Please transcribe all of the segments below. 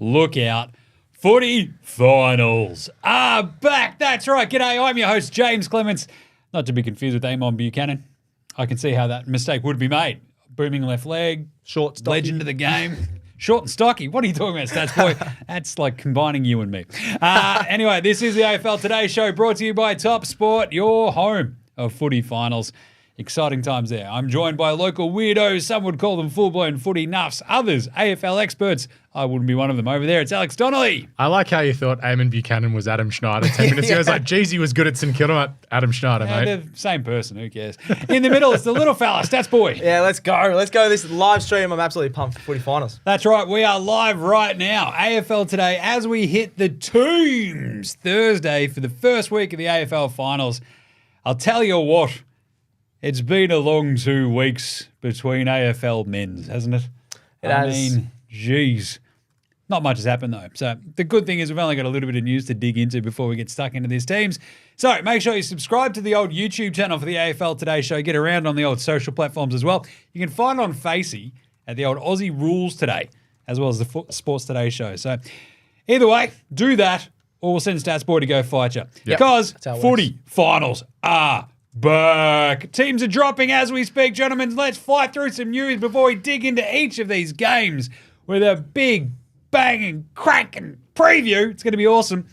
look out. Footy finals are back. That's right. G'day, I'm your host, Jaymz Clements. Not to be confused with Amon Buchanan. I can see how that mistake would be made. Booming left leg. Short, stocky. Legend of the game. Short and stocky. What are you talking about, Stats Boy? That's like combining you and me. Anyway, this is the AFL Today show brought to you by TopSport, your home of footy finals. Exciting times there. I'm joined by local weirdos. Some would call them full-blown footy nuffs. Others, AFL experts. I wouldn't be one of them. Over there, it's Alex Donnelly. I like how you thought Amon Buchanan was Adam Schneider 10 minutes ago. I was like, geez, he was good at St Kilda. Adam Schneider, mate. They're the same person. Who cares? In the middle, it's the little fella, Stats Boy. Yeah, let's go. Let's go. This live stream. I'm absolutely pumped for footy finals. That's right. We are live right now. AFL Today as we hit the Tombs Thursday for the first week of the AFL finals. I'll tell you what. It's been a long 2 weeks between AFL men's, hasn't it? It has. I mean, geez. Not much has happened, though. So the good thing is we've only got a little bit of news to dig into before we get stuck into these teams. So make sure you subscribe to the old YouTube channel for the AFL Today show. Get around on the old social platforms as well. You can find on Facey at the old Aussie Rules Today, as well as the Sports Today show. So either way, do that, or we'll send Stats Boy to go fight you. Yep. Because That's how it footy finals are back. Teams are dropping as we speak, gentlemen. Let's fly through some news before we dig into each of these games with a big banging, cracking preview. It's going to be awesome.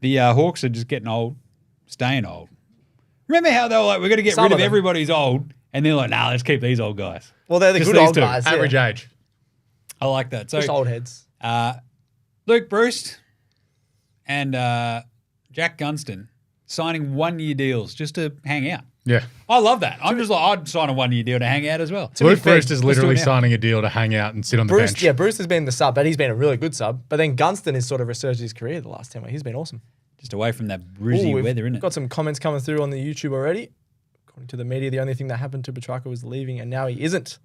The Hawks are just getting old, staying old. Remember how they were like, we're going to get rid of everybody who's old, and they're like, nah, let's keep these old guys. Well, they're the Just good these old two. guys. Yeah. Average age. I like that. So Just old heads. Luke Bruce and Jack Gunston signing 1-year deals just to hang out. Yeah. I love that. I'm just like, I'd sign a 1-year deal to hang out as well. Luke Bruce is do literally it now. signing a deal to hang out and sit on the Bruce, bench. yeah, Bruce has been the sub, but he's been a really good sub. But then Gunston has sort of resurged his career the last 10 weeks. He's been awesome. Just away from that brizzy weather, isn't it? Got some comments coming through on the YouTube already. According to the media, the only thing that happened to Petrarca was leaving, and now he isn't.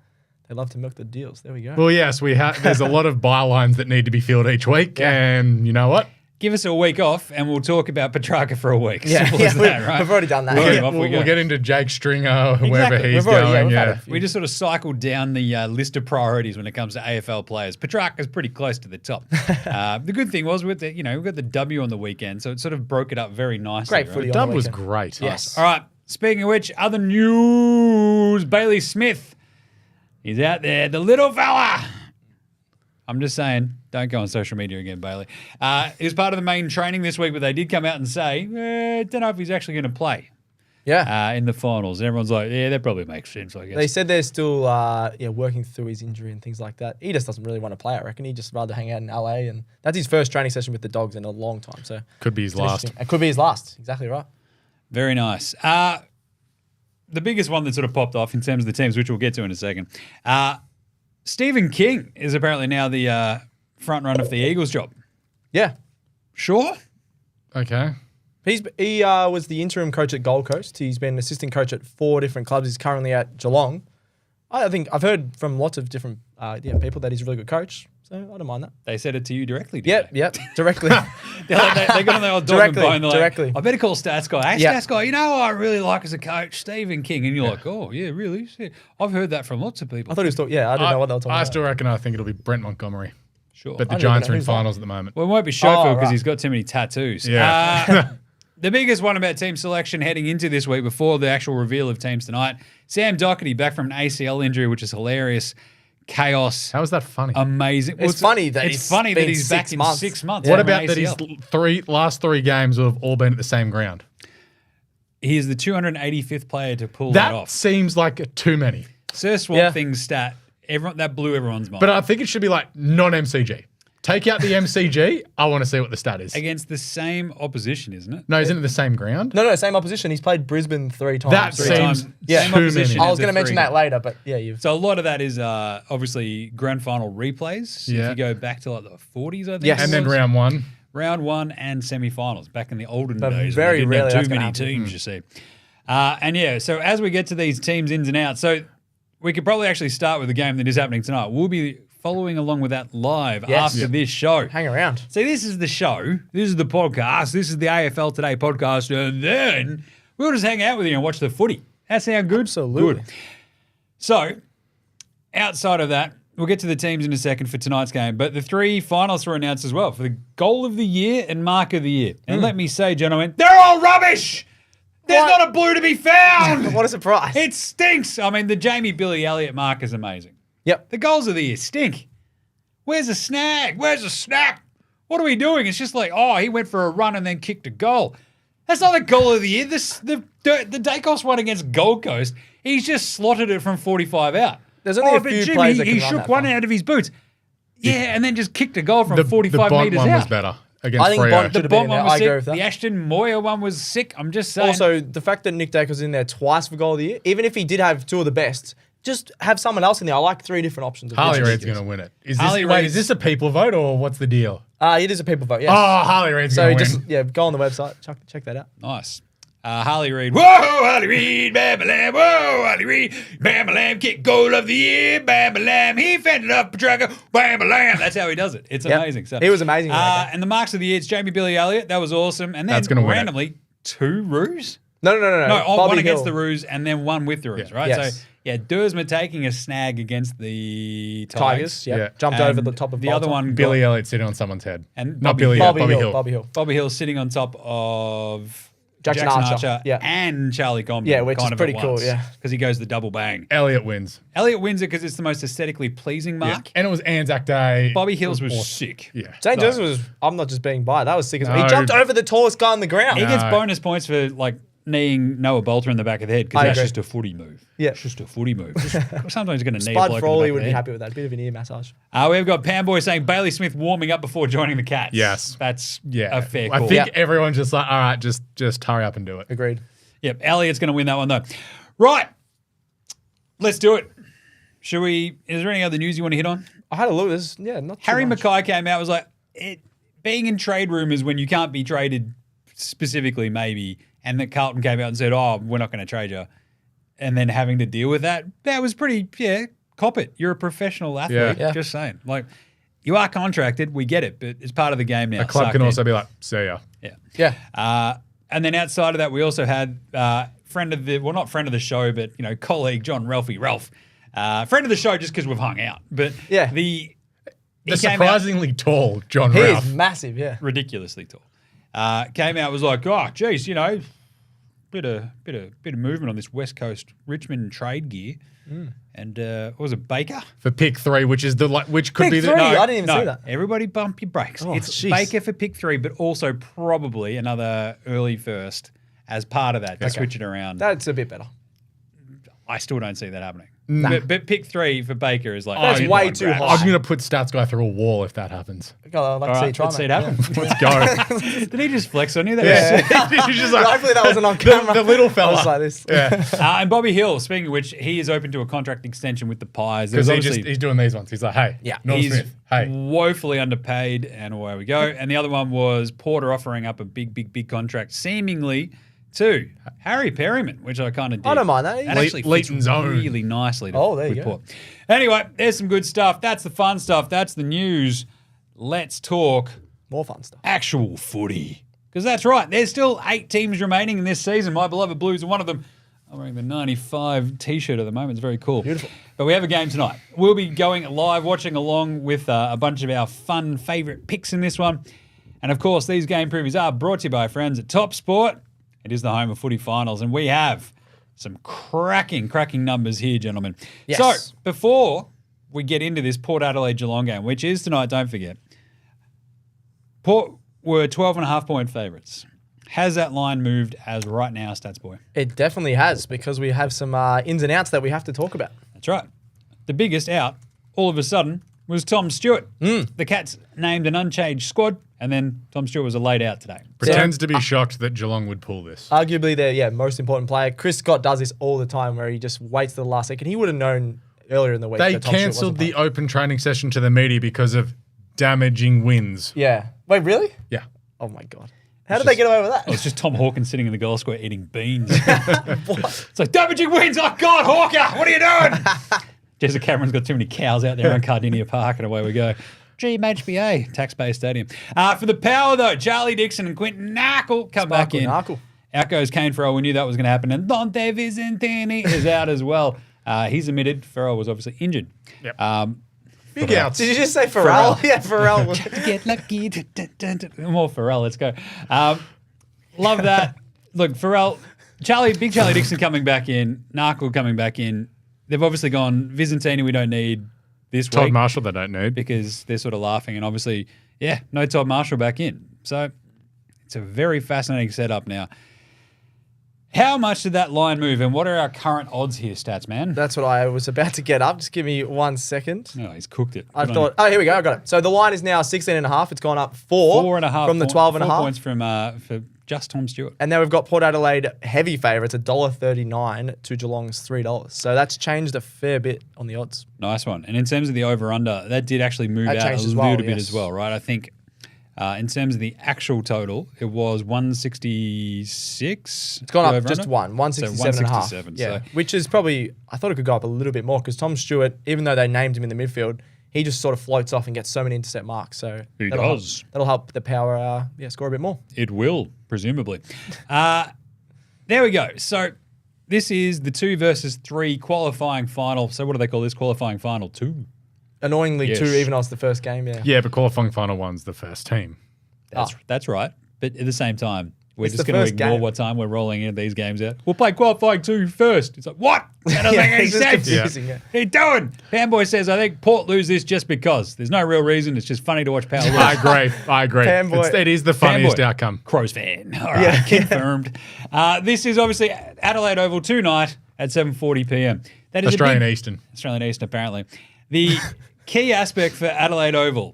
They love to milk the deals. There we go. Well, yes, there's a lot of bylines that need to be filled each week, and you know what? Give us a week off and we'll talk about Petrarca for a week. Yeah, Simple as that, right? We've already done that. We'll, Yeah. off we go. We'll get into Jake Stringer, wherever Exactly. he's We've already- going. we've had Yeah. a few. We just sort of cycled down the list of priorities when it comes to AFL players. Petrarca's pretty close to the top. The good thing was we've got the W on the weekend, so it sort of broke it up very nicely. Great right? footy. Dub on the was weekend. great. Yes. All right. Speaking of which, other news. Bailey Smith. He's out there. The little fella. I'm just saying, don't go on social media again, Bailey. He was part of the main training this week, but they did come out and say, don't know if he's actually going to play in the finals. And everyone's like, yeah, that probably makes sense, I guess. They said they're still working through his injury and things like that. He just doesn't really want to play, I reckon. He'd just rather hang out in LA. And that's his first training session with the Dogs in a long time. So Could be his last. It could be his last. Exactly right. Very nice. The biggest one that sort of popped off in terms of the teams, which we'll get to in a second, Stephen King is apparently now the front runner for the Eagles job. Yeah. Sure? Okay. He was the interim coach at Gold Coast. He's been assistant coach at 4 different clubs. He's currently at Geelong. I think I've heard from lots of different people that he's a really good coach. So I don't mind that. They said it to you directly, didn't they? Yep, directly. They got on the old dog and bone. They're like, Directly. I better call Stats Guy. Hey, Yeah. Stats Guy, you know who I really like as a coach? Stephen King. And you're like, oh, yeah, really? Yeah. I've heard that from lots of people. I thought he was talking. Yeah, I don't know what they were talking I about. still reckon I think it'll be Brent Montgomery. Sure. But the I don't Giants even are know in who's that. finals at the moment. Well, it won't be Schofield because right. he's got too many tattoos. Yeah. The biggest one about team selection heading into this week before the actual reveal of teams tonight, Sam Doherty back from an ACL injury, which is hilarious. Chaos. How is that funny? Amazing. It's funny that it's he's funny that been he's back 6 in months. 6 months. What from about an that his ACL. last three games will have all been at the same ground? He is the 285th player to pull that That off. seems like too many. Sir Swamp Thing's stat. That blew everyone's mind. But I think it should be like non-MCG. Take out the MCG. I want to see what the stat is. Against the same opposition, isn't it? No, isn't it the same ground? No, same opposition. He's played Brisbane 3 times. That Three seems times. Yeah. Same too opposition many. I was as going to the mention three. that later, but yeah, you've. So a lot of that is obviously grand final replays. Yeah. If you go back to like the 40s, I think. Yes. it And then was. round one. Round one and semi-finals back in the olden But days. very when they didn't have rarely too that's gonna many happen. teams, you see. And yeah, so as we get to these teams ins and outs, so we could probably actually start with the game that is happening tonight. We'll be following along with that live Yes. after Yep. this show. Hang around. See, this is the show. This is the podcast. This is the AFL Today podcast. And then we'll just hang out with you and watch the footy. That sound good? Absolutely. Good. So, outside of that, we'll get to the teams in a second for tonight's game, but the 3 finalists were announced as well for the goal of the year and mark of the year. And let me say, gentlemen, they're all rubbish. There's not a blue to be found. What a surprise. It stinks. I mean, the Jamie Billy Elliott mark is amazing. Yep. The goals of the year stink. Where's the snag? Where's the snack? What are we doing? It's just like, oh, he went for a run and then kicked a goal. That's not the goal of the year. The Dacos one against Gold Coast, he's just slotted it from 45 out. There's only a but few Jimmy, players that can he run shook that one far. out of his boots. Yeah, and then just kicked a goal from The 45 Bont metres one out. was better against I think Freo. Bont The should have been Bont in one there. was I agree sick. with that. The Ashton Moyer one was sick. I'm just saying. Also, the fact that Nick Dacos in there twice for goal of the year, even if he did have 2 of the best, just have someone else in there. I like 3 different options. Harley Reid's going to win it. Harley Is Reid's- this a people vote or what's the deal? It is a people vote, yes. Oh, Harley Reid's So going to just, win. go on the website. Check that out. Nice. Harley Reid. Whoa, Harley Reid, bam-a-lam. Whoa, Harley Reid, bam-a-lam. Kick goal of the year, bam-a-lam. He fended up a tracker, bam-a-lam. That's how he does it. It's Yep. amazing. So, He was amazing in that game. And the marks of the year, it's Jamie Billy Elliott. That was awesome. And then That's gonna win it. randomly, 2 roos? No. No, Bobby one against Hill. the roos and then one with the roos, right? Yes. So, yeah, Dursma taking a snag against the Tigers, Yeah. Jumped And over the top of the other Bolton. one, Billy Elliott sitting on someone's head. And Not Bobby Billy Hill. Elliott, Bobby Hill. Bobby Hill. Bobby Hill sitting on top of Jackson Archer. Yeah. and Charlie Combe. Yeah, which is pretty cool, yeah. Because he goes the double bang. Elliott wins. Elliott wins it because it's the most aesthetically pleasing Yeah. mark. And it was Anzac Day. Bobby Hills was awesome. sick. Yeah. St. No. Joseph was, I'm not just being biased, that was sick as well. No. He jumped over the tallest guy on the ground. He gets No. bonus points for like kneeing Noah Bolter in the back of the head because I that's agree. just a footy move. Yeah. It's just a footy move. Sometimes you're going to knee a Spud bloke Frawley in the would back be of the happy with that. Bit of an ear massage. head. We've got Panboy saying Bailey Smith warming up before joining the Cats. Yes. That's Yeah. a fair I call. think Yeah. everyone's just like, all right, just hurry up and do it. Agreed. Yep, Elliott's going to win that one though. Right, let's do it. Should we? Is there any other news you want to hit on? I had a look. This, not too Harry much. Mackay came out, was like, being in trade rumors when you can't be traded specifically, maybe, and that Carlton came out and said, oh, we're not going to trade you, and then having to deal with that was pretty, cop it. You're a professional athlete. Yeah. Just saying. Like, you are contracted, we get it, but it's part of the game now. A club Suck can in. also be like, see ya. Yeah. Yeah. And then outside of that, we also had not friend of the show, but colleague John Ralph. Friend of the show just because we've hung out. But Yeah. he The came out surprisingly tall John He Ralph. is massive, yeah. ridiculously tall. Came out, was like, oh, geez, bit of movement on this West Coast Richmond trade gear. And what was it, Baker? For pick 3, which is which could Pick be the 3? I didn't even see that. Everybody bump your brakes. Oh, It's jeez. Baker for pick 3, but also probably another early first as part of that to switch it around. That's a bit better. I still don't see that happening. But pick 3 for Baker is like That's oh, way one too grab. high. I'm going to put Stats Guy through a wall if that happens. I'd like All to right, let's see see it it happen. Let's go. Did he just flex on you? That Yeah. He's just like, Hopefully that wasn't on camera. the little fella. I was like this. Yeah. and Bobby Hill, speaking of which, he is open to a contract extension with the Pies. Because There's obviously- he's doing these ones. He's like, hey, Yeah. Norm He's Smith, hey. woefully underpaid, and away we go. And the other one was Porter offering up a big contract, seemingly to Harry Perryman, which I kind of did. I don't mind that. That actually fits Leighton's own. really nicely. There you with go. Port. Anyway, there's some good stuff. That's the fun stuff. That's the news. Let's talk More fun stuff. actual footy. Because that's right. There's still 8 teams remaining in this season. My beloved Blues are one of them. I'm wearing the 95 T-shirt at the moment. It's very cool. Beautiful. But we have a game tonight. We'll be going live, watching along with a bunch of our fun favourite picks in this one. And, of course, these game previews are brought to you by our friends at TopSport. It is the home of footy finals. And we have some cracking numbers here, gentlemen. Yes. So, before we get into this Port Adelaide Geelong game, which is tonight, don't forget, Port were 12.5-point favourites. Has that line moved as right now, Stats Boy? It definitely has, because we have some ins and outs that we have to talk about. That's right. The biggest out, all of a sudden, was Tom Stewart. The Cats named an unchanged squad, and then Tom Stewart was a laid out today. Pretends to be shocked that Geelong would pull this. Arguably their most important player. Chris Scott does this all the time, where he just waits to the last second. He would have known earlier in the week. They that Tom Stewart cancelled wasn't the playing. open training session to the media because of damaging winds. Yeah. Wait, really? Yeah. Oh my god. How did they get away with that? It's just Tom Hawkins sitting in the goal square eating beans. It's like, damaging wins. Oh, God, Hawker, what are you doing? Jessica Cameron's got too many cows out there on Cardinia Park, and away we go. GMHBA, taxpayer stadium. For the power, though, Charlie Dixon and Quinton Narkle come back in. Narkle. Out goes Kane Farrell. We knew that was going to happen. And Dante Vicentini is out as well. He's admitted. Farrell was obviously injured. Yep. Big outs. Did you just say Pharrell? Yeah, Pharrell. Get lucky. More Pharrell. Let's go. Love that. Look, Pharrell, Big Charlie Dixon coming back in, Narkle coming back in. They've obviously gone, Vizentini we don't need this Todd week. Marshall they don't need. Because they're sort of laughing. And obviously, no Todd Marshall back in. So it's a very fascinating setup now. How much did that line move, and what are our current odds here, Stats Man? That's what I was about to get up. Just give me 1 second. No, he's cooked it. I thought, here we go. I got it. So the line is now 16.5. It's gone up 4.5 from the 12.5. 4 points for just Tom Stewart. And now we've got Port Adelaide heavy favourites, $1.39 to Geelong's $3. So that's changed a fair bit on the odds. Nice one. And in terms of the over-under, that did actually move out a little bit as well, right? I think in terms of the actual total, it was 166. It's gone up just 167.5. So 167. Yeah, which is probably, I thought it could go up a little bit more because Tom Stewart, even though they named him in the midfield, he just sort of floats off and gets so many intercept marks. So that'll help the power score a bit more. It will, presumably. There we go. So this is the 2 versus 3 qualifying final. So what do they call this? Qualifying final 2. Annoyingly, Yes. 2, even though it's the first game, Yeah, but qualifying final 1's the first team. That's right. But at the same time, we're It's just the going to first ignore game. what time we're rolling in these games out. We'll play qualifying 2 first. It's like, what? That doesn't make any it's just sense. confusing, What are you doing? Panboy says, I think Port lose this just because. There's no real reason. It's just funny to watch Power lose. I agree. Fanboy. It is the funniest Fanboy. outcome. Crows fan. All right, confirmed. This is obviously Adelaide Oval tonight at 7:40 p.m. That is Australian a big, Eastern. Australian Eastern, apparently. The key aspect for Adelaide Oval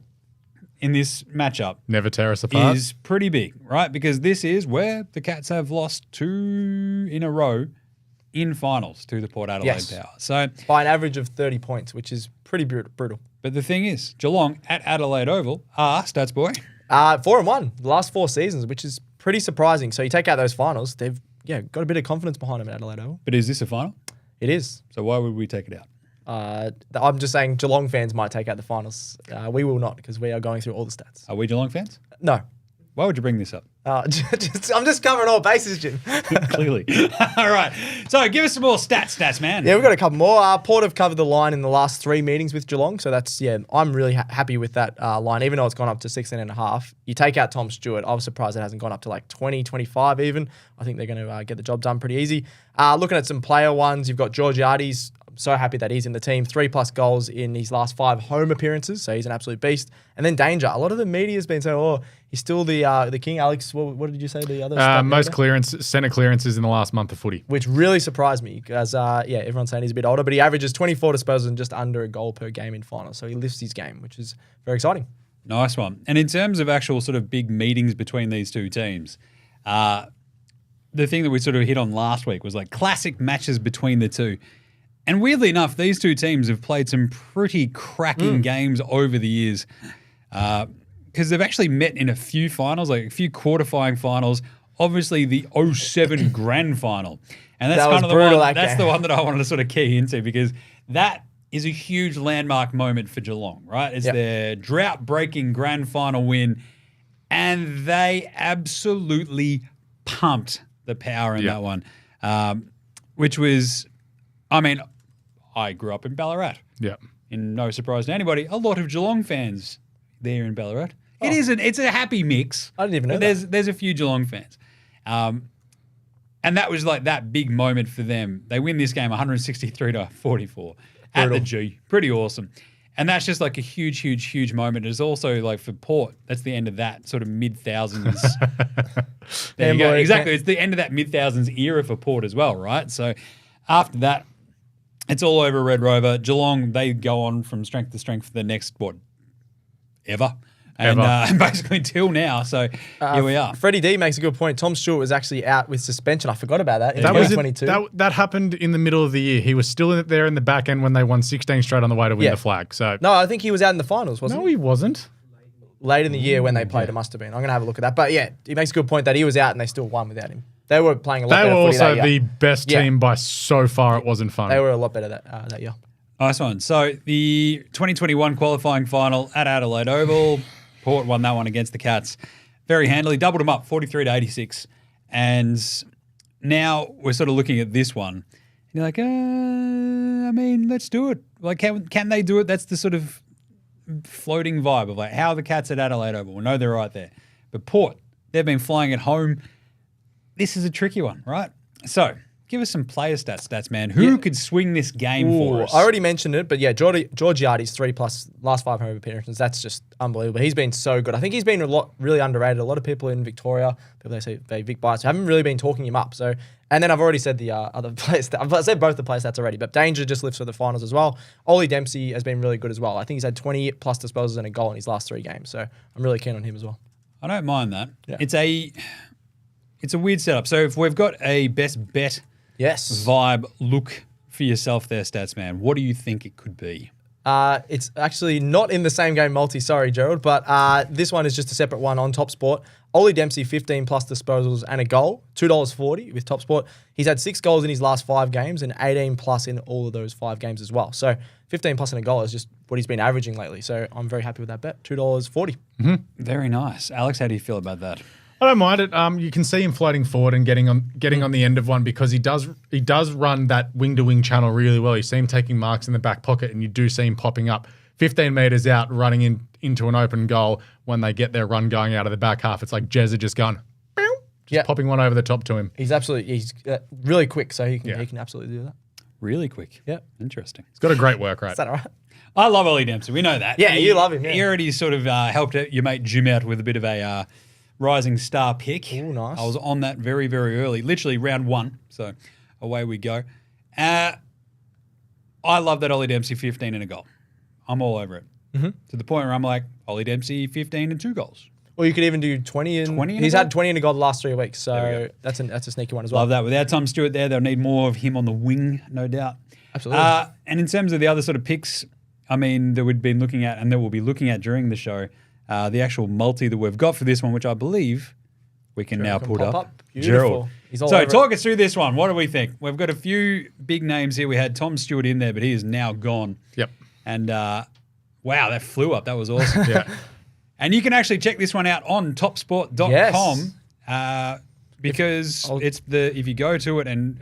in this matchup Never tear us apart. is pretty big, right? Because this is where the Cats have lost 2 in a row in finals to the Port Adelaide Power. So, by an average of 30 points, which is pretty brutal. but the thing is, Geelong at Adelaide Oval are, Stats Boy, 4-1 the last 4 seasons, which is pretty surprising. So you take out those finals, they've got a bit of confidence behind them at Adelaide Oval. but is this a final? It is. So why would we take it out? I'm just saying Geelong fans might take out the finals. We will not because we are going through all the stats. Are we Geelong fans? No. Why would you bring this up? I'm just covering all bases, Jim. Clearly. All right. So give us some more stats, man. Yeah, we've got a couple more. Port have covered the line in the last 3 meetings with Geelong. So that's, I'm really happy with that line, even though it's gone up to 16.5. You take out Tom Stewart. I was surprised it hasn't gone up to like 20, 25 even. I think they're going to get the job done pretty easy. Looking at some player ones, you've got Georgiades. So happy that he's in the team. 3+ goals in his last 5 home appearances. So he's an absolute beast. And then Danger. A lot of the media has been saying, he's still the king. Alex, what did you say the other stat Most there? center clearances in the last month of footy. Which really surprised me because, everyone's saying he's a bit older, but he averages 24 disposals and just under a goal per game in finals. So he lifts his game, which is very exciting. Nice one. And in terms of actual sort of big meetings between these two teams, the thing that we sort of hit on last week was like classic matches between the two. And weirdly enough, these two teams have played some pretty cracking games over the years because they've actually met in a few finals, like a few quarterfinal finals. Obviously, the 07 grand final, and that's kind of the one. That's the one that I wanted to sort of key into because that is a huge landmark moment for Geelong, right? It's their drought-breaking grand final win, and they absolutely pumped the Power in that one, which was, I mean, I grew up in Ballarat. Yeah. In no surprise to anybody, a lot of Geelong fans there in Ballarat. It's a happy mix. I didn't even know that. There's a few Geelong fans. And that was like that big moment for them. They win this game 163-44 at the G. Pretty awesome. And that's just like a huge, huge, huge moment. It's also like for Port, that's the end of that sort of mid-thousands. There you go. Exactly. It's the end of that mid-thousands era for Port as well, right? So after that, it's all over Red Rover. Geelong, they go on from strength to strength for the next, ever. And basically until now. So here we are. Freddie D makes a good point. Tom Stewart was actually out with suspension. I forgot about that in That was 2022. that happened in the middle of the year. He was still there in the back end when they won 16 straight on the way to win the flag. So No, I think he was out in the finals, wasn't no, he? he wasn't. Late in the year when they played, it must have been. I'm going to have a look at that. But yeah, he makes a good point that he was out and they still won without him. They were playing a lot better They were footy also that the year. best team by so far it wasn't fun. They were a lot better that year. Nice one. So the 2021 qualifying final at Adelaide Oval, Port won that one against the Cats very handily, doubled them up 43-86. And now we're sort of looking at this one. You're like, I mean, let's do it. Like, can they do it? That's the sort of floating vibe of like how are the Cats at Adelaide Oval. We know they're right there. But Port, they've been flying at home. This is a tricky one, right? So give us some player stats, man. Who could swing this game for us? I already mentioned it, but yeah, Georgiades 3+ last 5 home appearances. That's just unbelievable. He's been so good. I think he's been really underrated. A lot of people in Victoria, people they say Vic Bites, haven't really been talking him up. So, and then I've already said the other players. I've said both the player stats already, but Danger just lifts for the finals as well. Ollie Dempsey has been really good as well. I think he's had 20+ disposals and a goal in his last 3 games. So I'm really keen on him as well. I don't mind that. Yeah. It's a weird setup. So if we've got a best bet vibe look for yourself there, Stats Man, what do you think it could be? It's actually not in the same game multi, sorry, Gerald, but this one is just a separate one on TopSport. Ollie Dempsey, 15+ disposals and a goal, $2.40 with TopSport. He's had 6 goals in his last 5 games and 18+ in all of those 5 games as well. So 15+ and a goal is just what he's been averaging lately. So I'm very happy with that bet, $2.40. Mm-hmm. Very nice. Alex, how do you feel about that? I don't mind it. You can see him floating forward and getting on the end of one because he does run that wing-to-wing channel really well. You see him taking marks in the back pocket and you do see him popping up 15 metres out, running into an open goal when they get their run going out of the back half. It's like Jez are just going, popping one over the top to him. He's really quick, so he can absolutely do that. Really quick. Yeah. Interesting. He's got a great work rate. Is that all right? I love Ollie Dempsey. We know that. Yeah, you love him. Yeah. He already sort of helped your mate Jim out with a bit of a rising star pick. Ooh, nice. I was on that very, very early, literally round 1. So away we go. I love that Ollie Dempsey 15 and a goal. I'm all over it. Mm-hmm. To the point where I'm like, Ollie Dempsey 15 and 2 goals. Or you could even do 20 and he's had 20 and a goal the last 3 weeks. So that's a sneaky one as well. Love that. Without Tom Stewart there, they'll need more of him on the wing, no doubt. Absolutely. And in terms of the other sort of picks, I mean, that we've been looking at and that we'll be looking at during the show, the actual multi that we've got for this one, which I believe we can now put up. Beautiful. Gerald. So talk us through this one. What do we think? We've got a few big names here. We had Tom Stewart in there, but he is now gone. Yep. And wow, that flew up. That was awesome. Yeah. And you can actually check this one out on topsport.com because if you go to it and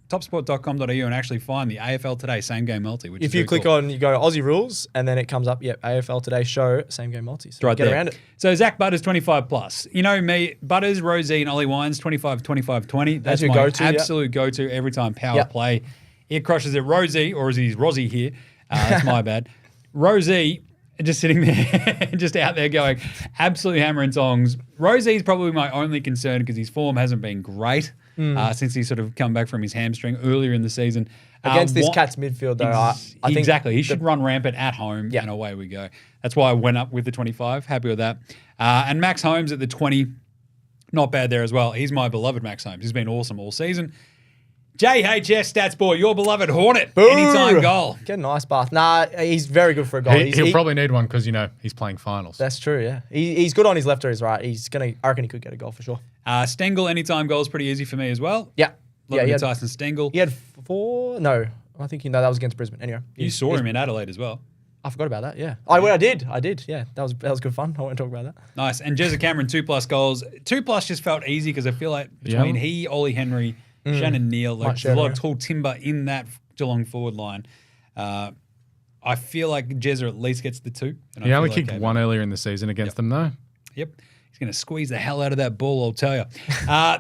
topsport.com.au and actually find the AFL Today Same Game Multi. Which if you click on, you go Aussie Rules, and then it comes up, AFL Today Show Same Game Multi. So right get there. around it. So Zach Butters 25+. You know me, Butters, Rosie, and Ollie Wines 25, 25, 20. That's your my go-to, absolute go-to every time power play. It crushes it. Rosie, or is he Rosie here? That's my bad. Rosie just sitting there, just out there going absolutely hammer and tongs. Rosie's probably my only concern because his form hasn't been great since he sort of come back from his hamstring earlier in the season. Against this Cats midfield, though, I think exactly. He should run rampant at home, and away we go. That's why I went up with the 25. Happy with that. And Max Holmes at the 20, not bad there as well. He's my beloved Max Holmes. He's been awesome all season. JHS Stats Boy, your beloved Hornet. Boo! Anytime goal. Get a nice bath. Nah, he's very good for a goal. He'll probably need one because, he's playing finals. That's true, yeah. He's good on his left or his right. I reckon he could get a goal for sure. Stengel, anytime goal is pretty easy for me as well. Yeah. Love Tyson Stengel. He had 4? No. I think that was against Brisbane. Anyway. You saw him in Adelaide as well. I forgot about that, yeah. I did, yeah. That was good fun. I want to talk about that. Nice. And Jezza Cameron, 2+ goals. 2+ just felt easy because I feel like between he, Ollie Henry, Shannon Neal, there's a lot of tall timber in that Geelong forward line. I feel like Jezza at least gets the 2. He only kicked 1 earlier in the season against them, though. Yep. He's going to squeeze the hell out of that ball, I'll tell you.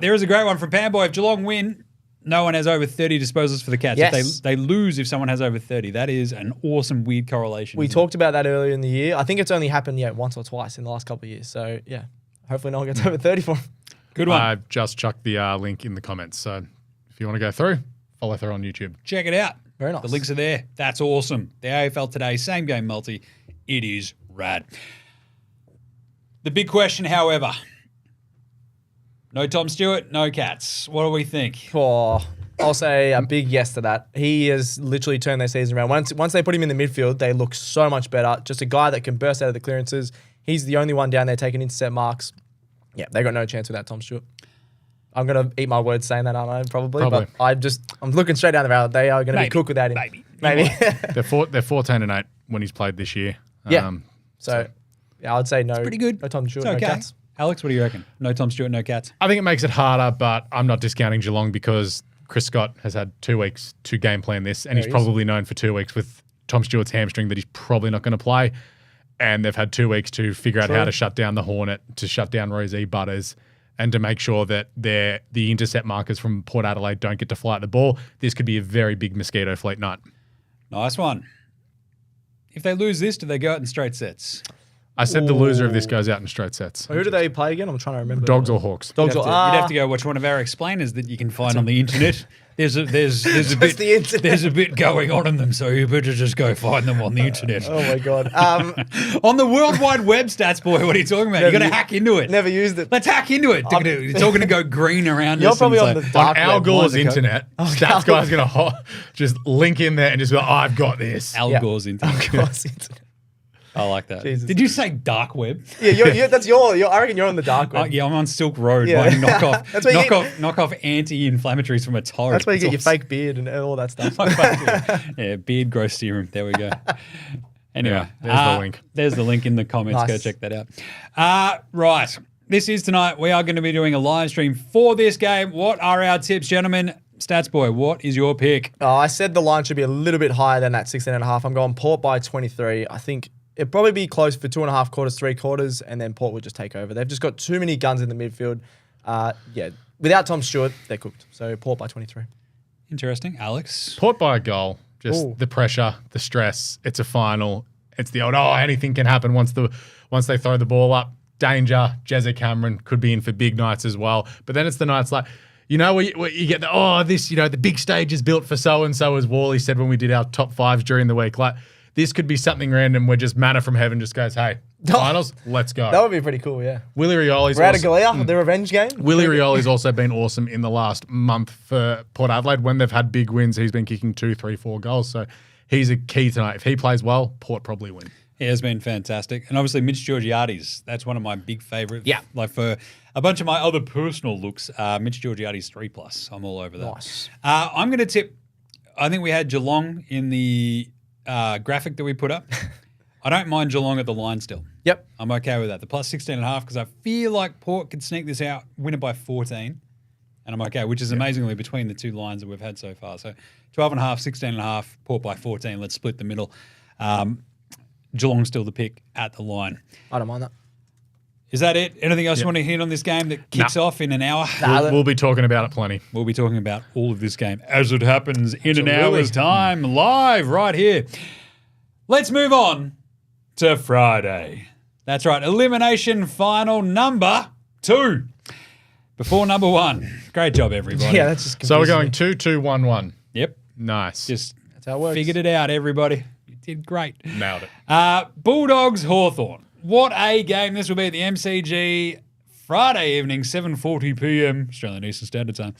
There is a great one from Panboy. If Geelong win, no one has over 30 disposals for the Cats. Yes. If they lose if someone has over 30. That is an awesome, weird correlation. We talked about that earlier in the year. I think it's only happened once or twice in the last couple of years. So, yeah, hopefully no one gets over 30 for him. Good one. I've just chucked the link in the comments. So if you want to go through, follow through on YouTube. Check it out. Very nice. The links are there. That's awesome. The AFL Today Same Game Multi. It is rad. The big question, however, no Tom Stewart, no Cats. What do we think? Oh, I'll say a big yes to that. He has literally turned their season around. Once they put him in the midfield, they look so much better. Just a guy that can burst out of the clearances. He's the only one down there taking intercept marks. Yeah, they got no chance without Tom Stewart. I'm going to eat my words saying that, aren't I? Probably. But I'm looking straight down the barrel. They are going to be cooked without him. Maybe. They're 14-8 when he's played this year. Yeah. I'd say no. It's pretty good. No Tom Stewart, it's okay. no Cats. Alex, what do you reckon? No Tom Stewart, no Cats? I think it makes it harder, but I'm not discounting Geelong because Chris Scott has had 2 weeks to game plan this, and he's probably known for 2 weeks with Tom Stewart's hamstring that he's probably not going to play. and they've had 2 weeks to figure out how to shut down the Hornet, to shut down Rosie Butters, and to make sure that the intercept markers from Port Adelaide don't get to fly at the ball. This could be a very big mosquito fleet night. Nice one. If they lose this, do they go out in straight sets? I said the loser of this goes out in straight sets. Who do they play again? I'm trying to remember. Dogs or Hawks? Dogs You'd have to go watch one of our explainers that you can find on the internet. There's a bit the internet. there's a bit going on in them, so you better just go find them on the internet. Oh my God. On the World Wide Web, Stats boy, what are you talking about? You got to hack into it. Never used it. Let's hack into it. It's all going to go green around You're us. probably and on the say, dark On Al web. Gore's Mine's a internet, Stats Guy's going to just link in there and just be like, I've got this. Al Gore's internet. Gore's internet. I like that. Jesus. Did you say dark web? Yeah, that's your. I reckon you're on the dark web. Yeah, I'm on Silk Road Yeah. buying knockoff, That's where you knockoff anti-inflammatories from a torrent. That's where you get It's your fake beard and all that stuff. Yeah, beard growth serum. There we go. Anyway, Yeah, there's the link. There's the link in the comments. Go Nice. check that out. Right. This is tonight. We are going to be doing a live stream for this game. What are our tips, gentlemen? Stats boy, what is your pick? I said the line should be a little bit higher than that 16.5. I'm going Port by 23. I think it'd probably be close for 2.5 quarters, 3 quarters, and then Port would just take over. They've just got too many guns in the midfield. Without Tom Stewart, they're cooked. So Port by 23. Interesting. Alex? Port by a goal. Just Ooh. the pressure, the stress. It's a final. It's the old, anything can happen once they throw the ball up. Danger. Jezza Cameron could be in for big nights as well. But then it's the nights like, where you get the big stage is built for so-and-so, as Wally said when we did our top 5s during the week. Like, this could be something random where just manna from heaven just goes, hey, finals, let's go. That would be pretty cool, yeah. Willie Rioli's Galore, the revenge game. Willie Rioli's also been awesome in the last month for Port Adelaide. When they've had big wins, he's been kicking 2, 3, 4 goals. So he's a key tonight. If he plays well, Port probably win. He has been fantastic. And obviously, Mitch Georgiades, that's one of my big favourites. Yeah. Like for a bunch of my other personal looks, Mitch Georgiades 3+. I'm all over that. Nice. I'm going to tip, I think we had Geelong in the graphic that we put up. I don't mind Geelong at the line still. Yep. I'm okay with that. The plus 16.5 because I feel like Port could sneak this out, win it by 14. And I'm okay, which is amazingly between the two lines that we've had so far. So 12.5, 16.5, Port by 14. Let's split the middle. Geelong's still the pick at the line. I don't mind that. Is that it? Anything else you want to hit on this game that kicks off in an hour? We'll be talking about it plenty. We'll be talking about all of this game as it happens in an Absolutely. hour's time, live right here. Let's move on to Friday. That's right, elimination final number 2. Before number 1. Great job, everybody. Yeah, that's just So we're confusing going me. 2-2-1-1. Yep, Nice. just That's how it works. figured it out, everybody. You did great. Nailed it. Bulldogs Hawthorn. What a game this will be at the MCG Friday evening, 7:40 p.m. Australian Eastern Standard Time.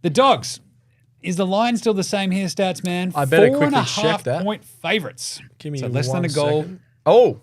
The Dogs. Is the line still the same here, Stats man? I better quickly check 4.5 that. point favourites. Give me so less than a 1 goal. second. Oh,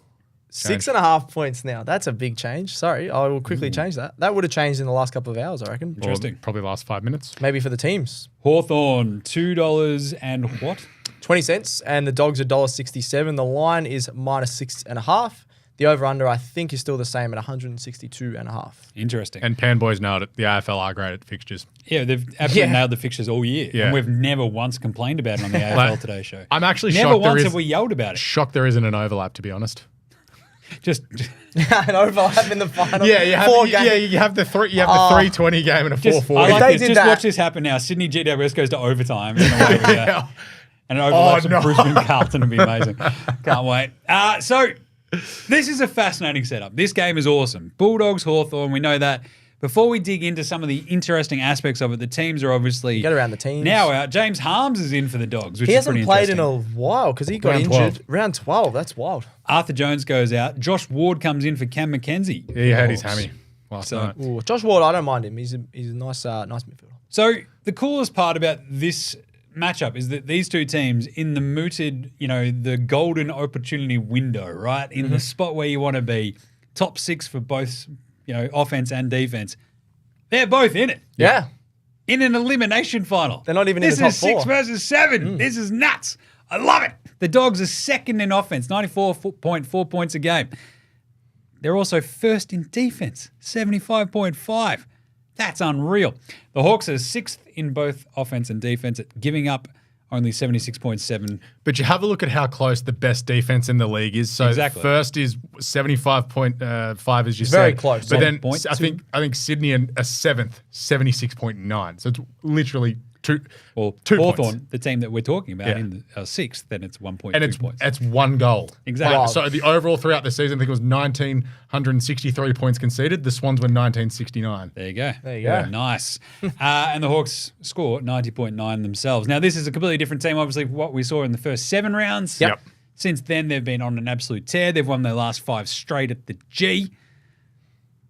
6.5 points now. That's a big change. Sorry, I will quickly change that. That would have changed in the last couple of hours, I reckon. Interesting. Or probably last 5 minutes. Maybe for the teams. Hawthorn, $2 and what? 20 cents, and the Dogs are $1.67. The line is -6.5. The over-under, I think, is still the same at 162.5. Interesting. And Panboys nailed it. The AFL are great at fixtures. Yeah, they've absolutely Yeah. nailed the fixtures all year. Yeah. And we've never once complained about it on the AFL Today show. I'm actually Never shocked once there have we is yelled about it. shocked there isn't an overlap, to be honest. Just An overlap in the final. Yeah, you have Four yeah, games. you have the 320 game and a Just, 440. I like they this. did Just that- watch this happen now. Sydney GWS goes to overtime. And away we go. Yeah. And it overlaps no. with Brisbane Carlton. It'd be amazing. Can't wait. So this is a fascinating setup. This game is awesome. Bulldogs, Hawthorn, we know that. Before we dig into some of the interesting aspects of it, the teams are obviously Get around the teams. now out. James Harms is in for the Dogs, which He is pretty hasn't played in interesting. a while because he got Round injured. 12. Round 12. That's wild. Arthur Jones goes out. Josh Ward comes in for Cam McKenzie. He had his Hawks. hammy last So- night. Ooh, Josh Ward, I don't mind him. He's a nice midfielder. So the coolest part about this matchup is that these two teams in the mooted, the golden opportunity window, right? In the spot where you want to be, top 6 for both, offense and defense. They're both in it. Yeah. In an elimination final. They're not even in this the top is 6 4. versus 7. This is nuts. I love it. The Dogs are second in offense, 94.4 points a game. They're also first in defense, 75.5. That's unreal. The Hawks are 6th in both offense and defense at giving up only 76.7. But you have a look at how close the best defense in the league is. So Exactly. first is 75.5, as you Very said. close. But then 1.2. I think Sydney are 7th, 76.9. So it's literally two Well, points. Hawthorn, the team that we're talking about, Yeah. in the 6th, then it's 1.2 And it's points. it's one goal. Exactly. Wow. So the overall throughout the season, I think it was 1,963 points conceded. The Swans were 1,969. There you go. There you go. Nice. And the Hawks score 90.9 themselves. Now, this is a completely different team, obviously, from what we saw in the first 7 rounds. Yep. Since then, they've been on an absolute tear. They've won their last 5 straight at the G.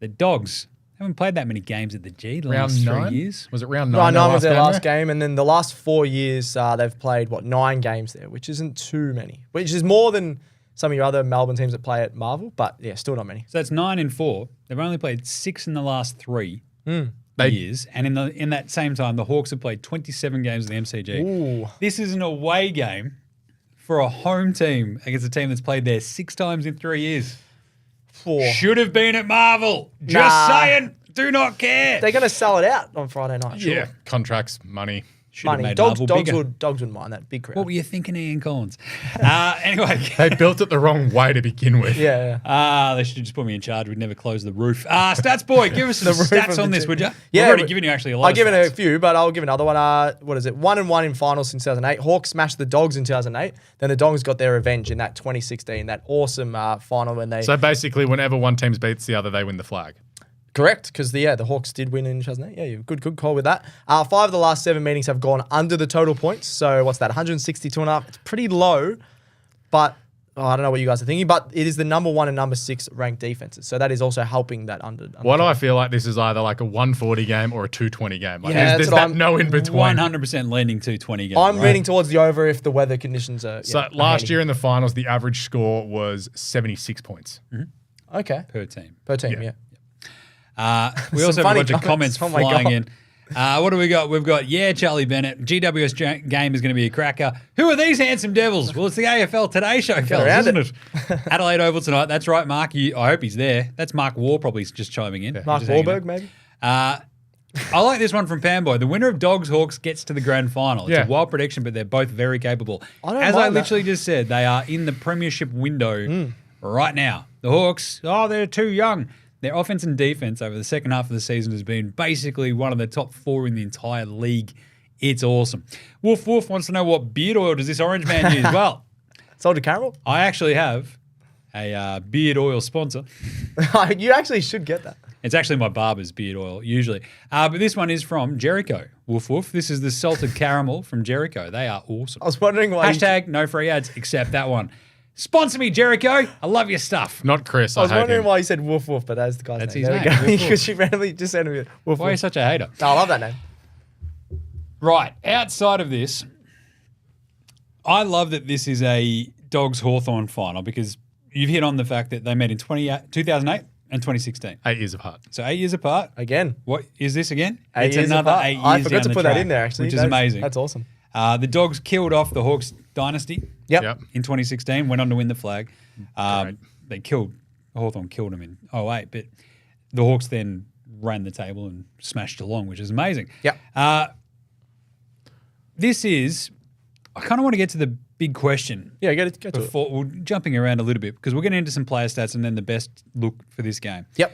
The Dogs haven't played that many games at the G the last 3 years. Was it round 9? Round 9 was their last there? game, and then the last 4 years they've played 9 games there, which isn't too many, which is more than some of your other Melbourne teams that play at Marvel, but yeah, still not many. So that's 9 and 4. They've only played 6 in the last 3 years. And in that same time, the Hawks have played 27 games in the MCG. Ooh. This is an away game for a home team against a team that's played there 6 times in 3 years. 4. Should have been at Marvel. Just Nah. saying. Do not care. They're going to sell it out on Friday night. Sure. Yeah, contracts, money. Should have Money. made Dogs Marvel bigger. wouldn't mind that big crowd. What were you thinking, Ian Collins? Anyway. They built it the wrong way to begin with. Yeah. They should have just put me in charge. We'd never close the roof. Stats boy, give us some The roof stats of on the this, team. would you? Yeah, We've already but given you actually a lot I've of given stats. a few, but I'll give another one. What is it? 1-1 in finals in 2008. Hawks smashed the Dogs in 2008. Then the Dogs got their revenge in that 2016, that awesome final when they... So basically, whenever one team beats the other, they win the flag. Correct, because the Hawks did win in 2008. Yeah, good call with that. 5 of the last 7 meetings have gone under the total points. So what's that? 162.5. It's pretty low, but I don't know what you guys are thinking. But it is the number 1 and number 6 ranked defenses. So that is also helping that under. Why do I feel like this is either like a 140 game or a 220 game? Like Yeah, there's that's what that no in between. 100% leaning 220 game. I'm right? leaning towards the over if the weather conditions are. So last year in the finals, the average score was 76 points. Okay. per team. Per team, yeah. We Some also have a funny bunch of comments comments. Oh my flying God. in. What do we got? We've got, Charlie Bennett. GWS game is going to be a cracker. Who are these handsome devils? Well, it's the AFL Today show, fellas, around isn't it? Adelaide Oval tonight. That's right, Mark. I hope he's there. That's Mark War probably just chiming in. Mark Just hanging Wahlberg, out. maybe? I like this one from Panboy. The winner of Dogs Hawks gets to the grand final. It's Yeah. a wild prediction, but they're both very capable. I don't As I mind that. literally just said, they are in the premiership window right now. The Hawks, they're too young. Their offense and defense over the second half of the season has been basically one of the top 4 in the entire league. It's awesome. Wolf wants to know what beard oil does this orange man use? Well, Soldier Caramel? I actually have a beard oil sponsor. You actually should get that. It's actually my barber's beard oil, usually. But this one is from Jericho. Woof. This is the salted caramel from Jericho. They are awesome. I was wondering why. Hashtag no free ads, except that one. Sponsor me, Jericho. I love your stuff. Not Chris. I was hate wondering him. why you said woof woof, but that's the guy's That's name. his There we name, go. Woof Woof. Because she randomly just sent me woof Why are you woof. such a hater? No, I love that name. Right, outside of this, I love that this is a Dogs Hawthorn final because you've hit on the fact that they met in 2008 and 2016. 8 years apart. So 8 years apart. Again. What is this again? 8 It's years another apart. 8 years I forgot down to the put that track, in there, actually. which is That's amazing. That's awesome. The Dogs killed off the Hawks dynasty Yep. in 2016, went on to win the flag. Great. Hawthorn killed them in 08, but the Hawks then ran the table and smashed Geelong, which is amazing. Yep. This is, I kind of want to get to the big question Yeah, go to it. before we're jumping around a little bit because we're getting into some player stats and then the best look for this game. Yep.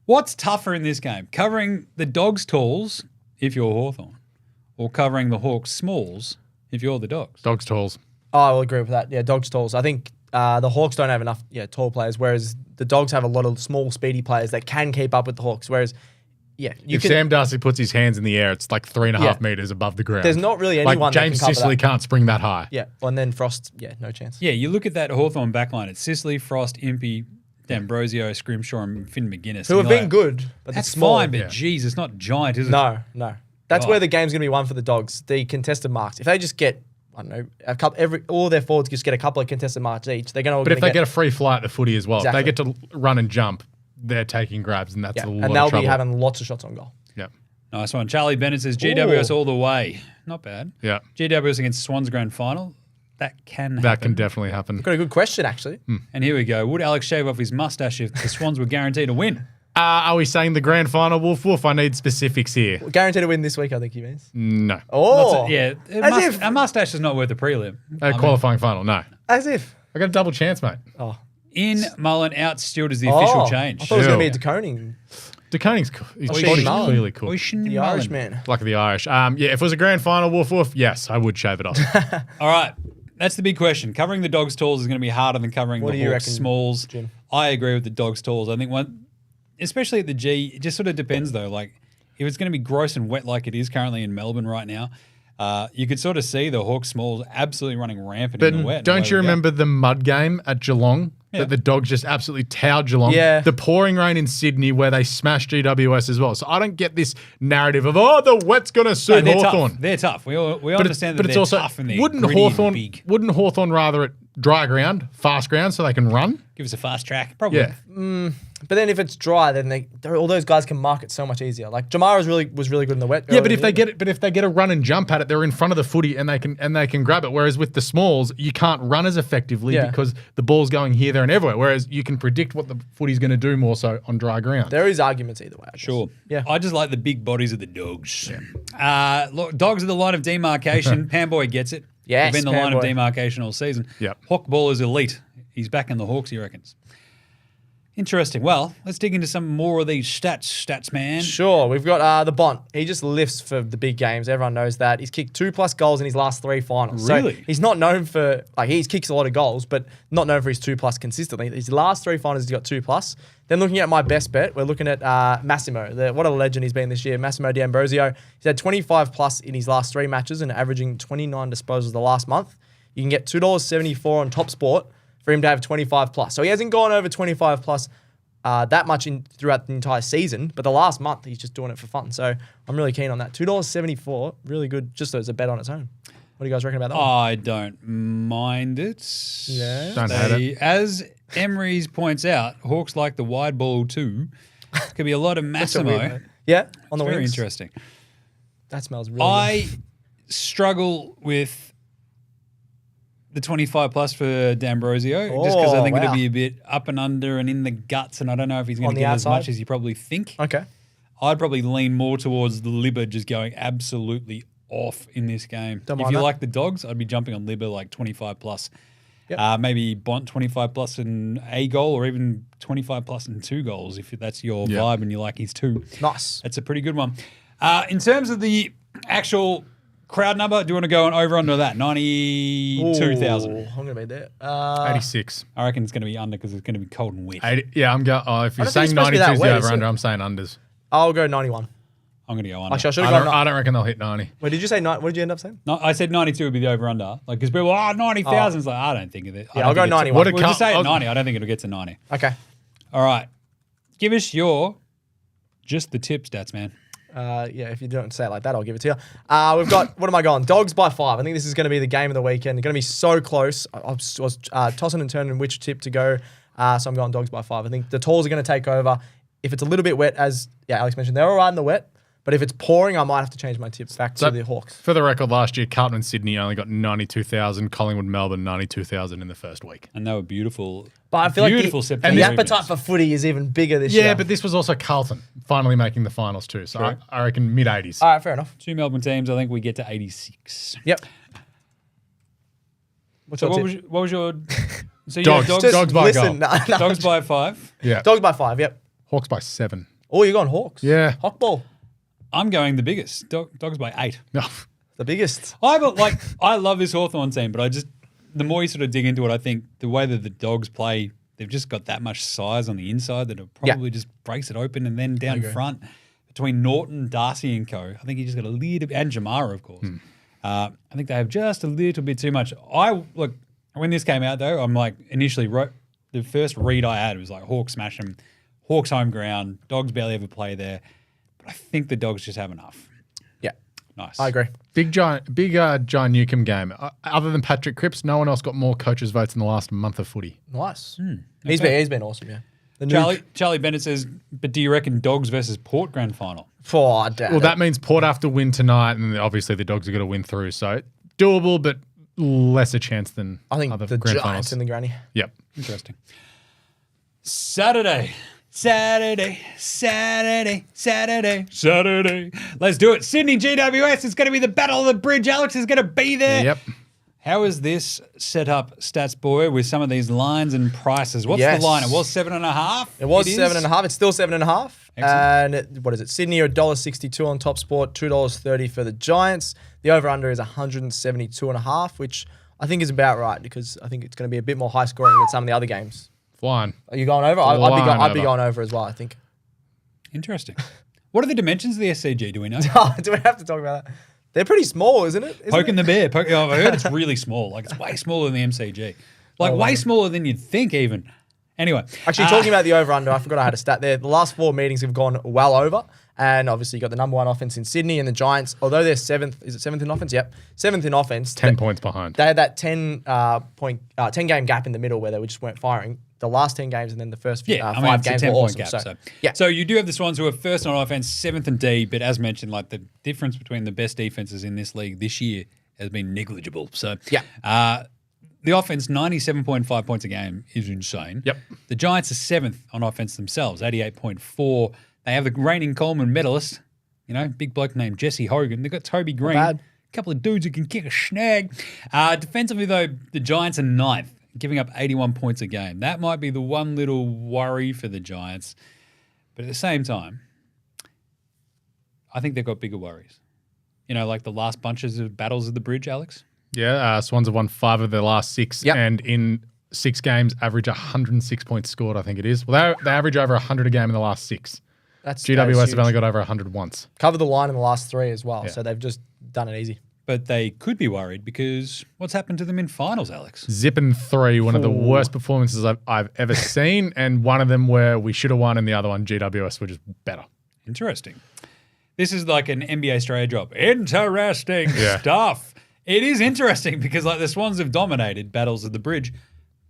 What's tougher in this game? Covering the Dogs talls if you're Hawthorn or covering the Hawks smalls if you're the Dogs? Dogs talls. Oh, I will agree with that. Yeah, Dogs talls. I think the Hawks don't have enough tall players, whereas the Dogs have a lot of small, speedy players that can keep up with the Hawks. Whereas, you If can. Sam Darcy puts his hands in the air, it's like 3.5 Yeah. meters above the ground. There's not really anyone like that can James cover Sicily that. can't spring that high. Yeah, and then Frost. Yeah, no chance. Yeah, you look at that Hawthorn backline. It's Sicily, Frost, Impey, D'Ambrosio, Scrimshaw, and Finn McGuinness. Who And have you're been like, good, but That's it's small. fine, but Yeah. geez, it's not giant, is it? No. That's Oh. where the game's going to be won for the Dogs. The contested marks. If they just get, I don't know, a couple, all their forwards just get a couple of contested marks each, they're going to. But if they get a free fly at the footy as well, Exactly. if they get to run and jump, they're taking grabs, and that's a lot and of they'll trouble. be having lots of shots on goal. Yeah. Nice one. Charlie Bennett says GWS Ooh. all the way. Not bad. Yeah. GWS against Swans grand final. That can That happen. can definitely happen. Got a good question actually. And here we go. Would Alex shave off his mustache if the Swans were guaranteed to win? Are we saying the grand final, Woof Woof? I need specifics here. Guaranteed to win this week, I think he means. No. Oh. Yeah, a mustache is not worth a prelim. Qualifying final, no. As if. I got a double chance, mate. Oh. In Mullen, out Stewart is the official change. I thought it was going to be a DeConing. DeConing's cool. His Oisin body's Mullen. clearly cool. The Irishman. Like the Irish. Yeah, if it was a grand final, Woof Woof, yes, I would shave it off. All right. That's the big question. Covering the Dogs' talls is going to be harder than covering What do the you Hawks' reckon, smalls. Jim? I agree with the Dogs' talls. I think especially at the G, it just sort of depends though. Like if it's going to be gross and wet like it is currently in Melbourne right now, you could sort of see the Hawks' smalls absolutely running rampant in the wet. Don't you remember the mud game at Geelong? Yeah. That the Dogs just absolutely towed Geelong. Yeah. The pouring rain in Sydney where they smashed GWS as well. So I don't get this narrative of, the wet's going to suit Hawthorn. They're tough. We understand that they're tough and they're wouldn't gritty and Hawthorn big. wouldn't Hawthorn rather it dry ground, fast ground, so they can run? Give us a fast track. Probably. Yeah. But then if it's dry, then all those guys can mark it so much easier. Like Jamara was really good in the wet. Yeah, but if they get a run and jump at it, they're in front of the footy and they can grab it. Whereas with the smalls, you can't run as effectively because the ball's going here, there, and everywhere. Whereas you can predict what the footy's going to do more so on dry ground. There is arguments either way. I guess. Sure. Yeah. I just like the big bodies of the Dogs. Yeah. Look, Dogs are the line of demarcation. Panboy gets it. Yes, They've been the line of Panboy. demarcation all season. Yep. Hawk ball is elite. He's back in the Hawks, he reckons. Interesting. Well, let's dig into some more of these stats, man. Sure. We've got the Bont. He just lifts for the big games. Everyone knows that. He's kicked 2+ goals in his last 3 finals. Really? So he's not known for, he kicks a lot of goals, but not known for his 2+ consistently. His last 3 finals, he's got 2+. Then looking at my best bet, we're looking at Massimo. What a legend he's been this year. Massimo D'Ambrosio. He's had 25+ in his last 3 matches and averaging 29 disposals the last month. You can get $2.74 on TopSport for him to have 25+. So he hasn't gone over 25+ that much throughout the entire season, but the last month he's just doing it for fun. So I'm really keen on that. $2.74, really good, just as a bet on its own. What do you guys reckon about that one? I don't mind it. Yeah. Don't hate it. As Emery's points out, Hawks like the wide ball too. Could be a lot of Massimo. Yeah, on the Very wings. interesting. That smells really I struggle with the 25+ for D'Ambrosio just because I think it'll be a bit up and under and in the guts, and I don't know if he's going On to the get as outside? much as you probably think. good. Okay. I'd probably lean more towards the Libba just going absolutely off in this game. Don't If mind you that. like the Dogs, I'd be jumping on Libba like 25+. Yep. Maybe Bont 25+ and a goal, or even 25+ and 2 goals if that's your vibe and you like his 2. Nice. That's a pretty good one. In terms of the actual crowd number, do you want to go on over under that? 92,000. Ooh, I'm going to be there. 86. I reckon it's going to be under because it's going to be cold and wet. 80, yeah, I'm going. If you're don't think saying it's supposed to be 92 that is the wet, over is under, it? I'm saying unders. I'll go 91. I'm going to go under. Actually, I should I have don't, gone. I don't reckon they'll hit 90. Wait, did you say 9? What did you end up saying? No, I said 92 would be the over under. Like, because people, 90,000 is like, I don't think of it. Yeah, I'll go 91. What a We'll just say I at was- 90. I don't think it'll get to 90. Okay. All right. Give us just the tip stats, man. Yeah, if you don't say it like that, I'll give it to you. We've got, what am I going? Dogs by 5. I think this is going to be the game of the weekend. It's going to be so close. I was tossing and turning which tip to go. So I'm going Dogs by 5. I think the talls are going to take over. If it's a little bit wet, as Alex mentioned, they're all right in the wet. But if it's pouring, I might have to change my tips back to the Hawks. For the record, last year, Carlton and Sydney only got 92,000. Collingwood, Melbourne, 92,000 in the first week. And they were beautiful. But I feel beautiful like September the movements. appetite for footy is even bigger this year. Yeah, but this was also Carlton finally making the finals too. So True. I reckon mid-80s. All right, fair enough. 2 Melbourne teams, I think we get to 86. Yep. What's So your tip? what was your... So you Dogs. got Just Dogs by listen. goal. No. Dogs by 5. Yeah. Dogs by 5, yep. Hawks by 7. Oh, you're going Hawks? Yeah. Hawk ball. I'm going the biggest. Dogs by 8. No. The biggest. I love this Hawthorn team, but the more you sort of dig into it, I think the way that the Dogs play, they've just got that much size on the inside that it probably just breaks it open. And then down front, between Norton, Darcy and co, I think he just got a little bit, and Jamara, of course. I think they have just a little bit too much. When this came out though, I'm like, initially the first read I had was like Hawks smash them, Hawks home ground, Dogs barely ever play there. But I think the Dogs just have enough. Yeah. Nice. I agree. Big John Newcomb game. Other than Patrick Cripps, no one else got more coaches' votes in the last month of footy. Nice. He's been awesome, yeah. The Charlie Bennett says, but do you reckon Dogs versus Port grand final? Oh, damn. Well, that means Port have to win tonight, and then obviously the Dogs are going to win through. So doable, but lesser chance than I think other the grand Giants finals. and the Granny. Yep. Interesting. Saturday. Saturday. Let's do it. Sydney GWS is going to be the battle of the bridge. Alex is going to be there. Yep. How is this set up, Stats Boy, with some of these lines and prices? What's the line? It was 7.5. It was 7.5. It's still 7.5. And what is it? Sydney are $1.62 on TopSport, $2.30 for the Giants. The over-under is 172.5, which I think is about right because I think it's going to be a bit more high scoring than some of the other games. Flying. Are you going over? I'd be going over as well, I think. Interesting. What are the dimensions of the SCG? Do we know? Do we have to talk about that? They're pretty small, isn't it? Poking the bear. I heard it's really small. Like, it's way smaller than the MCG. Like, way smaller than you'd think, even. Anyway. Actually, talking about the over-under, I forgot I had a stat there. The last 4 meetings have gone well over. And obviously, you got the number 1 offense in Sydney and the Giants. Although they're 7th. Is it 7th in offense? Yep. 7th in offense. 10 points behind. They had that 10-game gap in the middle where they just weren't firing. The last 10 games and then the first 5 games were awesome. Gap, so you do have the Swans who are first on offense, 7th in D, but as mentioned, like the difference between the best defenses in this league this year has been negligible. So the offense, 97.5 points a game is insane. Yep. The Giants are 7th on offense themselves, 88.4. They have the reigning Coleman medalist, big bloke named Jesse Hogan. They've got Toby Green, a couple of dudes who can kick a snag. Defensively, though, the Giants are 9th. Giving up 81 points a game. That might be the one little worry for the Giants. But at the same time, I think they've got bigger worries. Like the last bunches of battles of the bridge, Alex? Yeah, Swans have won 5 of their last 6. Yep. And in 6 games, average 106 points scored, I think it is. Well, they average over 100 a game in the last 6. GWS have only got over 100 once. Covered the line in the last 3 as well. Yeah. So they've just done it easy. But they could be worried because what's happened to them in finals, Alex? Zipping 3, one of the worst performances I've ever seen, and one of them where we should have won and the other one, GWS, were just better. Interesting. This is like an NBA Australia drop. Interesting stuff. It is interesting because the Swans have dominated battles of the bridge,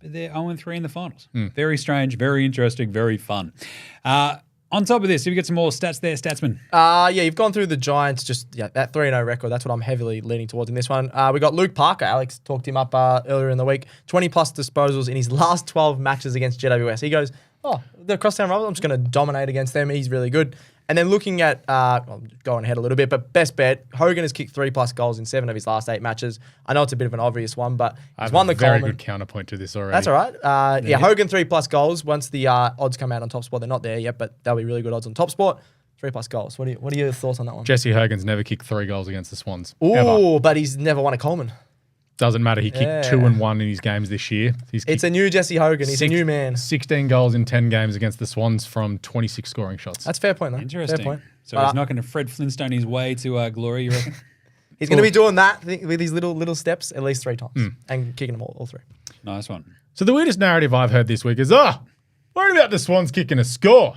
but they're 0-3 in the finals. Very strange, very interesting, very fun. On top of this, have you got some more stats there, Statsman? You've gone through the Giants, that 3-0 record. That's what I'm heavily leaning towards in this one. We got Luke Parker. Alex talked him up earlier in the week. 20-plus disposals in his last 12 matches against GWS. He goes, the Crosstown Rebels, I'm just going to dominate against them. He's really good. And then looking at, I'm going ahead a little bit, but best bet, Hogan has kicked 3+ goals in 7 of his last 8 matches. I know it's a bit of an obvious one, but he's won the Coleman. Very good counterpoint to this already. That's all right. Hogan 3+ goals. Once the odds come out on TopSport, they're not there yet, but they'll be really good odds on TopSport. 3+ goals. What are your thoughts on that one? Jesse Hogan's never kicked 3 goals against the Swans. Ooh, but he's never won a Coleman. Doesn't matter. He kicked 2-1 in his games this year. It's a new Jesse Hogan. He's a new man. 16 goals in 10 games against the Swans from 26 scoring shots. That's a fair point, though. Interesting. Fair point. So he's not going to Fred Flintstone his way to glory, you reckon? He's going to be doing that with these little steps at least 3 times and kicking them all 3. Nice one. So the weirdest narrative I've heard this week is, worried about the Swans kicking a score.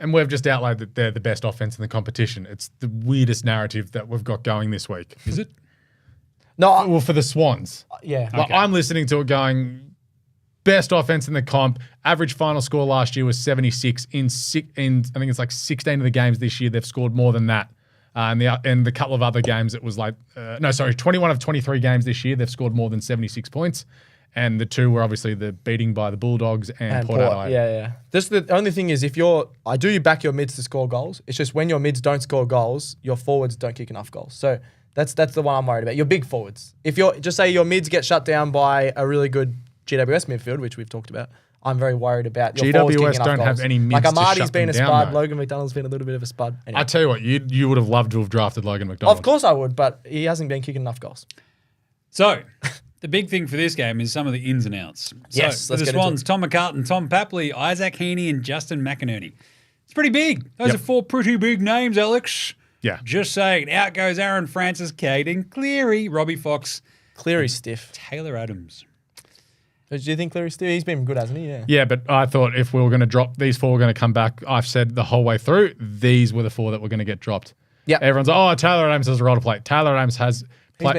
And we've just outlined that they're the best offense in the competition. It's the weirdest narrative that we've got going this week. Is it? No. Well, for the Swans. Yeah. Like, I'm listening to it going, best offense in the comp. Average final score last year was 76. In I think it's like 16 of the games this year, they've scored more than that. And the couple of other games, it was 21 of 23 games this year, they've scored more than 76 points. And the 2 were obviously the beating by the Bulldogs and Port Adelaide. Yeah. The only thing is, I do back your mids to score goals. It's just when your mids don't score goals, your forwards don't kick enough goals. So that's the one I'm worried about. Your big forwards. If say your mids get shut down by a really good GWS midfield, which we've talked about, I'm very worried about your forwards kicking enough goals. GWS don't have any mids to Amadi's shut been them a down, spud. though. Logan McDonald's been a little bit of a spud. Anyway. I tell you what, you would have loved to have drafted Logan McDonald. Of course I would, but he hasn't been kicking enough goals. So, the big thing for this game is some of the ins and outs. Yes, so for the Swans, Tom McCartan, Tom Papley, Isaac Heaney, and Justin McInerney. It's pretty big. Those are 4 pretty big names, Alex. Yeah. Just saying. Out goes Aaron Francis, Caden Cleary, Robbie Fox. Cleary's stiff. Taylor Adams. Do you think Cleary's stiff? He's been good, hasn't he? Yeah. Yeah, but I thought if we were going to drop, these 4 were going to come back. I've said the whole way through, these were the 4 that were going to get dropped. Yeah. Everyone's like, Taylor Adams has a role to play. Taylor Adams has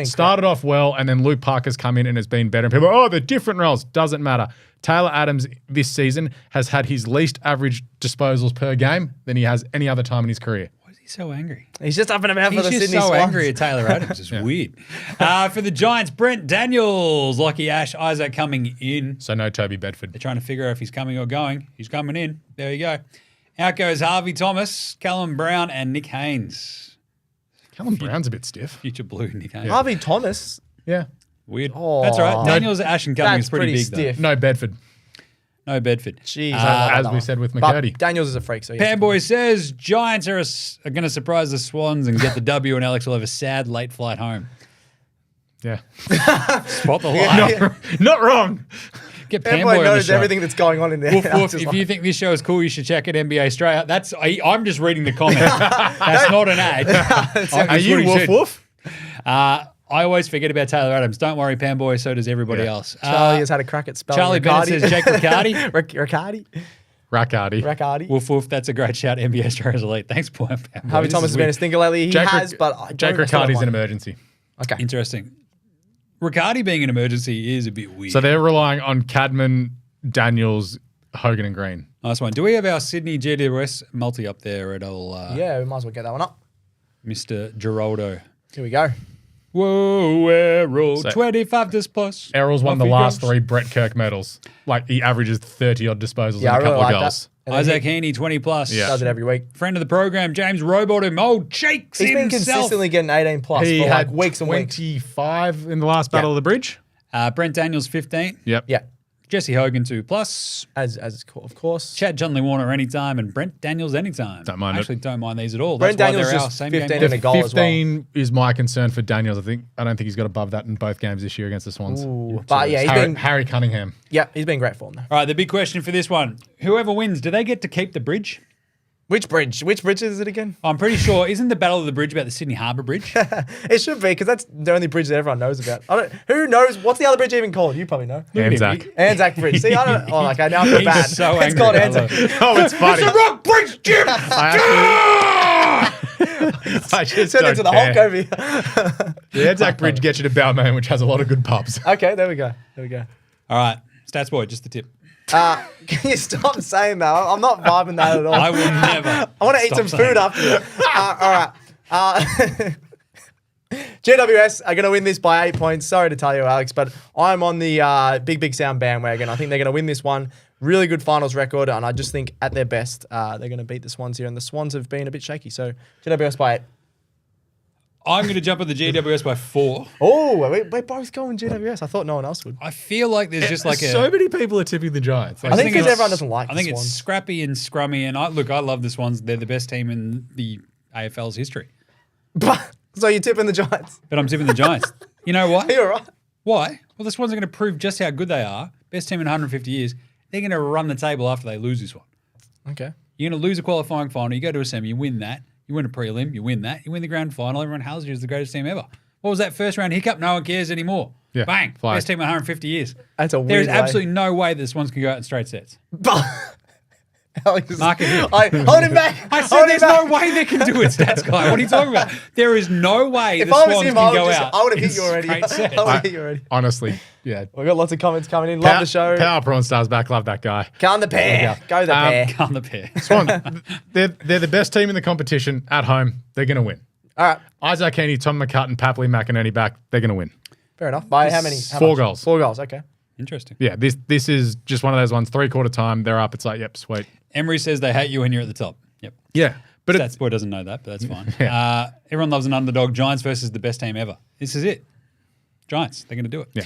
started off well, and then Luke Parker's come in and has been better. And people are, they're different roles. Doesn't matter. Taylor Adams this season has had his least average disposals per game than he has any other time in his career. Why is he so angry? He's just up and about for the Sydney Swans. He's just so angry at Taylor Adams. It's weird. For the Giants, Brent Daniels, Lockie Ash, Isaac coming in. So no Toby Bedford. They're trying to figure out if he's coming or going. He's coming in. There you go. Out goes Harvey Thomas, Callum Brown, and Nick Haynes. Callum Brown's a bit stiff. Future blue Nick Haynes. Harvey Thomas. Yeah. Weird. Oh. That's all right. Daniel's Ash and Cummings That's is pretty big, stiff. No Bedford, though. No Bedford. Jeez. as we said with But McCurdy. Daniels is a freak. So yes. Panboy says Giants are going to surprise the Swans and get the W, and Alex will have a sad late flight home. Yeah. Spot the lie. Not wrong. Get Panboy Panboy on the knows show. everything that's going on in there. Woof, I was woof. just If like- you think this show is cool, you should check it NBA Straight Out. I'm just reading the comment. That's not an ad. Are you woof woof? I always forget about Taylor Adams. Don't worry, Panboy. So does everybody else. Charlie has had a crack at spelling. Charlie Bennett Riccardi. says Jake Riccardi. Riccardi. Riccardi. Woof woof. That's a great shout. NBA Australia's elite. Thanks, Panboy. Harvey This Thomas is has been a weird. stinker lately. He has, but I Jake don't understand Riccardi's why. an emergency. Okay. Interesting. Riccardi being an emergency is a bit weird. So they're relying on Cadman, Daniels, Hogan, and Green. Nice one. Do we have our Sydney GWS multi up there at all? Yeah, we might as well get that one up. Mr. Geraldo. Here we go. Whoa, Errol, So- 25 this plus. Errol's won Off the he last goes. 3 Brett Kirk medals. Like he averages 30-odd disposals Yeah, I and a really couple like of goals. that. And then Isaac he Heaney, 20 plus. Yeah. does it every week. Friend of the program, James Rowbottom. Oh, Jakes He's been himself. consistently getting 18 plus He for like had weeks and weeks. 25 in the last Battle of the Bridge. Brent Daniels, 15. Yep. Yeah, Jesse Hogan, 2 plus. as of course. Chad Junley Warner anytime and Brent Daniels anytime. Don't mind it. Actually, don't mind these at all. Brent That's why Daniels they're our just same 15 game. and a goal as well. 15 is my concern for Daniels. I don't think he's got above that in both games this year against the Swans. Ooh, but yeah, Harry Cunningham. he's been great form though. All right, the big question for this one. Whoever wins, do they get to keep the bridge? Which bridge? Which bridge is it again? I'm pretty sure, isn't the Battle of the Bridge about the Sydney Harbour Bridge? It should be because that's the only bridge that everyone knows about. Who knows? What's the other bridge even called? You probably know. Anzac. Anzac Bridge. See, I don't. Oh, okay, now I feel He's bad. so It's called angry. I Anzac. Oh, it's funny. It's the wrong bridge, Jim! I just Turn don't into the care. Hulk over here. The Anzac Bridge gets you to Balmain, which has a lot of good pubs. Okay, there we go. There we go. All right, Stats Boy, just the tip. Can you stop saying that? I'm not vibing that at all. I will never. I want to eat some food after this. All right. GWS are going to win this by 8 points. Sorry to tell you, Alex, but I'm on the big sound bandwagon. I think they're going to win this one. Really good finals record, and I just think at their best, they're going to beat the Swans here. And the Swans have been a bit shaky, so GWS by 8. I'm going to jump at the GWS by 4. Oh, we're both going GWS. I thought no one else would. I feel like there's just like so many people are tipping the Giants. I think because it's- everyone doesn't like I the think it's Swans. scrappy and scrummy, and I love the Swans. They're the best team in the AFL's history. So you're tipping the Giants. But I'm tipping the Giants. You know why? Are you all right? Why? Well, the Swans are going to prove just how good they are. Best team in 150 years. They're going to run the table after they lose this one. Okay. You're going to lose a qualifying final. You go to a semi, you win that. You win a prelim, you win that. You win the grand final. Everyone hails you as the greatest team ever. What was that first round hiccup? No one cares anymore. Yeah, Bang. flag. Best team in 150 years. That's a weird There's way. absolutely no way the Swans can go out in straight sets. Alex, Mark it here. hold him back. I said Hold him there's back. no way they can do it, Stats Guy. What are you talking about? There is no way If the I was Swans him, can I would, go just, out I would have in hit you already. straight sets. I would have hit you already. Honestly, yeah. We've got lots of comments coming in. Love the show. Power Prawn Stars back. Love that guy. Count the pair. Go the pair. Can't the pair. Swan, they're the best team in the competition at home. They're going to win. All right. Isaac Heaney, Tom McCutton, Papley, McInerney back. They're going to win. Fair enough. By how many? How 4 much? goals. 4 goals. Okay. Interesting. Yeah, this is just one of those ones. 3/4 time, they're up. It's like, yep, sweet. Emery says they hate you when you're at the top. Yep. Yeah, but Stats Boy doesn't know that, but that's fine. Yeah. Everyone loves an underdog. Giants versus the best team ever. This is it. Giants. They're going to do it. yeah,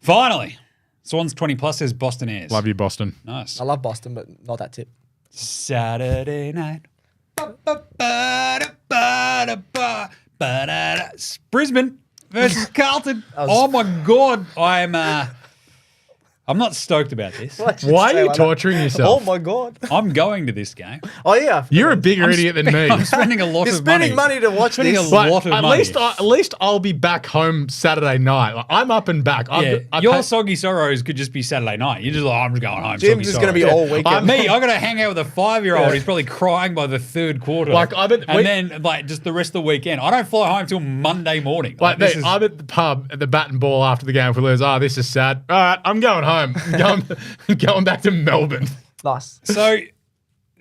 Finally. Swans 20 plus says Boston Airs. love you, Boston. Nice. I love Boston, but not that tip. Saturday night. Brisbane versus Carlton. Oh my God. I'm not stoked about this. Why are you torturing Oh yourself? my God. I'm going to this game. Oh yeah. You're a bigger idiot than me. I'm spending a lot You're of money. spending money to watch Spending this. a But lot of at money. least I'll be back home Saturday night. Like, I'm up and back. Yeah, I your pay- soggy sorrows could just be Saturday night. You're just like, I'm just going home. Jim's soggy is going to be sorrows. all weekend. Me, I got to hang out with a 5-year-old. He's probably crying by the third quarter. Like, I bet- and we- then like just the rest of the weekend. I don't fly home till Monday morning. Like, this mate, is- I'm at the pub at the bat and ball after the game. If we lose, this is sad. All right, I'm going home. Going back to Melbourne. Nice. So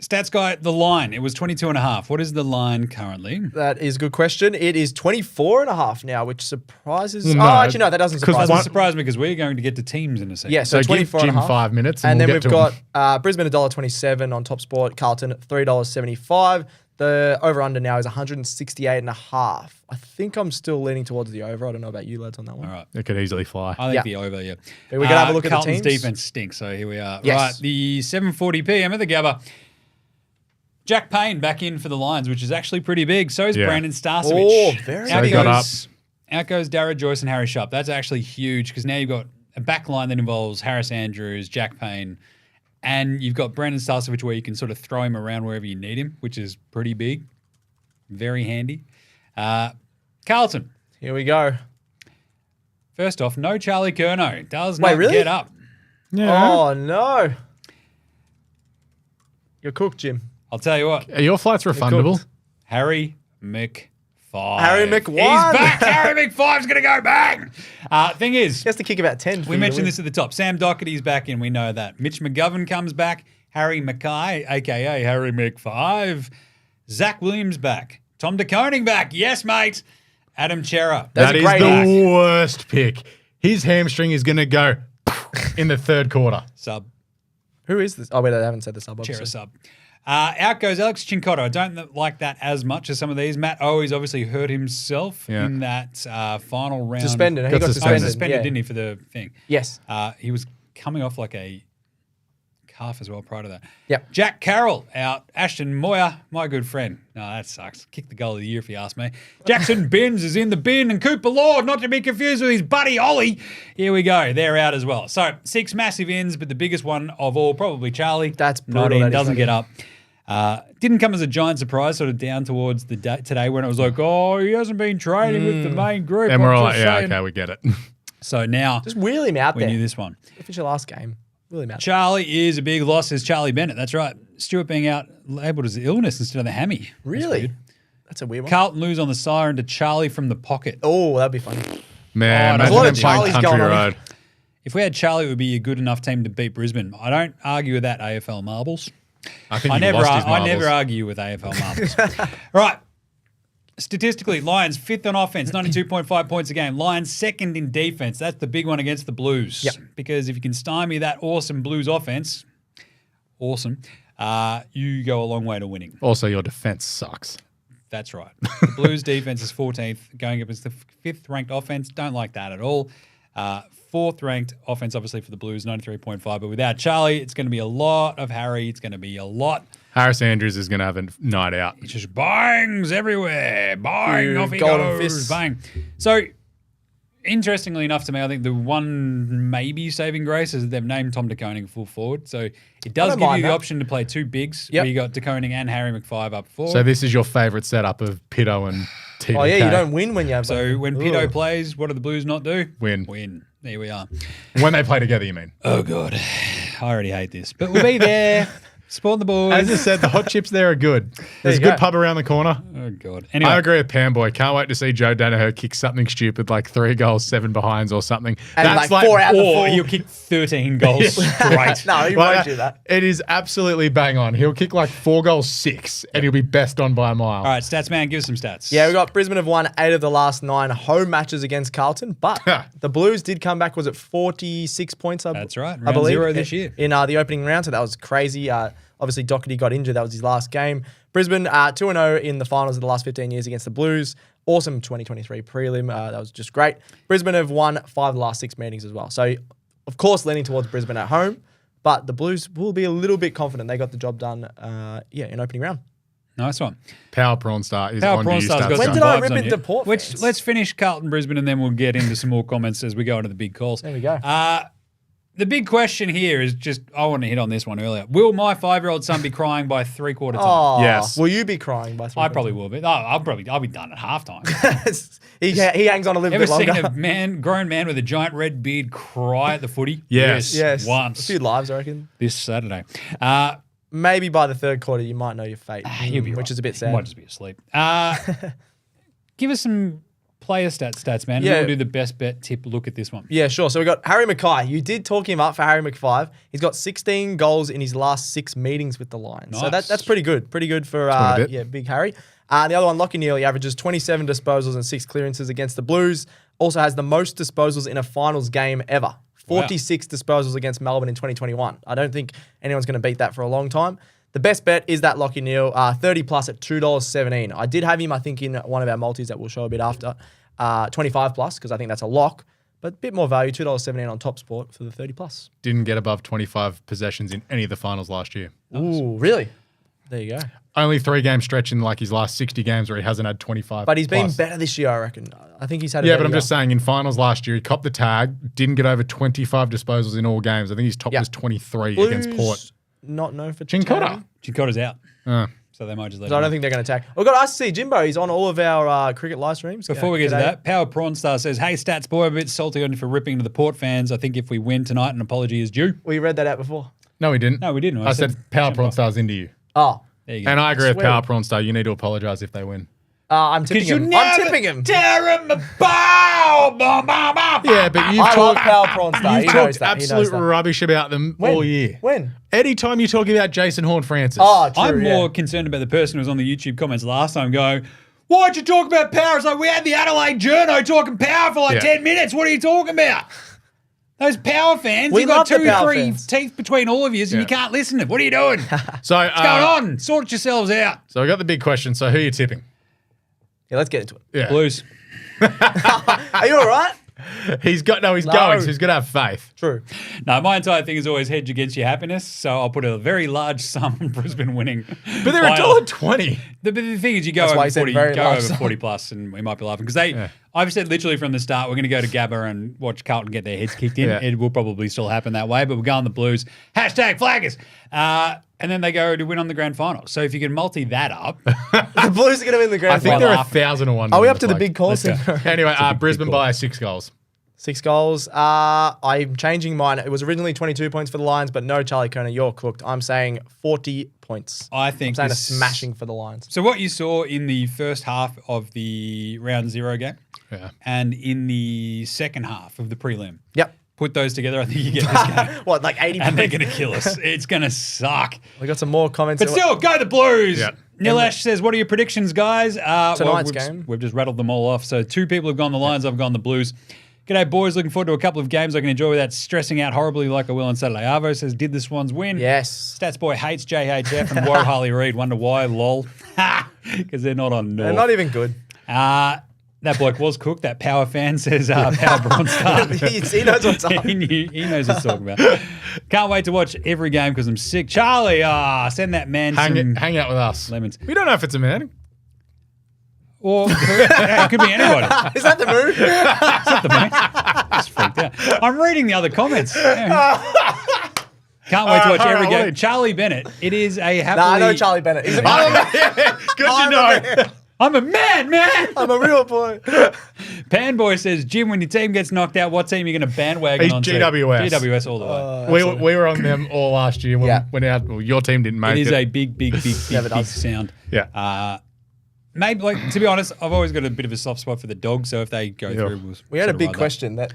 Stats Guy, the line. It was 22.5. What is the line currently? That is a good question. It is 24.5 now, which surprises. Well, no, actually, no, that doesn't surprise Doesn't me. surprise me because we're going to get to teams in a second. Yeah, so So give 24 Jim and a half. 5 minutes and And we'll then get we've to got Brisbane $1.27 on TopSport, Carlton $3.75. The over-under now is 168.5. I think I'm still leaning towards the over. I don't know about you lads on that one. All right. It could easily fly. I think Yeah. the over, yeah. We're going to have a look at the Carlton's teams. defense stinks, so here we are. Yes. Right, the 7:40 p.m. at the Gabba. Jack Payne back in for the Lions, which is actually pretty big. So is Yeah. Brandon Starcevich. Oh, very out big. So he got out goes Dara Joyce and Harry Sharp. That's actually huge because now you've got a back line that involves Harris Andrews, Jack Payne, and you've got Brandon Starcevich where you can sort of throw him around wherever you need him, which is pretty big. Very handy. Carlton. Here we go. First off, no Charlie Curnow. Does Wait, not really? get up. Yeah. Oh, no. You're cooked, Jim. I'll tell you what. Are your flights refundable? cooked. Harry McFive. Harry McWine. He's back. Harry McFive's going to go bang. Thing is, He has to kick about 10. we mentioned this at the top. Sam Doherty's back in. We know that. Mitch McGovern comes back. Harry Mackay, a.k.a. Harry McFive. Zach Williams back. Tom DeConing back. Yes, mate. Adam Chera. That's That a is great the hack. worst pick. His hamstring is going to go in the third quarter. Sub. Who is this? Oh, wait, I haven't said the sub. obviously. Chera sub. Out goes Alex Chincotto. I don't like that as much as some of these. Matt Owies obviously hurt himself Yeah. in that final round. Suspended. He Got got suspended. suspended. Yeah. Didn't he, for the thing? Yes. He was coming off like a calf as well prior to that. Yep. Jack Carroll out. Ashton Moyer, my good friend. No, that sucks. Kick the goal of the year if you ask me. Jackson Binns is in the bin, and Cooper Lord, not to be confused with his buddy Ollie. Here we go. They're out as well. So 6 massive ins, but the biggest one of all, probably Charlie. That's not brutal, in, that is doesn't not get in. up. Didn't come as a giant surprise, sort of down towards the day today when it was like, oh, he hasn't been training with the main group. And we're I'm all just like, yeah, saying. okay, we get it. So now Just wheel him out we there. knew this one. Finish your last game. Wheel him out. Charlie is a big loss, as Charlie Bennett. That's right. Stuart being out labelled as illness instead of the hammy. That's Really? weird. That's a weird one. Carlton lose on the siren to Charlie from the pocket. Oh, that'd be funny. Man, there's imagine a lot them of playing Charlies Country going on. Road. If we had Charlie, it would be a good enough team to beat Brisbane. I don't argue with that, AFL marbles. I think I he never, lost his I marbles. never argue with AFL marbles. Right. Statistically, Lions 5th on offense, 92.5 points a game. Lions 2nd in defense. That's the big one against the Blues. Yep. Because if you can stymie that awesome Blues offense, awesome, you go a long way to winning. Also, your defense sucks. That's right. The Blues defense is 14th, going up as the 5th ranked offense. Don't like that at all. 4th ranked offense, obviously, for the Blues, 93.5. But without Charlie, it's going to be a lot of Harry. It's going to be a lot. Harris Andrews is going to have a night out. It's just bangs everywhere. Bang, Few off he golden goes. fists. Bang. So, interestingly enough to me, I think the one maybe saving grace is that they've named Tom DeConing full forward. So, it does don't give you mind the that. option to play 2 bigs. Yep. Where you got DeConing and Harry McFive up forward. So this is your favourite setup of Pitto and TDK. Oh, yeah, you don't win when you have So when Pito Ugh. plays, what do the Blues not do? Win. Win. There we are. When they play together, you mean? Oh, God. I already hate this. But we'll be there. Support the boys. As I said, the hot chips there are good. There's a you good go. pub around the corner. Oh, God. Anyway. I agree with Pamboy. Can't wait to see Joe Danaher kick something stupid like 3 goals, 7 behinds or something. And like 4 out the Or 4. he'll kick 13 goals straight. No, he Like, won't do that. It is absolutely bang on. He'll kick like 4 goals, 6, and he'll be best on by a mile. All right, stats man, give us some stats. Yeah, we got Brisbane have won 8 of the last 9 home matches against Carlton, but the Blues did come back. Was it 46 points? That's right. I Round believe 0 this year. in the opening round. So that was crazy. Obviously, Doherty got injured. That was his last game. Brisbane 2-0 in the finals of the last 15 years against the Blues. Awesome 2023 prelim. That was just great. Brisbane have won 5 of the last 6 meetings as well. So, of course, leaning towards Brisbane at home. But the Blues will be a little bit confident. They got the job done, in opening round. Nice one. Power Prawn Star is Power on Prawn you, Star's Stats got When some Guy. did I vibes rip on into you. Port Which, fans? let's finish Carlton Brisbane and then we'll get into some more comments as we go into the big calls. There we go. The big question here is just, I want to hit on this one earlier. Will my 5-year-old son be crying by 3/4 time? Oh, Yes. Will you be crying by 3 I probably will be. I'll be done at halftime. he hangs on a little Ever bit longer. seen a grown man with a giant red beard cry at the footy? Yes. Yes. Once. A few lives, I reckon. This Saturday. Maybe by the third quarter, you might know your fate, You'll be which right. is a bit He sad. might just be asleep. Give us some player stats, man. Yeah. We'll do the best bet tip look at this one. Yeah, sure. So we got Harry Mackay. You did talk him up for Harry McFive. He's got 16 goals in his last 6 meetings with the Lions. So Nice. that's pretty good. Pretty good for big Harry. The other one, Lockie Neal, he averages 27 disposals and 6 clearances against the Blues. Also has the most disposals in a finals game ever. 46 disposals against Melbourne in 2021. I don't think anyone's going to beat that for a long time. The best bet is that Lockie Neal, 30 plus at $2.17. I did have him, I think, in one of our multis that we'll show a bit after. 25 plus, because I think that's a lock. But a bit more value, $2.17 on TopSport for the 30 plus. Didn't get above 25 possessions in any of the finals last year. Ooh, really? There you go. Only 3-game stretch in like his last 60 games where he hasn't had 25. But he's been plus. better this year, I reckon. I think he's had a Yeah, better but I'm year. just saying, in finals last year, he copped the tag, didn't get over 25 disposals in all games. I think his top was 23 against Port. Not known for Chincotta. tagging. Chincotta's out. So they might just let So I him don't in. think they're going to tag. We've got IC Jimbo. He's on all of our cricket live streams. Before we get to G'day. that, Power Prawn Star says, hey, Stats Boy, I'm a bit salty on you for ripping into the Port fans. I think if we win tonight, an apology is due. We read that out before. No, he didn't. No, we didn't. I said Power Prawn Star's into you. Oh, There you go. And I agree with Sweet. Power Prawn Star. You need to apologise if they win. I'm tipping him. I'm tipping him. tear him apart. Yeah, but you've I love talked, Power Prawn Star. you've He knows talked that. He knows absolute that. rubbish about them all year. When? Anytime you're talking about Jason Horn-Francis. Oh, true. I'm yeah. more concerned about the person who was on the YouTube comments last time going, why'd you talk about power? It's like, we had the Adelaide Journo talking power for like 10 minutes. What are you talking about? Those power fans, We you've got love the power 3 fans. teeth between all of you and you can't listen to it. What are you doing? What's So, going on? Sort yourselves out. So I got the big question. So who are you tipping? Yeah, let's get into it. Yeah. Blues. Are you all right? He's going, so he's got to have faith. True. No, my entire thing is always hedge against your happiness. So I'll put a very large sum on Brisbane winning. But they're by- $1.20. The thing is, you go That's why over he said 40, very go large over sum. 40 plus, and we might be laughing because I've said literally from the start we're going to go to Gabba and watch Carlton get their heads kicked in. Yeah. It will probably still happen that way, but we'll go on the Blues. Hashtag Flaggers. And then they go to win on the grand final. So if you can multi that up, The Blues are going to win the I grand think final. they're laugh. 1,001. Are we up to the flag. big calls? Let's go. Anyway, big Brisbane call. by 6 goals. 6 goals. I'm changing mine. It was originally 22 points for the Lions, but no, Charlie Kerner, you're cooked. I'm saying 40 points. I think I'm saying this- a smashing for the Lions. So what you saw in the first half of the round 0 game Yeah. and in the second half of the prelim, Yep. put those together, I think you get this game. What, like 80 And they're points? going to kill us. It's going to suck. We got some more comments. But still, go the Blues. Yeah. Nilesh says, what are your predictions, guys? Tonight's we've, game. We've just rattled them all off. So 2 people have gone the Lions, I've gone the Blues. G'day, boys. Looking forward to a couple of games I can enjoy without stressing out horribly like I will on Saturday. Arvo says, did the Swans win? Yes. Stats Boy hates JHF and whoa, Harley Reid. Wonder why, lol. Because they're not on North. They're not even good. That bloke was cooked. That power fan says Power Bronze Star. He knows what's up. he knows what he's talking about. Can't wait to watch every game because I'm sick. Charlie, send that man some Hang out with us. lemons. We don't know if it's a man. Or it could be anybody. Is that the move? Except me. Just freaked out. I'm reading the other comments. Yeah. Can't wait to watch every game. Charlie Bennett. It is a happily... Nah, I know Charlie Bennett. He's a Good to know. I'm a man. I'm a real boy. Panboy says, Jim, when your team gets knocked out, what team are you going to bandwagon He's on to? GWS. GWS all the way. We were on them all last year when, Yeah. when your team didn't make It it. is a big Never does. sound. Yeah. Maybe, like, to be honest, I've always got a bit of a soft spot for the dogs, so if they go through, we'll We had a sort of big ride that. question that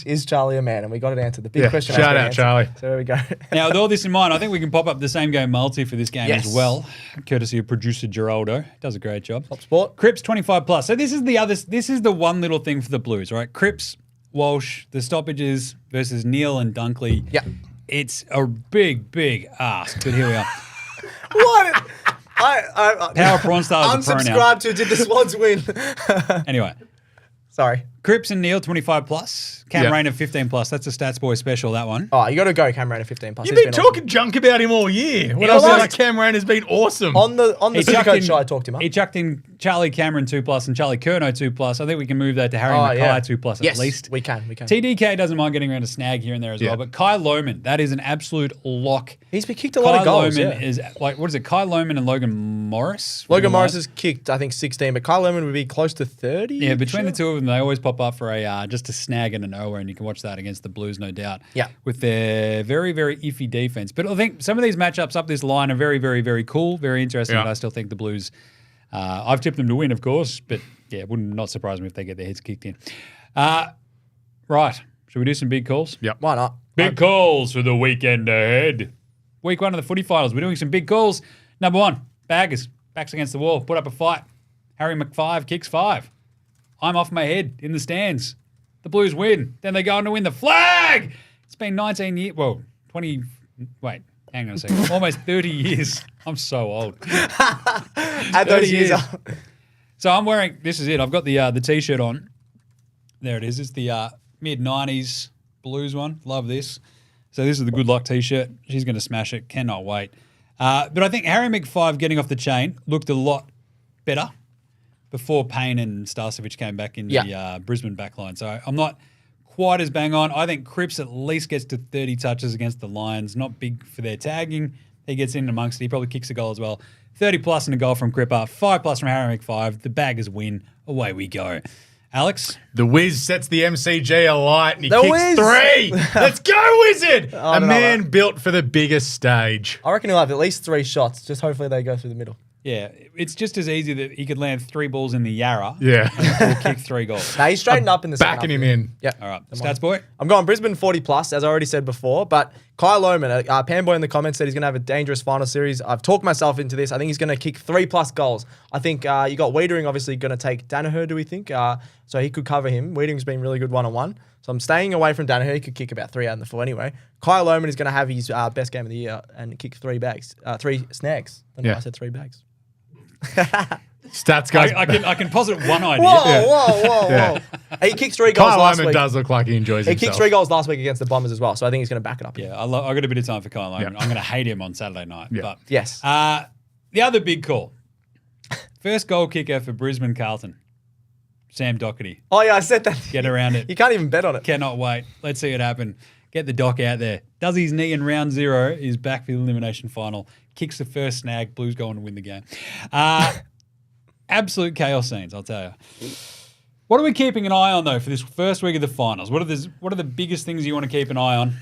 is Charlie a man? And we got it answered. The big Yeah, question. shout has been out, answered. Charlie. So there we go. Now, with all this in mind, I think we can pop up the same game multi for this game Yes. as well, courtesy of producer Geraldo. Does a great job. TopSport. Cripps 25 plus. So this is the one little thing for the Blues, right? Cripps, Walsh, the stoppages versus Neal and Dunkley. Yeah. It's a big ask, but here we are. What? I Power Prawn Star is a pro now. unsubscribe to Did the Swans win? Anyway, Sorry. Cripps and Neal 25 plus. Cam Yeah. Rayner 15 plus. That's a Stats Boy special, that one. Oh, you got to go Cam Rayner 15 plus. You've He's been awesome. talking junk about him all year. When He I was was- like, Cam Rain has been awesome. On the He chucked Supercoach in- show, I talked him up. He chucked in Charlie Cameron 2 plus and Charlie Curnow 2 plus. I think we can move that to Harry Oh, Mackay yeah. 2 plus Yes, at least. we can. TDK doesn't mind getting around a snag here and there as Yeah. well. But Kai Lohman, that is an absolute lock. He's been kicked a lot of goals. Lohman Yeah. is like, what is it? Kai Lohman and Logan Morris? Logan Morris has kicked, I think, 16, but Kyle Lohman would be close to 30. Yeah, between the two of them, they always pop up for a just a snag and an over, and you can watch that against the Blues, no doubt. Yeah. With their very, very iffy defense. But I think some of these matchups up this line are very, very, very cool, very interesting. Yeah. But I still think the Blues I've tipped them to win, of course, but yeah, it would not surprise me if they get their heads kicked in. Right. Should we do some big calls? Yep. Why not? Big calls for the weekend ahead. Week 1 of the footy finals. We're doing some big calls. Number 1, Baggers. Backs against the wall. Put up a fight. Harry McFive kicks 5. I'm off my head in the stands. The Blues win. Then they go on to win the flag. It's been 19 years. Well, 20. Wait, hang on a second. Almost 30 years. I'm so old. Add those years up. So I'm wearing, this is it. I've got the T-shirt on. There it is. It's the mid-90s Blues one. Love this. So this is the good luck T-shirt. She's going to smash it. Cannot wait. But I think Harry McFive getting off the chain looked a lot better before Payne and Starcevic came back in the Brisbane backline. So I'm not quite as bang on. I think Cripps at least gets to 30 touches against the Lions. Not big for their tagging. He gets in amongst it. He probably kicks a goal as well. 30 plus and a goal from Cripper. 5 plus from Harry McFive. The Baggers win. Away we go. Alex? The Wiz sets the MCG alight and he The kicks Wiz! 3. Let's go, Wizard! I A don't know man that. built for the biggest stage. I reckon he'll have at least 3 shots. Just hopefully they go through the middle. Yeah, it's just as easy that he could land 3 balls in the Yarra Yeah. or kick 3 goals. Now he's straightened up in the second Backing half. him in. Yeah. All right, Stats boy. I'm going Brisbane 40 plus, as I already said before. But Kyle Lohmann, Panboy in the comments said he's going to have a dangerous final series. I've talked myself into this. I think he's going to kick 3 plus goals. I think you got Wiedering obviously going to take Danaher, do we think? So he could cover him. Wiedering's been really good one-on-one. So I'm staying away from Danaher. He could kick about 3 out in the full anyway. Kyle Lohmann is going to have his best game of the year and kick 3 bags, 3 snags. I don't know why I said 3 bags. Stats guys. I can posit one idea. Whoa. Yeah. He kicked 3 goals Kyle last Lohmann week. does look like he enjoys He himself. kicked 3 goals last week against the Bombers as well. So I think he's going to back it up. Yeah, I got a bit of time for Kyle Lohmann. Yeah. I'm going to hate him on Saturday night. Yeah. But Yes. the other big call. First goal kicker for Brisbane Carlton. Sam Doherty. Oh, yeah, I said that. Get around it. You can't even bet on it. Cannot wait. Let's see it happen. Get the doc out there. Does his knee in round 0. Is back for the elimination final. Kicks the first snag. Blues go on to win the game. Absolute chaos scenes, I'll tell you. What are we keeping an eye on, though, for this first week of the finals? What are the biggest things you want to keep an eye on?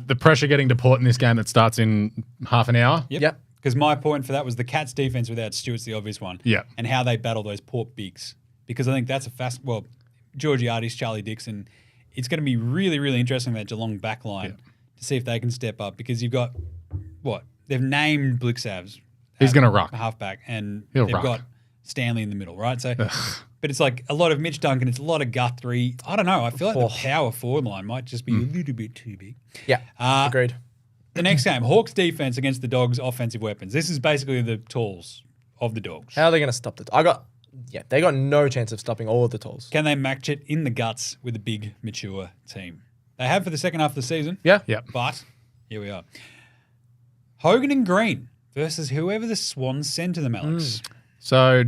The pressure getting to Port in this game that starts in half an hour. Yep. Because my point for that was the Cats' defense without Stewart's the obvious one. Yep. And how they battle those Port bigs. Because I think that's Georgiades, Charlie Dixon. It's going to be really, really interesting, that Geelong backline, to see if they can step up. Because you've got, they've named Blixavs. He's going to rock. Halfback. And He'll they've rock. got Stanley in the middle, right? So, but it's like a lot of Mitch Duncan. It's a lot of Guthrie. I don't know. I feel like the power forward line might just be a little bit too big. Yeah, agreed. The next game, Hawks defense against the Dogs' offensive weapons. This is basically the tools of the Dogs. How are they going to stop it? They got no chance of stopping all of the tools. Can they match it in the guts with a big, mature team? They have for the second half of the season. Yeah. Yep. But here we are. Hogan and Green versus whoever the Swans send to them, Alex. So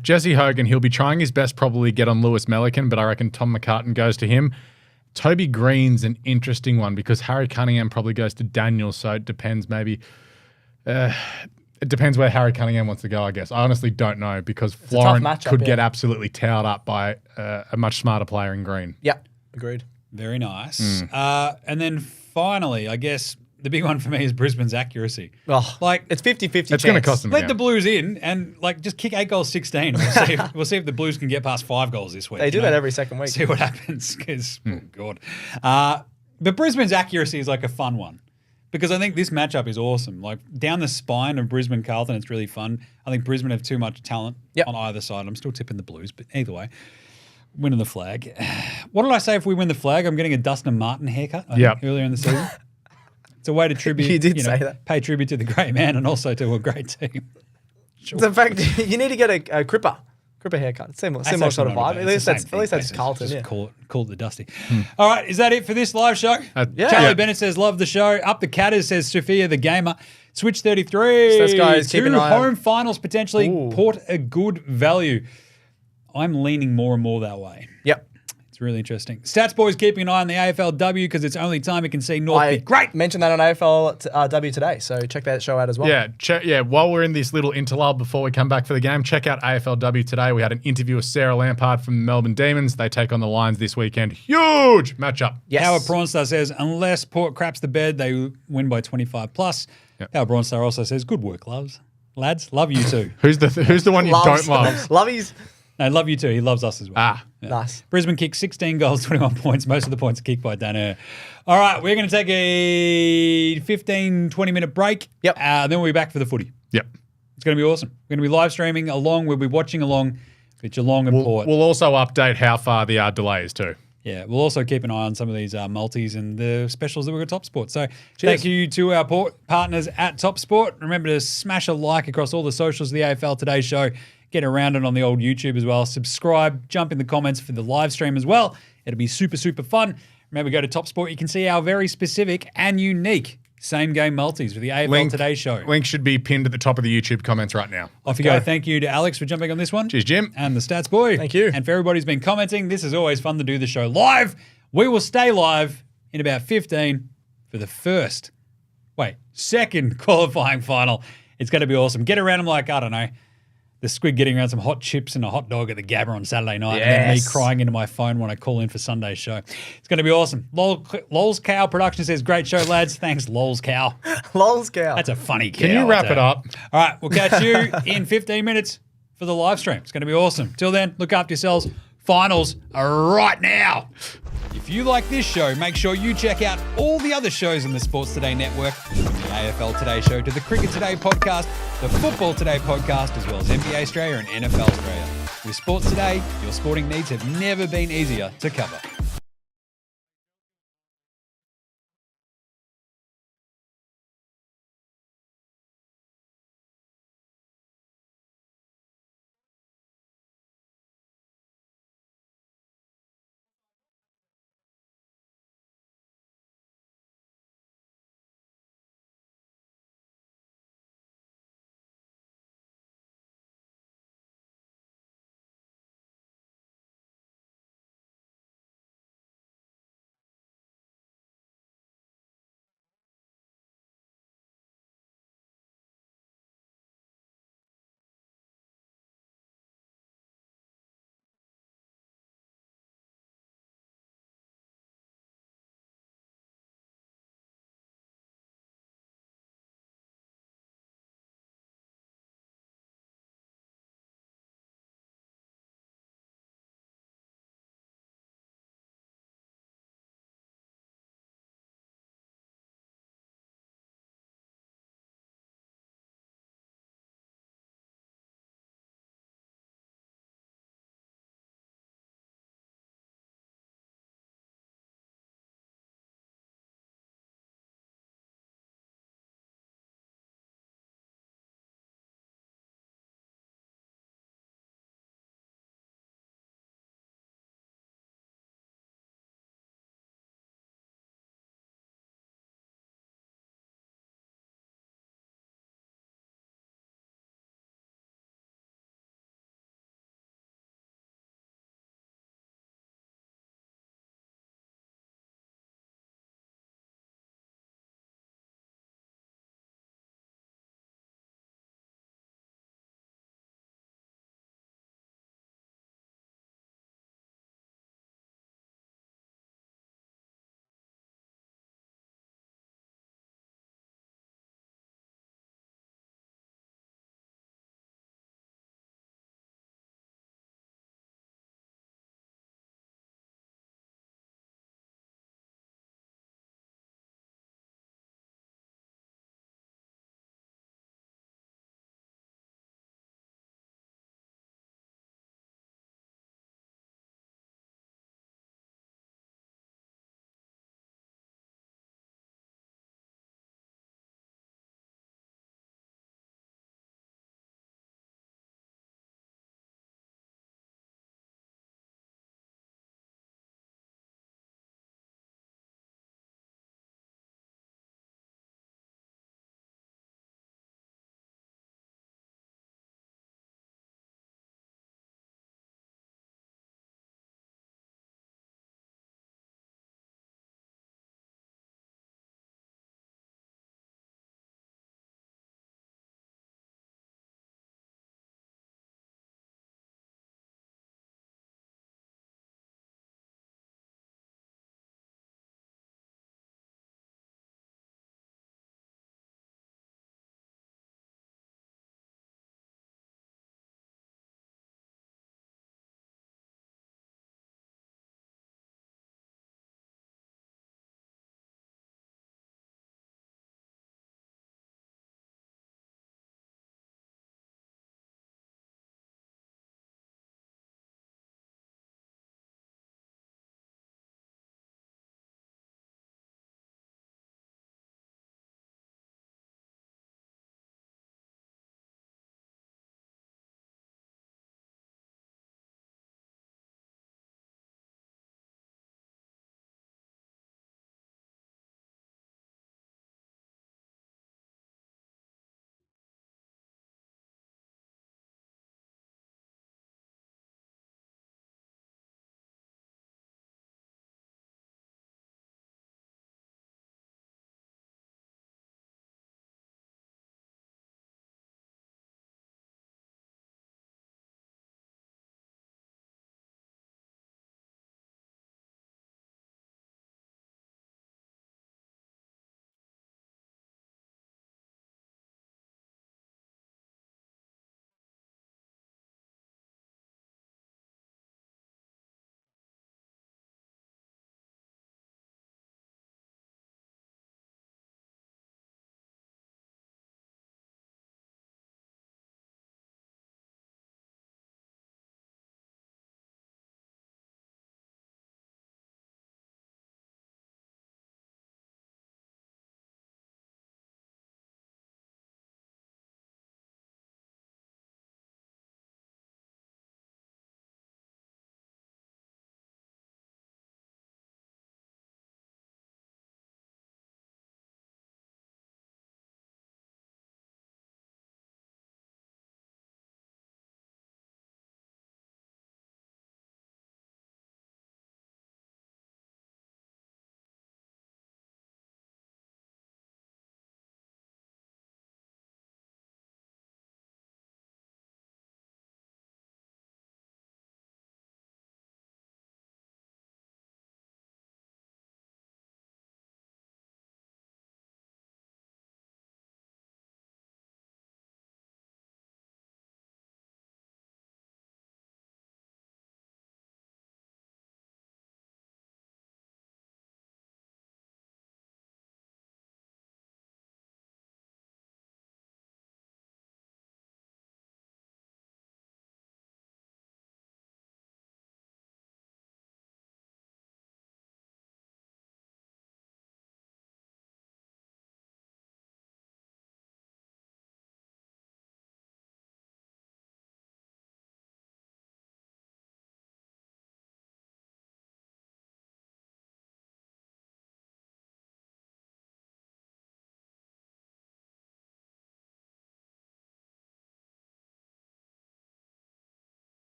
Jesse Hogan, he'll be trying his best probably get on Lewis Melican, but I reckon Tom McCartan goes to him. Toby Green's an interesting one because Harry Cunningham probably goes to Daniel, so it depends maybe. It depends where Harry Cunningham wants to go, I guess. I honestly don't know because Florent matchup, could get absolutely towed up by a much smarter player in Green. Yeah, agreed. Very nice. And then finally, I guess the big one for me is Brisbane's accuracy. Oh, Like, it's 50-50 It's going to cost them. let the Blues in and just kick 8 goals 16. We'll see if the Blues can get past 5 goals this week. They do that every second week. See what happens because, oh God. But Brisbane's accuracy is like a fun one because I think this matchup is awesome. Like down the spine of Brisbane Carlton, it's really fun. I think Brisbane have too much talent on either side. I'm still tipping the Blues, but either way, winning the flag. What did I say if we win the flag? I'm getting a Dustin Martin haircut earlier in the season. It's a way to tribute. You did say that. Pay tribute to the great man and also to a great team. Sure. The fact you need to get a Cripper haircut. Similar That's sort of not vibe. bad. At It's least the same that's thing, Carlton. Just Yeah. call it the Dusty. All right, is that it for this live show? Yeah. Charlie Bennett says, love the show. Up the Catters says Sophia the Gamer. Switch 33. Stats guys, keep an 2 eye on- home finals potentially. Ooh. Port a good value. I'm leaning more and more that way. Yep. It's really interesting. Stats Boys keeping an eye on the AFLW because it's only time we can see North be great. Mentioned that on AFL Today, so check that show out as well. Yeah, while we're in this little interlude before we come back for the game, check out AFLW Today. We had an interview with Sarah Lampard from the Melbourne Demons. They take on the Lions this weekend. Huge matchup. Yes. Howard Prawnstar says, unless Port craps the bed, they win by 25 plus. Yep. Howard Prawnstar also says, good work, loves. lads. Love you too. Who's the one you don't love? Lovies. No, love you too. He loves us as well. Yeah. Nice. Brisbane kicked 16 goals, 21 points. Most of the points are kicked by Dano. All right, we're going to take a 15, 20-minute break. Yep. Then we'll be back for the footy. Yep. It's going to be awesome. We're going to be live streaming along. We'll be watching along with Geelong and Port. We'll also update how far the delay is too. Yeah, we'll also keep an eye on some of these multis and the specials that we've got at TopSport. So thank you to our partners at TopSport. Remember to smash a like across all the socials of the AFL Today show. Get around it on the old YouTube as well. Subscribe, jump in the comments for the live stream as well. It'll be super, super fun. Remember, go to TopSport. You can see our very specific and unique same game multis for the AFL Today show. Link should be pinned at the top of the YouTube comments right now. Off you go. Thank you to Alex for jumping on this one. Cheers, Jim. And the Stats Boy. Thank you. And for everybody who's been commenting, this is always fun to do the show live. We will stay live in about 15 for the second qualifying final. It's going to be awesome. Get around them like, I don't know, the squid getting around some hot chips and a hot dog at the Gabba on Saturday night, and then me crying into my phone when I call in for Sunday's show. It's going to be awesome. Lol's Cow Production says, great show, lads. Thanks, Lol's Cow. Lol's Cow. That's a funny cow. Can you wrap it up? All right, we'll catch you in 15 minutes for the live stream. It's going to be awesome. Till then, look after yourselves. Finals are right now. If you like this show, make sure you check out all the other shows on the Sports Today network, from the AFL Today show to the Cricket Today podcast, the Football Today podcast, as well as NBA Australia and NFL Australia. With Sports Today, your sporting needs have never been easier to cover.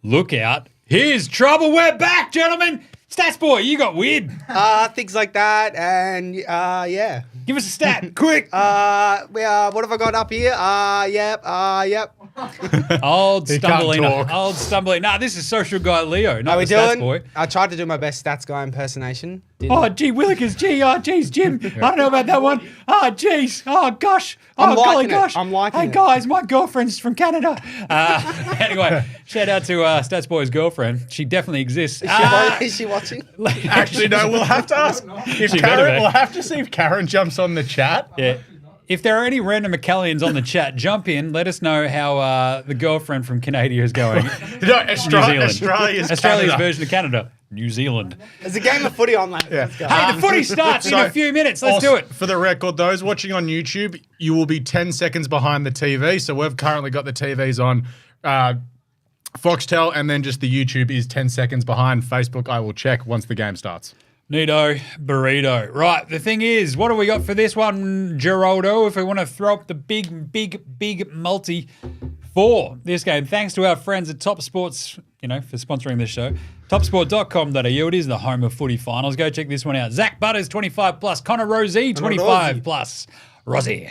look out. Here's trouble. We're back, gentlemen. Stats boy, you got weird. Things like that, and yeah. Give us a stat, quick. What have I got up here? Yep. Old He can't stumbling. talk. Old stumbling. Nah, this is social guy Leo, not How we the stats doing? boy. I tried to do my best Stats Guy impersonation. Didn't. Oh, gee, Willikers, gee, oh, geez, Jim. I don't know about that one. Oh, geez. Oh, gosh. Oh, I'm golly liking it. gosh. I'm liking hey, it. guys, my girlfriend's from Canada. Anyway, shout out to Stats Boy's girlfriend. She definitely exists. Is she watching? Actually, no, we'll have to ask if She better Karen, be. we'll have to see if Karen jumps on the chat. Yeah. If there are any random McAllions on the chat, jump in. Let us know how the girlfriend from Canada is going. No, New Zealand. Australia's Australia's Canada. version of Canada. New Zealand. There's a game of footy on, mate. Yeah. Let's go. Hey, the footy starts in So- a few minutes. Let's Also, do it. For the record, those watching on YouTube, you will be 10 seconds behind the TV. So we've currently got the TVs on Foxtel, and then just the YouTube is 10 seconds behind. Facebook, I will check once the game starts. Neato burrito. Right, the thing is, what do we got for this one, Geraldo? If we want to throw up the big multi for this game, thanks to our friends at TopSports, for sponsoring this show. TopSport.com.au. It is the home of footy finals. Go check this one out. Zach Butters, 25 plus. Connor Rosie, 25 plus. Rosie.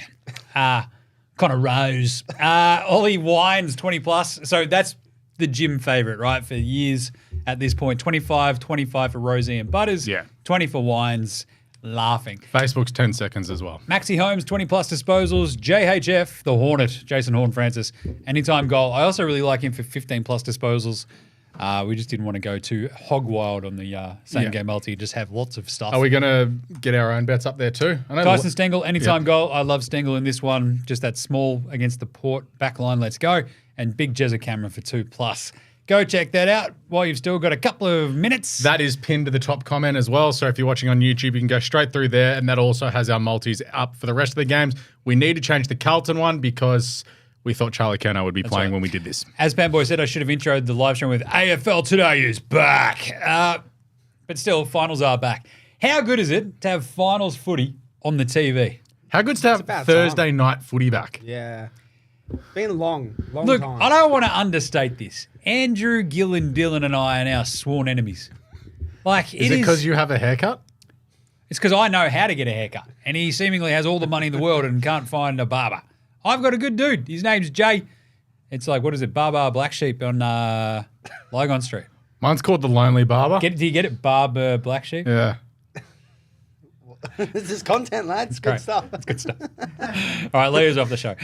Connor Rose. Ollie Wines, 20 plus. So that's the gym favourite, right, for years at this point. 25 for Rosie and Butters. Yeah. 20 for Wines. Laughing. Facebook's 10 seconds as well. Maxi Holmes, 20 plus disposals. JHF, the Hornet, Jason Horn-Francis, anytime goal. I also really like him for 15 plus disposals. We just didn't want to go too hog wild on the same game multi. Just have lots of stuff. Are we going to get our own bets up there too? I know Tyson Stengel, anytime goal. I love Stengel in this one. Just that small against the Port back line. Let's go. And big Jezza Cameron for 2 plus. Go check that out while you've still got a couple of minutes. That is pinned to the top comment as well. So if you're watching on YouTube, you can go straight through there. And that also has our multis up for the rest of the games. We need to change the Carlton one because we thought Charlie Kerno would be playing when we did this. As Panboy said, I should have introed the live stream with AFL Today is back. But still, finals are back. How good is it to have finals footy on the TV? How good's to have about Thursday night footy back? Yeah. Been a long Look, time. I don't want to understate this. Andrew, Gillen, Dylan, and I are now sworn enemies. Like, Is it because you have a haircut? It's because I know how to get a haircut, and he seemingly has all the money in the world and can't find a barber. I've got a good dude. His name's Jay. It's like, what is it? Barber Black Sheep on Lygon Street. Mine's called The Lonely Barber. Do you get it? Barber Black Sheep? Yeah. This is content, lads. Good great. stuff. That's good stuff. All right, Leo's off the show.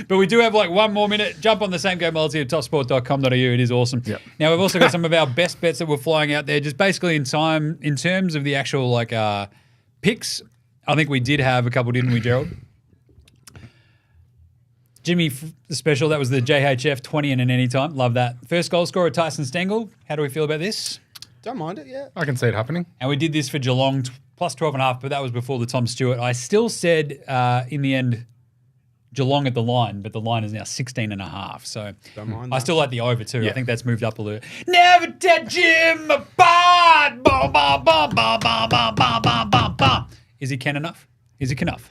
But we do have like one more minute. Jump on the same game multi at topsport.com.au. It is awesome. Yep. Now, we've also got some of our best bets that we're flying out there, just basically in terms of the actual like picks. I think we did have a couple, didn't we, Gerald? Jimmy special, that was the JHF 20 and an anytime. Love that. First goal scorer, Tyson Stengel. How do we feel about this? Don't mind it, yeah. I can see it happening. And we did this for Geelong, plus 12.5, but that was before the Tom Stewart. I still said in the end Geelong at the line, but the line is now 16.5. So Don't mind I that. still like the over too. I Yeah. think that's moved up a little. Never touch him apart. Bum, bum, bum, bum, bum, bum, bum, bum, bum, bum. Is he Ken enough? Is he enough?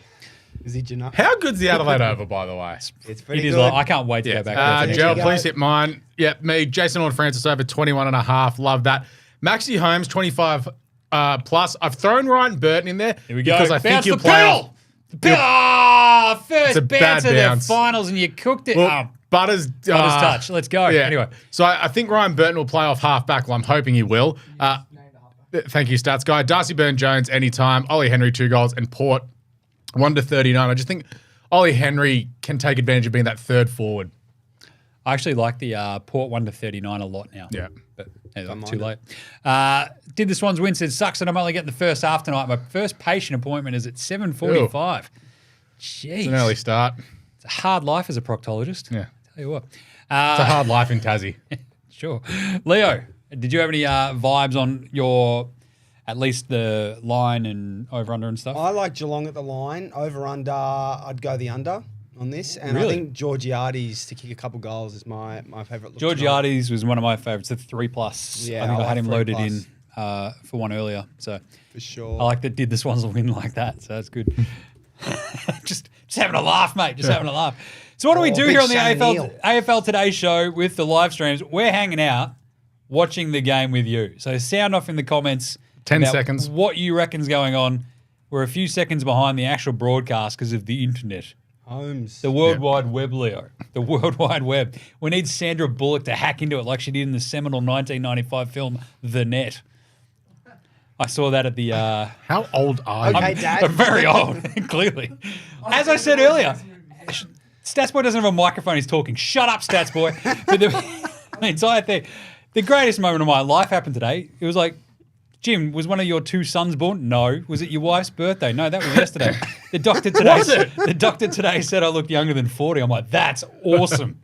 Is he Januk? How good's the Adelaide over, by the way? It's pretty It is. good. Like, I can't wait to go back. there. Gerald, go. please hit mine. Yeah, me, Jason Horn-Francis over 21.5. Love that. Maxi Holmes, 25 plus. I've thrown Ryan Burton in there Here we go. because I think Bounce he'll the play pill. off. The pill. Ah, It's first a bad bounce of the bounce. finals and you cooked it. Well, Butters touch. Let's go. Yeah. Anyway. So I think Ryan Burton will play off half back. Well, I'm hoping he will. Thank you, Stats Guy. Darcy Byrne-Jones anytime. Ollie Henry 2 goals and Port 1-39. I just think Ollie Henry can take advantage of being that third forward. I actually like the Port 1-39 a lot now. Yeah. But anyway, too late. Did the Swans win? Said, sucks that I'm only getting the first half tonight. My first patient appointment is at 7:45. Jeez. It's an early start. It's a hard life as a proctologist. Yeah. Tell you what. It's a hard life in Tassie. Sure. Leo, did you have any vibes on your, at least the line and over-under and stuff? I like Geelong at the line. Over under, I'd go the under on this. And Really? I think Georgiades to kick a couple goals is my favourite look. tonight. Georgiades was one of my favourites, the 3+. Yeah, I think I I had like him 3+. loaded in for one earlier. So For sure. I like that did the Swans win like that. So that's good. just having a laugh, mate. Just having a laugh. So what do we do big here on the Shane AFL Today show with the live streams? We're hanging out, watching the game with you. So sound off in the comments. 10 about seconds. What you reckon's going on? We're a few seconds behind the actual broadcast because of the internet. Holmes. The World Wide Web, Leo. The World Wide Web. We need Sandra Bullock to hack into it like she did in the seminal 1995 film The Net. I saw that at the... How old are you? Okay, Dad. I'm very old, clearly. As I said earlier, Stats Boy doesn't have a microphone. He's talking. Shut up, Stats Boy. But the entire thing, the greatest moment of my life happened today. It was like, Jim, was one of your 2 sons born? No. Was it your wife's birthday? No, that was yesterday. The doctor today said I looked younger than 40. I'm like, that's awesome.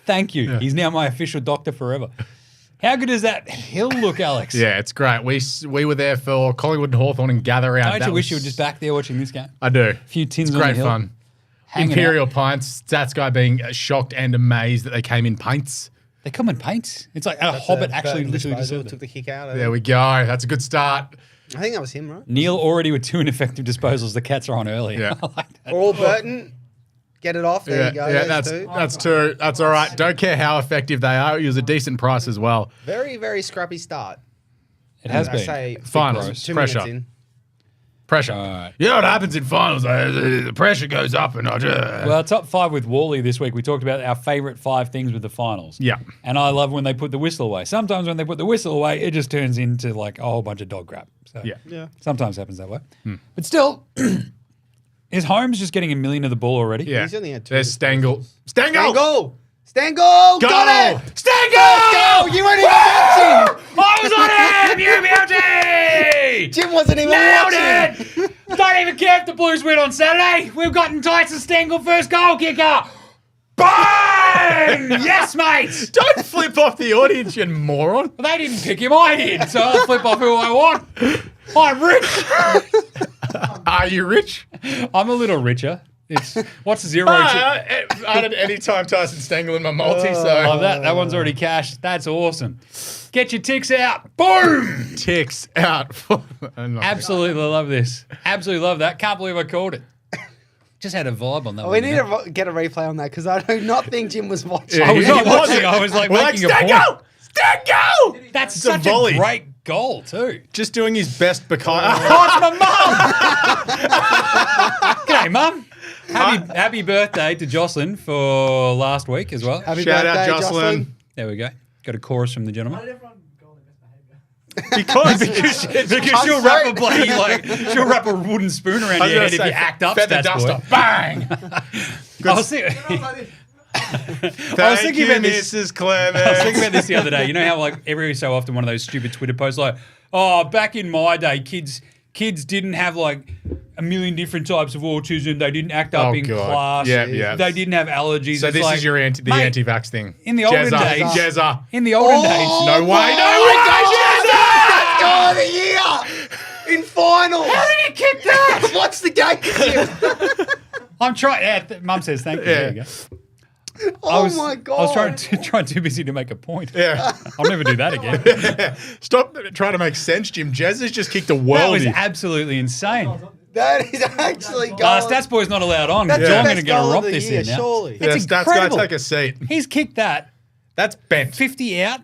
Thank you. Yeah. He's now my official doctor forever. How good does that hill look, Alex? Yeah, it's great. We were there for Collingwood and Hawthorn and Gather Round. Don't you wish you were just back there watching this game? I do. A few tins It's on the great hill. fun. Hanging Imperial out. pints. Stats guy being shocked and amazed that they came in pints. They come in paints. It's like a Hobbit actually literally just said took that. the kick out. There we go. That's a good start. I think that was him, right? Neil already with 2 ineffective disposals. The Cats are on early. Yeah. I like that. Or Burton. Get it off. There you go. Yeah, those that's two. 2. That's all right. Don't care how effective they are. It was a decent price as well. Very, very scrappy start. It has I been. say Finals. gross. 2 Pressure. minutes in. Pressure. All right. You know what happens in finals? The pressure goes up and I just... Well, top 5 with Wally this week. We talked about our favourite 5 things with the finals. Yeah. And I love when they put the whistle away. Sometimes when they put the whistle away, it just turns into like a whole bunch of dog crap. So Yeah. sometimes happens that way. But still, is Holmes just getting a million of the ball already? Yeah. He's only had 2 There's Stengel. Stengel! Stengel! Stengel! Go! Got it! Stengel! You weren't even watching! I was on him! You beauty! Jim wasn't even Nailed watching! it! Don't even care if the Blues win on Saturday. We've gotten Tyson Stengel first goal kicker. Bang! Yes, mate. Don't flip off the audience, you moron. Well, they didn't pick him. I did. So I'll flip off who I want. I'm rich. Are you rich? I'm a little richer. It's what's 0 I added any time Tyson Stengel in my multi, so... Oh, that one's already cashed. That's awesome. Get your ticks out. Boom! Ticks out. Absolutely love this. Absolutely love that. Can't believe I called it. Just had a vibe on that We one. need you know? to get a replay on that because I do not think Jim was watching. Yeah, I was he not wasn't. watching. I was like We're making a Stengel! point. Stengel! That's It's a such volley. a great goal too. Just doing his best because... Oh, it's my mum. G'day, mum. Happy birthday to Jocelyn for last week as well. Happy Shout out birthday, Jocelyn. There we go. Got a chorus from the gentleman. Because Because she'll wrap a bloody she'll wrap a wooden spoon around your head if you act up, feather Stats duster. boy. Bang! I was thinking, Thank you, about this. Mrs. Clements. I was thinking about this the other day. You know how like every so often one of those stupid Twitter posts like, oh, back in my day, kids didn't have like a million different types of autism. They didn't act up Oh, in God. class. Yeah, yeah. They didn't have allergies. So It's this like, is your mate, anti-vax thing. In the olden Jezza. days. Jezza. In the olden days. No way. No way. Jezza! Goal of the year in finals. How did you kick that? What's the game, Jim? I'm trying. Yeah, Mum says thank you. There you go. Oh my god! I was trying too busy to make a point. Yeah. I'll never do that again. Stop trying to make sense, Jim. Jezza's just kicked a That was worldie. absolutely insane. That is actually goal. Stats Boy's not allowed on. That's So the I'm going best to get a goal of romp the this year, here now. surely. Yeah, It's Stats incredible. guy, take a seat. He's kicked that That's bent. 50 out.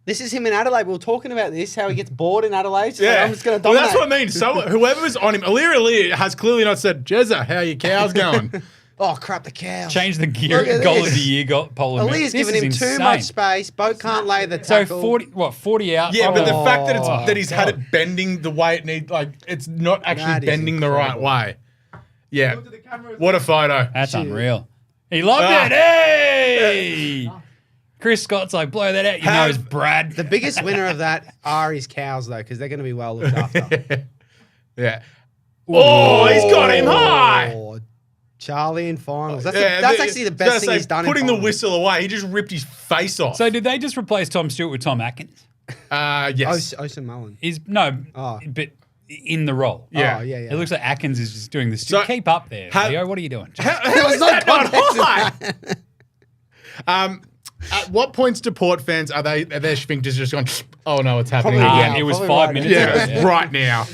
This is him in Adelaide. We were talking about this, how he gets bored in Adelaide. So Yeah. I'm just going to Well, dominate. that's what I mean. So whoever's on him, Alira has clearly not said, Jezza, how your cows going? Oh, crap, the cows. Change the Look at goal this. of the year poll. Ali's This giving him is too insane. much space. Boat can't lay the So tackle. 40 out. Yeah, but the Oh. fact that he's had it bending the way it needs, like it's not actually That is bending the right incredible. way. Yeah. What a photo. That's unreal. He loved Ah. it. Hey! Chris Scott's like, blow that out. You know it's Brad. The biggest winner of that are his cows, though, because they're going to be well looked after. Yeah. Oh, he's got him high. Oh, Charlie in finals. That's, Yeah, that's actually the I was best gonna thing say, he's done putting in the finals. whistle away, he just ripped his face off. So did they just replace Tom Stewart with Tom Atkins? Yes. Ocean Mullen. But in the role. Yeah. Oh, yeah. It looks like Atkins is just doing this. So- Keep up there, Ha- Leo. What are you doing? How is that not high? At what points do Port fans are their sphincters just going? Oh no, it's happening Probably again. now. It was Probably 5 right minutes Yeah, ago. Yeah. right now.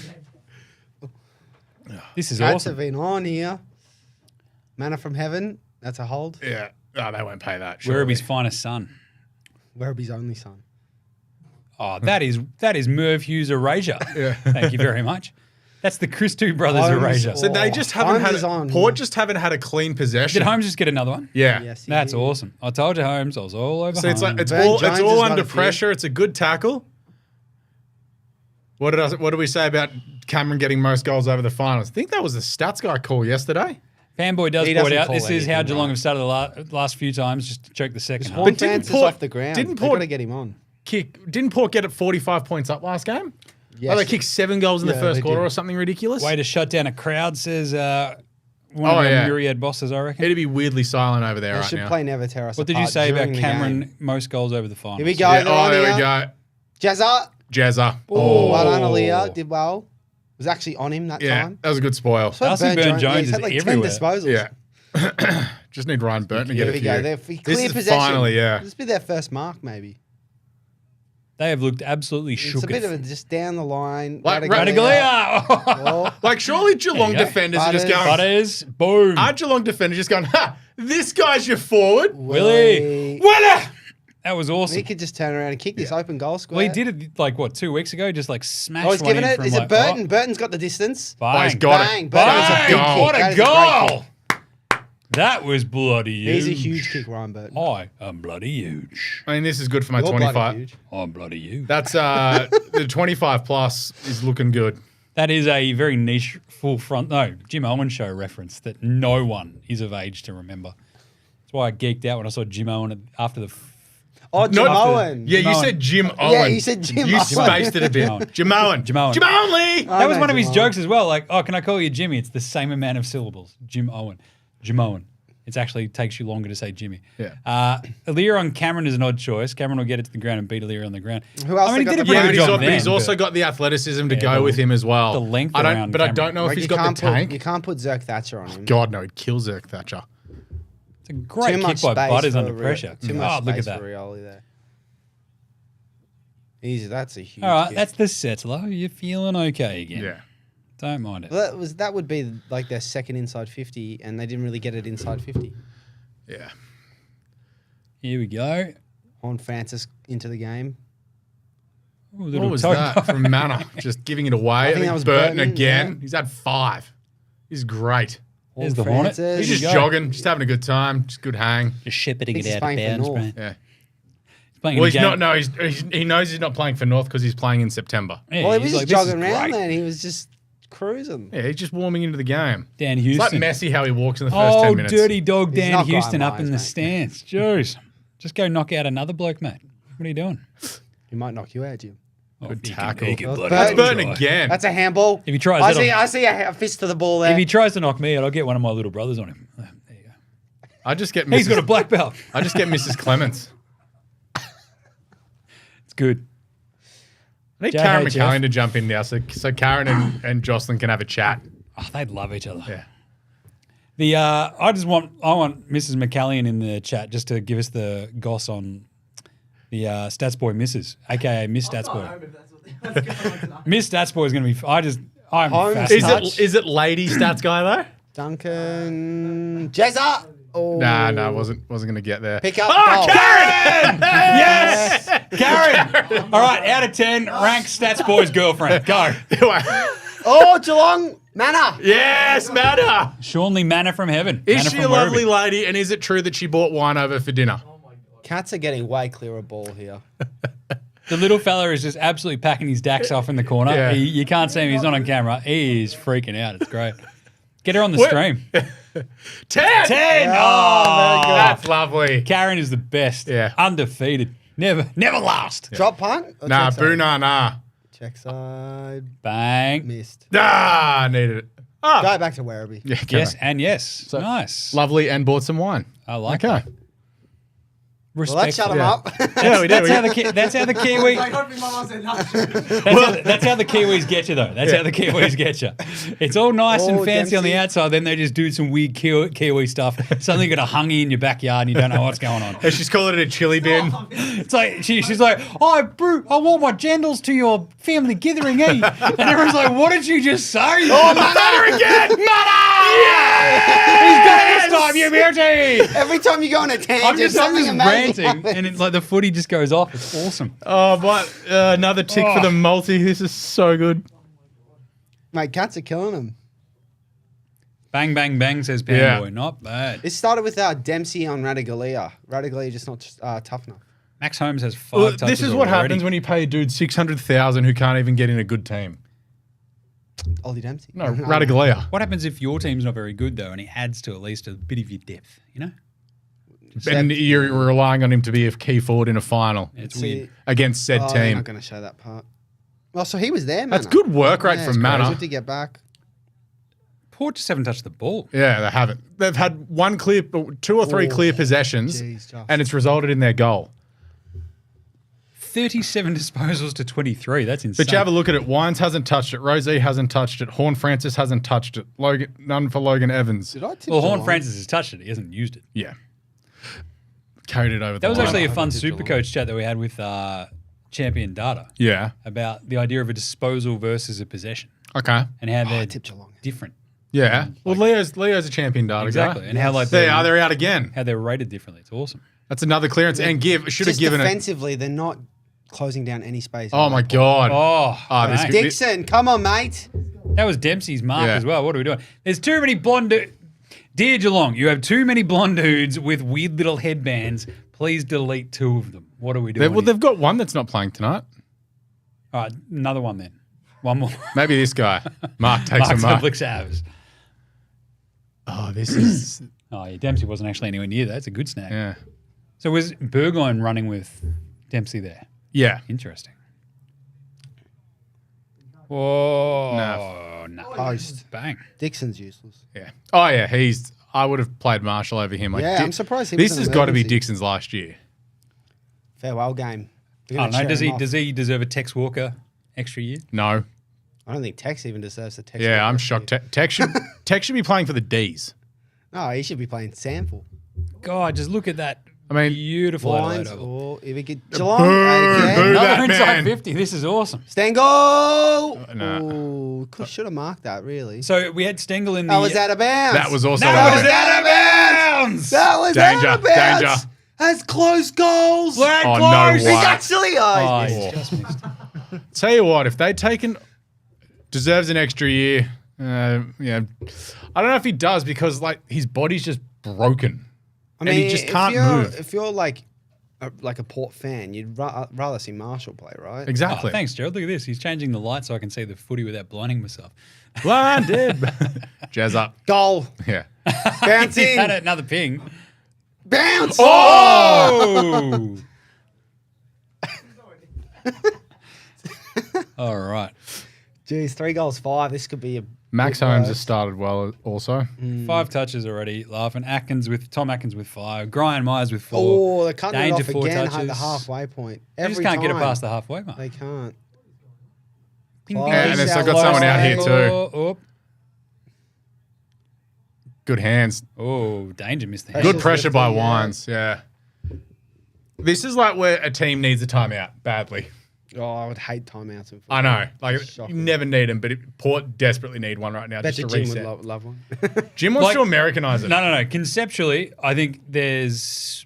This is Cats awesome. have been on here. Manna from heaven. That's a hold. Yeah. Oh, they won't pay that. Surely. Werribee finest son. Werribee's only son. Oh, that is Merv Hughes' erasure. Yeah. Thank you very much. That's the Christou brothers Holmes erasure. So they just haven't Holmes is had on. Port just haven't had a clean possession. Did Holmes just get another one? Yeah. Yes, he That's did. awesome. I told you, Holmes. I was all over So it's like Holmes. it's Ben all Jones it's all has got under a few. pressure. It's a good tackle. What do we say about Cameron getting most goals over the finals? I think that was the Stats Guy call yesterday. Fanboy does He point doesn't out call this is how anything, Geelong right. have started the last few times just to choke the second half. Horn didn't Francis Port- off the ground. didn't They've Port- got to get him on. Didn't Port get it 45 points up last game? Yes. Oh, they kicked 7 goals in the Yeah, first they quarter did. or something ridiculous. Way to shut down a crowd, says one Oh, of our yeah. myriad bosses, I reckon. It'd be weirdly silent over there They right should now. play Never Tear Us What did you Apart say about during the Cameron game. most goals over the finals? Here we go. Yeah, They're oh, on there we here. go. Jazza. Jazza. Oh, well done, Aaliyah. Did well. Was actually on him that Yeah, time. that was a good spoil. So Darcy Byrne-Jones he's had is like everywhere. 10 disposals. Yeah. Just need Ryan Burton to get Here a we few. go. They're This clear is possession. finally, yeah. This will be their first mark, maybe. They have looked absolutely It's shook. a bit of a just down the line. Like Radigalia! Oh, Like, surely Geelong There you go. defenders are just going, Butters, boom. aren't Geelong defenders just going, ha, this guy's your forward? Willie. Willie! That was He awesome. could just turn around and kick this open goal square. Well, he did it like, what, 2 weeks ago? Just like smashed Oh, he's one giving in it. from Is like, it Burton? oh, Burton's got the distance. Oh, he's bang. got Bang. it. Burton. That was a Bang. goal. What That a is a great goal! That was bloody huge. He's a huge kick, Ryan Burton. I am bloody huge. I mean, this is good for my You're bloody 25. huge. I'm bloody huge. That's the 25 plus is looking good. That is a very niche full front, no, Jim Owen show reference that no one is of age to remember. That's why I geeked out when I saw Jim Owen after the. Oh, Jim Not- Owen. Yeah, you Owen. said Jim Owen. you said Jim You Owen. spaced it a bit. Owen. Jim Owen. Jim Owen. Jim Owen. That was know one of Jim his Owen. jokes as well. Like, oh, can I call you Jimmy? It's the same amount of syllables. Jim Owen. Jim Owen. It actually takes you longer to say Jimmy. Yeah. Aaliyah on Cameron is an odd choice. Cameron will get it to the ground and beat Aaliyah on the ground. Who else I mean, they he did a got pretty Yeah, good but job then. he's also but got the athleticism to Yeah, go the- with him as well. the length But I around don't Cameron. know if Like, he's you got can't the tank. You can't put Zerk Thatcher on him. God, no, he'd kill Zerk Thatcher. It's a great Too kick much by space Butters for under pressure. Too much Oh, space look at that. for Rioli there. Easy. That's a huge. All right, kick. that's the settler. You're feeling okay again. Yeah. Don't mind it. Well, that would be like their second inside 50, and they didn't really get it inside 50. Yeah. Here we go. Horn Francis into the game. Ooh, What little was toe- that from Manor? Just giving it away. I think that was Burton Burton, again. yeah. He's had 5. He's great. There's the Hornet. Francis. He's There just you go. jogging, just having a good time, just good hang. Just shepherding Thinks it he's out of playing for bounds, North. man. Yeah. He's playing Well, in he's a game. not. No, he knows he's not playing for North because he's playing in September. Yeah, Well, he he's was like, just this is jogging around great. there, and he was just cruising. Yeah, he's just warming into the game. Dan It's Houston. like Messi how he walks in the first 10 minutes. dirty dog He's Dan not got Houston up eyes, in the mate. stands. Jeez. Just go knock out another bloke, mate. What are you doing? He might knock you out, Jim. Good he tackle. He can That's bloody That's Burton. Burton try. again. That's a handball. If he tries I that see. on- I see a fist to the ball there. If he tries to knock me out, I'll get one of my little brothers on him. There you go. I just get He's got a Mrs. black belt. I just get Mrs. Clements. It's good. I need JHF. Karen McAllion to jump in now so Karen and Jocelyn can have a chat. Oh, they'd love each other. Yeah. The I want Mrs. McAllion in the chat just to give us the goss on the Stats Boy misses, aka Miss Stats Boy. Miss Stats Boy is going to be. I'm Holmes fascinated. Is it lady stats guy though? Duncan Jezza. Oh. Nah, wasn't going to get there. Pick up. Oh, goal. Karen! Yes, Karen. All right, out of 10, rank Stats Boy's girlfriend. Go. Oh, Geelong Manor. Yes, Matter. Shawnlee Manor from heaven. Is Manor she from a lovely Werribee. lady? And is it true that she bought wine over for dinner? Cats are getting way clearer ball here. The little fella is just absolutely packing his dacks off in the corner. Yeah. You can't see him. He's not on camera. He is freaking out. It's great. Get her on the What? stream. 10! 10. Oh, that's lovely. Karen is the best. Yeah. Undefeated. Never lost. Drop punt. Or Nah, check side? boo, nah. Check side. Bang. Missed. Ah, needed it. Ah. Go back to Werribee. Yeah, Yes and yes. Nice. Lovely and bought some wine. I like Okay. that. Well, that shut him Yeah. up. Yeah, we did. That's how the Kiwi. Like, hoping my mum said no. That's how the Kiwis get you, though. That's how the Kiwis get you. It's all nice and Oh, fancy on the Dempsey. outside, then they just do some weird Kiwi stuff. Suddenly you got a hungy in your backyard and you don't know what's going on. And she's calling it a chili bin. It's like she's like, oh, Brew, I want my jandals to your family gathering, eh? And everyone's like, what did you just say? Oh, Butter again! he's got it this time, you beauty! Every time you go on a tangent, I'm just something amazing ranting, happens. and it's like the footy just goes off. It's awesome. Oh, but another tick for the multi. This is so good. Mate, cats are killing him. Bang, bang, bang, says Panboy. Yeah. Not bad. It started with Dempsey on Radigalia. Radigalia just not tough enough. Max Holmes has 5 Well, touches this is what already. happens when you pay a dude 600,000 who can't even get in a good team. Ollie Dempsey. No, Radigalia. What happens if your team's not very good, though, and he adds to at least a bit of your depth, you know? And you're relying on him to be a key forward in a final It's See- weird. against said Oh, they're team. not going to show that part. Well, so he was there, man. That's good work rate from Manor. Good to get back. Port just haven't touched the ball. Yeah, they haven't. They've had two or three clear possessions, Jeez, Josh. and it's resulted in their goal. 37 disposals to 23. That's insane. But you have a look at it. Wines hasn't touched it. Rosie hasn't touched it. Horn Francis hasn't touched it. None for Logan Evans. Did I tip Well, Horn Geelong? Francis has touched it. He hasn't used it. Yeah. Carried it over That was the actually line. a fun did super Geelong. coach chat that we had with Champion Data Yeah. about the idea of a disposal versus a possession Okay. and how I they're tipped Geelong. different. Yeah. Well, Leo's a champion data Exactly. guy. And how like They're out again. how they're rated differently. It's awesome. That's another clearance. Should have Just given it. defensively, they're not closing down any space. Oh my God. Oh, this mate. could- Dixon, come on, mate. That was Dempsey's mark Yeah. as well. What are we doing? There's too many blonde Dear Geelong, you have too many blonde dudes with weird little headbands. Please delete 2 of them. What are we doing? Well, here? they've got one that's not playing tonight. All right, another one then. One more. Maybe this guy. Mark takes a Mark's mark. public Savs. Oh, this is. Oh, yeah, Dempsey wasn't actually anywhere near that. It's a good snag. Yeah. So was Burgoyne running with Dempsey there? Yeah. Interesting. Whoa. No. Post. Bang. Dixon's useless. Yeah. Oh, yeah. I would have played Marshall over him. Like, Yeah, I'm surprised he This was an has got to be emergency. Dixon's last year. Farewell game. I don't know. Does he deserve a Tex Walker extra year? No. I don't think Tex even deserves the Tex. Yeah, Walker I'm this shocked. year. Tex should be playing for the D's. No, he should be playing sample. God, just look at that. I mean, Beautiful Adelaide Lines, Oval. or if he get Geelong Boo again. that Another inside man. 50. This is awesome. Stengel! no. Should have marked that, really. So we had Stengel in the. That was out of bounds. That was also That was out of out of bounds. That was Danger, out of bounds. danger. Has close goals. We're Oh, close. no He's way. actually Oh, he's he's missed. just missed. Tell you what, if they'd taken deserves an extra year. Yeah, I don't know if he does because like his body's just broken. I And he just can't move. If you're like a Port fan, you'd rather see Marshall play, right? Exactly. Oh, thanks, Gerald. Look at this. He's changing the light so I can see the footy without blinding myself. Blinded. Jazz up. Goal. Yeah. He Bouncing. had another ping. Bounce. Oh! All right. Jeez, 3 goals, 5. This could be a Max big Holmes burst. has started well also. 5 touches already. Laughing. Tom Atkins with 5. Brian Myers with 4. Oh, they're cutting Danger, it off 4 again at touches. the halfway point. They Every just can't get it time. past the halfway mark. They can't. Ping, Oh, ping, Yeah, ping. and it's South got someone out here Wales. too. Oh, Good hands. oh, Danger missed the hand. Good Pressure's pressure by lifting, yeah. Wines. Yeah. This is like where a team needs a timeout badly. Oh, I would hate timeouts in football. I know. Like Shocking. you never need them, but Port desperately need one right now Bet just you to Jim would reset. love one. Jim wants Like- to Americanize it. No. Conceptually, I think there's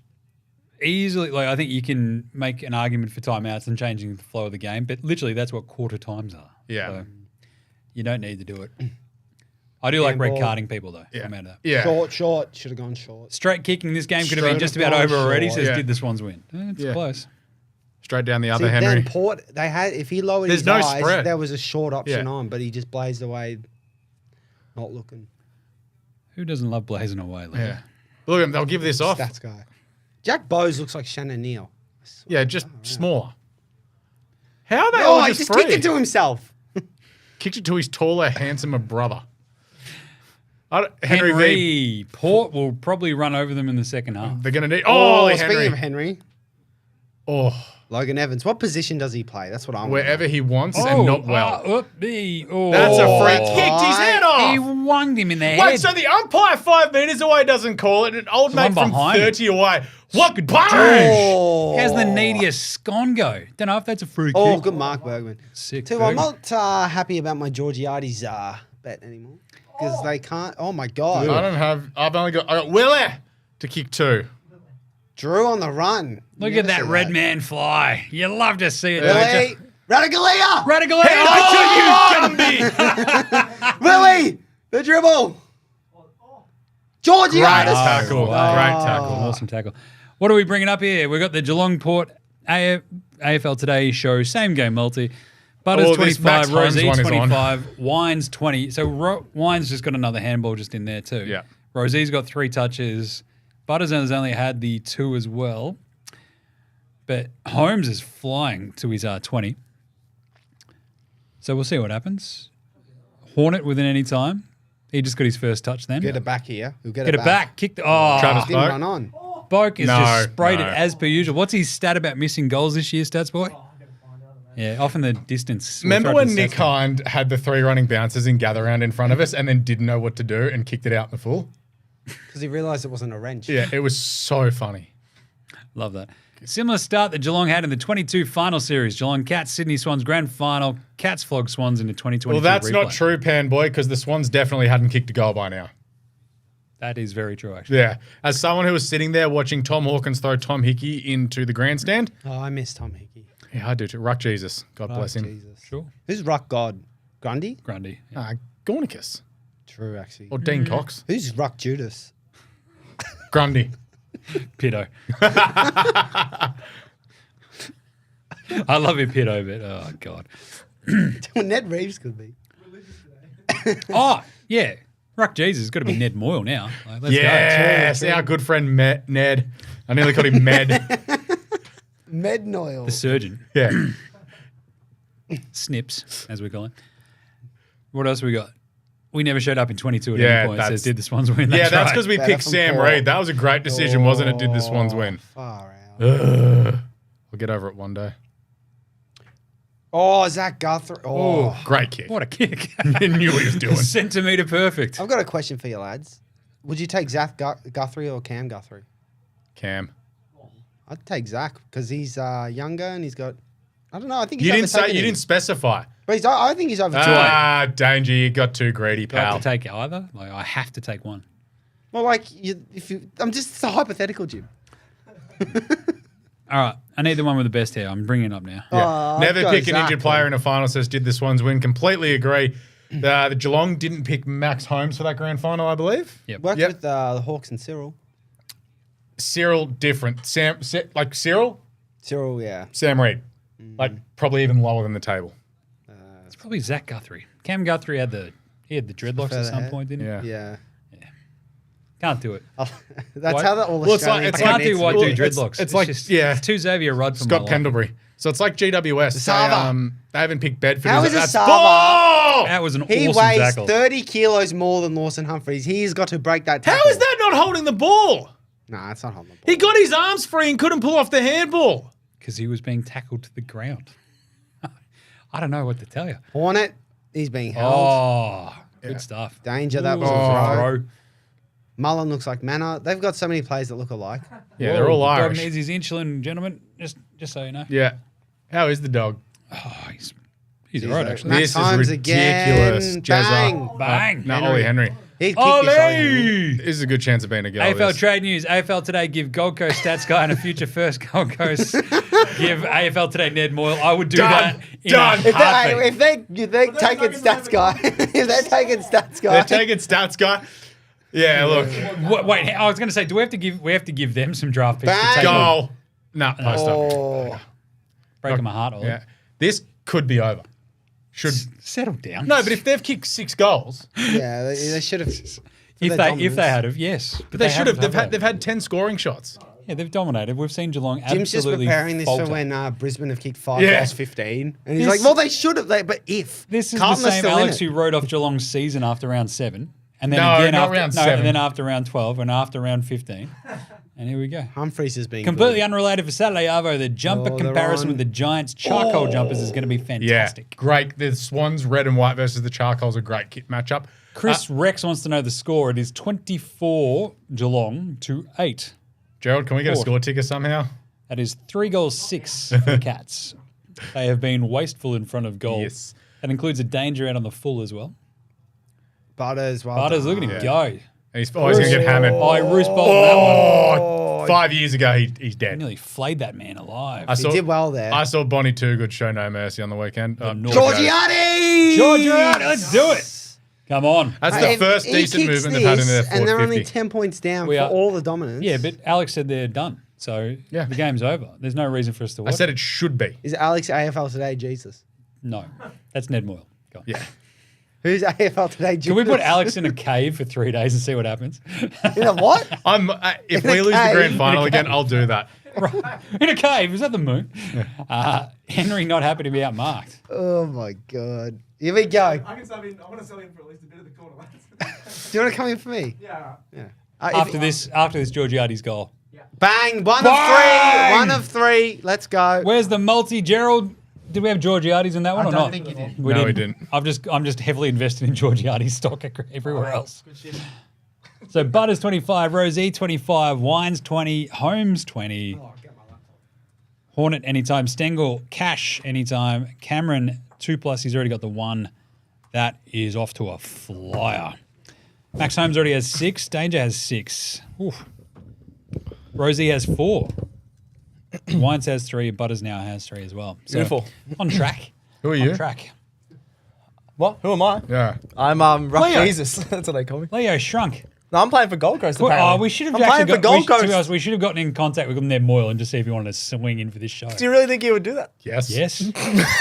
easily, like, I think you can make an argument for timeouts and changing the flow of the game, but literally that's what quarter times are. Yeah. So you don't need to do it. I do like red Handball. carding people, though. Yeah. I'm out of that. Yeah. Short. Should have gone short. Straight kicking this game could have been Straight just up about line over already, short. says Yeah. did the Swans win. It's Yeah. close. Straight down the See, other Henry. then Port, they had, if he lowered There's his no eyes, spread. there was a short option Yeah. on, but he just blazed away, not looking. Who doesn't love blazing away? Like Yeah. Look at him. They'll give this off. Stats guy. Jack Bowes looks like Shannon Neal. Yeah, just smaller. How are they Oh, all he just just free? kicked it to himself. Kicked it to his taller, handsomer brother. Henry V. Port will probably run over them in the second half. They're going to need. Oh, Oh, speaking Henry. of Henry, Oh, Logan Evans. What position does he play? That's what I'm. wherever he wants and not well. That's a free. Kicked his head He off. wunged him in the Wait, head. so the umpire 5 meters away doesn't call it, and an old There's mate one from behind 30 away. What bang! Oh, How's the neediest scone go? Don't know if that's a free Oh, kick. good Mark Bergman. Sick. Too, I'm not happy about my Georgiades bet anymore because they can't. Oh my god, I've only got Willie to kick 2. Drew on the run. Look You at never that see red man fly. You love to see it, don't Willie, you? Radigalia, Radical. Oh, you Gumby! Willie, the dribble. Georgiades. Great tackle. Wow. Great tackle. Awesome tackle. What are we bringing up here? We've got the Geelong Port AFL Today show, same game multi. Butters this Max 25, Holmes Rosie's one is on. 25, Wines 20. So Wines just got another handball just in there too. Yeah. Rosie's got 3 touches. Butters has only had the 2 as well. But Holmes is flying to his 20. So we'll see what happens. Hornet within any time. He just got his first touch then. Get it back here. We'll Get it back. Kick the. Oh, Travis Didn't Boak. run on. Boak is No, just sprayed no. it as per usual. What's his stat about missing goals this year, Stats Boy? Yeah, off in the distance. We'll Remember throw it to when the Nick Stats Boy. Hind had the 3 running bounces in gather round in front of us and then didn't know what to do and kicked it out in the full? Because he realised it wasn't a wrench. Yeah, it was so funny. Love that. Similar start that Geelong had in the 22 final series. Geelong Cats, Sydney Swans grand final. Cats flog Swans in the 2022 Well, that's replay. not true, Pan Boy, because the Swans definitely hadn't kicked a goal by now. That is very true, actually. Yeah. As someone who was sitting there watching Tom Hawkins throw Tom Hickey into the grandstand, Oh, I miss Tom Hickey. yeah, I do too. Ruck Jesus. God bless him. Jesus. Sure. Who's Ruck God? Grundy? Grundy. Gornicus. True, actually. Or Dean Cox. Who's Ruck Judas? Grundy. Pitto. I love your Pitto, but oh, God. Ned Reeves could be. Oh, yeah. Ruck Jesus has got to be Ned Moyle now. Like, let's Yes, True, true. our good friend Ned. I nearly called him Med. Med Noyle. go. The surgeon. Yeah. Snips, as we call him. What else we got? We never showed up in 22 at Yeah, any point. that's- Says, did the Swans win? Yeah, that's right. because we Better picked from Sam Paul. Reid. That was a great decision, wasn't it? Did the Swans win? Far out. We'll get over it one day. Oh, Zach Guthrie. Oh. Great kick. What a kick. I knew what he was doing. Centimetre perfect. I've got a question for you, lads. Would you take Zach Guthrie or Cam Guthrie? Cam. I'd take Zach because he's younger and he's got. I don't know. I think he's You didn't say, overtaken you him. didn't specify. But I think he's overtaken. Danger. You got too greedy, Do I have pal. to take either? Like, I have to take one. Well, like I'm just it's a hypothetical, Jim. All right. I need the one with the best hair. I'm bringing it up now. Yeah. I'd Never go pick an Zach, injured player in a final, says did the Swans win. Completely agree. The Geelong didn't pick Max Holmes for that grand final, I believe. Yep. Worked Yep. with the Hawks and Cyril. Cyril, different. Like Cyril, Cyril, yeah. Sam Reid. Like probably even lower than the table. It's probably Zach Guthrie. Cam Guthrie had the dreadlocks at further some head. point, didn't he? Yeah. Yeah. Can't do it. That's What? how the all Well, it's like- Australian I it's can't like- do white well, dude it's- dreadlocks. it's like- just, yeah. It's too Xavier Rudd for Scott my life. Pendlebury. So it's like GWS. Sava. They haven't picked Bedford. How Is is it? a That's Sava? ball! That was an He awesome weighs tackle. 30 kilos more than Lawson Humphries. He's got to break that tackle. How is that not holding the ball? Nah, it's not holding the ball. He got his arms free and couldn't pull off the handball. Because he was being tackled to the ground. I don't know what to tell you. Hornet, he's being held. Oh, good stuff. Danger, that was Ooh, a throw. throw. Mullen looks like Manor. They've got so many players that look alike. Yeah, they're all Whoa, the dog Irish. needs his insulin, gentlemen. Just so you know. Yeah. How is the dog? Oh, he's all right, actually. Max This is Holmes ridiculous. again. Jazza. Bang. Bang. No, Ollie Henry. He'd kick this Ollie Henry. This is a good chance of being a goal. AFL this. Trade News. AFL Today give Gold Coast Stats Guy and a future first Gold Coast give AFL Today Ned Moyle. I would do Done. that in Done. a heartbeat. If they're taking stats guy, if they're taking stats guy, They're taking stats guy. Yeah, look. Wait, I was going to say, do we have to give them some draft picks to Bang. take them? Goal. No, post up. oh, Breaking my heart, Ollie. Yeah. This could be over. Should Settle down. No, but if they've kicked 6 goals, yeah, they should have. if they had have, yes, but they should have. haven't, They've had 10 scoring shots. Yeah, they've dominated. We've seen Geelong Jim's just absolutely preparing this falter. for when Brisbane have kicked 5 Yeah. goals 15, and he's This- like, "Well, they should have." But if This is Carlton the are same still in Alex it. who wrote off Geelong's season after round 7, And then No, again not after round 7. and then after round 12 and after round 15. And here we go. Humphreys has been Completely good. unrelated for Saturday, Arvo. The jumper Oh, they're comparison on. with the Giants charcoal jumpers is going to be Yeah, fantastic. great. The Swans red and white versus the Charcoals, a great kit matchup. Chris Rex wants to know the score. It is 24 Geelong to 8. Gerald, can we get a Port. score ticker somehow? That is 3-6 for the Cats. They have been wasteful in front of goal. Yes. That includes a danger out on the full as well. Butters, well Butters, done. look at him go. And he's always going to get hammered. Oh, he roost bolted that one. Oh, 5 years ago, he's dead. Nearly flayed that man alive. I He did well there. I saw Bonnie Toogood show no mercy on the weekend. Georgiades! Georgia, let's do it. Come on. That's Hey, the first he decent kicks movement they've had in their this, and they're only 450. 10 points down We for are- all the dominance. Yeah, but Alex said they're done. So Yeah. the game's over. There's no reason for us to I watch. said it should be. Is Alex AFL Today Jesus? No. That's Ned Moyle. Go on. Yeah. Who's AFL Today Jesus? Can we put Alex in a cave for 3 days and see what happens? In a what? If In a we lose the cave. grand final again, I'll do that. In a cave? Is that the moon? Henry not happy to be outmarked. Oh my God. Here we go. I can sub in. I want to sub in for at least a bit of the corner. Do you want to come in for me? Yeah. Yeah. After this Georgiades goal. Bang! One Bang! of three. Let's go. Where's the multi, Gerald? Did we have Georgiades in that one or don't not? think you did. No, we didn't. I'm just heavily invested in Georgiades stock everywhere else. Good shit. So Butters 25, Rosie 25, Wines 20, Holmes 20, Oh, get my laptop. Hornet anytime, Stengel Cash anytime, Cameron 2+. He's already got the 1. That is off to a flyer. Max Holmes already has 6. Danger has 6. Oof. Rosie has 4. Wines has 3. Butters now has 3 as well. So Beautiful. on track. Who are you? On track. What? Who am I? Yeah. I'm Rough Leo. Jesus. That's what they call me. Leo shrunk. No, I'm playing for Gold Coast. Apparently. Oh, we should have I'm actually playing for got, Gold to be Coast. honest, we should have gotten in contact with Ned Moyle and just see if he wanted to swing in for this show. Do you really think he would do that? Yes. Yes.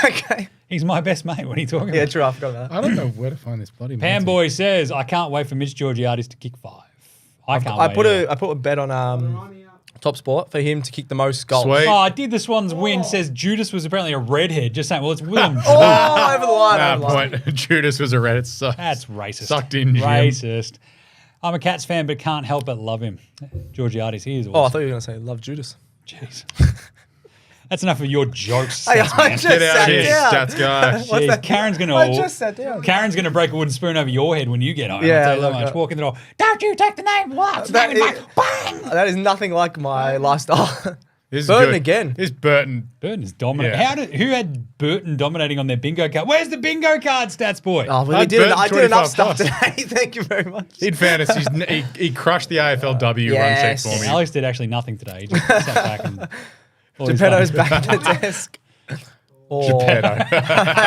Okay. He's my best mate. What are you talking Yeah, about? true. I forgot about that. I don't know where to find this bloody Pam Monty. Boy says, I can't wait for Mitch Georgiades to kick 5. I can't I wait. put either. a bet on TopSport for him to kick the most goals. Sweet. Oh, did the Swans win? Says Judas was apparently a redhead. Just saying, well, it's Willem. Oh, over the line. Nah, over the line. point. Judas was a Reddit. So That's racist. Sucked in, Jim. Racist. I'm a Cats fan, but can't help but love him. Georgiades, he is Oh, I awesome. thought you were going to say love Judas. Jeez. That's enough of your jokes. Hey, Stats I man. just Get out sat here, down. stats guy. What's Jeez, that? Karen's gonna. I just sat down. Karen's gonna break a wooden spoon over your head when you get home. Yeah, I'll tell you that look, much. Walk in the door. Don't you take the name? What? That Name is- bang. That is nothing like my lifestyle. This is Burton good. again. This Burton. Burton is dominant. Yeah. Who had Burton dominating on their bingo card? Where's the bingo card, Stats boy? Oh, well, I we did, burnt I did enough 25 stuff today. Thank you very much. In fairness, he crushed the AFLW run sheet Yes. for me. Alex did actually nothing today. He just sat back and. all his Geppetto's fun. back at the desk. Oh, Geppetto.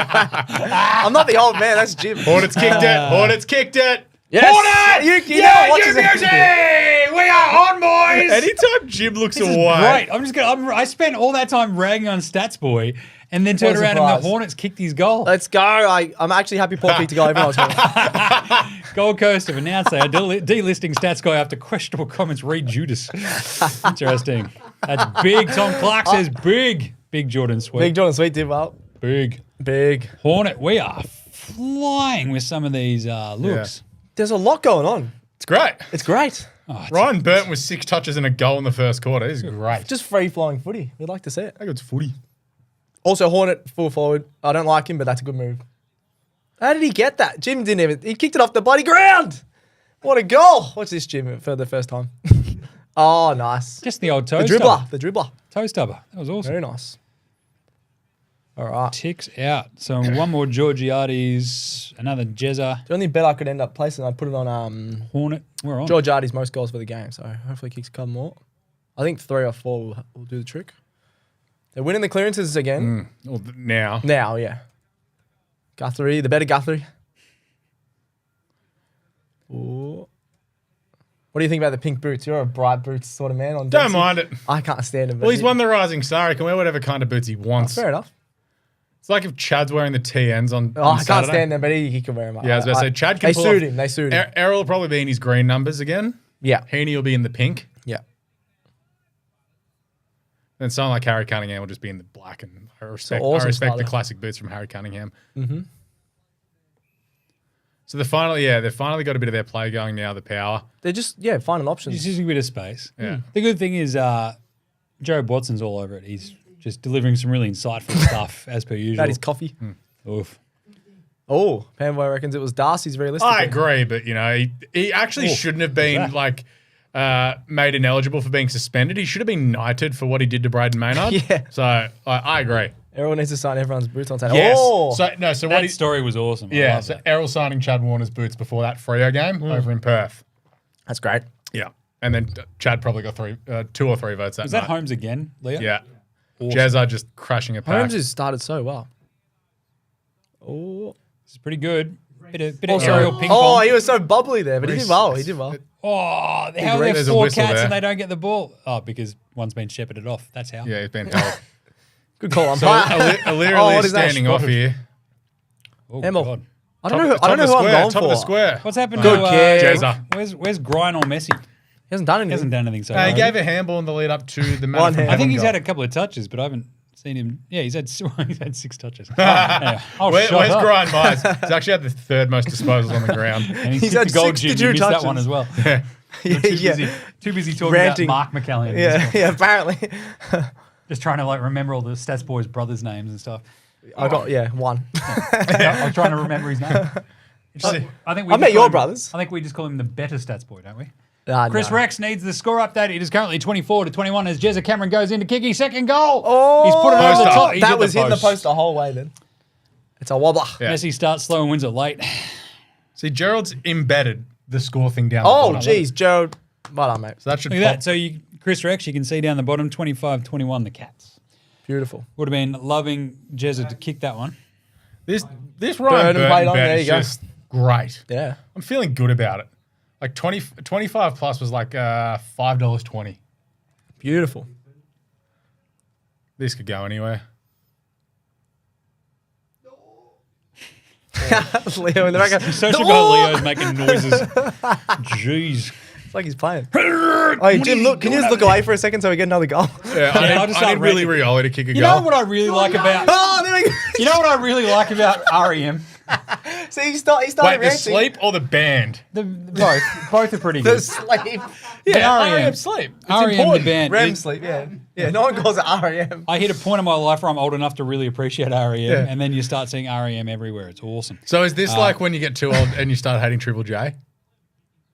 I'm not the old man. That's Jim. Hornets kicked it. Hornets kicked it. Yes. Hornet! You know what watches music! it. We are on, boys! Anytime Jim looks This is away. great. I spent all that time ragging on Stats Boy and then turned What a around and the surprise. Hornets kicked his goal. Let's go. I'm actually happy Port kicked to go. Everyone else won. Gold Coast have announced they are delisting Stats Guy after questionable comments. Read Judas. Interesting. That's big. Tom Clark says big. Big Jordan Sweet. Big Jordan Sweet did well. Big. Big. Hornet, we are flying with some of these looks. There's a lot going on. It's great. It's great. Ryan Burton with 6 touches and a goal in the first quarter. This is great. Just free flowing footy. We'd like to see it. I think it's footy. Also, Hornet full forward. I don't like him, but that's a good move. How did he get that? Jim didn't even. He kicked it off the bloody ground. What a goal! What's this, Jim? For the first time. Oh, nice. Just the old toe The dribbler. The dribbler. Toe stubber. That was awesome. Very nice. All right. Ticks out. So one more Georgiades, another Jezza, The only bet I could end up placing, I'd put it on Hornet. We're on. Georgiades most goals for the game. So hopefully he kicks a couple more. I think 3 or 4 will do the trick. They're winning the clearances again. Well, now. Now, yeah. Guthrie, the better Guthrie. Ooh. What do you think about the pink boots? You're a bright boots sort of man on Don't Dempsey. mind it. I can't stand him. Well, he's won the Rising Star. He can wear whatever kind of boots he wants. Fair enough. It's like if Chad's wearing the TNs on, Oh, on I can't Saturday. stand them, but he can wear them. Yeah, I was about to say, Chad can They pull suit off- him. They suit him. Errol will probably be in his green numbers again. Yeah. Heaney will be in the pink. Yeah. And someone like Harry Cunningham will just be in the black. And I respect, awesome I respect the starter. classic boots from Harry Cunningham. So they've finally got a bit of their play going now, the Power. They're just, finding options. Just using a bit of space. Yeah. The good thing is Joe Watson's all over it. He's just delivering some really insightful stuff as per usual. About his coffee. Oof. Oh, Panboy reckons it was Darcy's realistically. I agree, but he actually shouldn't have been made ineligible for being suspended. He should have been knighted for what he did to Braden Maynard. Yeah. So I agree. Everyone needs to sign everyone's boots on Saturday. Yes. Oh, So what That he story was awesome. I Yeah, love so that. Errol signing Chad Warner's boots before that Freo game over in Perth. that's great. Yeah. And then Chad probably got 2 or 3 votes that Was night. that Holmes again, Leo? Yeah. Awesome. Jezza just crashing a pack. Holmes has started so well. Oh, This is pretty good. Bit of also, aerial ping pong. he was so bubbly there, but he did well. He did well. Oh, how are there There's a 4 whistle cats there. and they don't get the ball? Oh, because one's been shepherded off. That's how. Yeah, he's been held. Good call. So Alira what is is that? standing off here. Oh, Emil. God. I don't know who I'm going Top of for. the square. What's happened Good to kick. Jezza. Where's Grine or Messi? He hasn't done anything. He hasn't done anything so He far. gave a handball in the lead up to the man. One from hand. I think he's goal. had a couple of touches, but I haven't seen him. Yeah, he's had 6 touches. Anyway, Where's shut up. Grine Myers? He's actually had the 3rd most disposals on the ground. And he's He's kicked had the goal 62 jig. You missed that touches. one as well. yeah. Too busy talking Ranting. about Mark McAllion. Yeah, apparently. Just trying to remember all the Stats Boys' brothers' names and stuff. I got, one. I was trying to remember his name. I think I met your brothers. I think we just call him the better Stats Boy, don't we? Chris Chris Rex needs the score update. It is currently 24-21 as Jezza Cameron goes in to kick his second goal. Oh, He's put it over the top. He's That hit was hitting the post the whole way then. It's a wobbler. Yeah. Messi starts slow and wins it late. See, Gerald's embedded the score thing down the Oh, bottom. geez, Gerald. Well done, mate. So that should Look at pop. that. So Chris Rex, you can see down the bottom, 25-21 the Cats. Beautiful. Would have been loving Jezza to kick that one. This Ryan Burton played Burton on, bet there is you go. just great. Yeah. I'm feeling good about it. 25 plus was $5.20. Beautiful. This could go anywhere. Leo in the back. Social goal Leo's making noises. Jeez. It's like he's playing. Oh, Jim, look, can you just look away for a second so we get another goal? Yeah, I'll just I start need Willie ranting. Rioli to kick a You goal. know what I really like about Oh, there we go. You know what I really like about REM? See, he started Wait, the ranting. sleep or the band? Both are pretty The good. sleep. Yeah, REM. REM sleep. It's REM the important. band. REM sleep, yeah. Yeah, no one calls it REM. I hit a point in my life where I'm old enough to really appreciate REM, Yeah. and then you start seeing REM everywhere. It's awesome. So is this like when you get too old and you start hating Triple J?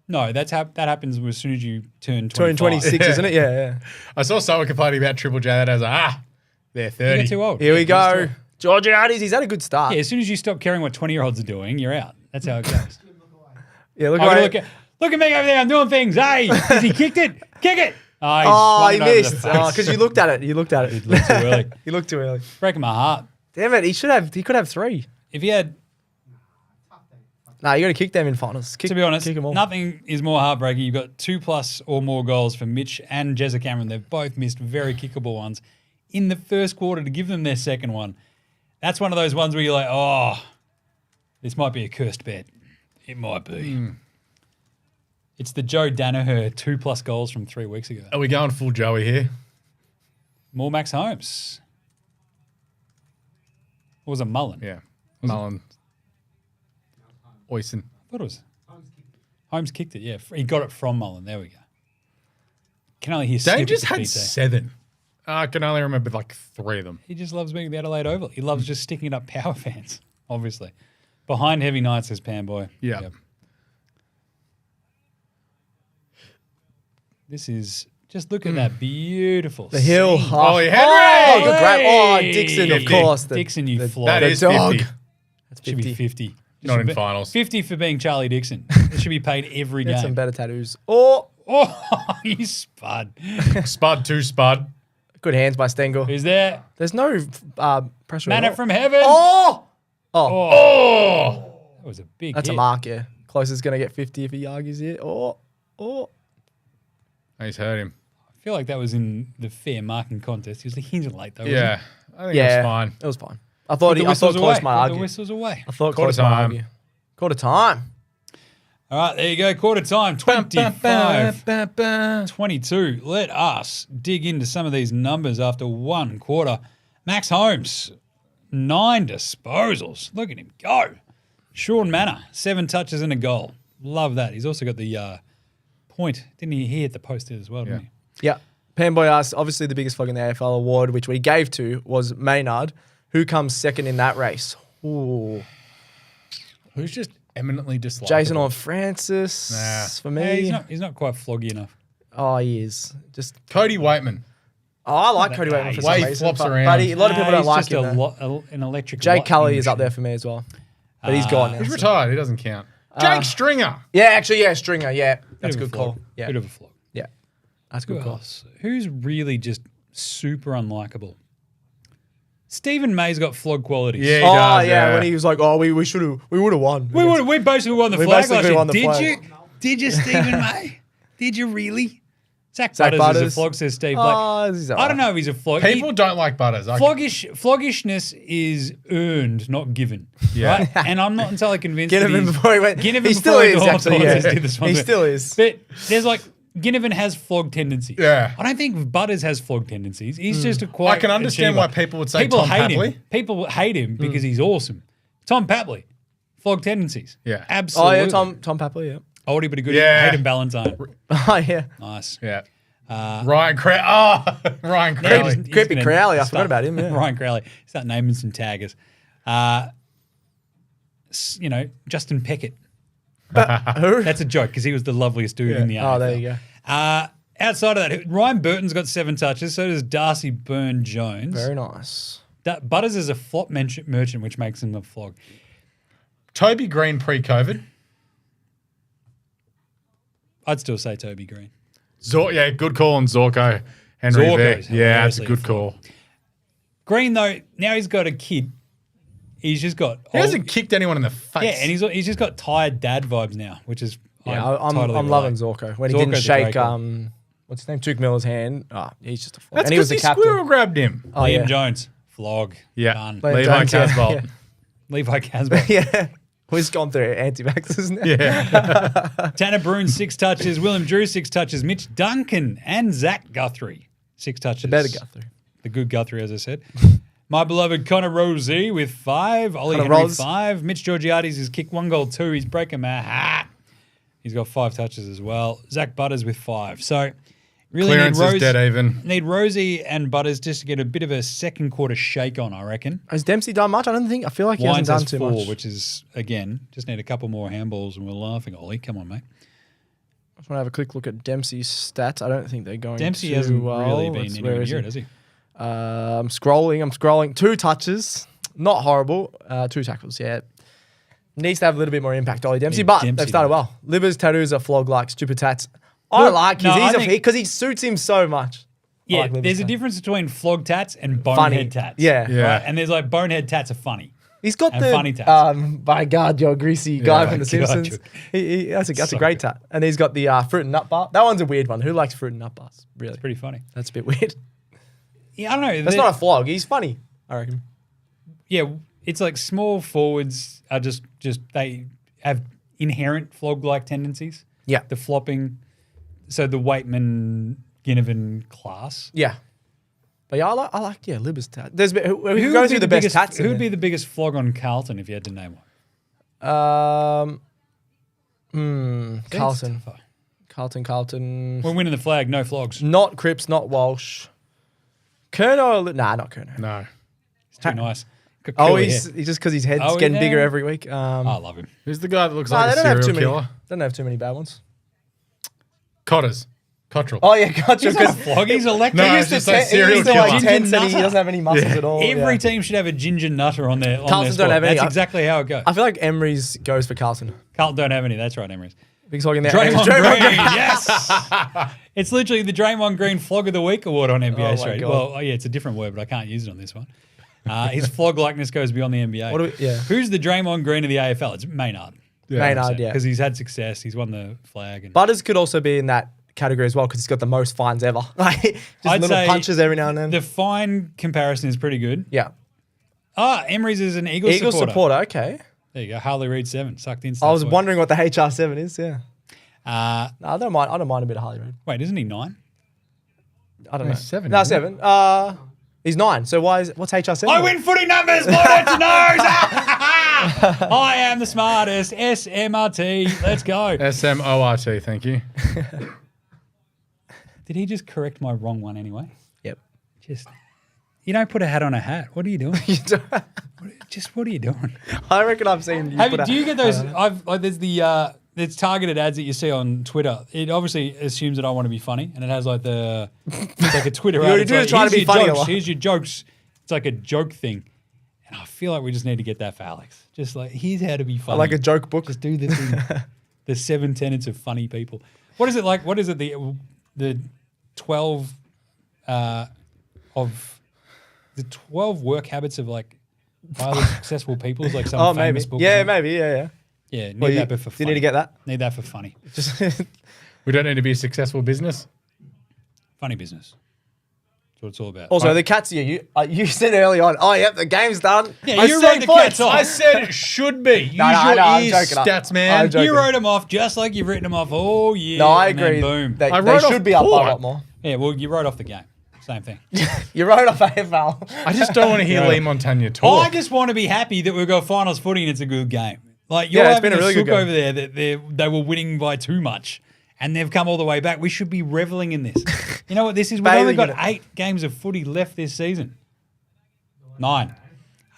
No, that happens as soon as you turn 226, 25. isn't it? Yeah, yeah. I saw someone complaining about Triple J that I was like, they're You 30. get too old. Here we Yeah, go. Georgiades, he's had a good start. as soon as you stop caring what 20-year-olds are doing, you're out. That's how it goes. Yeah, look I gotta away. look at me over there. I'm doing things. Hey, has he kicked it? Kick it. Oh, swung he it over the missed. face. Because you looked at it. You looked at it. It looked too early. He looked too early. Breaking my heart. Damn it. He could have 3. If he had, Nah, you got to kick them in finals. to be honest, kick them all. nothing is more heartbreaking. You've got 2+ or more goals for Mitch and Jezza Cameron. They've both missed very kickable ones in the first quarter to give them their second one. That's one of those ones where you're like, oh, this might be a cursed bet. It might be. It's the Joe Danaher 2+ goals from 3 weeks ago. Are we going full Joey here? More Max Holmes. Or was it Mullen? Yeah. Mullen. Oyson. I thought it was. Holmes kicked it, yeah. He got it from Mullen. There we go. Can only hear Dane snippets just of had PT. 7. I can only remember 3 of them. He just loves being at the Adelaide Oval. He loves just sticking it up Power fans, obviously. Behind Heavy Nights says Panboy. Yeah. Yep. This is just look at that beautiful The hill. scene. Oh, Henry! Oh, good grab. Oh, Hey! Dixon, of 50. course. Dixon, you fly. That the is dog. 50. That's Should be 50. 50. Not Should in be- finals. 50 for being Charlie Dixon. It should be paid every Get some game. better tattoos. Oh, Oh, you spud. Spud 2 Spud. good hands by Stengel. Who's there? There's no pressure. at Manna all. from heaven. Oh! Oh! That was a big That's hit. a mark, yeah. Closest going to get 50 if he argues here. Oh. He's hurt him. I feel like that was in the fair marking contest. He was hinting late though. Yeah. I think Yeah. it was fine. It was fine. I thought The I thought whistle's close away. might The argue. whistle's away. I thought Quarter close might time. argue. Quarter time. All right, there you go. Quarter time, 25-22. Let us dig into some of these numbers after one quarter. Max Holmes, 9 disposals. Look at him go. Sean Manor, 7 touches and a goal. Love that. He's also got the point. Didn't he? He hit the post as well, didn't he? Yeah. Panboy asked, obviously the biggest flog in the AFL award, which we gave to, was Maynard. Who comes second in that race? Ooh. Who's just eminently disliked? Jason or Francis Nah. for me. Yeah, he's not quite floggy enough. Oh, he is. Just Cody Waitman. Oh, I like Cody Waitman for some Way reason. flops but, around. But a lot of people don't he's like just him. an electric. Jake Kelly lightning is up machine. there for me as well. But he's gone now. He's so- retired. He doesn't count. Jake Stringer. Yeah, actually, yeah, Stringer. Yeah, that's a Bit of good flog. call. Yeah, Bit of a flog. yeah, that's a Who good call. else? Who's really just super unlikable? Stephen May's got flog qualities. Yeah, he Oh does, yeah, when he was like, "Oh, we would have won." We basically won the We flag basically last year. won the Did flag. you? Did you, Stephen May? Did you really? Zach Zach Butters is a Butters. flog, says Steve Blake. Oh, he's I alright. don't know if he's a flog. People don't like Butters. Floggishness is earned, not given. Yeah. Right? And I'm not entirely convinced. Ginnivan that he's- before he went. Ginnivan He before still he is, got actually, off, yeah. just did this one He bit. still is. But there's like Ginnivan has flog tendencies. Yeah. I don't think Butters has flog tendencies. He's just a I quite. can understand why achiever. people would say People Tom hate Papley. him. People hate him because he's awesome. Tom Papley, flog tendencies. Yeah. Oh Absolutely. yeah, Tom Papley. Yeah. Oldie but a good. Yeah. Hayden Ballantyne. Oh yeah. Nice. Yeah. Ryan Ryan Now Crowley. he's Creepy gonna Crowley, I start- forgot about him, yeah. Ryan Crowley. Start naming some taggers. Justin Peckett. Who? That's a joke because he was the loveliest dude in the AFL. Oh, there you go. Outside of that, Ryan Burton's got 7 touches. So does Darcy Byrne-Jones. Very nice. Butters is a flop merchant, which makes him a flog. Toby Green pre-COVID. I'd still say Toby Green. Yeah, good call on Zorko. Henry Zorko's V. Yeah, that's a hilariously good a call. Green, though, now he's got a kid. He's just got... He hasn't kicked anyone in the face. Yeah, and he's just got tired dad vibes now, which is... Yeah, I I'm totally loving relate. Zorko when he Zorko's didn't a shake great call. what's his name, Tuke Miller's hand. Oh, he's just a flog. That's And he was because the he captain. squirrel grabbed him. Oh Liam yeah. Jones, flog. Yeah. Done. Liam Levi Jones, yeah, Casbolt. yeah. Levi Casbolt. Yeah. We've gone through anti-vaxxers now. Yeah. Tanner Bruin, 6 touches. Willem Drew, 6 touches. Mitch Duncan and Zach Guthrie, 6 touches. Better Guthrie. The good Guthrie, as I said. My beloved Connor Rosie with 5. Ollie Connor Henry, Ros. 5. Mitch Georgiades has kicked 1 goal, 2. He's breaking my hat. He's got 5 touches as well. Zach Butters with 5. So really Clearance is dead even. need Rosie and Butters just to get a bit of a second quarter shake on, I reckon. Has Dempsey done much? I feel like he Wines hasn't has done 4, too much. which is, again, just need a couple more handballs and we're laughing, Ollie. Come on, mate. I just want to have a quick look at Dempsey's stats. I don't think they're going Dempsey too hasn't well. really been Where anywhere is near he? it, has he? I'm scrolling. 2 touches. Not horrible. 2 tackles, yeah. Needs to have a little bit more impact, Ollie Dempsey, Need but Dempsey they've started to- well. Livers, tattoos are flog like stupid tats. I Look, like his. no, I He's think- because he suits him so much. I Yeah, like Livers there's a tats. difference between flog tats and Funny. bonehead tats. Yeah. Yeah. Right? And there's like bonehead tats are funny. He's got And the funny tats. by God, you're greasy guy Yeah. from The God, Simpsons. That's a So great tat. And he's got the fruit and nut bar. That one's a weird one. Who likes fruit and nut bars? Really? Pretty funny. That's a bit weird. Yeah, I don't know. That's not a flog. He's funny, I reckon. Yeah, it's like small forwards are just they have inherent flog-like tendencies. Yeah. The flopping. So the Waitman Ginnivan class. Yeah. But yeah, I like Libber's tat. There's who would goes be through the best biggest, tats. Who would be the biggest flog on Carlton if you had to name one? Carlton. Tougher. Carlton. We're winning the flag, no flogs. Not Cripps, not Walsh. Kerno. Nah, not Kerno. No. It's too nice. Got Oh, curly he's hair. just because his head's Oh, getting yeah. bigger every week. I love him. Who's the guy that looks No, like they a don't have serial too many. killer? Don't have too many bad ones. Cotters. Cottrell. Oh yeah, gotcha. He's not a flog, he's electric. No, he it's used just to, like serial he used to like killer. tense and he Ginger doesn't have any muscles at all. Every yeah. team should have a ginger nutter on their Carlton squad. don't have any. That's exactly how it goes. I feel like Emery's goes for Carlton. Carlton don't have any. That's right, Emery's. Big slog in there. Draymond Green, Green. yes. It's literally the Draymond Green Flog of the Week award on NBA my Straight. God. Well, yeah, it's a different word, but I can't use it on this one. His flog likeness goes beyond the NBA. What do we- yeah. Who's the Draymond Green of the AFL? It's Maynard. Maynard, yeah. Because he's had success. He's won the flag. And Butters could also be in that category as well because he's got the most fines ever. Like just I'd little say punches every now and then. the fine comparison is pretty good. Yeah. Emery's is an Eagles Eagles supporter. Okay. There you go. Harley Reid 7. Sucked in. I was wondering what the HR7 is. Yeah. Uh, No, I don't mind a bit of Harley Reid. wait, isn't he 9? I don't know. He's 7, No, isn't 7. He's 9. So what's HR7? I win footy numbers. Why don't you know? I am the smartest. SMRT. Let's go. SMORT, thank you. Did he just correct my wrong one anyway? Yep. Just, you don't put a hat on a hat. What are you doing? What are you doing? I reckon I've seen you Do you get those? There's there's targeted ads that you see on Twitter. It obviously assumes that I want to be funny, and it has like it's like a Twitter ad. already It's do like, try to "Here's be your funny a jokes, lot." Here's your jokes. It's like a joke thing, and I feel like we just need to get that for Alex. Just like, here's how to be funny. like a joke book. Just do the thing. The 7 tenets of funny people. What is it like? What is it? The 12 of the 12 work habits of like highly successful people is like some famous book. Yeah, maybe. Yeah. Yeah, need Well, that but for do funny. you need to get that? Need that for funny. Just We don't need to be a successful business. Funny business. That's what it's all about. also, the Cats. You said early on. Oh, yep, the game's done. Yeah, I you said wrote the Cats off. I said it should be. Use I your know, I'm ears, joking. stats man. I'm joking. You wrote them off just like you've written them off all year. No, I and then agree. boom. They I wrote should off be up by a Port. lot more. Yeah, well, you wrote off the game. Same thing. You wrote off AFL. I just don't want to hear Yeah. Lee Montagna talk. I just want to be happy that we've got finals footy and it's a good game. Like, you're Yeah, it's having been a really sook good game. over there that they were winning by too much and they've come all the way back. We should be reveling in this. You know what this is? We've only got Bathing in 8 games of footy left this season. 9.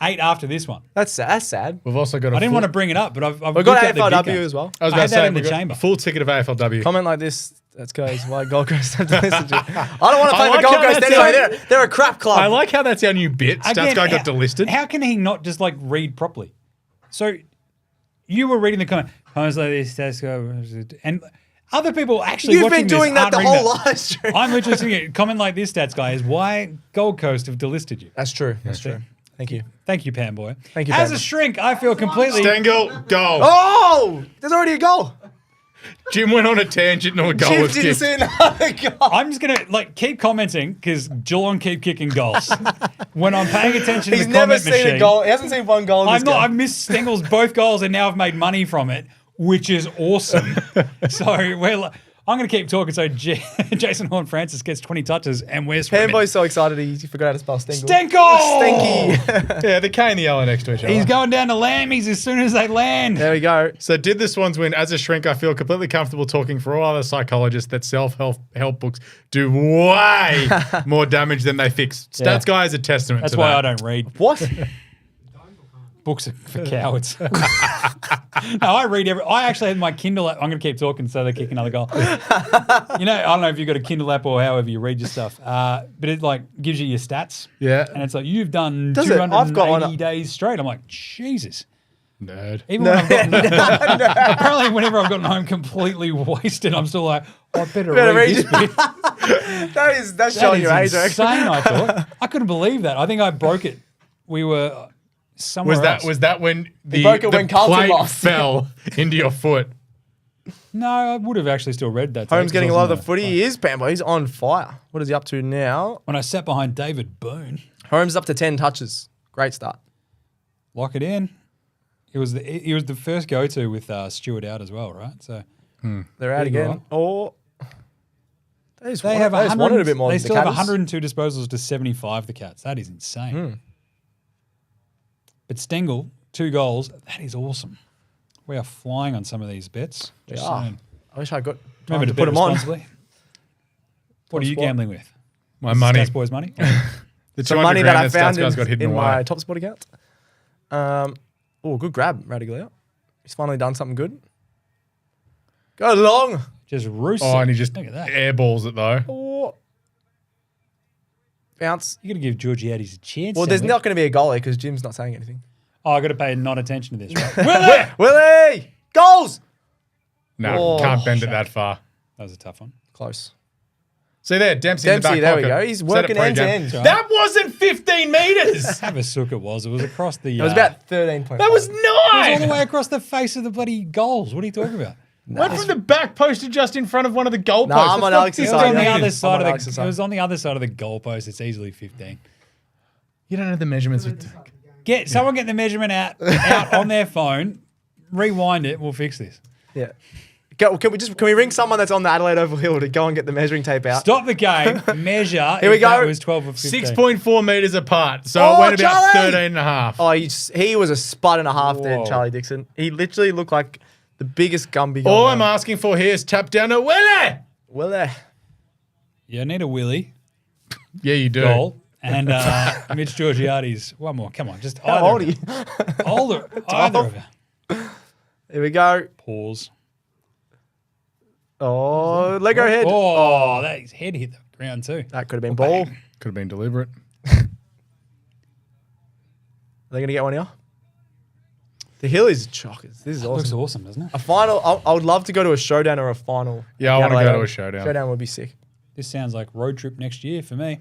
8 after this one. That's sad. We've also got. I didn't want to bring it up, but I've We've got looked at the big AFLW games. as well. I was I about had to that say in the we've got chamber. a full ticket of AFLW. Comment like this. That's guys. Why Gold Coast have to listen to you. I don't want to play I like for Gold how Coast that's anyway. They're a crap club. I like how that's our new bit. Stats Again, guy got delisted. How can he not just like read properly? So you were reading the comment. Comments like this, and other people actually You've watching been doing this that the aren't reading whole that. live stream. I'm literally seeing a comment like this, Stats Guy, is why Gold Coast have delisted you. That's true. That's true. Thank you. Thank you, Pam Boy. Thank you, As Pam. a shrink, I feel completely. Stengel, goal. Oh, there's already a goal. Jim went on a tangent and a goal Jim was didn't kicked. see another goal. I'm just gonna like keep commenting because Geelong keep kicking goals. When I'm paying attention to He's the never comment seen machine, a goal. He hasn't seen one goal in I'm this not. game. I've missed Stengel's both goals, and now I've made money from it, which is awesome. So I'm going to keep talking. So Jason Horn-Francis gets 20 touches, and we're swimming. Panboy's so excited he forgot how to spell Stengel. Stenkel! Stinky. Yeah, the K and the L are next to each other. He's going down to Lammies as soon as they land. There we go. So did the Swans win? As a shrink, I feel completely comfortable talking for all other psychologists that self-help books do way more damage than they fix. Stats Yeah. Guy is a testament That's to why that. I don't read. What? Books are for cowards. No, I read I actually had my Kindle app. I'm going to keep talking so they kick another goal. You know, I don't know if you've got a Kindle app or however you read your stuff, but it like gives you your stats. Yeah. And it's like, you've done Does it? I've got 280 one- days straight. I'm like, Jesus. Nerd. Even when I've gotten apparently whenever I've gotten home completely wasted, I'm still like, I better read this bit. That's That showing is your age, insane, actually. I thought. I couldn't believe that. I think I broke it. We were somewhere else. Was that when the, broke it the when Carlton plate lost. fell into your foot? No, I would have actually still read that. Holmes getting a lot of the footy. footy. He is, Panboy. He's on fire. What is he up to now? When I sat behind David Boone, Holmes up to 10 touches. Great start. lock it in. He was the first go-to with Stewart out as well, right? So They're out Big again. roll. Or they they have just wanted a bit more. They than still the have Catters. 102 disposals to 75. The Cats. That is insane. But Stengel, 2 goals. That is awesome. We are flying on some of these bets. Just Yeah. saying. I wish I got Remember time to to put bet them on. responsibly. What are you TopSport. gambling with? My money. Stats Boys money? The Some 200 money that I grand found Stats Guy's got hidden in away. my TopSport account. Oh, good grab, Radiglio. He's finally done something good. Go long. Just roosting. Oh, and he just Look at that. airballs it though. Oh. Bounce. You got to give Georgiades a chance. Well, there's Stanley. not going to be a goalie because Jim's not saying anything. Oh, I got to pay not attention to this. Right? Willie! Goals! No, Oh, can't bend shut. it that far. That was a tough one. Close. See there, Dempsey in the Dempsey, back there we pocket. go. He's Said it working end to pre-game. end. Right. That wasn't 15 meters. Have a sook it was. It was across the. It was about 13 That was It was all the 9. way across the face of the bloody goals. What are you talking about? Went from the back post to just in front of one of the goal No, posts. I'm That's on not Alex's 15 It was side. on the meters. other side of Alex's the. side. It was on the other side of the goalpost. It's easily 15. You don't know the measurements. Someone get the measurement out on their phone. Rewind it. We'll fix this. Yeah. Can we ring someone that's on the Adelaide Oval Hill to go and get the measuring tape out? Stop the game. Measure. Here we if that go. was 12 or 15. 6.4 meters apart. So Oh, it went about Charlie! 13 and a half. Oh, he was a spud and a half there, Whoa. Charlie Dixon. He literally looked like the biggest Gumby. All I'm asking for here is tap down to Willie. Well, You need a Willie Yeah, you do. goal. And Mitch Georgiades. One more. Come on. Just how either. old are of you? you. Either of you. Here we go. Pause. Oh, Lego head. Oh, that his head hit the ground too. That could have been ball. Could have been deliberate. Are they going to get one here? The hill is chockers. This is Looks awesome. awesome, doesn't it? A final. I would love to go to a showdown or a final. Yeah, I The wanna Adelaide go to Oval. a showdown. Showdown would be sick. This sounds like road trip next year for me.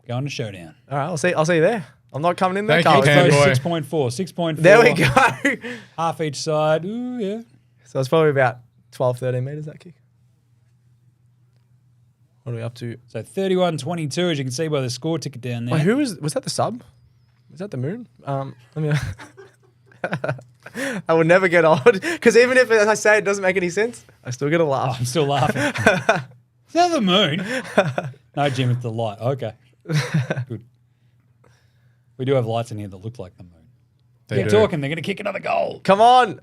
Going to showdown. All right, I'll see you there. I'm not coming in there. Thank you, Carl. Cam. Boy. boy. 6.4. 6.4. There we go. Half each side. Ooh, yeah. So it's probably about 12, 13 meters, that kick. What are we up to? So 31-22, as you can see by the score ticket down there. Wait, was that the sub? Was that the moon? Let me. I would never get old because even if, as I say, it doesn't make any sense, I still get a laugh. I'm still laughing. Is that the moon? No, Jim, it's the light. Okay. Good. We do have lights in here that look like the moon. They Keep do. talking. They're going to kick another goal. Come on.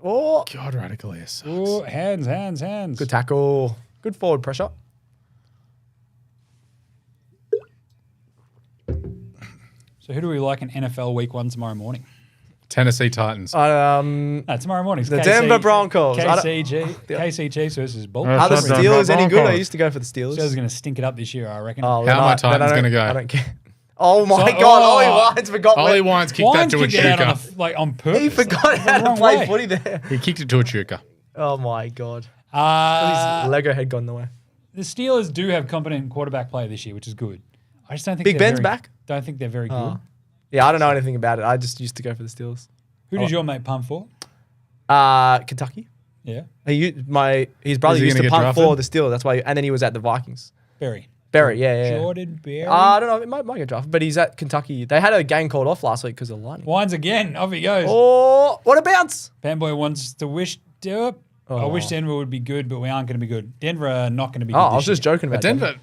Oh, God, Radical Air sucks. Ooh, hands. good tackle. Good forward pressure. So who do we like in NFL Week 1 tomorrow morning? Tennessee Titans. No, tomorrow morning. The Denver Broncos. KC Chiefs versus Oh, Baltimore. Are the Shut down, Steelers any good? I Broncos. used to go for the Steelers. Steelers are going to stink it up this year, I reckon. Oh, How are my then I Titans don't- gonna go? I don't care. Oh my So- God, oh. Ollie Wines forgot. Ollie where- Wines kicked Wines that to a kicked it out on, chuka. on purpose. He forgot Like, how the to wrong play way. footy there. He kicked it to a chuka. Oh my God. His Lego head got in the way. The Steelers do have competent quarterback play this year, which is good. I just don't think Big they're Ben's very- back? Don't think they're very good. Oh. Yeah, I don't know anything about it. I just used to go for the Steelers. Who does your mate punt for? Kentucky. Yeah, His brother Is he used to gonna get punt drafted? for the Steelers. That's why, and then he was at the Vikings. Berry. Berry, yeah. Jordan Berry. I don't know. It might get drafted, but he's at Kentucky. They had a game called off last week because of lightning. Wines again. Off he goes. Oh, what a bounce! Fanboy wants to wish. I wish Denver would be good, but we aren't going to be good. Denver are not going to be good. Oh, I this was just year. joking about But Denver,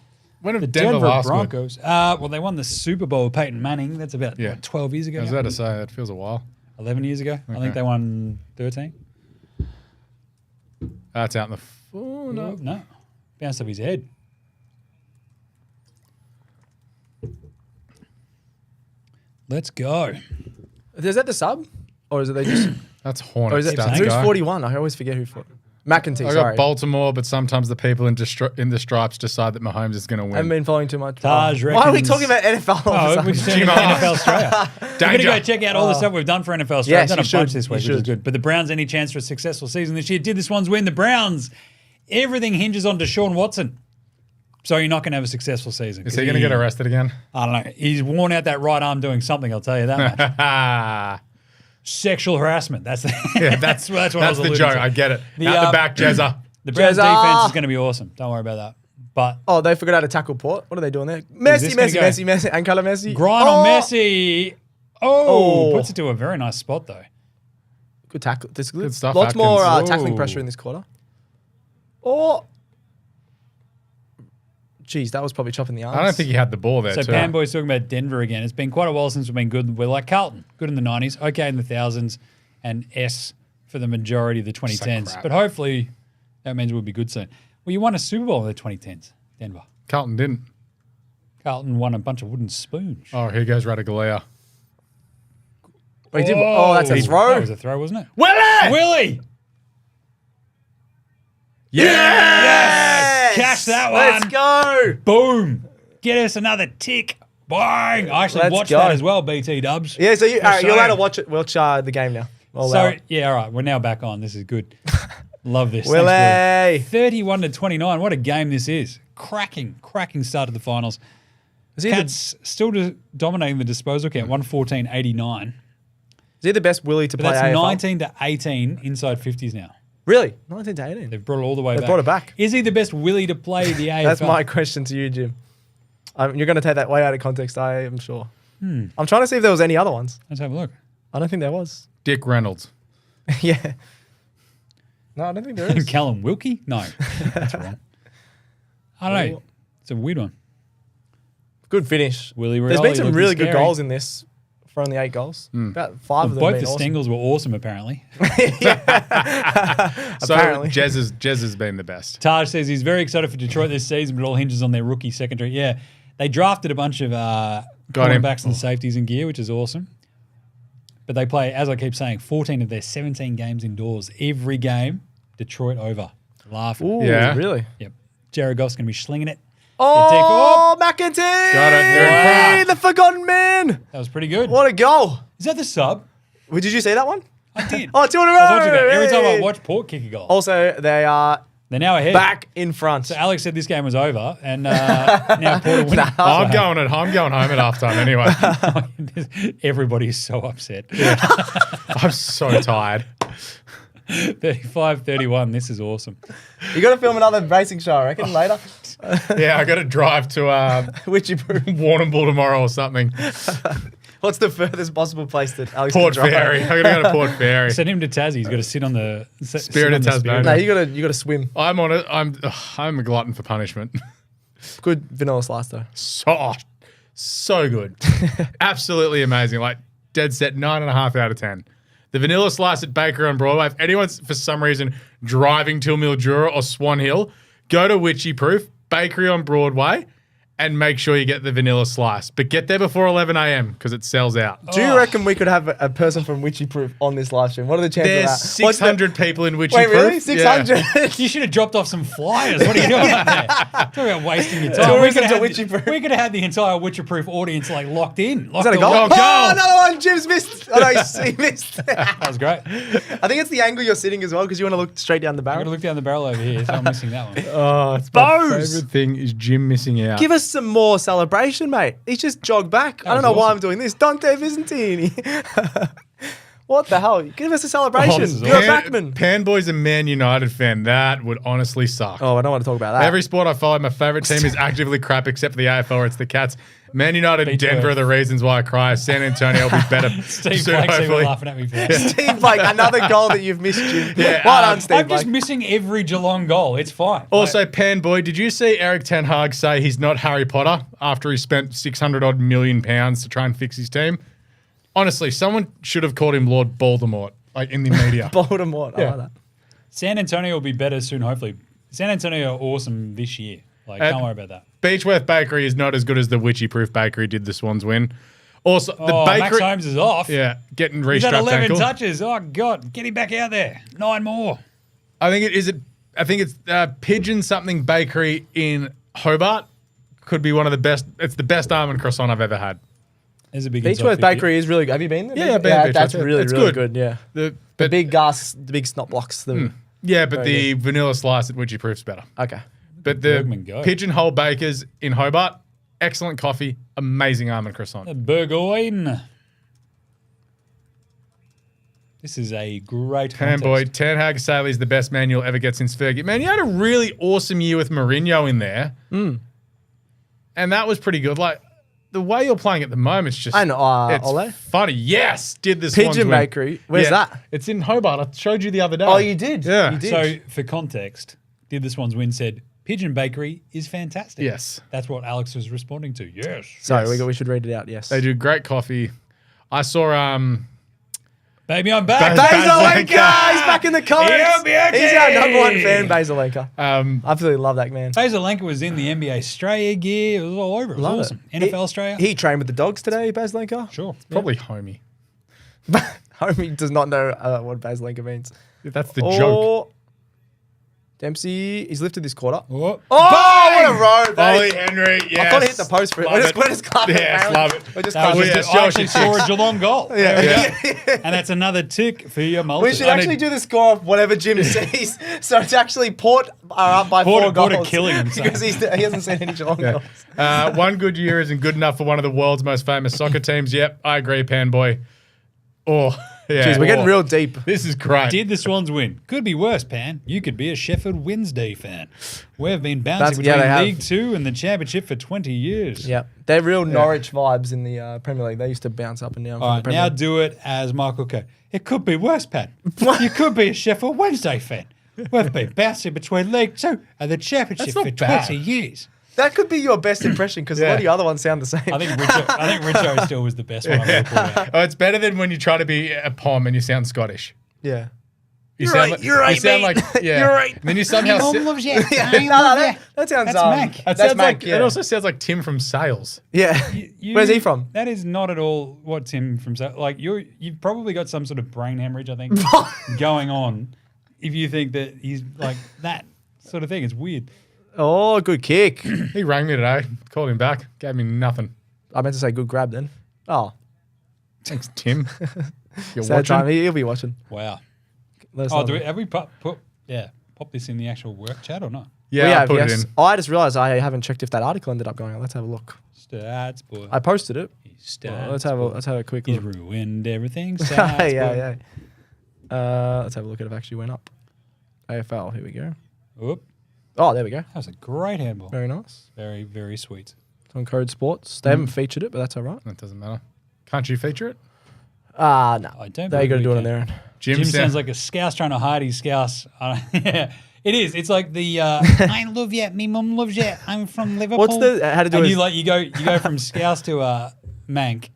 when have The Denver, Denver last good? Broncos. Well, they won the Super Bowl with Peyton Manning. That's about Yeah. 12 years ago. I was about to say, that feels a while. 11 years ago. I think Okay. they won 13. That's out in the... Oh, no. No. Bounced off his head. Let's go. Is that the sub, or is it they just? That's Or Hornet is it stats who's guy. 41? I always forget who. McEntee. I got Sorry, Baltimore, but sometimes the people in the stripes decide that Mahomes is going to I haven't win. been following too much. Taj Why are we reckons- talking about NFL? all of a Oh, sudden? we're just doing NFL Australia. We're going to Danger. go check out all the stuff we've done for NFL Australia. Yes, We've done you a bunch should. this week, You which is should. good. But the Browns, any chance for a successful season this year? Did this one's win? The Browns, everything hinges on Deshaun Watson. So you're not going to have a successful season. Is he going to get arrested again? I don't know. He's worn out that right arm doing something, I'll tell you that much. Sexual harassment. That's Yeah, that's what I was That's the alluding joke. to. I get it. The, Out the back, Jezza. The Browns Jezza. defense is going to be awesome. Don't worry about that. But Oh, they forgot how to tackle Port. What are they doing there? this gonna go? Messi, and Color Messi. grind on Messi. Oh. Puts it to a very nice spot though. Good tackle. There's Good stuff, Lots more Atkins. tackling Whoa. pressure in this quarter. Oh, geez, that was probably chopping the arms. I don't think he had the ball there, So too. Panboy's talking about Denver again. It's been quite a while since we've been good. We're like Carlton, good in the 90s, okay in the thousands, and S for the majority of the 2010s. crap. But hopefully that means we'll be good soon. Well, you won a Super Bowl in the 2010s, Denver. Carlton didn't. Carlton won a bunch of wooden spoons. Oh, here goes Radical Air. Wait, that's a That throw. was a throw, wasn't it? Willie! Willie! Yes! Catch that Let's one. go. Boom! Get us another tick. Bang! I actually Let's watched go. that as well, BT Dubs. Yeah, so you're allowed to saying. watch the game now. So, yeah, all right. We're now back on. This is good. Love this. Willie. Thanks, Willie. 31-29. What a game this is. Cracking start to the finals. Is he, Cats still dominating the disposal count, 114-89. is he the best Willie to But play that's AFL? 19-18 inside 50s now. Really? 19 to 18. They've brought it all the way They've back. brought it back. Is he the best Willie to play the AFL? That's my question to you, Jim. You're going to take that way out of context, I am sure. I'm trying to see if there was any other ones. Let's have a look. I don't think there was. Dick Reynolds. Yeah. No, I don't think there is. Callum Wilkie? No, that's wrong. I don't know. It's a weird one. Good finish. Willie There's Rioli been some looking really good scary. goals in this for only 8 goals. About 5 of them Both been the awesome. Stengels were awesome, apparently. So Apparently. Jez has been the best. Taj says he's very excited for Detroit this season, but it all hinges on their rookie secondary. Yeah, they drafted a bunch of cornerbacks and safeties in gear, which is awesome. But they play, as I keep saying, 14 of their 17 games indoors. Every game, Detroit over. Laughing. Ooh, Yeah. really? Yep. Jared Goff's going to be slinging it. Oh, McEntee! Got it. They're in The forgotten man! That was pretty good. What a goal! Is that the sub? Well, did you see that one? I did. Oh, 2 in a row! I was watching that. Every time I Hey! watch Port kick a goal. Also, they are They're now ahead. back in front. So Alex said this game was over, and now Port are winning. I'm going home at halftime anyway. Everybody is so upset. I'm so tired. 35-31. This is awesome. You got to film another racing show, I reckon, later. Yeah, I got to drive to Which you prove. Warrnambool tomorrow or something. What's the furthest possible place that Alex Port can drive? Ferry. I got to go to Port Ferry. Send him to Tassie. He's got to sit on the Spirit of Tasmania. No, you got to swim. I'm on it. I'm a glutton for punishment. Good vanilla slice though. So good. Absolutely amazing. Like dead set 9.5 out of 10. The vanilla slice at Bakery on Broadway. If anyone's for some reason driving to Mildura or Swan Hill, go to Witchy Proof, Bakery on Broadway, and make sure you get the vanilla slice. But get there before 11 a.m. because it sells out. Do you reckon we could have a person from Witchy Proof on this live stream? What are the chances There's of that? What's 600 people in Witchy Wait, Proof. really? 600? You should have dropped off some flyers. What are you doing up there? Talk about wasting your time. Tourism to We Witchy-proof. could have had the entire Witcher-proof audience like locked in. Is that a goal? Oh, goal. Oh, another one. Jim's missed. Oh, no, he missed. That was great. I think it's the angle you're sitting as well because you want to look straight down the I've got to barrel. look down the barrel over here, so I'm missing that one. Oh, it's my Bose. favorite thing is Jim missing out. Give us some more celebration, mate. He's just jogged back. I don't was know why awesome. I'm doing this. Dante Visentini. What the hell? Give us a celebration. this is You're a awesome. backman. Panboy's a Man United fan. That would honestly suck. Oh, I don't want to talk about that. Every sport I follow, my favorite team is actively crap except for the AFL where it's the Cats. Man United and Beach Denver Wave. are the reasons why I cry. San Antonio will be better Steve soon, Blake's even hopefully. laughing at me for that. Steve Blake, another goal that you've missed, Jim. Yeah, well done, Steve I'm just Blake. missing every Geelong goal. It's fine. Also, Panboy, did you see Eric Ten Hag say he's not Harry Potter after he spent 600 odd million pounds to try and fix his team? Honestly, someone should have called him Lord Voldemort, like in the media. Baltimore. I Yeah. like that. San Antonio will be better soon, hopefully. San Antonio are awesome this year. Like, don't worry about that. Beechworth Bakery is not as good as the Witchy Proof Bakery did the Swans win. Also, the Oh, Max bakery. Holmes is off. Yeah, getting He's had restrapped 11 ankle. touches. Oh, God. Get him back out there. 9 more. I think it's Pigeon something bakery in Hobart. Could be one of the best. It's the best almond croissant I've ever had. There's a big Beechworth inside Bakery is really good. Have you been there? Yeah, I've been to that's Beechworth. really, It's really good. good. Yeah. The The big snot blocks. yeah, but Very the vanilla slice at Witchy Proof's better. Okay. But the Bergman go. Pigeonhole Bakers in Hobart, excellent coffee, amazing almond croissant. Burgoyne. This is a great contest. Panboy, Ten Hag Saley's the best man you'll ever get since Fergie. Man, you had a really awesome year with Mourinho in there. And that was pretty good. Like, the way you're playing at the moment, it's just And it's Ole? funny. Yes, did this Swans Pigeon win. Bakery. Where's that? It's in Hobart. I showed you the other day. Oh, you did? Yeah. You did. So, for context, Did This One's Win said, Pigeon Bakery is fantastic. Yes. That's what Alex was responding to. Yes. Sorry, Yes. we should read it out. Yes. They do great coffee. I saw Baby, I'm back. Basilenka! He's back in the comments. Yeah, baby. He's our number one fan, Basilenka. um I absolutely love that man. Basilenka was in the NBA Australia gear. It was all over. It was Love awesome. it. NFL Australia. He trained with the dogs today, Basilenka. Sure. probably homie. Homie does not know what Basilenka means. That's the joke. Dempsey, he's lifted this quarter. Oh. Oh, what a row, Ollie baby. Henry, yes. I thought he hit the post for it. Love We're just clapping. Yes, apparently. love it. We're just That was clapping. just Yeah, I actually Josh, saw a Geelong goal. Yeah. And that's another tick for your multi. We should actually do the score of whatever Jim sees. So it's actually Port are up by Port 4 are goals. killing himself. because he hasn't seen any Geelong goals. One good year isn't good enough for one of the world's most famous soccer teams. Yep, I agree, Panboy. Oh, yeah. Jeez, we're getting Oh, real deep. This is great. Did the Swans win? Could be worse, Pan. You could be a Sheffield Wednesday fan. We've been bouncing Yeah, they between have. League 2 and the Championship for 20 years. Yeah, they're real Norwich vibes in the Premier League. They used to bounce up and down. All from right, the Premier now League. do it as Michael Coe. It could be worse, Pan. You could be a Sheffield Wednesday fan. We've been bouncing between League 2 and the Championship That's not for bad. 20 years. That could be your best impression because a lot of your other ones sound the same. I think Richo still was the best one I've ever pulled out. Oh, it's better than when you try to be a Pom and you sound Scottish. yeah. You sound like, you're right, You sound mate. like, yeah. You're right. And then you somehow. loves you. That sounds That's Mac. That That's sounds Mac, like, yeah. It also sounds like Tim from Sales. Yeah. Where's he from? That is not at all what Tim from like you've probably got some sort of brain hemorrhage, I think, going on. If you think that he's like that sort of thing, it's weird. Oh, good kick. He rang me today, called him back, gave me nothing. I meant to say good grab then. Oh, Thanks, Tim. You're sad watching. time. He'll be watching. Wow. Let us Oh, know. have we pop this in the actual work chat or not? Yeah, We I have, put yes. it in. I just realized I haven't checked if that article ended up going on. Let's have a look. Stats boy. I posted it. Stats Let's have a quick He's look. ruined everything. Stats yeah, boy. yeah. Let's have a look at if it actually went up. AFL, here we go. Oop. Oh, there we go. That was a great handball. Very nice. Very, very sweet. It's on Code Sports. They haven't featured it, but that's all right. That doesn't matter. Can't you feature it? No. I don't They got to believe do it we on their own. Jim sounds like a scouse trying to hide his scouse. Yeah, it is. It's like the I love you, me mum loves you. I'm from Liverpool. What's the how to do And it? you go from scouse to Mank,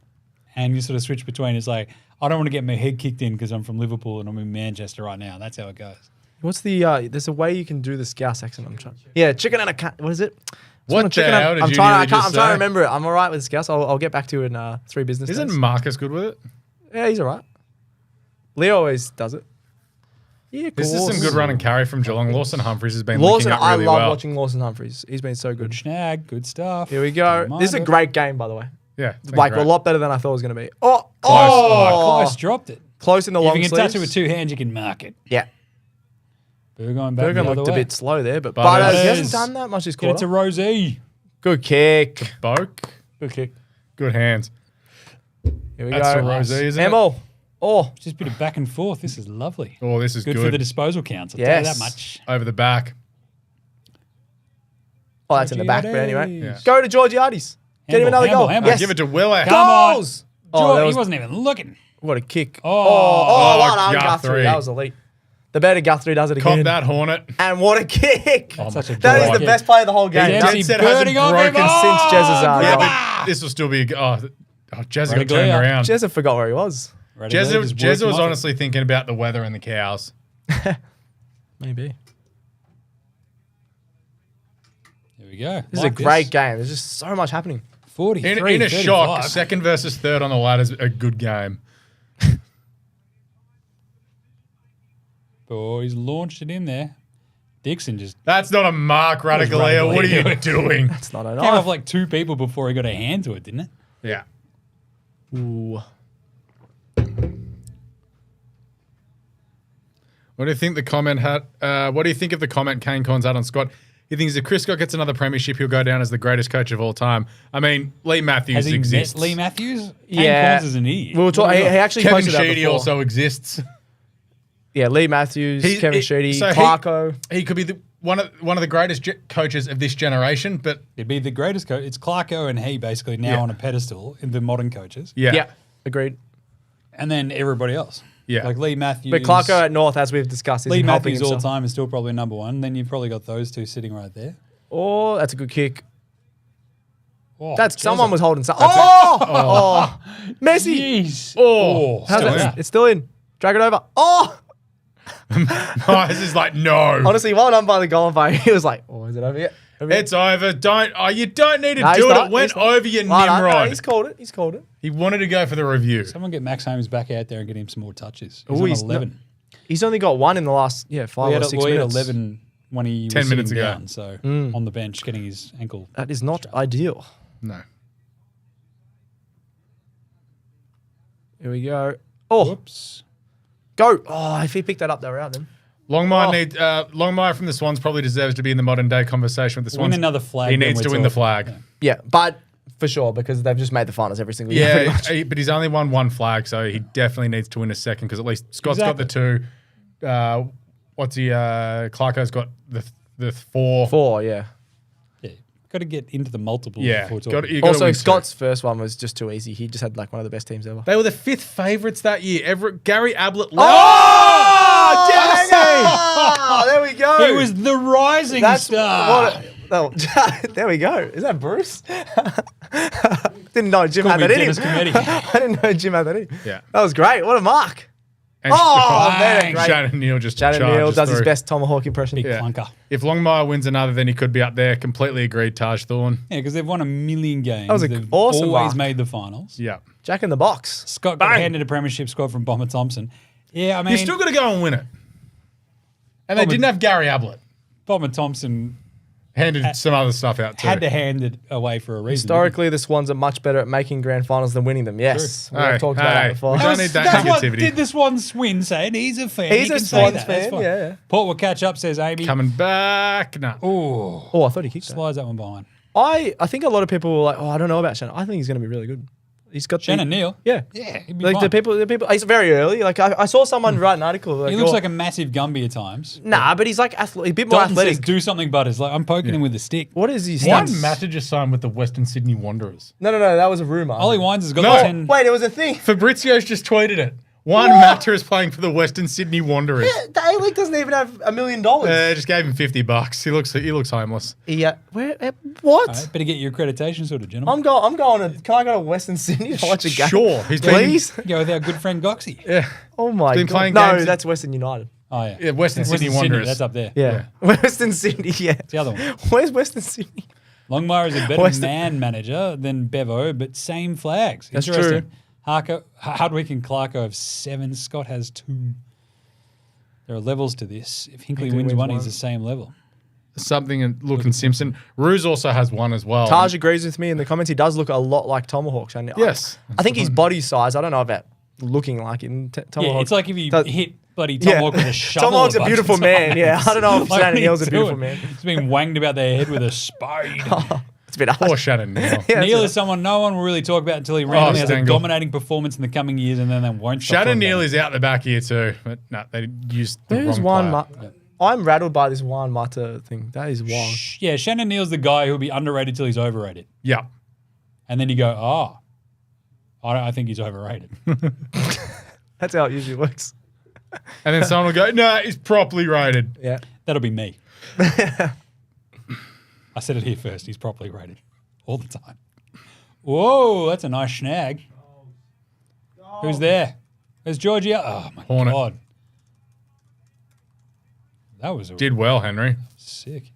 and you sort of switch between. It's like I don't want to get my head kicked in because I'm from Liverpool and I'm in Manchester right now. That's how it goes. What's the? There's a way you can do the Scouse accent. I'm trying. Yeah, chicken and a cat. What is it? What the hell did I'm you trying. nearly I'm just trying to say? remember it. I'm all right with Scouse. I'll get back to you in 3 business Isn't days. Marcus good with it? Yeah, he's all right. Leo always does it. Yeah, of This is course. some good run and carry from Geelong. Lawson Humphries has been Lawson, linking up really I love well. watching Lawson Humphries. He's been so good. Good snag, good stuff. Here we go. Don't This is a mind it. great game, by the way. Yeah, it's been Like great. a lot better than I thought it was going to be. Oh, Close dropped it. close in the If long you can sleeves. touch it with 2 hands, you can mark it. Yeah, Burgoyne back the Bergen other looked a way. bit slow there, but Butters. he hasn't done that much this Get it to quarter. Rosie. Good kick. Boke. Good kick. Good hands. Here we That's go. a Rosie, isn't it? Emo. Oh, Just a bit of back and forth. This is lovely. Oh, this is Good good. for the disposal counts. I'll tell you Yes. that much. Over the back. oh, that's in the back, but anyway. Yeah. Go to Georgiades. Get him another goal. Handball. Yes. Give it to Willer. Come on. Goals. George, Oh, that was he wasn't even looking. what a kick. Oh. well done, Guthrie. Guthrie. That was elite. The better Guthrie does it Cop again. that Hornet. And what a kick. Such a That is great the kick. best play of the whole game. James, That- he Jet Set hasn't birding off him. broken since Jazz's Yeah, goal. but this will still be. Jezza got Right, turned Leo. around. Jezza forgot where he was. Jezza was honestly thinking about the weather and the cows. Maybe. There we go. This is a great game. There's just so much happening. 43, In a 35. shock, second versus third on the ladder is a good game. Oh, he's launched it in there. Dixon just That's not a mark, Radigalea. What are you Radigalea. doing? It's not came enough. off like 2 people before he got a hand to it, didn't it? Yeah. Ooh. What do you think the comment had? What do you think of the comment Kane Cons had on Scott? He thinks if Chris Scott gets another premiership, he'll go down as the greatest coach of all time. I mean, Lee Matthews Has he exists. met Lee Matthews? Kane Yeah. Corns is an idiot. We were talking. He actually Kevin posted that Sheedy before. also exists. Yeah, Lee Matthews, Kevin Sheedy, so Clarko. He could be one of the greatest coaches of this generation, but It'd be the greatest coach. It's Clarko and he basically now Yeah. on a pedestal in the modern coaches. yeah. Agreed. And then everybody else. Yeah. Like Lee Matthews. But Clarko at North, as we've discussed, Lee isn't helping Matthews all himself. time is still probably number 1. Then you've probably got those 2 sitting right there. Oh, that's a good kick. Oh, That's someone was holding something. That's Oh! Messi. Jeez. Oh, How's still that? in. It's still in. Drag it over. Oh! This is like no. Honestly, well done by the goal umpire. He was like, "Oh, is it over yet?" It's over. You don't need to No, do he's it. not. It went He's not. over your Well done. No, Nimrod. he's called it. He's called it. He wanted to go for the review. Someone get Max Holmes back out there and get him some more touches. He's Ooh, on he's 11. He's only got one in the last 5 We or had 6 we had minutes. 11 when he 10 was minutes sitting ago. down, so on the bench getting his ankle. That is not ideal. No. Here we go. Oh, Whoops. go. Oh, if he picked that up, they were out then. Longmire from the Swans probably deserves to be in the modern day conversation with the Win Swans. another flag. He then needs we're to win the talking. flag. Yeah. Yeah, but for sure, because they've just made the finals every single year. pretty Yeah, much. but he's only won 1 flag, so he definitely needs to win a second because at least Scott's got the 2. Clarko's got the 4. 4, yeah. Yeah. Got to get into the multiple. Yeah. before You talking. gotta Also, win 2. Scott's first one was just too easy. He just had like one of the best teams ever. They were the 5th favourites that year. Gary Ablett left. Oh, Oh, there we go. He was the rising star. There we go. Is that Bruce? Didn't know Jim had me that in Dennis him. Cometti. I didn't know Jim had that in. Yeah. That was great. What a mark. And man, great. Shannon Neal just Shannon Neal charges does his through. best Tomahawk impression. Big clunker. If Longmire wins another, then he could be up there. Completely agreed, Taj Thorne. Yeah, because they've won a million games. That was an They've awesome always mark. made the finals. Yeah. Jack in the box. Scott got Bang. handed a premiership squad from Bomber Thompson. Yeah, I mean, You still got to go and win it. And they didn't have Gary Ablett. Bomber Thompson Handed some other stuff out too. had to hand it away for a reason. Historically, the Swans are much better at making grand finals than winning them. Yes. True. We've Hey, talked about that hey. before. We don't need that That's what negativity. did the Swans win, saying he's a fan. He's he a can say Swans that. That's fan, fine. yeah. Port will catch up, says Amy. Coming back. No. Oh, Oh, I thought he kicked that. slides that one behind. I think a lot of people were like, oh, I don't know about Shannon. I think he's going to be really good. He's got Shannon Neal. Yeah. Yeah, he'd be Like fine. the people, it's very early. Like I saw someone write an article. Like, He looks oh, like a massive Gumby at times. nah, but he's like a bit more Dalton athletic. says, do something, Butters. Like, I'm poking him with a stick. What is his Why stats? Matter just signed with the Western Sydney Wanderers? No, that was a rumor. Ollie Wines has got No. the 10. Wait, it was a thing. Fabrizio's just tweeted it. One What? Matter is playing for the Western Sydney Wanderers. The A-League doesn't even have $1 million. Just gave him $50. He looks homeless. Yeah. Where? What? All right, better get your accreditation sorted, gentlemen. I'm going to. Can I go to Western Sydney to watch a game? Sure. He's been- please. Go with our good friend Goxie. Yeah. Oh my been god. playing No, games- that's Western United. Oh, yeah. Yeah, Western Sydney Wanderers. That's up there. Yeah. Western Sydney. Yeah. The other one. Where's Western Sydney? Longmire is a better Western- man manager than Bevo, but same flags. That's Interesting. true. Hardwick and Clarko have 7. Scott has 2. There are levels to this. If Hinkley wins wins one, one. he's the same level. Something and looking Simpson. Ruse also has one as well. Taj agrees with me in the comments. He does look a lot like Tomahawk. And Yes. I think his body size. I don't know about looking like him. Tomahawk. Yeah, it's like if you does- hit bloody Tomahawk with a shovel. Tomahawk's a bunch beautiful of man. times. Yeah, I don't know if Like, Shannon what Neal's a he's beautiful doing. man. He's been wanged about their head with a spade. It's a bit Poor harsh. Shannon Neal. Yeah, Neil that's is someone no one will really talk about until he randomly has a Stangle. dominating performance in the coming years, and then they won't. stop Shannon talking Neal about is out the back here too. But no, they used the There's wrong one. player. I'm rattled by this Juan Mata thing. That is wild. it. Yeah, Shannon Neal's the guy who'll be underrated till he's overrated, Yeah. and then you go, I think he's overrated. That's how it usually works. And then someone will go, no, he's properly rated. Yeah. That'll be me. I said it here first. He's properly rated all the time. Whoa, that's a nice snag. Who's there? There's Georgia. Oh my Hornet. god, that was Did well, Henry. sick.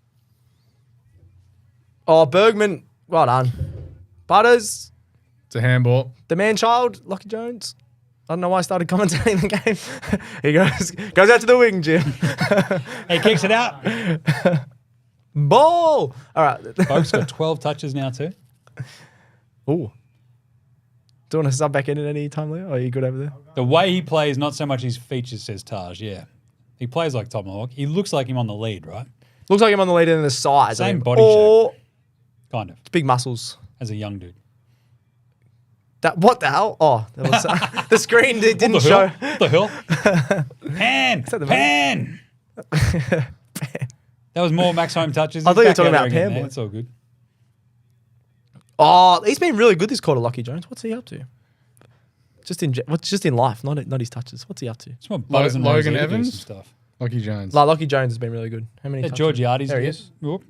Oh, Bergman. Well done. Butters. It's a handball. The man-child. Lockie Jones. I don't know why I started commentating the game. He goes out to the wing, Jim. He kicks it out. Ball. All right. Folks got 12 touches now too. Ooh. Do you want to sub back in at any time, Leo? Or are you good over there? The way he plays, not so much his features, says Taj. Yeah, he plays like Tomahawk. He looks like him on the lead, right? Looks like him on the lead in the size. Same I mean. body Or Kind of big muscles. as a young dude. What the hell? Oh, that was, the screen didn't What the show. hell? What the hell? Pan! that the Pan! That was more Max Home touches. I thought you were He's back talking out about there again, Pan, man. boy. It's all good. Oh, he's been really good this quarter, Lockie Jones. What's he up to? Just in life, not his touches. What's he up to? It's more Butters and Logan Rosita do Evans? some stuff. Lockie Jones. Like Lockie Jones has been really good. How many? Yeah, touches? Georgiades. There he is. Whoop.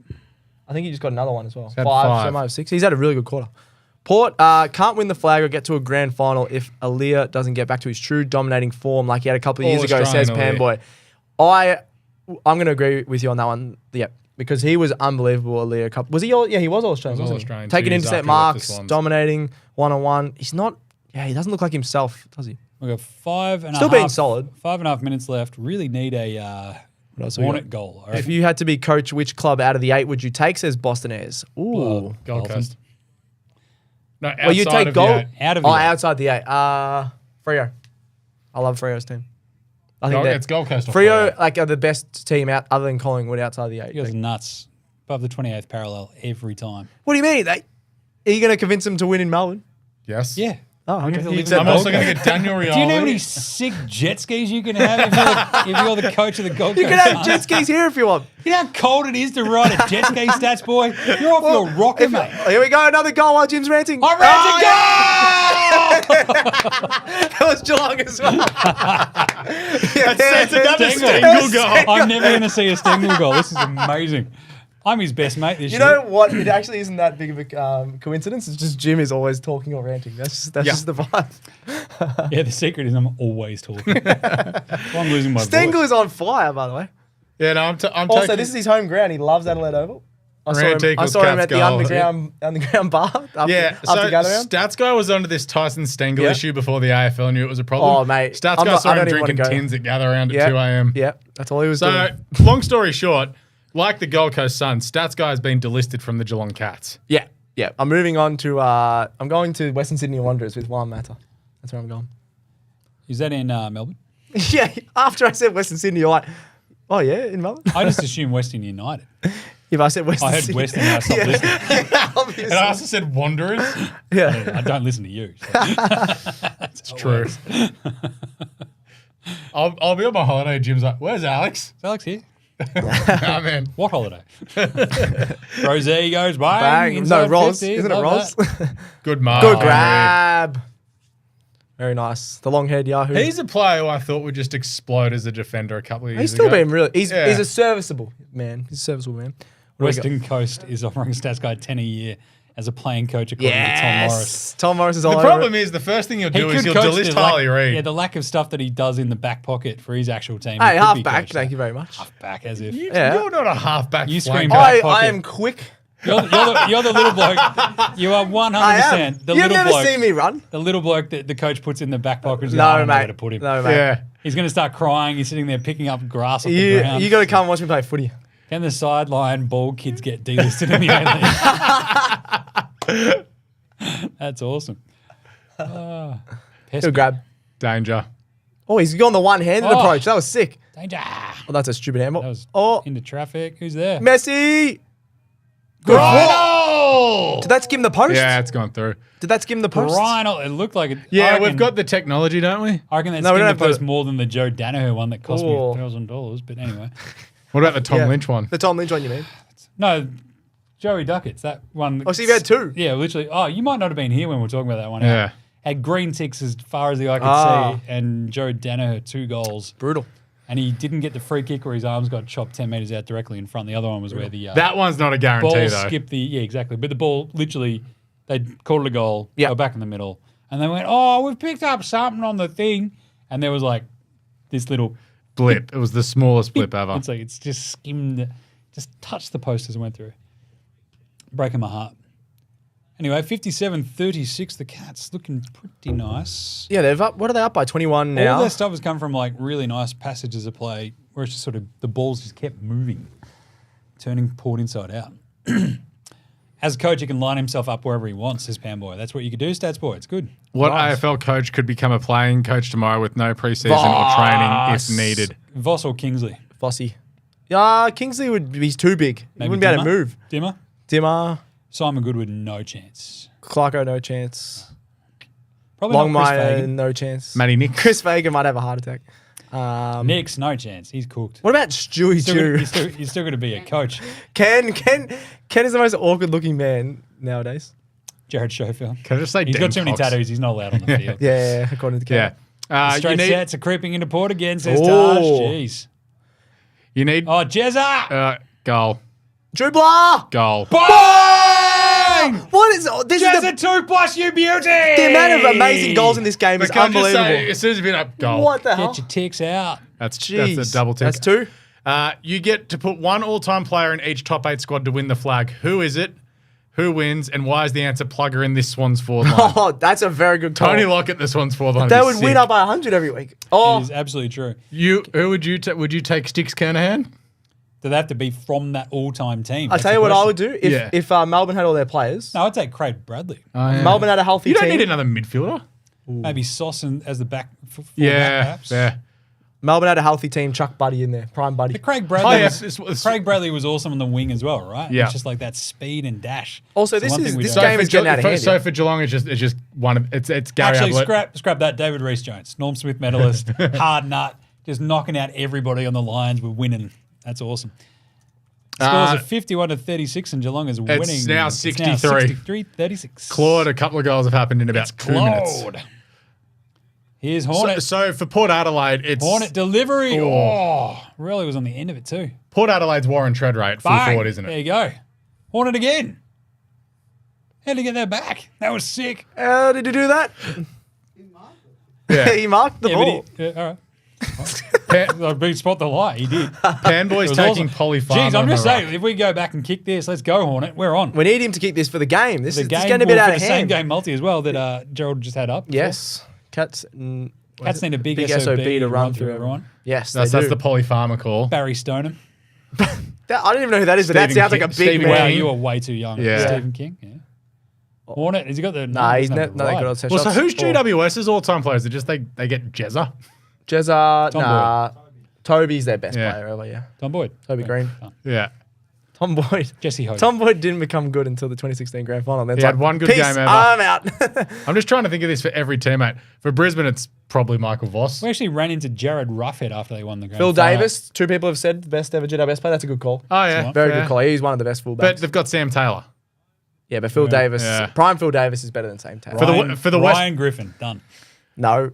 I think he just got another one as well. had Five. five. So might have 6. He's had a really good quarter. Port can't win the flag or get to a grand final if Aaliyah doesn't get back to his true dominating form like he had a couple of years ago, says Australian Panboy. I'm going to agree with you on that one. Yeah, because he was unbelievable. Aaliyah, was he all? Yeah, he was all Australian. He was wasn't All-Australian he? Taking 2 years intercept after he left the marks, Swans. dominating one-on-one. He's not. Yeah, he doesn't look like himself, does he? We've got 5.5. Still being solid. 5.5 minutes left. Really need a What else we Hornet got? goal. I If reckon. you had to be coach, which club out of the 8 would you take? Says Boston Airs. Ooh. Gold Gold Coast. No, Well, you outside take of the gold eight. Out of the Oh, eight. outside the 8. Freo. I love Freo's team. I think It's Gold Coast. or Freo Freo. like are the best team out other than Collingwood outside the 8. He goes nuts. Above the 28th parallel every time. What do you mean? Are you going to convince them to win in Melbourne? Yes. Yeah. Oh, have to okay. leave You it said at I'm Gold also going to Coast. get Daniel Rioli. Do you know how many sick jet skis you can have if you're the coach of the Gold Coast? You can have Suns? jet skis here if you want. You know how cold it is to ride a jet ski, Stats boy? You're off your rocker, mate. Here we go, another goal while Jim's ranting. I ran to That was Geelong as well. That's another Stengel goal. I'm never going to see a Stengel goal. This is amazing. I'm his best mate this You year. know what? It actually isn't that big of a coincidence. It's just Jim is always talking or ranting. That's just the vibe. Yeah, the secret is I'm always talking. I'm losing my Stengel voice. is on fire, by the way. Yeah, no, I'm Also, taking. this is his home ground. He loves Adelaide Oval. I Rantic saw was him Cat's at the goal. underground bar. Yeah, so after Gather-round. Stats Guy was onto this Tyson Stengel Yeah. issue before the AFL knew it was a problem. Oh, mate. Stats I'm Guy not- saw I him don't even drinking wanna go. tins at Gather Round at Yeah. 2 a.m. Yeah, that's all he was So, doing. long story short, like the Gold Coast Suns, Stats Guy has been delisted from the Geelong Cats. Yeah. I'm moving on to. I'm going to Western Sydney Wanderers with Juan Mata. That's where I'm going. Is that in Melbourne? Yeah. After I said Western Sydney, you're like, oh yeah, in Melbourne. I just assumed Western United. If I said Western I heard Sydney. Western and I stopped listening. Obviously. And I also said Wanderers. Yeah. I don't listen to you. So. It's true. I'll be on my holiday. Jim's like, where's Alex? Is Alex here? Oh, man. What holiday? Rosie goes bang. Bang. No, inside Roz. 50. Isn't it Love Roz? that. Good mark. Good grab. Very nice. The long haired Yahoo. He's a player who I thought would just explode as a defender a couple of years He's still ago. been really. He's Yeah. a serviceable man. He's a serviceable man. What do we got? Western Coast is offering Stats Guy 10 a year as a playing coach according to Tom Morris. Yes. Tom Morris is all The over problem it. is the first thing you'll He do is could you'll coach delist the Harley Reid. Yeah, the lack of stuff that he does in the back pocket for his actual team. Hey, half back. Thank you very much. Back as if. Yeah. You're not a halfback. You flanker. scream back I pocket. am quick. You're the little bloke. You are 100%. I am. The You've little never bloke. seen me run. The little bloke that the coach puts in the back pocket. I No, don't know where mate. to put him. No, mate. Yeah. He's going to start crying. He's sitting there picking up grass off the ground. You got to come and watch me play footy. Can the sideline bald kids get delisted in the A-League? That's awesome. Good grab. Danger. Oh, he's gone the one-handed Oh. approach. That was sick. Danger. Oh, that's a stupid handball. That was Oh, into traffic. Who's there? Messi. Good. Rhino! Did that skim the post? Yeah, it's gone through. Did that skim the post? Rhino. It looked like it. Yeah, I reckon, we've got the technology, don't we? I reckon that No, we skimmed don't the have post the- more than the Joe Danaher one that cost me Oh. $1,000. But anyway. What about the Tom Yeah. Lynch one? The Tom Lynch one, you mean? No, Joey Duckett's that one. Oh, so you've had two? Yeah, literally. Oh, you might not have been here when we were talking about that one. Yeah. Had green ticks as far as the eye could Ah. see, and Joe Danaher 2 goals. Brutal. And he didn't get the free kick where his arms got chopped 10 metres out directly in front. The other one was where the That one's not a guarantee, ball though. skipped the... Yeah, exactly. But the ball, literally, they called it a goal. Yeah. They were back in the middle. And they went, oh, we've picked up something on the thing. And there was like this little... Blip. It was the smallest blip ever. It's like it's just skimmed, just touched the post as it went through. Breaking my heart. Anyway, 57-36, the Cats looking pretty nice. Yeah, they've up. What are they up by? 21 now. All their stuff has come from like really nice passages of play where it's just sort of the balls just kept moving, turning Port inside out. As a coach, he can line himself up wherever he wants, says Panboy. That's what you could do, Stats Boy. It's good. What Nice. AFL coach could become a playing coach tomorrow with no preseason or training if needed? Voss or Kingsley? Fossey. Kingsley would be too big. He Maybe wouldn't be able to Dimmer? move. Dimmer? Dimmer, Simon Goodwood, no chance. Clarko, no chance. Probably not Chris Longmire, Fagan. no chance. Matty Nick. Chris Fagan might have a heart attack. Nick's no chance. He's cooked. What about Stewie Chew? He's still going to be a coach. Ken is the most awkward looking man nowadays. Jared Schofield. Can I just say He's Dan got too many Cox? tattoos. He's not allowed on the field. Yeah, according to Ken. Yeah. You Straight need, sets are creeping into Port again, says Oh. Taj. Jeez. you need Oh, Jezza! goal. Dribbler! Goal. Bang! What is this? Is Jezza 2+, you beauty! the amount of amazing goals in this game is But can I just unbelievable. say, as soon as you've been up, goal. What the hell? Get your ticks out. That's Jeez. a double tick. That's 2. You get to put one all-time player in each top 8 squad to win the flag. Who is it? Who wins? And why is the answer plugger in this Swans forward line? Oh, that's a very good call. Tony Lockett, the Swans forward line. They is would win sick. up by 100 every week. It Oh, is absolutely true. Who would you would you take Sticks Kernahan? Do they have to be from that all-time team? I'll That's tell the you what I question. would do. If Melbourne had all their players, No, I'd take Craig Bradley. Melbourne had a healthy You don't team. need another midfielder. Maybe Sauce as the back. Yeah, perhaps. yeah. Melbourne had a healthy team. Chuck Buddy in there. Prime Buddy. But Craig Oh, Bradley, yeah, Craig Bradley was awesome on the wing as well, right? Yeah. It's just like that speed and dash. Also, It's the this one is- thing we this don't- game is getting out of hand. So for Geelong, it's just one of it's Gary Actually, Ablett. scrap that. David Rees-Jones, Norm Smith medalist, hard nut, just knocking out everybody on the lines. We're winning. That's awesome. Scores of 51-36 and Geelong is winning. It's now 63. 63-36. Claude, a couple of goals have happened in about 2 minutes. Claude. Here's Hornet. So for Port Adelaide, it's Hornet delivery. Oh, really was on the end of it too. Port Adelaide's Warren Treadrate, full Bang. forward, isn't There it? you go. Hornet again. How'd he get that back? That was sick. How did he do that? Yeah. He marked the ball. All right. I big spot the lie. He did. Panboy's It was taking awesome. Polly Farmer. Jeez, I'm on just the saying, if we go back and kick this, let's go, Hornet. We're on. We need him to kick this for the game. This is game getting a bit ball out for of the same hand. game multi as well that Gerald just had up. Yes. Cats Cats need a big SOB SOB to run through everyone. Yes, That's they do. the Polly Farmer call. Barry Stoneham. I don't even know who that is, but that Stephen sounds like King- a big Stephen man. Wow, King. you are way too young. Yeah. Stephen King. Yeah. Hornet, has he got the? Nah, he's not not that good on set Well, so shots. who's GWS's all-time players? They just they get Jezza. Jezza, Tom nah. Toby's their best Yeah. player ever, yeah. Tom Boyd. Toby Green. Done. Yeah. Tom Boyd. Jesse Hogan. Tom Boyd didn't become good until the 2016 grand final. Then it's He had like, one good peace, game ever. I'm out. I'm just trying to think of this for every teammate. For Brisbane, it's probably Michael Voss. We actually ran into Jared Roughhead after they won the grand Phil final. Davis, 2 people have said best ever GWS player. That's a good call. Oh, yeah. Very fair. good call. He's one of the best fullbacks. But they've got Sam Taylor. yeah, but Phil Davis, Yeah. prime Phil Davis is better than Sam Taylor. For the West- Ryan Griffin. Done. No.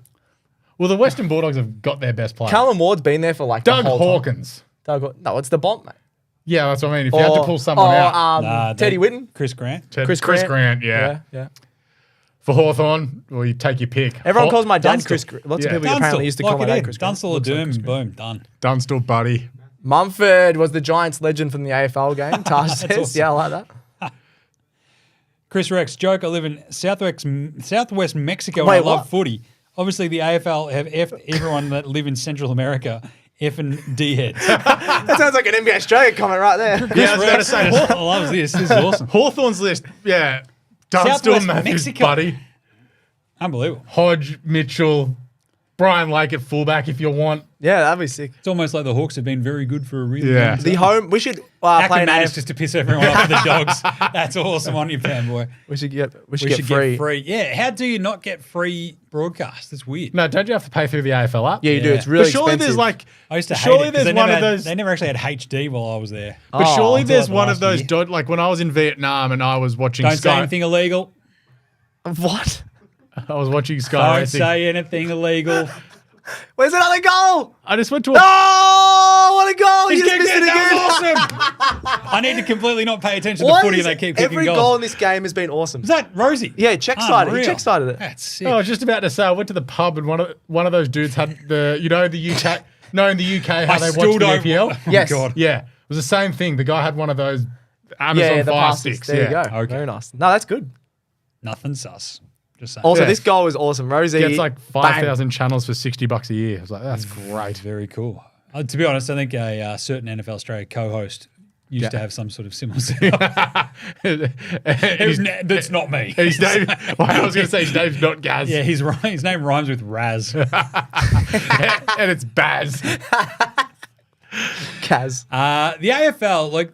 Well, the Western Bulldogs have got their best player. Callum Ward's been there for like Doug the whole time. Hawkins. No, it's the bomb, mate. Yeah, that's what I mean. If you had to pull someone out. Nah, Teddy Whitten. Chris Grant. Chris Grant. yeah. Yeah. For Hawthorn, well, you take your pick. Everyone calls my dad Dunstall. Chris Grant. Lots of Yeah. people apparently used to call my dad Chris Grant. Dunstall or Looks like Doom. Chris Grant. Boom. Done. Dunstall, buddy. Mumford was the Giants legend from the AFL game. Taj says. awesome. Yeah, I like that. Chris Rex. Joke. I live in Southwest Mexico Wait, and I love what? footy. Obviously, the AFL have effed everyone that live in Central America. Effing D-heads. That sounds like an NBA Australia comment right there. Yeah, I was about to say, I love this. This is awesome. Hawthorn's list, yeah. Dunstall, Southwest Matthews, Mexico. buddy. Unbelievable. Hodge, Mitchell, Brian Lake at fullback if you want. Yeah, that'd be sick. It's almost like the Hawks have been very good for a really Yeah. long time. The home. We should play an Ackerman is AFL. just to piss everyone off with the dogs. That's awesome on you, fanboy. We should get We should free. get free. Yeah, how do you not get free broadcast? That's weird. No, don't you have to pay through the AFL app? Yeah, you do. Yeah. It's really but surely expensive. there's like, I used to hate surely it 'cause there's they one never of had- those. They never actually had HD while I was there. But Oh, surely until there's like one the of last those. year. Like when I was in Vietnam and I was watching Don't say Sky. anything illegal. What? I was watching Sky Don't Racing. say anything illegal. Where's another goal? I just went to a. Oh, what a goal! You just missed it again. That was awesome. I need to completely not pay attention to Why footy is and they keep kicking every goals. goal in this game has been awesome. Is that Rosie? Yeah, check-sided. He Unreal. check-sided it. That's sick. I was just about to say I went to the pub and one of those dudes had the the UK. No, in the UK how I they still watch the don't. EPL. Oh, Yes. God. Yeah, it was the same thing. The guy had one of those Amazon Yeah, the Fire passes. Sticks. There you yeah. go. Okay. Very nice. No, that's good. Nothing sus. Just saying. Also, Yeah. this goal was awesome. Rosie Gets like bang. 5,000 channels for $60 a year. I was like, that's great. Very cool. To be honest, I think a certain NFL Australia co-host used to have some sort of similar setup. That's not me. His name, well, I was going to say his name's not Gaz. Yeah, his name rhymes with Raz. And it's Baz. Kaz. The AFL,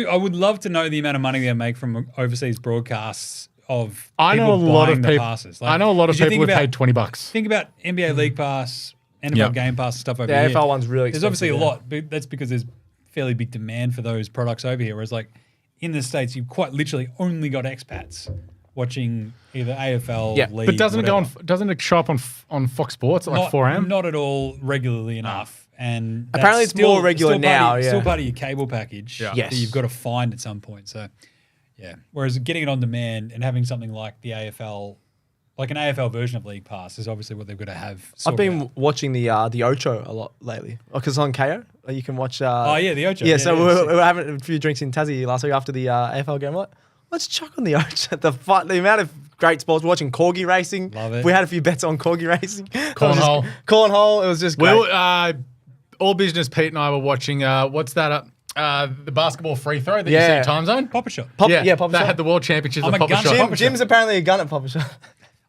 I would love to know the amount of money they make from overseas broadcasts of I know a people lot buying of the people. passes. I know a lot of 'cause you people who think paid about- $20. Think about NBA League Pass, NFL Yep. Game Pass and stuff over The here. AFL one's really There's obviously a expensive, lot, but that's because there's fairly big demand for those products over here. Whereas in the States, you've quite literally only got expats watching either AFL, Yeah, League, But doesn't whatever. it show up on Fox Sports at like 4 a.m.? Not at all regularly enough. And that's Apparently it's more regular still now, Part of, Still yeah. part of your cable package Yeah. Yes. that you've got to find at some point. So, yeah. Whereas getting it on demand and having something like the AFL, like an AFL version of League Pass, is obviously what they've got to have. I've sorted been out. watching the Ocho a lot lately because it's on KO. You can watch. Oh, yeah, the Ocho. Yeah, so yeah, we were having a few drinks in Tassie last week after the AFL game. Like, let's chuck on the Ocho. The amount of great sports. Watching corgi racing. Love it. We had a few bets on corgi racing. Cornhole. Cornhole. It was just great. Well, All Business Pete and I were watching, what's that? The basketball free throw that you see Yeah. at Time Zone? Pop a shot. Pop That Shot. had the World Championships I'm of a Pop gun- Shot. Jim's apparently a gun at Pop Shot.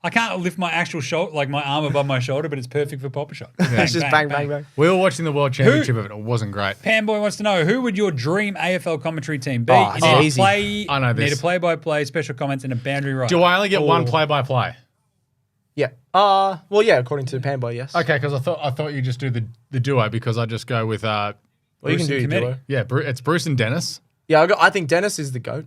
I can't lift my actual shoulder, like my arm above my shoulder, but it's perfect for Pop a shot. It's just bang, bang, bang. We were watching the World Championship of it. It wasn't great. Panboy wants to know, who would your dream AFL commentary team be? Oh, You it's need easy. to play. I know you Need this. a play-by-play, special comments, and a boundary right. Do I only get one Oh. play-by-play? Yeah. Well, yeah. According to Panboy, yes. Okay, because I thought you just do the duo because I just go with Well, you Bruce can do and your committee. duo. it's Bruce and Dennis. Yeah, I think Dennis is the GOAT.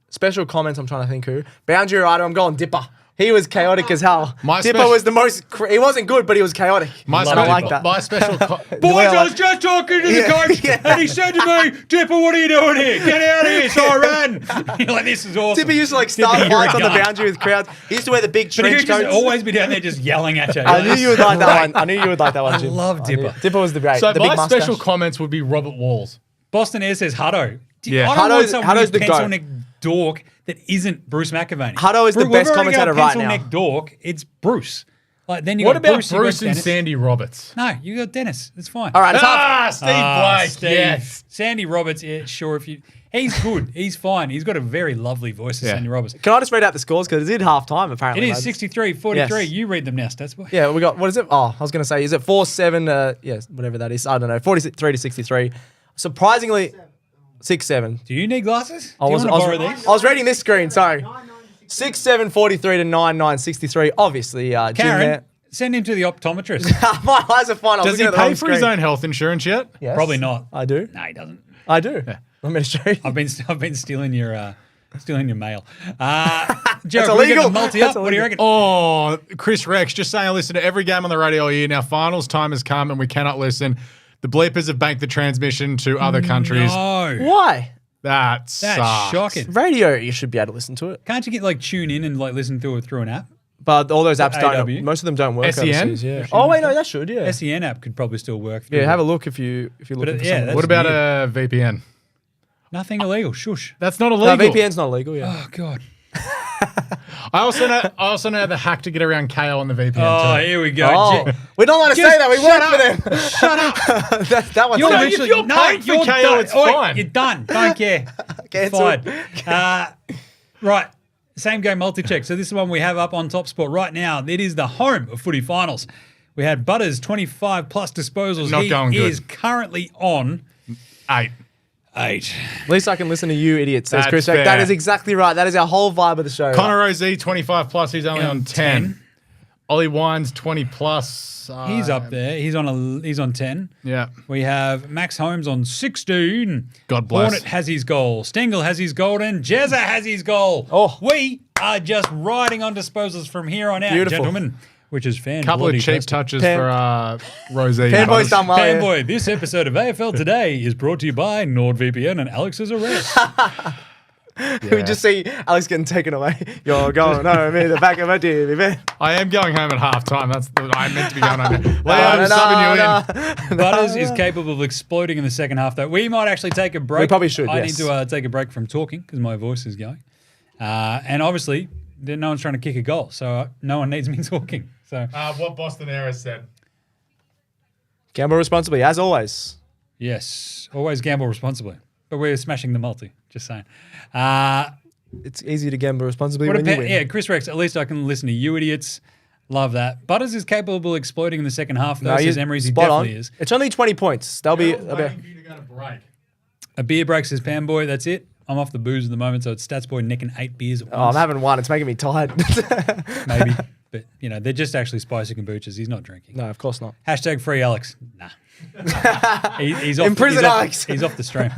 Special comments, I'm trying to think who. Boundary rider, I'm going Dipper. He was chaotic as hell. Dipper was the most... he wasn't good, but he was chaotic. My And I like that. My special... Boys, I was just talking to the coach, and he said to me, Dipper, what are you doing here? Get out of here. So I ran. You're like, this is awesome. Dipper used to start Dipper, you're fights a on the gun. boundary with crowds. He used to wear the big But trench he'd just coats. always be down there just yelling at you. I knew you would like that one. I knew you would like that one, I Jim. love knew. Dipper. Dipper was the great. So the big my mustache. special comments would be Robert Walls. Boston Air says Hutto. Yeah. I don't want Hutto's- some Hutto's weird the pencil goat. neck dork that isn't Bruce McAvaney. Hutto is the We've best already got commentator right pencil now. neck dork. It's Bruce. Like then you What got about Bruce, you got Bruce and Dennis. Sandy Roberts? No, you got Dennis. It's fine. All right, it's half. Steve Blake. Steve. Yes. Sandy Roberts. Yeah, sure. If you, he's good. He's fine. He's got a very lovely voice, Yeah. Sandy Roberts. Can I just read out the scores? Because it's in half time, apparently. It is lads. 63-43. Yes. You read them now, Stats Boy. Yeah, we got, what is it? Oh, I was going to say, is it 4-7? Yes, whatever that is. I don't know. 43 to 63. Surprisingly, 6-7. Do you need glasses? I Do you was, want I, to was, borrow these? I was reading this screen, sorry. 6-7, 43 to 9-9, 63. Obviously, Jim Karen, there. send him to the optometrist. My eyes are fine. I was Does he looking at the pay wrong for his screen. own health insurance yet? Yes. Probably not. I do. No, he doesn't. I do. I'm going to show you. I've been stealing your mail. Joe, That's we're getting illegal. the multi That's up. What do you illegal. reckon? Oh, Chris Rex, just saying I listen to every game on the radio all year. Now, finals time has come and we cannot listen. The bleepers have banked the transmission to other countries. No. Why? That That's sucks. shocking. Radio, you should be able to listen to it. Can't you get tune in and listen through an app? But all those apps AW? don't. Most of them don't work. SEN? overseas, yeah. Oh wait, no, that should. Yeah. SEN app could probably still work. Yeah, have a look if you're looking for yeah, something. that's What about weird. a VPN? Nothing illegal. Shush. That's not No, illegal. VPN's not illegal. Yeah. Oh God. I also know the hack to get around KO on the VPN Oh, too. here we go. Oh, we don't want to Just say that. We shut work for them. Shut up. that one's You're No, done. if literally- you're paying for you're KO, done. it's Oi, fine. You're done. Don't care. Cancelled. Fine. Right. Same game multi-check. So this is the one we have up on TopSport right now. It is the home of footy finals. We had Butters 25 plus disposals. Not he going good. is currently on 8. 8. At least I can listen to you, idiots. Says That's Chris. fair. That is exactly right. That is our whole vibe of the show. Connor OZ 25 plus. He's only Yeah, on 10. Ollie Wines 20 plus. He's up there. He's on 10. Yeah. We have Max Holmes on 16. God bless. Hornet has his goal. Stengel has his golden. Jezza has his goal. Oh. We are just riding on disposals from here on out, Beautiful. gentlemen. Which is fan. Couple of bloody cheap tastic. touches Pan- for Rosie. Fanboy's done well. yeah. Fanboy, this episode of AFL Today is brought to you by NordVPN and Alex's Arrest. We just see Alex getting taken away. You're going home in the back of a TV van. I am going home at halftime. I'm meant to be going home. Leo, I'm subbing you in. Butters is capable of exploding in the second half, though. We might actually take a break. We probably should, I yes. need to take a break from talking because my voice is going. And obviously, no one's trying to kick a goal, so no one needs me talking. So What Boston Era said. Gamble responsibly, as always. yes, always gamble responsibly. But we're smashing the multi. Just saying. It's easy to gamble responsibly What when you about, win. yeah, Chris Rex, at least I can listen to you idiots. Love that. Butters is capable of exploding in the second half, though, says Emery's. He spot on. definitely is. It's only 20 points. They'll be. Waiting for you to go to break. A beer break, says Panboy. That's it. I'm off the booze at the moment, so it's Stats Boy necking 8 beers at Oh, I'm once. having one. It's making me tired. Maybe. But, they're just actually spicy kombuchas. He's not drinking. No, of course not. Hashtag free Alex. Nah. He's off. Imprison he's off- Alex. He's off the stream.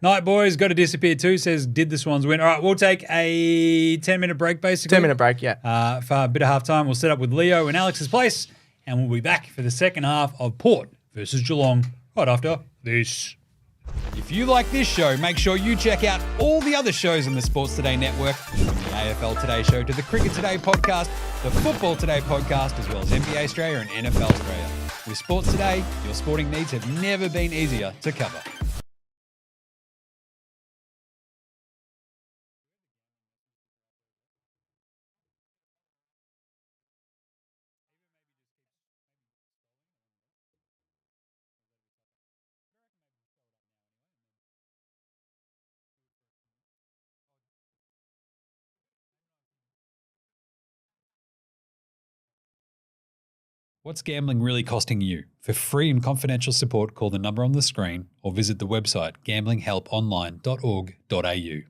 Night Boys got to disappear too, says, did the Swans win? All right, we'll take a 10-minute break, basically. 10-minute break, yeah. For a bit of halftime, we'll set up with Leo in Alex's place, and we'll be back for the second half of Port versus Geelong right after this. If you like this show, make sure you check out all the other shows in the Sports Today network, from the AFL Today show to the Cricket Today podcast, the Football Today podcast, as well as NBA Australia and NFL Australia. With Sports Today, your sporting needs have never been easier to cover. What's gambling really costing you? For free and confidential support, call the number on the screen or visit the website gamblinghelponline.org.au.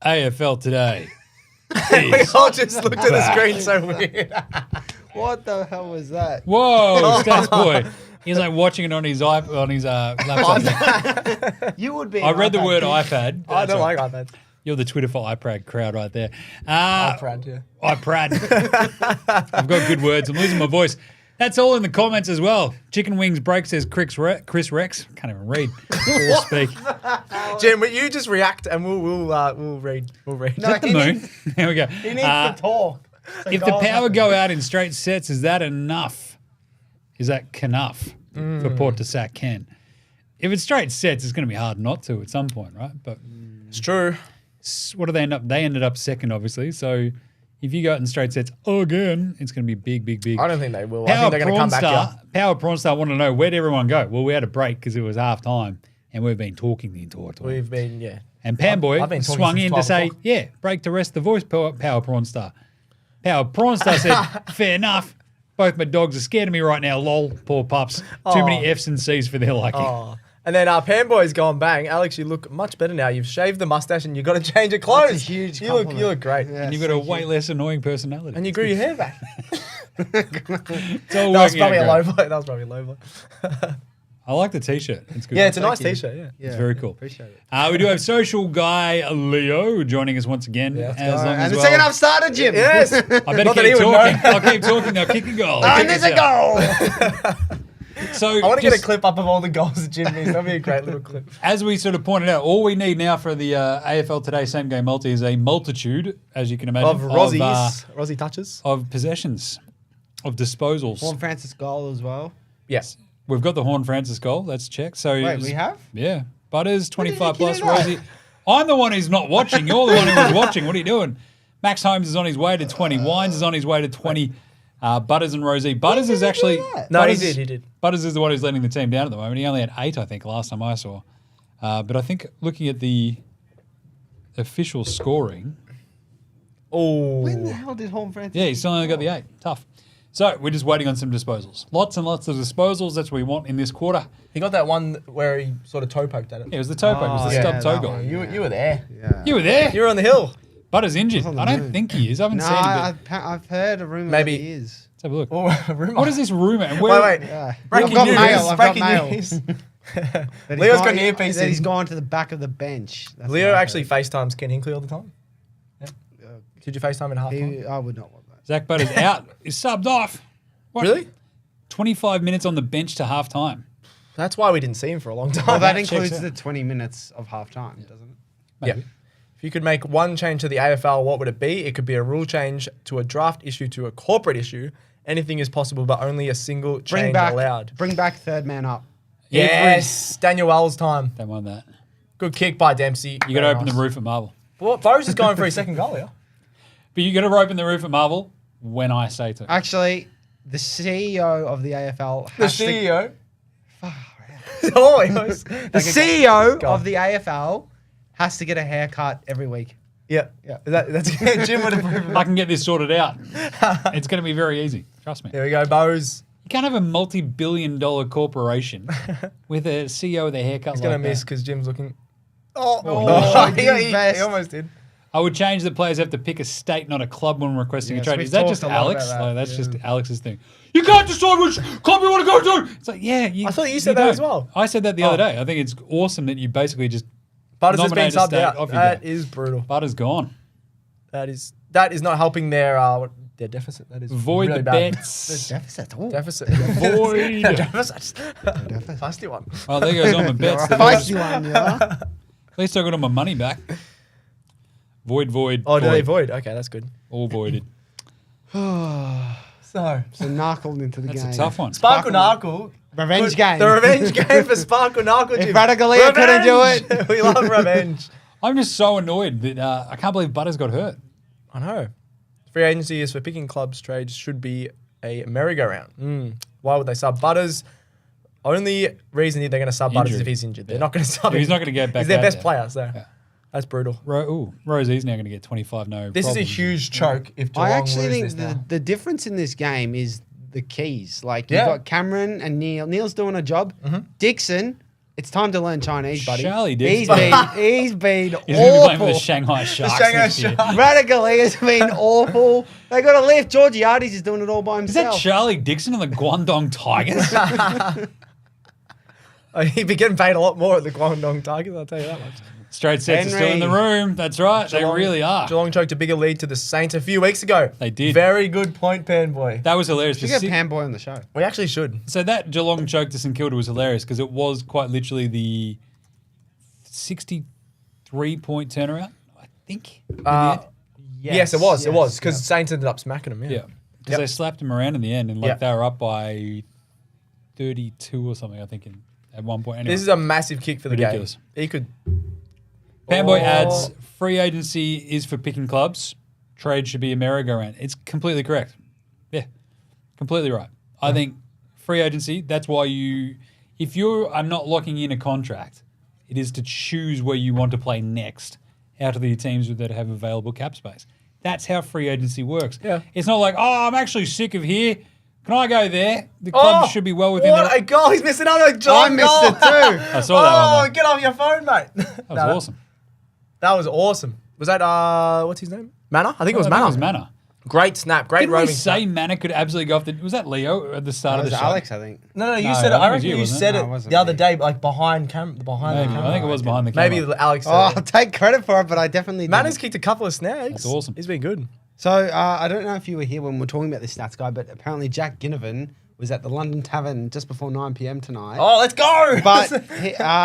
AFL Today. We all just looked at the screen so weird. What the hell was that? Whoa, Stats Boy. He's like watching it on his laptop. You would be. I an read the iPad word kid. iPad. I don't That's like iPads. You're the Twitter for iPrad crowd right there. iPad, yeah. iPrad. I've got good words. I'm losing my voice. That's all in the comments as well. Chicken Wings Break says Chris Rex. Can't even read or speak. Jim, you just react and we'll read. We'll read. Is that the moon? There we go. He needs to talk. So If the power go out in straight sets, is that enough? Is that enough for Port to sack Ken? If it's straight sets, it's going to be hard not to at some point, right? But It's true. what do they end up? They ended up second, obviously. So if you go out in straight sets again, it's going to be big, big, big. I don't think they will. I think they're going to come back here. Power Prawn Star want to know, where'd everyone go? Well, we had a break because it was half time and we've been talking the entire time. We've been, yeah. And Panboy I've been talking swung since in to 12 say, o'clock. yeah, break to rest the voice, Power Prawn Star. Power Prawn Star said, fair enough. Both my dogs are scared of me right now. Lol, poor pups. Too many F's and C's for their liking. Oh. And then Panboy's gone bang. Alex, you look much better now. You've shaved the mustache and you've got to change your clothes. That's a huge you look compliment. great. Yeah, And you've got a way less annoying personality. And you grew your hair back. It's all That was working out probably a great. low blow. That was probably a low blow. I like the T-shirt. It's good. Yeah, it's a nice Thank you. t-shirt, yeah. Yeah, very cool. Appreciate it. We do have social guy Leo joining us once again. Yeah, let's as go. long as And the well. second half started, Jim. Yes. I better Not that he keep would talking. know. I'll keep talking. I'll kick a goal. And there's a goal. So I want to get a just clip up of all the goals that Jim missed. That'd be a great little clip. as we sort of pointed out, all we need now for the AFL Today Same Game Multi is a multitude, as you can imagine, Of Rozzie's. Rozzie touches. of possessions, of disposals. Horn Francis goal as well. Yes. We've got the Horn Francis goal. That's checked. So Wait, we have? Yeah. Butters, 25 did you plus. do that? Rosie. I'm the one who's not watching. You're the one who was watching. What are you doing? Max Holmes is on his way to 20. Wines is on his way to 20. Butters and Rosie. Butters is actually... No, Butters, he did. Butters is the one who's letting the team down at the moment. He only had 8, I think, last time I saw. But I think looking at the official scoring... Oh. When the hell did Horn Francis? Yeah, he's still only got the 8. Tough. So we're just waiting on some disposals. Lots and lots of disposals. That's what we want in this quarter. He got that one where he sort of toe poked at it. It was the toe poke. It was the yeah, stub toe that goal. one. You were there. Yeah. You were there. You were on the hill. Butters injured. on the I don't moon. think he is. I haven't No, seen him. But I've heard a rumor Maybe- that he is. let's have a look. Oh, rumor. What is this rumor? And where, Wait. Yeah. Breaking I've got news. mail. I've got Breaking mail. news. That he's Leo's gone- got an earpiece that he's in. gone to the back of the bench. That's Leo what I've actually FaceTimes Ken Hinkley all the time. Yeah. Did you FaceTime in half heard. time? I would not want that. Zach Butters out. He's subbed off. What? Really? 25 minutes on the bench to half time. That's why we didn't see him for a long time. Well, that checks includes out. the 20 minutes of half time, doesn't it? Yeah. Maybe. If you could make one change to the AFL, what would it be? It could be a rule change to a draft issue to a corporate issue. Anything is possible, but only a single change allowed. Bring back third man up. Yes, Daniel Wells time. Don't mind that. Good kick by Dempsey. You got to open the roof at Marvel. Well, Bose is going for his second goal here. But you got to open the roof at Marvel when I say to. Actually, the CEO of the AFL The has CEO. Oh, he was. the CEO Go on. of the AFL has to get a haircut every week. Yeah. Yeah. That's Jim would approve of I that. can get this sorted out. It's going to be very easy. Trust me. Here we go, Bose. You can't have a multi-billion-dollar corporation with a CEO with a haircut He's like going to that. miss because Jim's looking. Oh, Oh, he did his he best. almost did. I would change that players have to pick a state, not a club, when requesting a Yes, trade. we've Is that talked just a lot Alex? about that, Like, that's yeah. just Alex's thing. You can't decide which club you want to go to. It's like, yeah. I thought you said that don't. as well. I said that the other day. I think it's awesome that you basically just Butters has been nominate a subbed state, out. off you That go. is brutal. Butter's gone. That is not helping their deficit. That is Void really the bad. bets. Deficit. Ooh. Deficit. Void. Deficit. Feisty one. Oh, there goes all my bets. Feisty one, yeah. At least I got all my money back. Void. Oh, do they void? Okay, that's good. All voided. So, Knuckled into the That's game. a tough one. Sparkle Narkle. Revenge game. The revenge game for Sparkle Narkle. If Radagalia couldn't do it. We love revenge. I'm just so annoyed that I can't believe Butters got hurt. I know. Free agency is for picking clubs. Trades should be a merry-go-round. Why would they sub Butters? Only reason they're going to sub Butters is Injury. if he's injured. They're Yeah. not going to sub him. He's not going to get back. He's their out best there. player, so Yeah. that's brutal. Rosie's now going to get 25. No. This is a problems. huge choke if Geelong I actually lose think this now. the difference in this game is the keys. Like, Yeah. you've got Cameron and Neil. Neil's doing a job. Dixon It's time to learn Chinese, buddy. Charlie Dixon. He's been He's going to be playing awful. for the Shanghai Sharks Shanghai next year. Sharks. Radically has been awful. They got to lift. Georgiades is doing it all by Is that himself. Charlie Dixon on the Guangdong Tigers? He'd be getting paid a lot more at the Guangdong Tigers, I'll tell you that much. Straight sets are still in the Henry. room. That's right. They really are. Geelong choked a bigger lead to the Saints a few weeks ago. They did. Very good point, Pan Boy. That was hilarious. You The get Pam Boy on the show. We actually should. So that Geelong choke to St Kilda was hilarious because it was quite literally the 63-point turnaround, I think. in the end. Yes, it was. It was because Saints ended up smacking them. Yeah. Because they slapped them around in the end and like Yep. they were up by 32 or something, I think, at one point. Anyway, This is a massive kick for the Ridiculous. game. He could. Fanboy Oh. adds, free agency is for picking clubs. Trade should be a merry-go-round. It's completely correct. Yeah, completely right. I think free agency, that's why if you are not locking in a contract, it is to choose where you want to play next out of the teams that have available cap space. That's how free agency works. Yeah. It's not like, I'm actually sick of here. Can I go there? The club should be well within What their... a goal. He's missing another I Geelong missed goal. it too. I saw that one, though. Get off your phone, mate. That was awesome. That was awesome. Was that, what's his name? Manor? I think it was I think Manor. It was Manor. Great snap. Great Didn't we roaming say snap. Manor could absolutely go off the... Was that Leo at the start That of was the show? Alex, I think. No, you No, said it. I think it I was reckon you, you wasn't said it? it No, it wasn't the other me. day, like behind the Maybe. camera. I think it was behind the camera. Maybe Alex said Oh, it. take credit for it, but I definitely Manor's didn't. kicked a couple of snags. That's awesome. He's been good. So I don't know if you were here when we were talking about this stats guy, but apparently Jack Ginnivan was at the London Tavern just before 9 p.m. tonight. Oh, let's go! But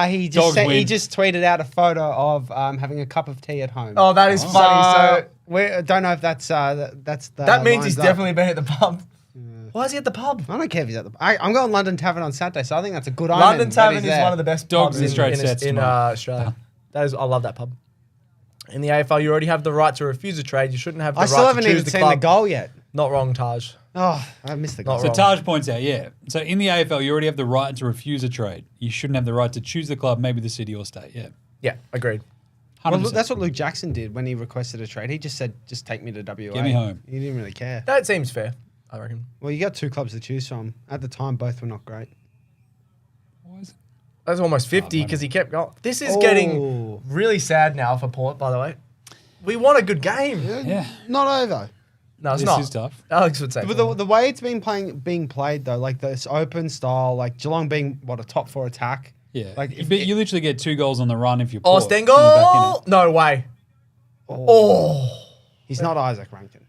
he Dogs he win. just tweeted out a photo of having a cup of tea at home. Oh, that is funny. So we don't know if that's the that means he's lines up. definitely been at the pub. Why is he at the pub? I don't care if he's at the. I'm going London Tavern on Saturday, so I think that's a good omen. London that Tavern he's is there. one of the best Dogs pubs and in, straight in, sets in tomorrow. Australia. That is, I love that pub. In the AFL, you already have the right to refuse a trade. You shouldn't have the I right still to haven't choose even the seen club. the goal yet. Not wrong, Taj. Oh, I missed the goal. Not So wrong. Taj points out, yeah. So in the AFL, you already have the right to refuse a trade. You shouldn't have the right to choose the club, maybe the city or state. Yeah. Yeah, agreed. 100%. Well, look, that's what Luke Jackson did when he requested a trade. He just said, "Just take me to WA." Get me home. He didn't really care. That seems fair, I reckon. Well, you got two clubs to choose from. At the time, both were not great. Why is it? That's almost 50 because he kept going. This is getting really sad now for Port, by the way. We want a good game. Yeah. Not over. No, it's This not. is tough. Alex would say. But the way it's been being played though, like this open style, like Geelong being a top four attack. Yeah. Like But if you literally get 2 goals on the run if you're Oh, Port, and you're back in Stengel! No way. Oh. He's not Isaac Rankin.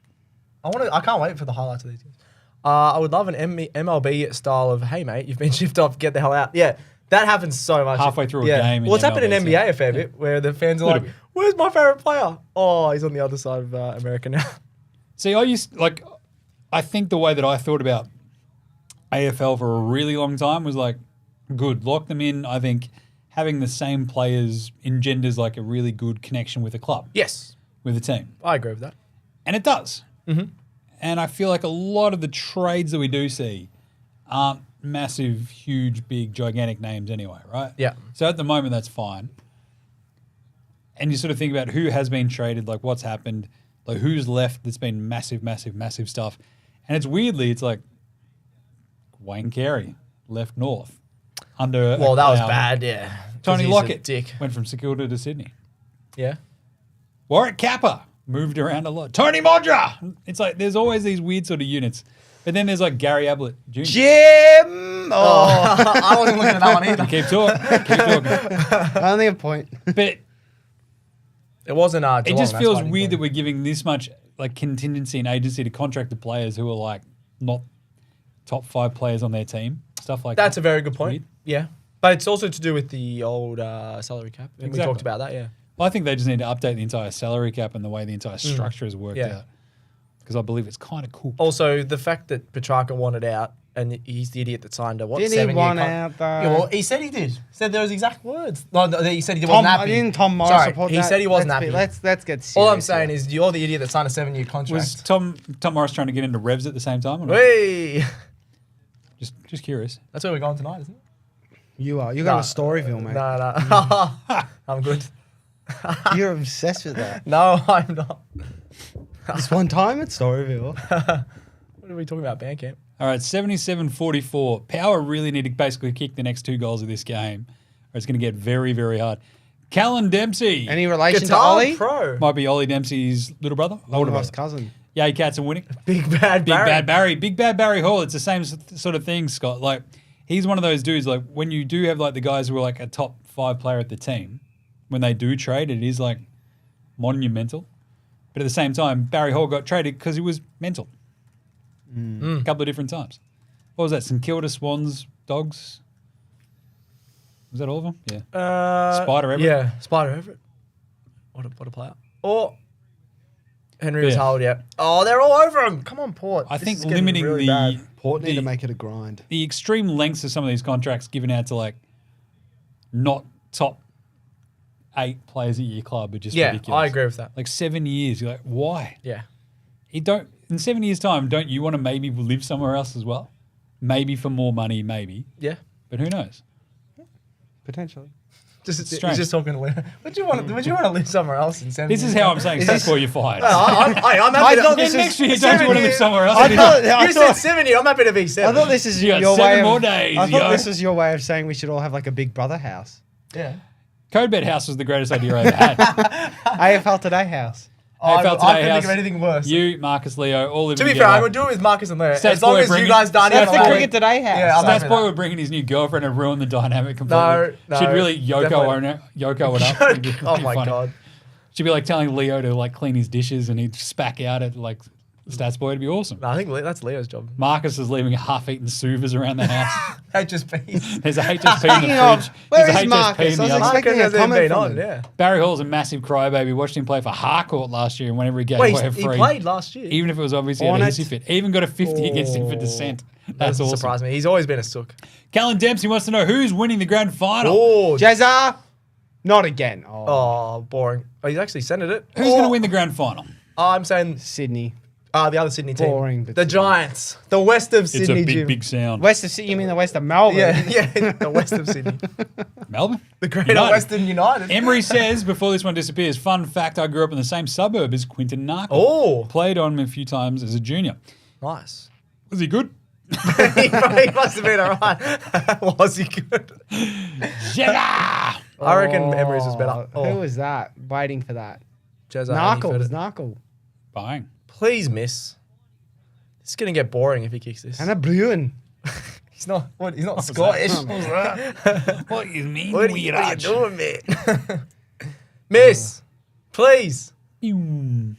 I can't wait for the highlights of these games. I would love an MLB style of, hey, mate, you've been shipped off, get the hell out. Yeah, that happens so much. Halfway through a game in Well, it's happened in MLB, NBA so- a fair bit, where the fans are Little like, bit. where's my favorite player? Oh, he's on the other side of America now. See, I think the way that I thought about AFL for a really long time was like, good, lock them in. I think having the same players engenders like a really good connection with a club, Yes, with a team. I agree with that. And it does. Mm-hmm. And I feel like a lot of the trades that we do see aren't massive, huge, big, gigantic names anyway, right? Yeah. So at the moment, that's fine. And you sort of think about who has been traded, like what's happened, like who's left that's been massive, massive, massive stuff. And it's it's like Wayne Carey left North under. Well, a that was cloud. bad, yeah. 'Cause Tony he's a Lockett dick. went from St Kilda to Sydney. Yeah. Warwick Kappa moved around a lot. Tony Modra. It's like there's always these weird sort of units. But then there's like Gary Ablett Jr. Jim! Oh, I wasn't looking at that one either. Keep talking. only a point. But It wasn't it Geelong, just that's feels why I didn't weird go. that we're giving this much like contingency and agency to contracted players who are like not top 5 players on their team. Stuff like That's that. a very good point. Weird. Yeah. But it's also to do with the old salary cap. And we Exactly. talked about that, yeah. Well, I think they just need to update the entire salary cap and the way the entire structure is worked Yeah. out. Because I believe it's kind of cool. Also, the fact that Petrarca wanted out and he's the idiot that signed a, Didn't he 7-year want con- out, though? Yeah, well, he said he did. He said those exact words. No, he said he Tom, wasn't happy. didn't Tom Morris Sorry, report he that? said he wasn't let's happy. Let's get serious. All I'm saying here. is you're the idiot that signed a 7-year contract. Was Tom Morris trying to get into Revs at the same time? Or not? Hey! Just curious. That's where we're going tonight, isn't it? You are. You're going to Storyville, mate. No. I'm good. You're obsessed with that. No, I'm not. This one time at Storyville. What are we talking about? Bandcamp? All right, 77-44. Power really need to basically kick the next 2 goals of this game, it's going to get very, very hard. Callan Dempsey. Any relation to Guitar Ollie? Pro. Might be Ollie Dempsey's little brother. Older Lost brother. cousin. Yay, Cats are winning. Big Bad Barry. Big Bad Barry Hall. It's the same sort of thing, Scott. Like, he's one of those dudes, like, when you do have, like, the guys who are, like, a top 5 player at the team, when they do trade, it is, like, monumental. But at the same time, Barry Hall got traded because he was mental. A couple of different times. What was that? St Kilda Swans Dogs? Was that all of them? Yeah. Spider Everett? Yeah, Spider Everett. What a player. Or Henry was Howard, yeah. Oh, they're all over him. Come on, Port. I This think is getting limiting really the bad. Port need to make it a grind. the extreme lengths of some of these contracts given out to, like, not top 8 players at your club are just ridiculous. I agree with that. Like 7 years, you're like, why? Yeah. In 7 years' time, don't you want to maybe live somewhere else as well? Maybe for more money, maybe. Yeah. But who knows? Potentially. He's strange. just talking to Leo. Would you want to live somewhere else in 7 This years? is how I'm saying that's why you're fired. I'm happy I to- thought Then this next is. year, don't you want to live somewhere else? You said 7 years. I'm happy to be 7. I thought this is You got your 7 way more of. days, I thought yo. this was your way of saying we should all have like a Big Brother house. Yeah. Code Bed House was the greatest idea I ever had. AFL Today house. I AFL Today couldn't House. think of anything worse. You, Marcus, Leo, all living To be together. fair, I would do it with Marcus and Leo. Stats As long boy as you bringing- guys done That's it. the Cricket Today house. Yeah, I'm Stats happy Boy with would bring in his new girlfriend and ruin the dynamic completely. No, She'd really definitely. Yoko it up. It'd be that. Oh my funny. God. She'd be like telling Leo to like clean his dishes and he'd spack out at like Stats Boy. It'd be awesome. No, I think that's Leo's job. Marcus is leaving half-eaten suvas around the house. HSP. There's a HSP in the Speaking of, fridge. where There's a is HSP Marcus? in I the was other. expecting a hasn't comment been from on, him. yeah. Barry Hall's a massive crybaby. Watched him play for Harcourt last year, and whenever he gave Wait, away a he free, played last year. even if it was obviously On a it. hissy fit, even got a 50 against him for dissent. That That's doesn't awesome. surprise me. He's always been a sook. Callan Dempsey wants to know who's winning the grand final. Oh, Jazza, not again. boring. Oh, he's actually sent it. Who's going to win the grand final? I'm saying Sydney. the other Sydney team. Boring, but The Sydney. Giants. The west of It's Sydney. a big, Jim. big sound. West of Sydney. You mean the west of Melbourne? Yeah, the west of Sydney. Melbourne? The Greater United. Western United. Emery says, before this one disappears, fun fact, I grew up in the same suburb as Quinton Narkle. Oh. Played on him a few times as a junior. Nice. Was he good? he must have been all right. Was he good? Yeah! I reckon Emery's was better. Who was that? Waiting for that. Jezza, Narkle. It was Narkle. Bang. Please miss. It's gonna get boring if he kicks this. And a Bruin. He's not. What? He's not Scottish. What you mean, What are you doing, mate? Miss, please. doing?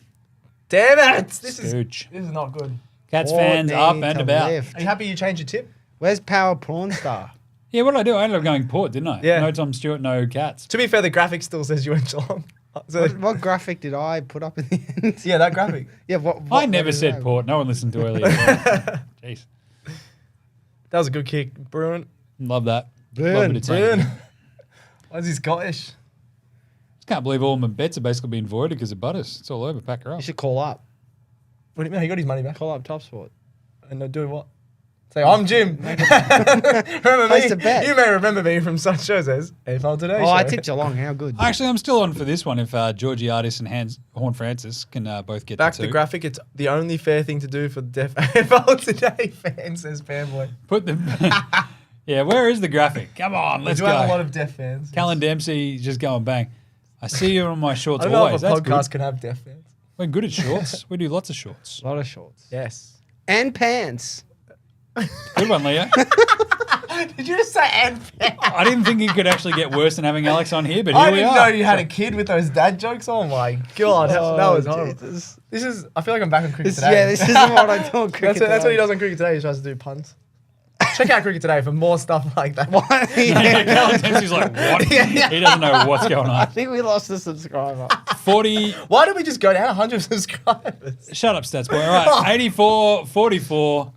Damn it! This is Scooch. not good. Cats Port fans up need and to about. lift. Are you happy you changed your tip? Where's Power Prawn Star? Yeah, what did I do? I ended up going Port, didn't I? Yeah. No Tom Stewart, no Cats. To be fair, the graphic still says you went Geelong. So, What graphic did I put up in the end? yeah, that graphic. Yeah, what I never is said that? Port. No one listened to earlier. Jeez. That was a good kick, Bruin. Love that. Bruin, Love a bit of team. Bruin. Why is he Scottish? Just can't believe all my bets are basically being voided because of Butters. It's all over. Pack her up. You should call up. What do you mean? He got his money back. Call up TopSport. And do what? Say, I'm Jim. Remember Place me? a bet. You may remember me from such shows as AFL Today. Oh, I show. tipped Geelong. How good. Actually, I'm still on for this one if Georgie Artis and Horn Francis can both get Back the to two. the graphic. It's the only fair thing to do for the deaf AFL Today fans, says Fanboy. Put them. Yeah, where is the graphic? Come on, We let's do go. have a lot of deaf fans. Callan Dempsey just going bang. I see you on my I shorts don't know always. if a That's podcast good. can have deaf fans. We're good at shorts. We do lots of shorts. A lot of shorts. Yes. And pants. Good one, Leo. Did you just say and fans? I didn't think it could actually get worse than having Alex on here, but here I we didn't are. know you had a kid with those dad jokes. Oh my god, that was horrible. Jesus. This is. I feel like I'm back on Cricket This, Today. yeah, this isn't what I do on cricket. That's what he does on Cricket Today. He tries to do puns. Check out Cricket Today for more stuff like that. Yeah, Callan Dempsey's like, what? He doesn't know what's going I on. think we lost a subscriber. 40. Why did we just go down 100 subscribers? Shut up, Stats Boy. All right, 84-44.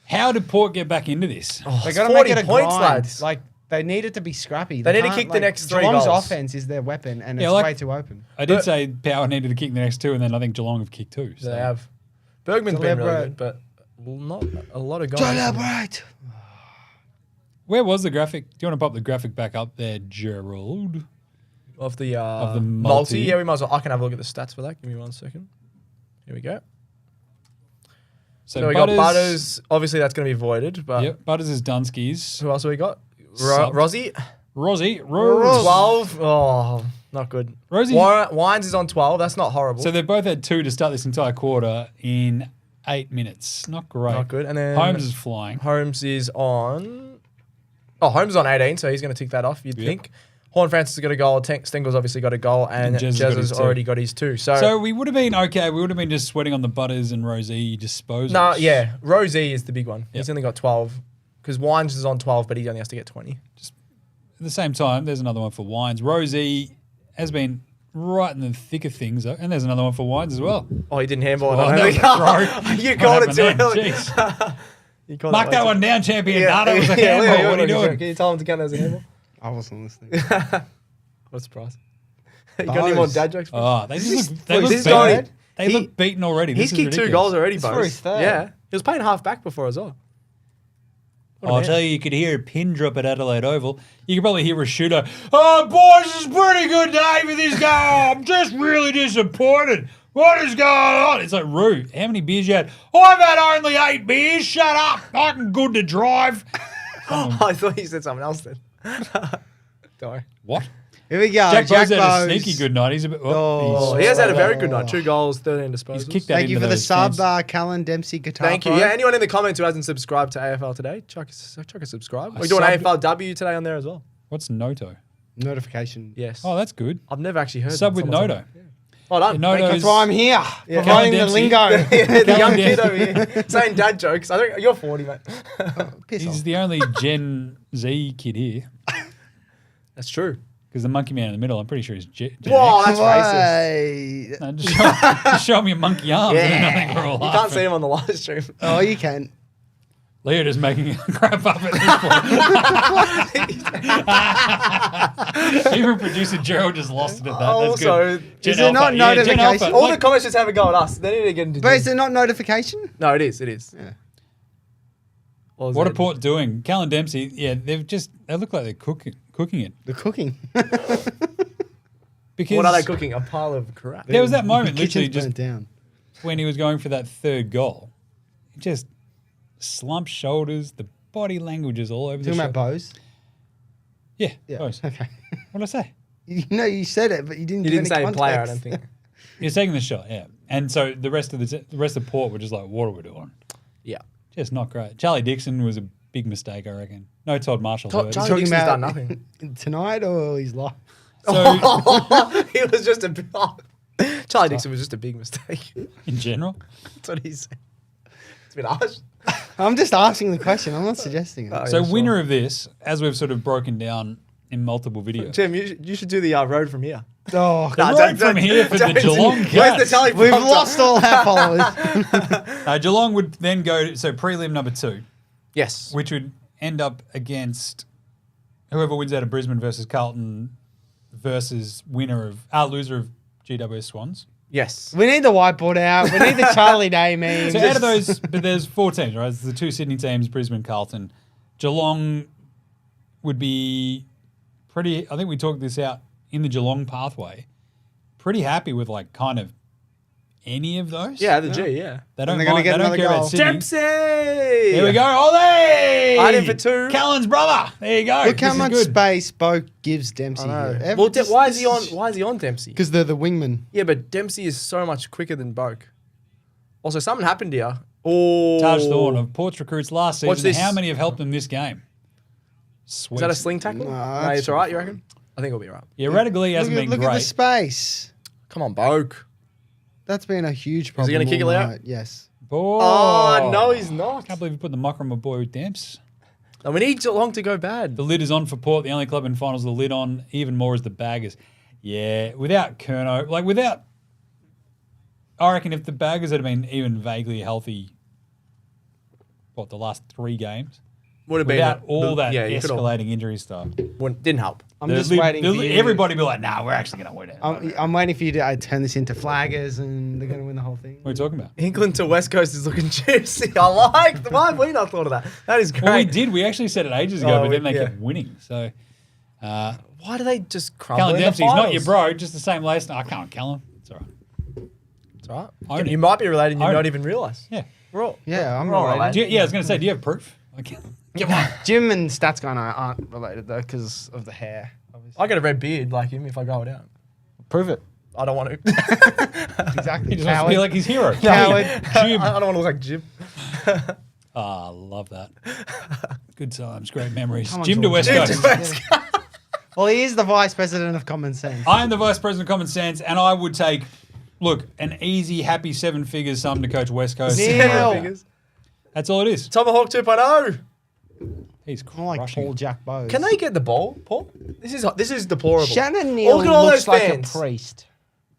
How did Port get back into this? They got to 40 make it a points, grind. lads. Like they need it to be scrappy. They need to can't, kick the next three Geelong's goals. offense is their weapon, and Yeah, it's like- way too open. I did say Power needed to kick the next two, and then I think Geelong have kicked two. So. They have. Bergman's been really Deliberate. good, but not a lot of guys. Celebrate. Where was the graphic? Do you want to pop the graphic back up there, Gerald? Of the the multi. multi. Yeah, we might as well. I can have a look at the stats for that. Give me 1 second. Here we go. So So we got Butters. Obviously, that's going to be voided. But Yep, Butters is Dunskies. who else have we got? Subbed. Rozzy. Rosie. 12. Oh, not good. Rosie- Wines is on 12. That's not horrible. So they've both had 2 to start this entire quarter in 8 minutes. Not great. Not good. And then Holmes is flying. Holmes is on. Oh, Holmes is on 18, so he's going to tick that off. You'd think. Horn Francis has got a goal. Stengel's obviously got a goal, and Jez Jez has got his has two. already got his 2. So we would have been okay. We would have been just sweating on the Butters and Rosie disposals. no, yeah, Rosie is the big one. Yep. He's only got 12 because Wines is on 12, but he only has to get 20. At the same time, there's another one for Wines. Rosie has been right in the thick of things, though, and there's another one for Wines as well. Oh, he didn't handball it. Oh, I that don't was think. a throw. You What called it happened too then? early. Jeez. You called Mark that way one too- down, champion. Yeah, Data was a yeah, handball. Leo, What are you Can doing? you tell him to count that as a handball? I wasn't listening. What a surprise. You got any more Bose. dad jokes? Oh, they just look, they Look, look this beaten. guy- They he- look beaten already. He's This is kicked 2 ridiculous. goals already, It's for Bose. his third. Yeah. He was playing half back before as well. What a I'll man. tell you could hear a pin drop at Adelaide Oval. You could probably hear a shooter. Oh, boys, it's a pretty good day for this guy. I'm just really disappointed. What is going on? It's like, Roo, how many beers you had? I've had only 8 beers. Shut up. I'm good to drive. I thought you said something else then. Don't worry. What? Here we go. Jack Bose had a Bose. sneaky good night. He's a bit. Oh, He has had a very good night. 2 goals, 13 disposals. He's kicked that Thank you into for the those sub, stands. Callan Dempsey Guitar Thank you. Pro. Yeah, anyone in the comments who hasn't subscribed to AFL Today, chuck a subscribe. We're doing subbed- AFLW today on there as well. What's Noto? Notification. Yes. Oh, that's good. I've never actually heard Sub with someone say Noto. that. Well done. Noto's- Thank That's why I'm here, Yeah. providing the Dempsey. lingo. you. The young Callan kid Dempsey. over here saying dad jokes. I think you're 40, mate. Piss He's off. the only Gen Z kid here. That's true. Because the monkey man in the middle, I'm pretty sure is Gen Whoa, X. that's racist. Why? No, just show me your monkey arms. And I think we're all You can't laughing. see him on the live stream. Oh, you can. Leo just making a crap up at this point. Even producer Gerald just lost it at that. That's Also, good. is it not Gen Alpha. notification? All the comments just have a go at us. They need to get into But is it not notification? No, it is. It is. Yeah. What are Port doing? Callan Dempsey, yeah, they look like they're cooking it. The cooking. Because What are they cooking? A pile of crap. there was that moment The literally kitchen's just burnt down. when he was going for that third goal. He just slumped shoulders, the body language is all over the Talking shop. about Bose? Yeah, Yeah. Bose. Okay. What did I say? You said it, but you didn't You give didn't any say player, I context. don't think. He was taking the shot, yeah. And so the rest of Port were just like, what are we doing? Yeah. Just not great. Charlie Dixon was a big mistake, I reckon. No Todd Marshall. Todd- hurt. Charlie- Talking Dixon's about done nothing. tonight or his life? So He was just a. Charlie Dixon was just a big mistake. in general, That's what he said. It's a bit harsh. I'm just asking the question. I'm not suggesting it. Oh, so yeah, sure. winner of this, as we've sort of broken down in multiple videos. Jim, you should do the road from here. Oh, The road from here for the Geelong Where's the Cats. teleprompter? we've lost all our followers. Geelong would then go, so prelim number 2, Yes. which would end up against whoever wins out of Brisbane versus Carlton versus loser of GWS Swans. Yes. We need the whiteboard out. We need the Charlie Day meme. So out of those, but there's 4 teams, right? It's the 2 Sydney teams, Brisbane, Carlton. Geelong would be pretty, I think we talked this out in the Geelong pathway, pretty happy with like kind of any of those. Yeah, the G, yeah. They don't, they're gonna mind, get they don't another care about goal. Sydney. Dempsey! Here we go. Ole! I did for 2. Callan's brother. There you go. Look how This is much good. space Bo gives Dempsey I know. here. Well, why is he on Dempsey? Because they're the wingman. Yeah, but Dempsey is so much quicker than Boak. Also, something happened here. Oh, Taj Thorne of Port's recruits last Watch season. this. How many have helped them this game? Sweet. Is that a sling tackle? No, No, that's it's all right, you reckon? I think it'll be all right. Yeah, Radigali hasn't Look, been look great. at the space. Come on, Boak. That's been a huge problem. gonna kick it, all Leo? night. Yes. Oh, no, he's not. Can't believe you put the mucker on my boy Demps. No, we need Geelong to go bad. The lid is on for Port, the only club in finals with the lid on. Even more is the Baggers. Yeah, without Kerno, I reckon if the Baggers had been even vaguely healthy, the last 3 games, Would have been without all that yeah, you could've- escalating injury stuff, didn't help. I'm just waiting for you. everybody be like, nah, we're actually going to win it. I'm waiting for you to turn this into flaggers and they're going to win the whole thing. What are you talking about? England to West Coast is looking juicy. I like. Why have we not thought of that? That is great. Well, we did. We actually said it ages ago, Oh, but then they yeah. kept winning. So, Why do they just crumble Callan in the Dempsey's not your finals? bro, just the same last. I can't, Callum. It's all right. It's all Own right. it. You might be related and you Own not it. even realise. Yeah. We're all, Yeah, I'm we're all related. related. I was going to say, do you have proof? Okay. Jim and Stats Guy and I aren't related though because of the hair. Obviously. I got a red beard like him if I grow it out. Prove it. I don't want to. Exactly. He just wants to be like his hero. Coward. Jim. I don't want to look like Jim. Ah, love that. Good times, great memories. Come on, Jim to George. West Coast. Well, he is the vice president of Common Sense. I am the vice president of Common Sense, and I would take, an easy, happy 7 figures sum to coach West Coast. Neil. That's all it is. Tomahawk 2.0. He's I'm like crushing Paul it. Jack Bowes. Can they get the ball, Paul? This is deplorable. Shannon Neal Look at all looks those like fans. a priest.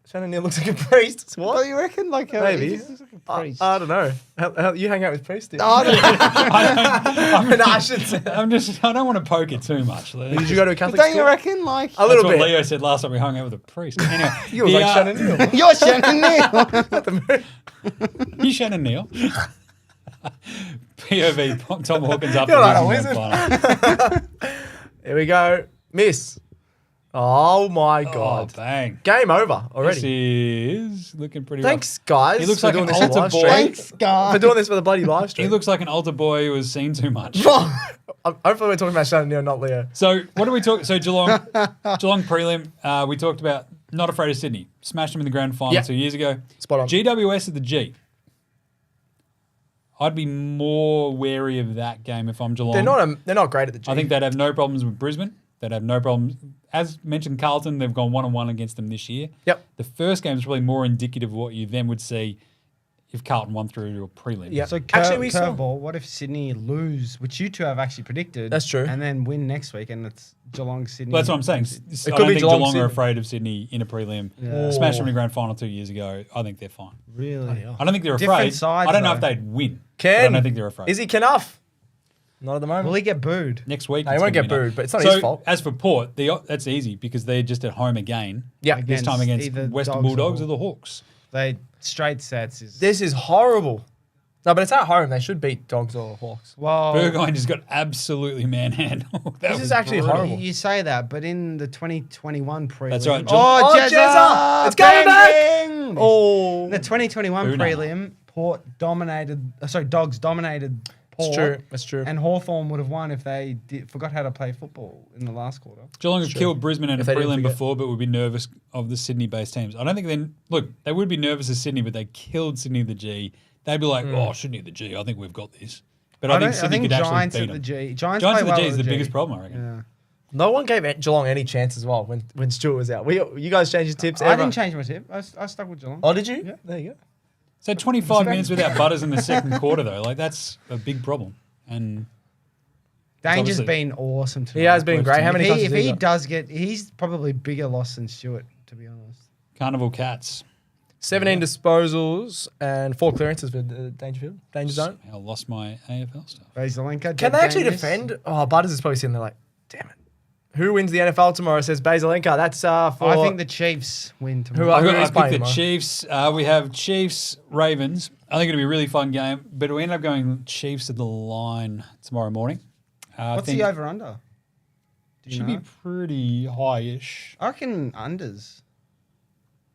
Shannon Neal looks like a priest. What What? do you reckon? Like Maybe. he just looks like a priest. I don't know. How, you hang out with priests? dude? I don't know. No, I should say. I don't want to poke it too much. Did you go to a But Catholic don't you school? reckon? Like A little That's what bit. Leo said last time we hung out with a priest. Anyway, You look like Shannon Neal. you're Shannon Neal. He's Shannon Neal. POV, Tom Hawkins up You're to like a the wizard. final. Here we go. Miss. Oh my Oh, God. bang. Game over This already. is looking pretty Thanks, guys. He looks for like doing an this altar live boy. stream. Thanks, guys. For doing this for the bloody live rough. stream. He looks like an altar boy who has seen too much. Hopefully we're talking about Shannon Neal, not Leo. So what do we talk? So Geelong prelim. We talked about not afraid of Sydney. Smashed them in the grand final Yeah. 2 years ago. Spot on. GWS at the G. I'd be more wary of that game if I'm Geelong. They're not great at the G. I think they'd have no problems with Brisbane. They'd have no problems. As mentioned, Carlton, they've gone 1-1 against them this year. Yep. The first game is probably more indicative of what you then would see if Carlton won through to a prelim. Yeah. So Actually, we saw- curveball. What if Sydney lose, which you two have actually predicted? That's true. And then win next week, and it's Geelong Sydney. Well, that's what I'm saying. It I could don't be think Geelong, Geelong Sydney. are afraid of Sydney in a prelim. Yeah. Smashed them in a grand final 2 years ago. I think they're fine. Really? I don't think they're Different afraid. sides, I don't know though. if they'd win. Ken. I don't think they're afraid. Is he Knuff? Not at the moment. Will he get booed? Next week. No, he it's won't gonna get be booed, but it's not so, his fault. As for Port, that's easy because they're just at home again. Yeah. This time against either Western Dogs or Bulldogs or Hawks. the Hawks. They straight sets is. This is horrible. No, but it's at home. They should beat Dogs or Hawks. well, Burgoyne just got absolutely manhandled. That This was is actually brutal. horrible. you say that, but in the 2021 prelim. That's right. Oh, Oh, Jezza! Jezza! It's going Bang, back! bang! Oh. In the 2021 Una. prelim, Dogs dominated Port. That's true. That's true. And Hawthorn would have won if they forgot how to play football in the last quarter. Geelong have killed Brisbane in a If they didn't prelim forget. before, but would be nervous of the Sydney-based teams. I don't think they would be nervous as Sydney, but they killed Sydney at the G. They'd be like, oh, Sydney at the G. I think we've got this. But I think Sydney could Giants actually at beat the them. G. Giants Giants play at the well G at is the biggest problem, I reckon. Yeah. No one gave Geelong any chance as well when Stuart was out. You guys changed your tips. I everyone- didn't change my tip. I stuck with Geelong. Oh, did you? Yeah. There you go. So 25 minutes without Butters in the second quarter, though. Like, that's a big problem. And Danger's obviously- been awesome tonight. He has been great. How many If times he, has if he he got? does get, he's probably bigger loss than Stewart, to be honest. Carnival Cats. 17 disposals and 4 clearances for Danger Zone. I lost my AFL stuff. Basilenka. Can they actually defend? Oh, Butters is probably sitting there like, damn it. Who wins the NFL tomorrow? Says Basilenka. That's for. I think the Chiefs win tomorrow. Who are- I is playing picked the tomorrow? Chiefs. We have Chiefs, Ravens. I think it'll be a really fun game, but we end up going Chiefs at the line tomorrow morning. What's the over-under? Do you Should know? be pretty high-ish. I reckon unders.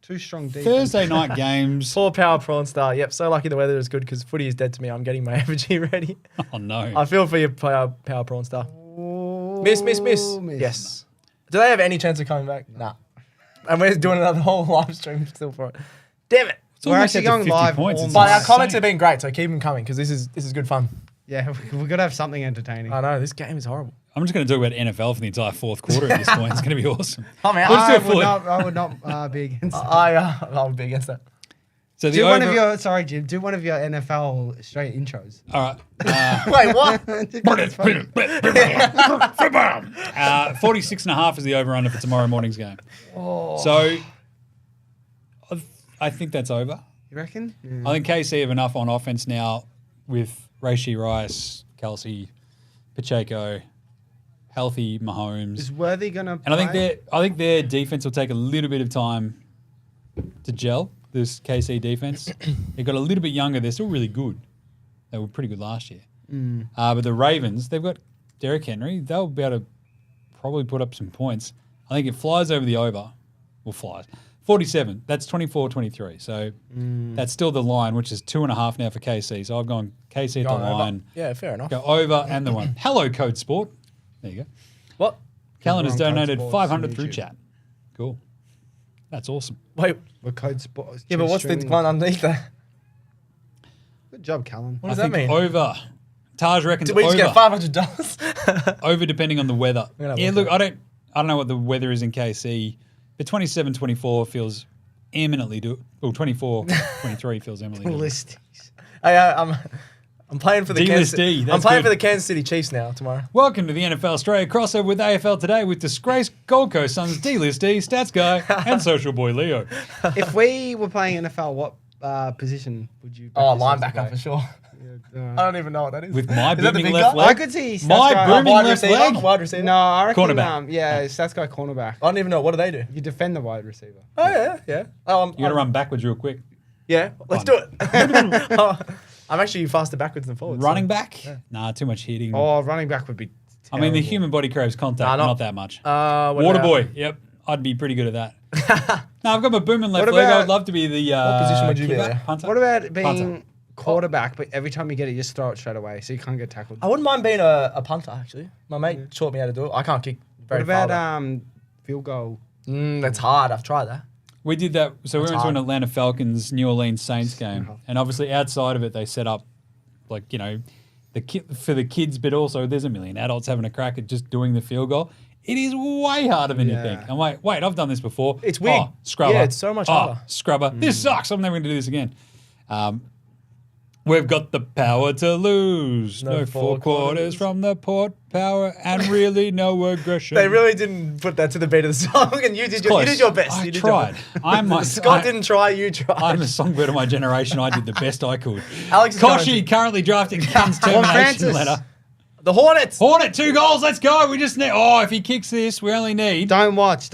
Too strong defense. Thursday night games. Poor Power Prawn Star. Yep, so lucky the weather is good because footy is dead to me. I'm getting my effigy ready. Oh no! I feel for you, Power Prawn Star. Miss. Yes. Do they have any chance of coming back? Nah. And we're doing another whole live stream still for it. Damn it. It's We're almost actually at the going 50 live points. all It's But our insane. comments have been great, so keep them coming because this is good fun. Yeah, we've got to have something entertaining. I know, this game is horrible. I'm just going to talk about NFL for the entire fourth quarter at this point. It's going to be awesome. I'm out. Let's do I it would fully. not, be against that. I would be against that. So the Do one over- of your, sorry, Jim, do one of your NFL straight intros. All right. Wait, what? 46 and a half is the over-under for tomorrow morning's game. Oh. So I think that's over. You reckon? I think KC have enough on offense now with Raishi Rice, Kelsey, Pacheco, healthy Mahomes. Is Worthy going to And I think their defense will take a little bit of time to gel, this KC defense. They got a little bit younger. They're still really good. They were pretty good last year. But the Ravens, they've got Derrick Henry. They'll be able to probably put up some points. I think it flies over the over. Well, 47. That's 24-23. So that's still the line, which is 2.5 now for KC. So I've gone KC at the line. Yeah, fair enough. Go over and the one. Hello, Code Sport. There you go. What? Callan has We're on Code donated Sports 500 on through YouTube. chat. Cool. That's awesome. Wait. We're Code Sports. Yeah, but what's the one underneath that? Good job, Callan. What does I that think mean? over. Taj reckons Did we just over. get $500? Over depending on the weather. gonna have a Yeah, look look, I don't know what the weather is in KC. But 27-24 feels eminently do. Well, 24-23 feels eminently doable. Listies. Hey, I'm playing for the D-list D, I'm that's playing good. for the Kansas City Chiefs now tomorrow. Welcome to the NFL Australia crossover with AFL Today with disgraced Gold Coast Suns D-List D, Stats Guy, and Social Boy Leo. If we were playing NFL, what position would you? Oh, back yourself to linebacker play? for sure. Yeah, I don't even know what that is. With my Is that the booming big left guy? leg. I could see Stats My Guy. booming wide left receiver? leg. Wide receiver? No, I reckon. Cornerback. Stats Guy cornerback. I don't even know. What do they do? You defend the wide receiver. Oh, yeah, yeah. Oh, You got to run backwards real quick. Yeah, let's do it. I'm actually faster backwards than forwards. Running back? Nah, too much hitting. Oh, running back would be. I mean, the terrible. human body craves contact, Nah, not that much. What Water about- boy. Yep. I'd be pretty good at that. No, I've got my booming left What leg. about- I'd love to be the What position would you be kicker, there? punter. What about being Punter. quarterback, but every time you get it, you just throw it straight away, so you can't get tackled? I wouldn't mind being a punter, actually. My mate taught me how to do it. I can't kick very What about far. field goal? That's hard. I've tried that. We did that. So we That's went to an hard. Atlanta Falcons New Orleans Saints game, and obviously outside of it, they set up like for the kids, but also there's a million adults having a crack at just doing the field goal. It is way harder than you Yeah. think. I'm like, wait, I've done this before. It's weird. Oh, scrubber. Yeah, it's so much harder. Scrubber. This sucks. I'm never going to do this again. We've got the power to lose. No No four four quarters quarters. from the Port Power, and really no aggression. They really didn't put that to the beat of the song, and you did Close. your best. I You did tried. Scott didn't try. You tried. I'm a songbird of my generation. I did the best I could. Alex is Koshi currently drafting Ken's termination Francis. letter. The Hornets. Hornet, 2 goals. Let's go. We just need. Oh, if he kicks this, we only need Don't watch.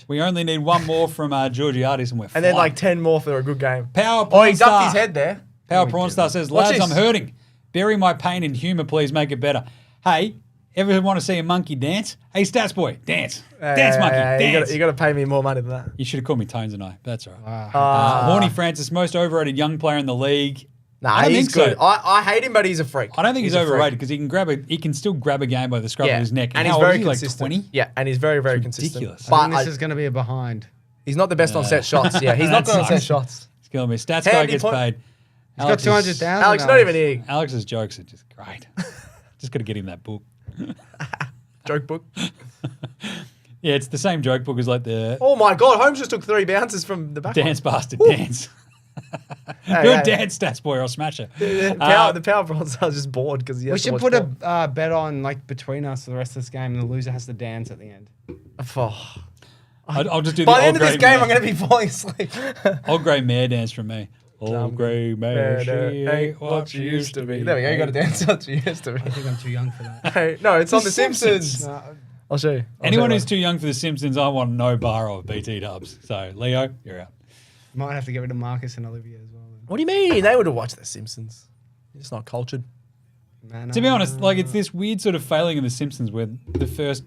one more from Georgiades, and we're And then fine. like 10 more for a good game. Power Oh, he Prawn Star. ducked his head there. Power Prawn Star says, Watch lads, this. I'm hurting. Bury my pain in humour, please make it better. Hey, ever want to see a monkey dance? Hey, Stats Boy, dance. Dance, monkey, dance. You got to pay me more money than that. You should have called me Tones and I. That's all right. Horny Francis, most overrated young player in the league. Nah, I don't he's think so. good. I hate him, but he's a freak. I don't think he's a freak. overrated because he can still grab a game by the scruff Yeah, of his neck. and how he's old is very he, consistent. Like 20? Yeah, and he's very, very consistent. ridiculous. I But think this is going to be a behind. he's not the best on set shots. Yeah, he's not That good on set sucks. shots. It's killing me. Stats guy Handy gets point. paid. He's got 200,000. Alex, not even here. Alex's jokes are just great. Just got to get him that book. Joke book. Yeah, it's the same joke book as like the Oh my God, Holmes just took 3 bounces from the back. Dance Bastard Dance. Hey, Good hey. dance, Stats Boy, or I'll smash it. The power bronze. I was just bored because We should put a bet on like between us for the rest of this game, and the loser has to dance at the end. I'll just do By the the end old of this grey game, mare. I'm going to be falling asleep. Old grey mare dance from me. Old grey mare, she Ain't ain't what she used to be. There we go. You got to dance what she used to be. I think I'm too young for that. Hey, no, it's on The Simpsons. Simpsons. I'll show you. Anyone who's too young for The Simpsons, I want no bar of BT dubs. So, Leo, you're out. Might have to get rid of Marcus and Olivia as well. What do you mean? They would have watched The Simpsons. You're just not cultured. Man, To be honest, like it's this weird sort of failing of The Simpsons where the first,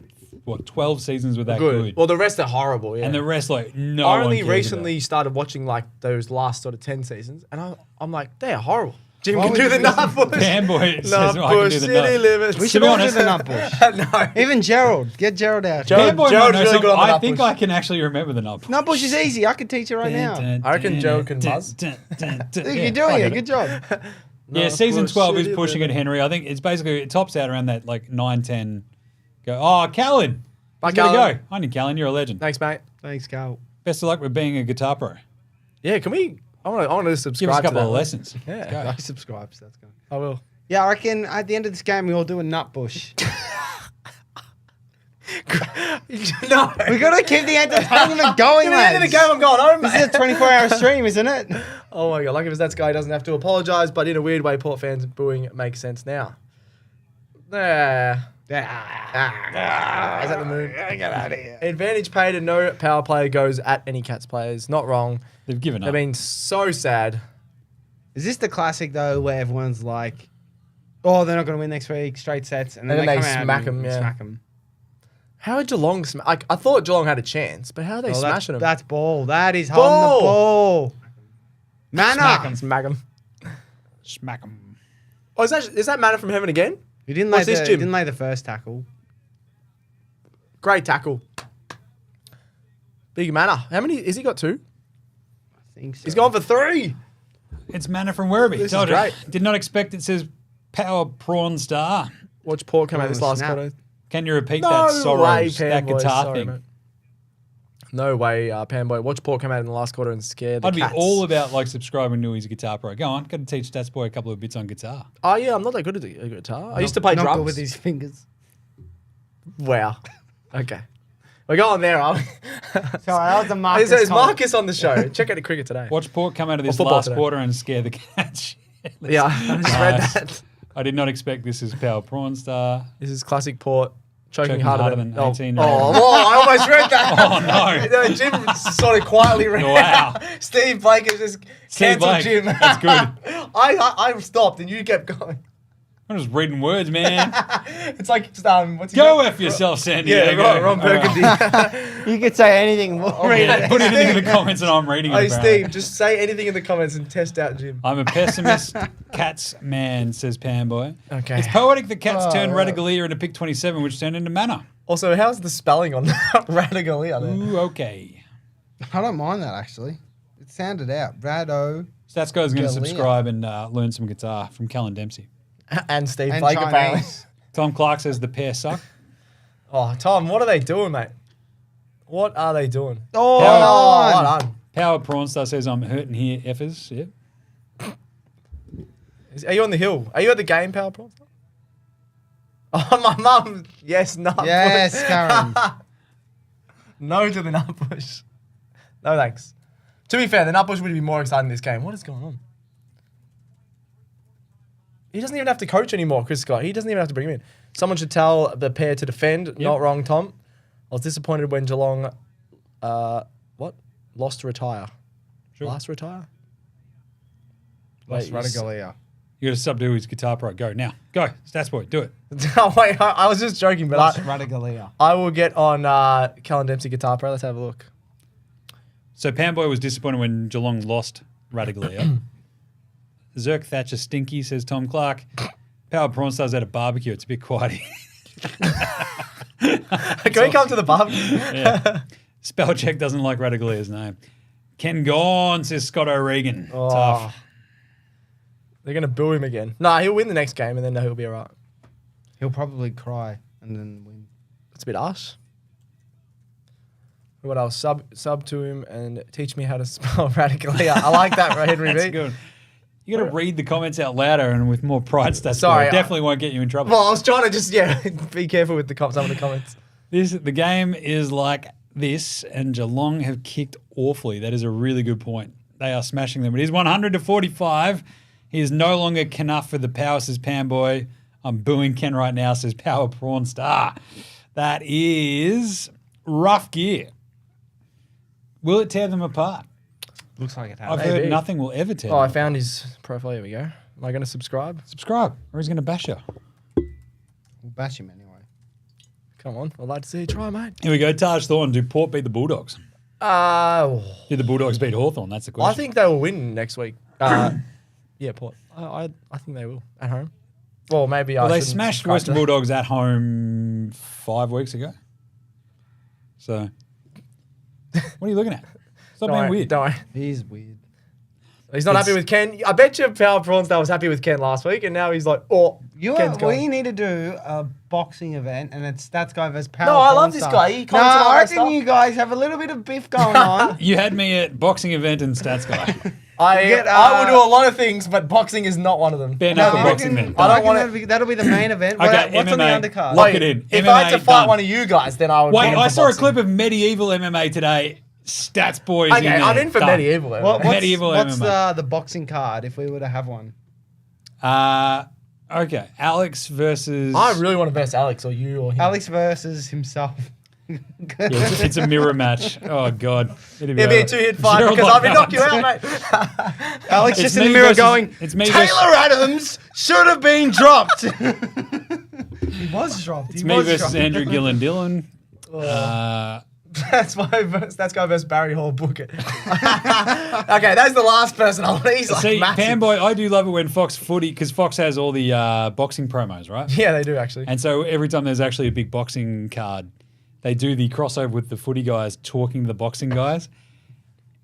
12 seasons were that good. Well, the rest are horrible, yeah. And the rest, like, no I one only cares recently started watching like those last sort of 10 seasons, and I'm like, they're horrible. Jim Why can would do you the listen nut about. push. Fanboy says, Nut I can push, do the city nut. limits. we To should be all do honest- the nut bush. No. Even Gerald. Get Gerald out. Gerald- Fanboy Gerald's might know really good on the something. I nut think push. I can actually remember the nut push. Nut bush is easy. I can teach you right now. I reckon Joe can buzz. Look, you're doing it. Good job. Yeah, Nut season push, 12 is city pushing at limits. Henry. I think it's basically, it tops out around that like 9, 10. Go, oh, Callan. Bye, He's gotta Callan. go. I need Callan. You're a legend. Thanks, mate. Thanks, Carl. Best of luck with being a guitar pro. Yeah, can we? I want to subscribe Give us a to couple that of one. lessons. Yeah. Let's go. I subscribe, so that's good. I will. Yeah, I reckon at the end of this game, we all do a nut bush. No. We got to keep the entertainment going, At the end of the lads. game, I'm going home, This mate. is a 24-hour stream, isn't it? Oh my God, lucky if that guy doesn't have to apologise, but in a weird way, Port fans booing makes sense now. Is that the move? Get out of here. Advantage paid and no power play goes at any Cats players. Not wrong. They've given They've up. been so sad. Is this the classic, though, where everyone's like, oh, they're not going to win next week, straight sets, and then And they then come they out smack and 'em, yeah. smack 'em. How are Geelong? I thought Geelong had a chance, but how are they smashing them? That's ball. That is Ball. on the ball. Manna. Smack them. Smack 'em. Oh, is that Manna from heaven again? He didn't What's lay this, the, Jim? he didn't lay the first tackle. Great tackle. Big Manna. How many? Has he got 2? I think so. He's gone for 3. It's Manna from Werribee. This is Told you. great. Did not expect it says Power Prawn Star. Watch Port come out Oh, this last snap. quarter. Can you repeat No that sorrows, way, that Panboy. guitar Sorry, thing? mate. No way, Panboy. Watch Port come out in the last quarter and scare the I'd cats. be all about like subscribing to his Guitar Pro. Go on, got to teach Stats Boy a couple of bits on guitar. Oh, yeah, I'm not that good at the guitar. I used to play Not drums. good with his fingers. Wow. Okay. We're going there, are we? Sorry, that was a Marcus. There's comment. Marcus on the show. Check out the cricket today. Watch Port come out of this football last today. quarter and scare the cats. Yeah, I just read Nice. that. I did not expect this is Power Prawn Star. This is classic Port. Choking Choking harder, harder than than 18. Oh, I almost read that. Oh, no. Jim sort of quietly read. Wow. Steve Blake has just Steve cancelled Blake, Jim. that's good. I stopped and you kept going. I'm just reading words, man. It's like what's Go F yourself, San Diego. Yeah, Ron All right. Burgundy. You could say anything. We'll read Yeah, it. put anything in the comments and I'm reading it. Hey apparently. Steve, just say anything in the comments and test out Jim. I'm a pessimist Cats man, says Panboy. Okay. It's poetic the Cats Oh, turned right. Radigalia into pick 27, which turned into Manna. Also, how's the spelling on that? Radigalia there? Ooh, okay. I don't mind that actually. It sounded out. Rado Stats Guy's going to Galia. subscribe and learn some guitar from Callan Dempsey. And Steve and Blake apparently. Chinese. Tom Clark says the pair suck. Oh, Tom, what are they doing, mate? What are they doing? Oh, well done. Power Prawn Star says I'm hurting here, effers. Yep. Are you on the hill? Are you at the game, Power Pro? Oh, my mum. Yes, nut Yes, push. Karen. No to the nut push. No thanks. To be fair, the nut push would be more exciting this game. What is going on? He doesn't even have to coach anymore, Chris Scott. He doesn't even have to bring him in. Someone should tell the pair to defend. Not wrong, Tom. I was disappointed when Geelong, lost to retire. Sure. Last retire? Lost Wait, Radigalia. You got to subdue his Guitar Pro. Go now. Go. Stats Boy, do it. Oh, wait, I was just joking, but Lost Radigalia. I will get on Callan Dempsey Guitar Pro. Let's have a look. So Panboy was disappointed when Geelong lost Radigalia. Zerk Thatcher Stinky, says Tom Clark. Power Prawn Star's at a barbecue. It's a bit quiet. Can we come to the barbecue? Yeah. Spell check doesn't like Radagalia's name. Ken gone, says Scott O'Regan. Oh. Tough. They're going to boo him again. Nah, he'll win the next game and then he'll be all right. He'll probably cry and then win. That's a bit harsh. What else? Sub to him and teach me how to spell Radicalia. I like that, right, Henry That's B? good. You got to read the comments out louder and with more pride. Stats Sorry, Boy. Definitely won't get you in trouble. Well, I was trying to just, be careful with some of the comments. The game is like this, and Geelong have kicked awfully. That is a really good point. They are smashing them. It is 100-45. He is no longer Knuff for the power, says Panboy. I'm booing Ken right now, says Power Prawn Star. That is rough gear. Will it tear them apart? Looks like it I've has. heard Maybe. nothing will ever tear Oh, them I apart. found his profile. Here we go. Am I going to subscribe? Subscribe, or he's going to bash you. We'll bash him anyway. Come on. I'd like to see you try, mate. Here we go. Taj Thorne. Do Port beat the Bulldogs? Did the Bulldogs beat Hawthorn? That's the question. I think they will win next week. Yeah, Port. I think they will at home. Well, maybe I Well, they shouldn't smashed subscribe Western to that. Bulldogs at home 5 weeks ago. So, what are you looking at? Stop Don't being worry, weird. Don't worry. He's weird. He's not happy with Ken. I bet you Power Prawn Star was happy with Ken last week, and now he's like, Ken's We gone. need to do a boxing event, and it's Stats Guy versus Power. No, I Prawn love this Star. guy. He No, comments on all I that reckon stuff. you guys have a little bit of beef going on. You had me at boxing event and stats guy. I will do a lot of things, but boxing is not one of them. Bare No, knuckle I boxing reckon, event. I don't I reckon wanna- that'll be the main event. Okay, What's on the MMA. undercard? Lock it in. If I had to MMA fight done. one of you guys, then I would. Wait, be in I for saw a boxing. clip of medieval MMA today. Stats boys. Okay, in there. I'm in for Done. medieval. What's Medieval what's MMA. the boxing card if we were to have one? Okay, Alex versus. I really want to verse Alex or you or him. Alex versus himself. Yeah, it's a mirror match. Oh god, It'd be a 2-hit fight Gerald because I'll be Lockwood. knocking you out, mate. Alex It's just in the me mirror versus- going, it's me Taylor versus- Adams should have been dropped. He was dropped. It's me versus Andrew Gillen Dillon. That's guy versus Barry Hall. Book it. Okay, that's the last person I want. He's like See, massive. Panboy, I do love it when Fox Footy, because Fox has all the boxing promos, right? Yeah, they do actually. And so every time there's actually a big boxing card, they do the crossover with the footy guys talking to the boxing guys.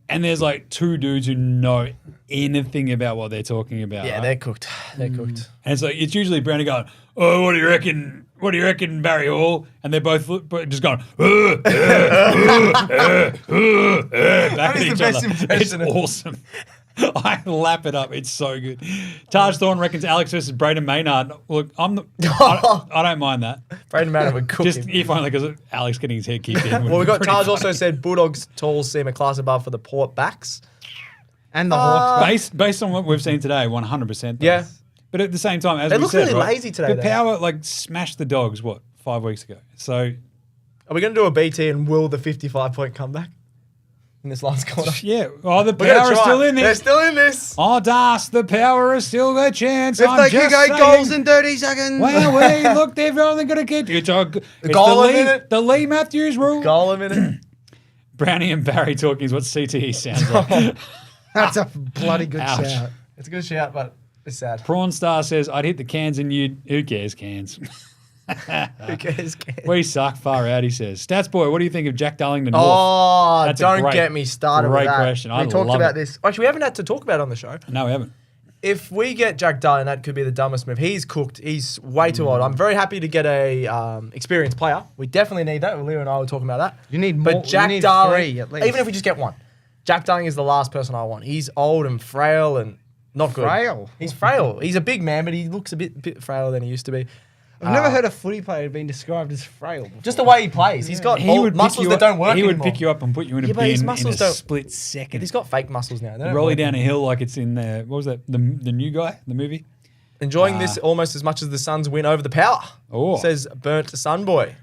And there's like two dudes who know anything about what they're talking about. Yeah, right? they're cooked. They're cooked. And it's like, it's usually Brownie going, "Oh, what do you reckon? What do you reckon, Barry Hall?" And they're both just going, back at is each the best other. It's impression of- awesome. I lap it up. It's so good. Taj Thorne reckons Alex versus Braden Maynard. Look, I don't mind that. Braden Manning would cook Just him. if only because Alex getting his head kicked in. Well, we got Taj also said Bulldogs tall seem a class above for the Port backs. And the Hawks. Based on what we've seen today, 100%. Yeah. But at the same time, as They we look said, really right, lazy today, The though. Power smashed the Dogs 5 weeks ago. So Are we going to do a BT and will the 55-point comeback in this last quarter? yeah, the We're gonna Power is try. still in They're this. still in this. Oh, Das, the Power is still a chance. If I'm they just kick 8 saying. goals in 30 seconds. Well, wait, look, they've only got to get it's goal the a Lee, minute. the Lee Matthews rule. Goal a minute. Brownie and Barry talking is what CTE sounds like. That's a bloody good Ouch. shout. It's a good shout, but it's sad. Prawn Star says, "I'd hit the cans and you'd." Who cares, cans? Who cares? We suck far out, he says. Stats boy, what do you think of Jack Darling to North? Oh, That's a don't great- get me started with great that. question. I We talked love about it. this. Actually, we haven't had to talk about it on the show. No, we haven't. If we get Jack Darling, that could be the dumbest move. He's cooked. He's way too old. I'm very happy to get a experienced player. We definitely need that. Leo and I were talking about that. You need more. But Jack you need Darling, 3 at least. even if we just get one, Jack Darling is the last person I want. He's old and frail and not good. Frail? He's frail. He's a big man, but he looks a bit frailer than he used to be. I've never heard a footy player being described as frail before. Just the way he plays. He's got He would pick muscles you that up, don't work He would anymore. pick you up and put you in a Yeah, but his bin in muscles a don't- split second. He's got fake muscles now. They don't Roll you work. down a hill like it's in the, what was that, the new guy, the movie? Enjoying this almost as much as the Suns win over the Power. Oh. Says Burnt Sun Boy.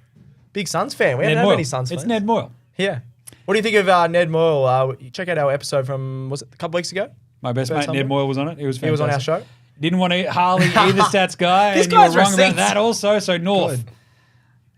Big Suns fan. We haven't had Moyle. many Suns It's fans. Ned Moyle. Yeah. What do you think of Ned Moyle? Check out our episode from, was it a couple weeks ago? My best Burnt mate, Sun Ned Boy? Moyle, was on it. He was fantastic. He was on our show. Didn't want to Harley either, Stats Guy. This and you were guy's wrong about receipts. that also. So North. Good.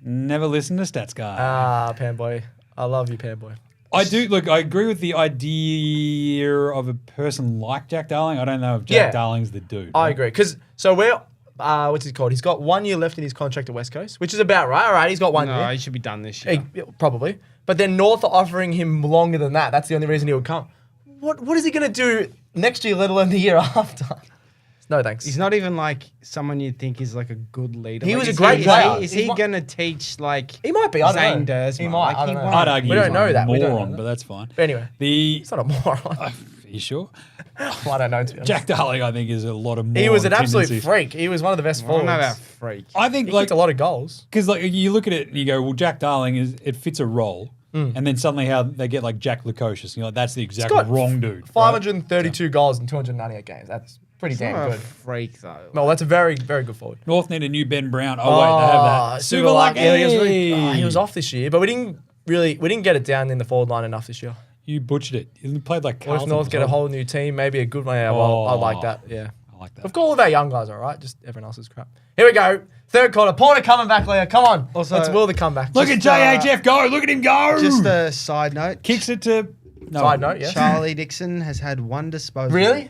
Never listen to Stats Guy. Panboy. I love you, Panboy. I do, look, I agree with the idea of a person like Jack Darling. I don't know if Jack Yeah. Darling's the dude. I right? agree. Because, so we're, what's he called? He's got 1 year left in his contract at West Coast, which is about right. All right, he's got 1 No, year. he should be done this year. Probably. But then North are offering him longer than that. That's the only reason he would come. What is he going to do next year, let alone the year after? No, thanks. He's not even like someone you'd think is like a good leader. He Like, was a is great he- player. Is He he might- going to teach like He might be. I don't Zane know. Dersma? He might. Like, I he don't know. won't. I'd argue We don't know that. We don't know moron, that. but that's fine. But anyway, The he's not a moron. Are you sure? I don't know. To be honest. Jack Darling, I think, is a lot of moron He was an absolute tendencies. freak. He was one of the best I don't forwards. know about freak. I think, He like, kicked a lot of goals. because like you look at it and you go, well, Jack Darling it fits a role, and then suddenly how they get like Jack Lukosius, and you're like, that's the exact got wrong dude. right? 532 goals in 298 games. That's pretty damn Not a good. freak though. Well, that's a very, very good forward. North need a new Ben Brown. Oh, wait, they have that. Super lucky. Yeah, he was off this year, but we didn't get it down in the forward line enough this year. You butchered it. You played like What if Carlton. North as get a well. whole new team? Maybe a good one. Yeah, well, I like that. Yeah. I like that. We've got all of our young guys, all right? Just everyone else is crap. Here we go. Third quarter. Porter coming back, Leo. Come on. Also- Let's will the comeback. Look at JHF go. Look at him go. Just a side note. Kicks it to. No. Side note, yeah. Charlie Dixon has had 1 disposal. Really?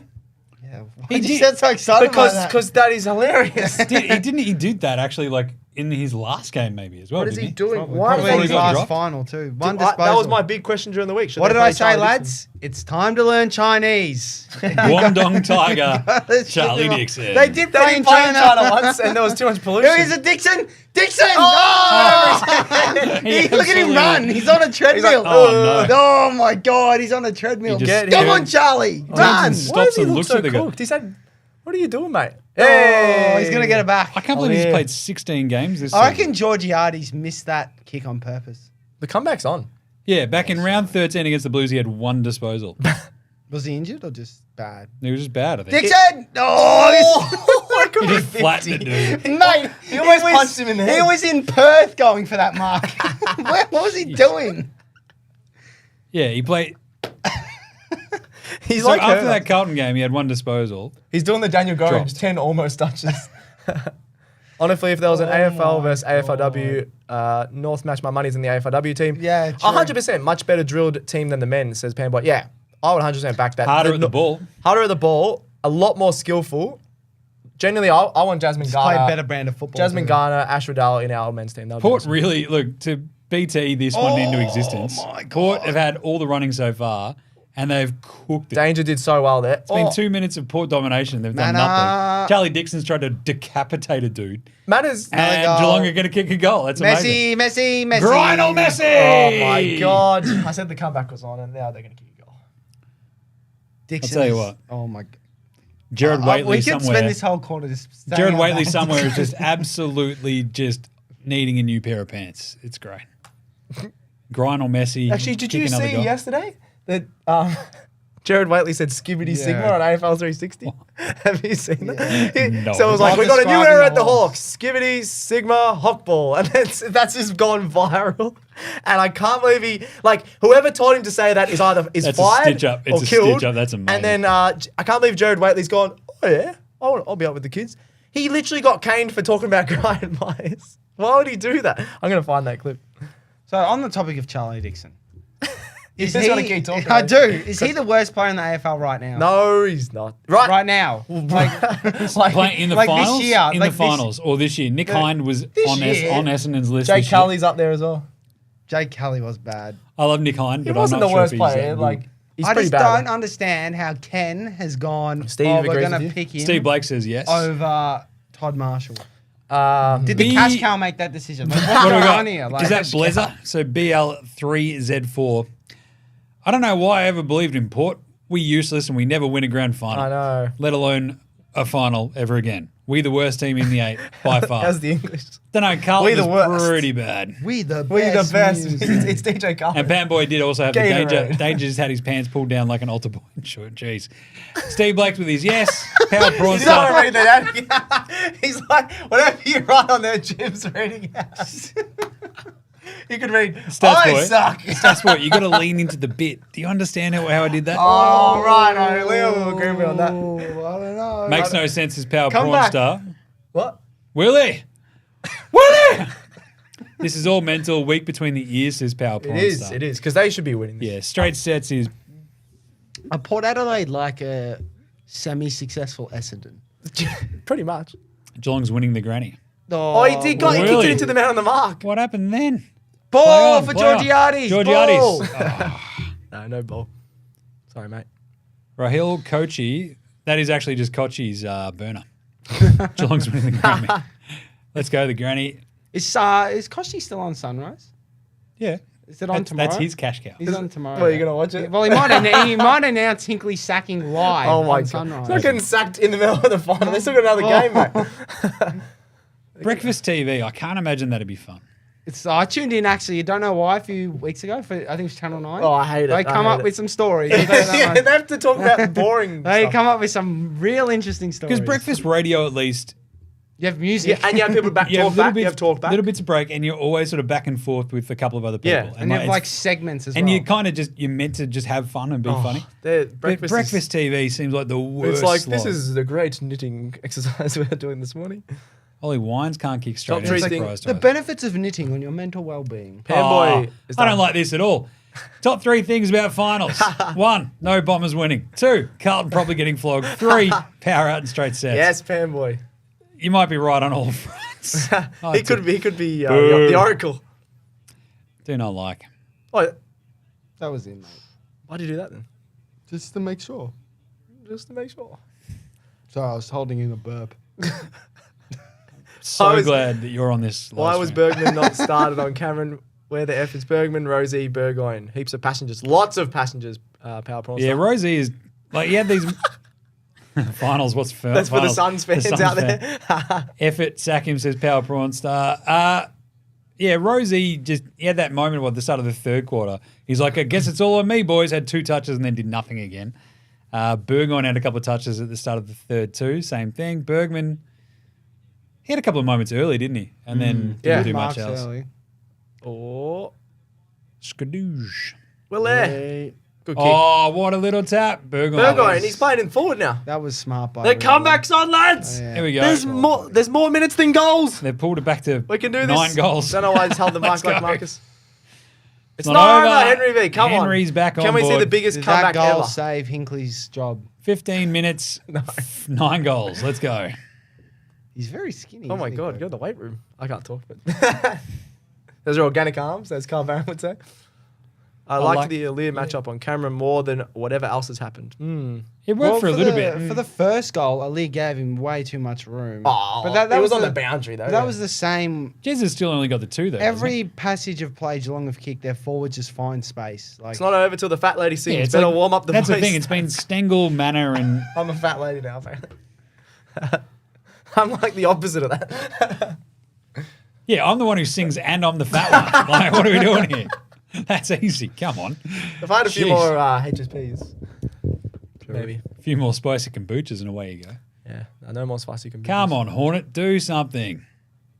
Yeah. Why He did you did- get so excited about that? Because that is hilarious. He did that actually like in his last game maybe as well. What is didn't he doing? Probably, Why probably is his he got last dropped? final too. 1 That disposal. was my big question during the week. Should What they did play I say, Charlie lads? It's time to learn Chinese. Guangdong Tiger, Let's Charlie check them out. Dixon. They did Dixon? play They in didn't play in China. China once, and there was too much pollution. Who is it, Dixon? Dixon! Oh! He Look at him absolutely- run. He's on a treadmill. oh, no. Oh my God, he's on a treadmill. He just- Come Get on, him. Charlie. Run. Why Stops does he and look looks so at the guy. cooked? He said, "What are you doing, mate?" Oh, he's going to get it back. I can't believe he's yeah. played 16 games this I season. reckon Georgiades missed that kick on purpose. The comeback's on. Yeah, back in round 13 against the Blues, he had 1 disposal. Was he injured or just bad? He was just bad, I think. Dixon! Oh, That could He be just flattened 50. it, dude. mate. He almost punched him in the head. He was in Perth going for that mark. what was he doing? Yeah, he played. He's So like after her. that Carlton game, he had 1 disposal. He's doing the Daniel Gorringe Dropped. 10 almost touches. Honestly, if there was an AFL versus AFLW North match, my money's in the AFLW team. Yeah, true. 100%. Much better drilled team than the men, says Panboy. Yeah, I would 100% back that. Harder at the ball. Harder at the ball, a lot more skillful. Generally, I want Jasmine Play Garner. a better brand of football. Jasmine too. Garner, Ash Riddell in our men's team. That would be Port awesome. really, look, to BT this one into existence. my God. Port have had all the running so far, and they've cooked it. Danger did so well there. It's been 2 minutes of Port domination. They've done nothing. Charlie Dixon's tried to decapitate a dude. Matters. And goal. Geelong are going to kick a goal. That's amazing. Messi. Grindle Messi! Oh my God. I said the comeback was on, and now they're going to kick a goal. Dixon I'll tell you is- what. Oh my God. Jared Waitley We could somewhere. spend this whole quarter just saying Jared how Waitley bad somewhere is just absolutely just needing a new pair of pants. It's great. Grindle Messi. Actually, did you kick another see goal. yesterday that Jared Waitley said Skibbity Sigma on AFL 360? Have you seen that? No. So it was like, I'm we got a new describing era the at the Hawks. Hawks. Skibbity Sigma Hawkball. And that's just gone viral. And I can't believe whoever told him to say that is either That's a fired stitch up. It's or a killed. stitch up. That's amazing. And then I can't believe Jared Waitley's gone, oh yeah, I'll be up with the kids. He literally got caned for talking about Ryan Myers. Why would he do that? I'm going to find that clip. So on the topic of Charlie Dixon. Is he gotta keep talking, I mate. do. Is he the worst player in the AFL right now? No, he's not. Right now. Playing in the like this finals? year, In like the this- finals or this year? Nick Hind was on year. Essendon's list Jake this year. Cully's up there as well. Jake Kelly was bad. I love Nick Hind, He but I'm wasn't not the sure worst if he's player. that good. He's I pretty just bad. don't understand how Ken has gone, Steve we're agrees going with to you. pick him Steve Blake says yes. over Todd Marshall. Did B- the cash cow make that decision? Like, what's What do we going got? on here? Like, Is that Blazer? So BL3Z4. I don't know why I ever believed in Port. We useless and we never win a grand final. I know. Let alone a final ever again. We the worst team in the 8 by far. How's the English? Don't know, Carlton We the was worst. pretty bad. we the Best. news. It's DJ Carlton. And Panboy did also have the danger. Gatorade. Danger just had his pants pulled down like an altar boy. Sure, jeez. Steve Blake with his yes. Power prawn He's not star. reading that out. He's like, whatever you write on there, Jim's reading out. You could read, Stats I boy. suck. Stats boy, you got to lean into the bit. Do you understand how I did that? Oh, right. Leo will agree with me on that. Oh, I don't know. Makes no sense. His power Come prawn back. star. What? Willie! Willie! This is all mental. Week between the ears, says power prawn star. It is, because they should be winning this. Yeah, straight sets is A Port Adelaide like a semi-successful Essendon. Pretty much. Geelong's winning the granny. Oh, he did. He kicked really? it into the man on the mark. What happened then? Ball for play on. Georgiades. Georgiades. Ball. No ball. Sorry, mate. Rahil Kochi. That is actually just Kochi's burner. Geelong's winning the granny. Let's go, the granny. Is Koshi still on Sunrise? Yeah. Is it on That's, tomorrow? that's his cash cow. He's on tomorrow. Well, you're going to watch it? Well, he might announce Hinkley sacking live Oh, my on God. Sunrise. He's not getting sacked in the middle of the final. They still got another game, mate. Breakfast TV. I can't imagine that'd be fun. I tuned in actually. You don't know why a few weeks ago. I think it was Channel 9. Oh, I hate it. They come up with some stories. I'll tell you that Yeah, much. they have to talk about boring They stuff. come up with some real interesting stories. Because breakfast radio, at least, You have music. Yeah, and you have people back you talk have little back. You have talk back. little bits of break, and you're always sort of back and forth with a couple of other people. Yeah. and you have it's- like segments as and well. you kind of you're meant to just have fun and be funny. But Breakfast, breakfast TV seems like the worst. It's like, this slot. is the great knitting exercise we're doing this morning. Ollie Wines can't kick straight. Top in. three I'm things- surprised the by that. benefits of knitting on your mental well-being. Panboy is I don't done. like this at all. Top 3 things about finals. 1, no Bombers winning. 2, Carlton probably getting flogged. 3, power out and straight sets. Yes, Panboy. You might be right on all fronts. He could be Boo. the Oracle. Do not like. Oh, That was it, mate. why do you do that then? Just to make sure. Just to make sure. Sorry, I was holding in a burp. So I was- glad that you're on this. Why live was stream. Bergman not started on Cameron? Where the F is Bergman, Rosie, Burgoyne. Heaps of passengers. Lots of passengers. Power prawn. Yeah, stuff. Rosie is like he had these finals. What's That's for the finals? Suns fans out there. Effort, sack him, says Power Prawn Star. Yeah, Rosie he had that moment at the start of the third quarter. He's like, I guess it's all on me, boys. Had 2 touches and then did nothing again. Burgoyne had a couple of touches at the start of the third too. Same thing. Bergman, he had a couple of moments early, didn't he? And then Yeah. didn't do much Marks else. early. Oh, Skadoosh. well there. Good kick. Oh, what a little tap. Burgoyne, he's playing in forward now. That was smart by The comeback's on, lads. Here we go. There's more minutes than goals. They've pulled it back to We can do this. 9 goals. Don't know why he's held the Let's mark like go. Marcus. It's not not over. over, Henry V. Come on. Henry's back on Can we see board. the biggest Did that comeback goal ever? save Hinkley's job? 15 minutes, 9 goals. Let's go. He's very skinny. Oh my isn't he, God, bro? go to the weight room. I can't talk, but those are organic arms, as Carl Barron would say. I liked like- the Aaliyah matchup on camera more than whatever else has happened. It worked Well, for a little the, bit. For the first goal, Ali gave him way too much room. Oh, that it was on the boundary though. That was the same. Jez has still only got the 2 though. Every passage of play Geelong have kicked, their forwards just find space. Like It's not over till the fat lady sings. yeah, it's Better like- warm up the That's voice. the thing. It's been Stengel, Manor, and I'm a fat lady now, apparently. I'm like the opposite of that. yeah, I'm the one who sings and I'm the fat one. Like, what are we doing here? That's easy. Come on. If I had a few Jeez. more HSPs, maybe. A few more spicy kombuchas and away you go. Yeah, no more spicy kombuchas. Come on, Hornet, do something.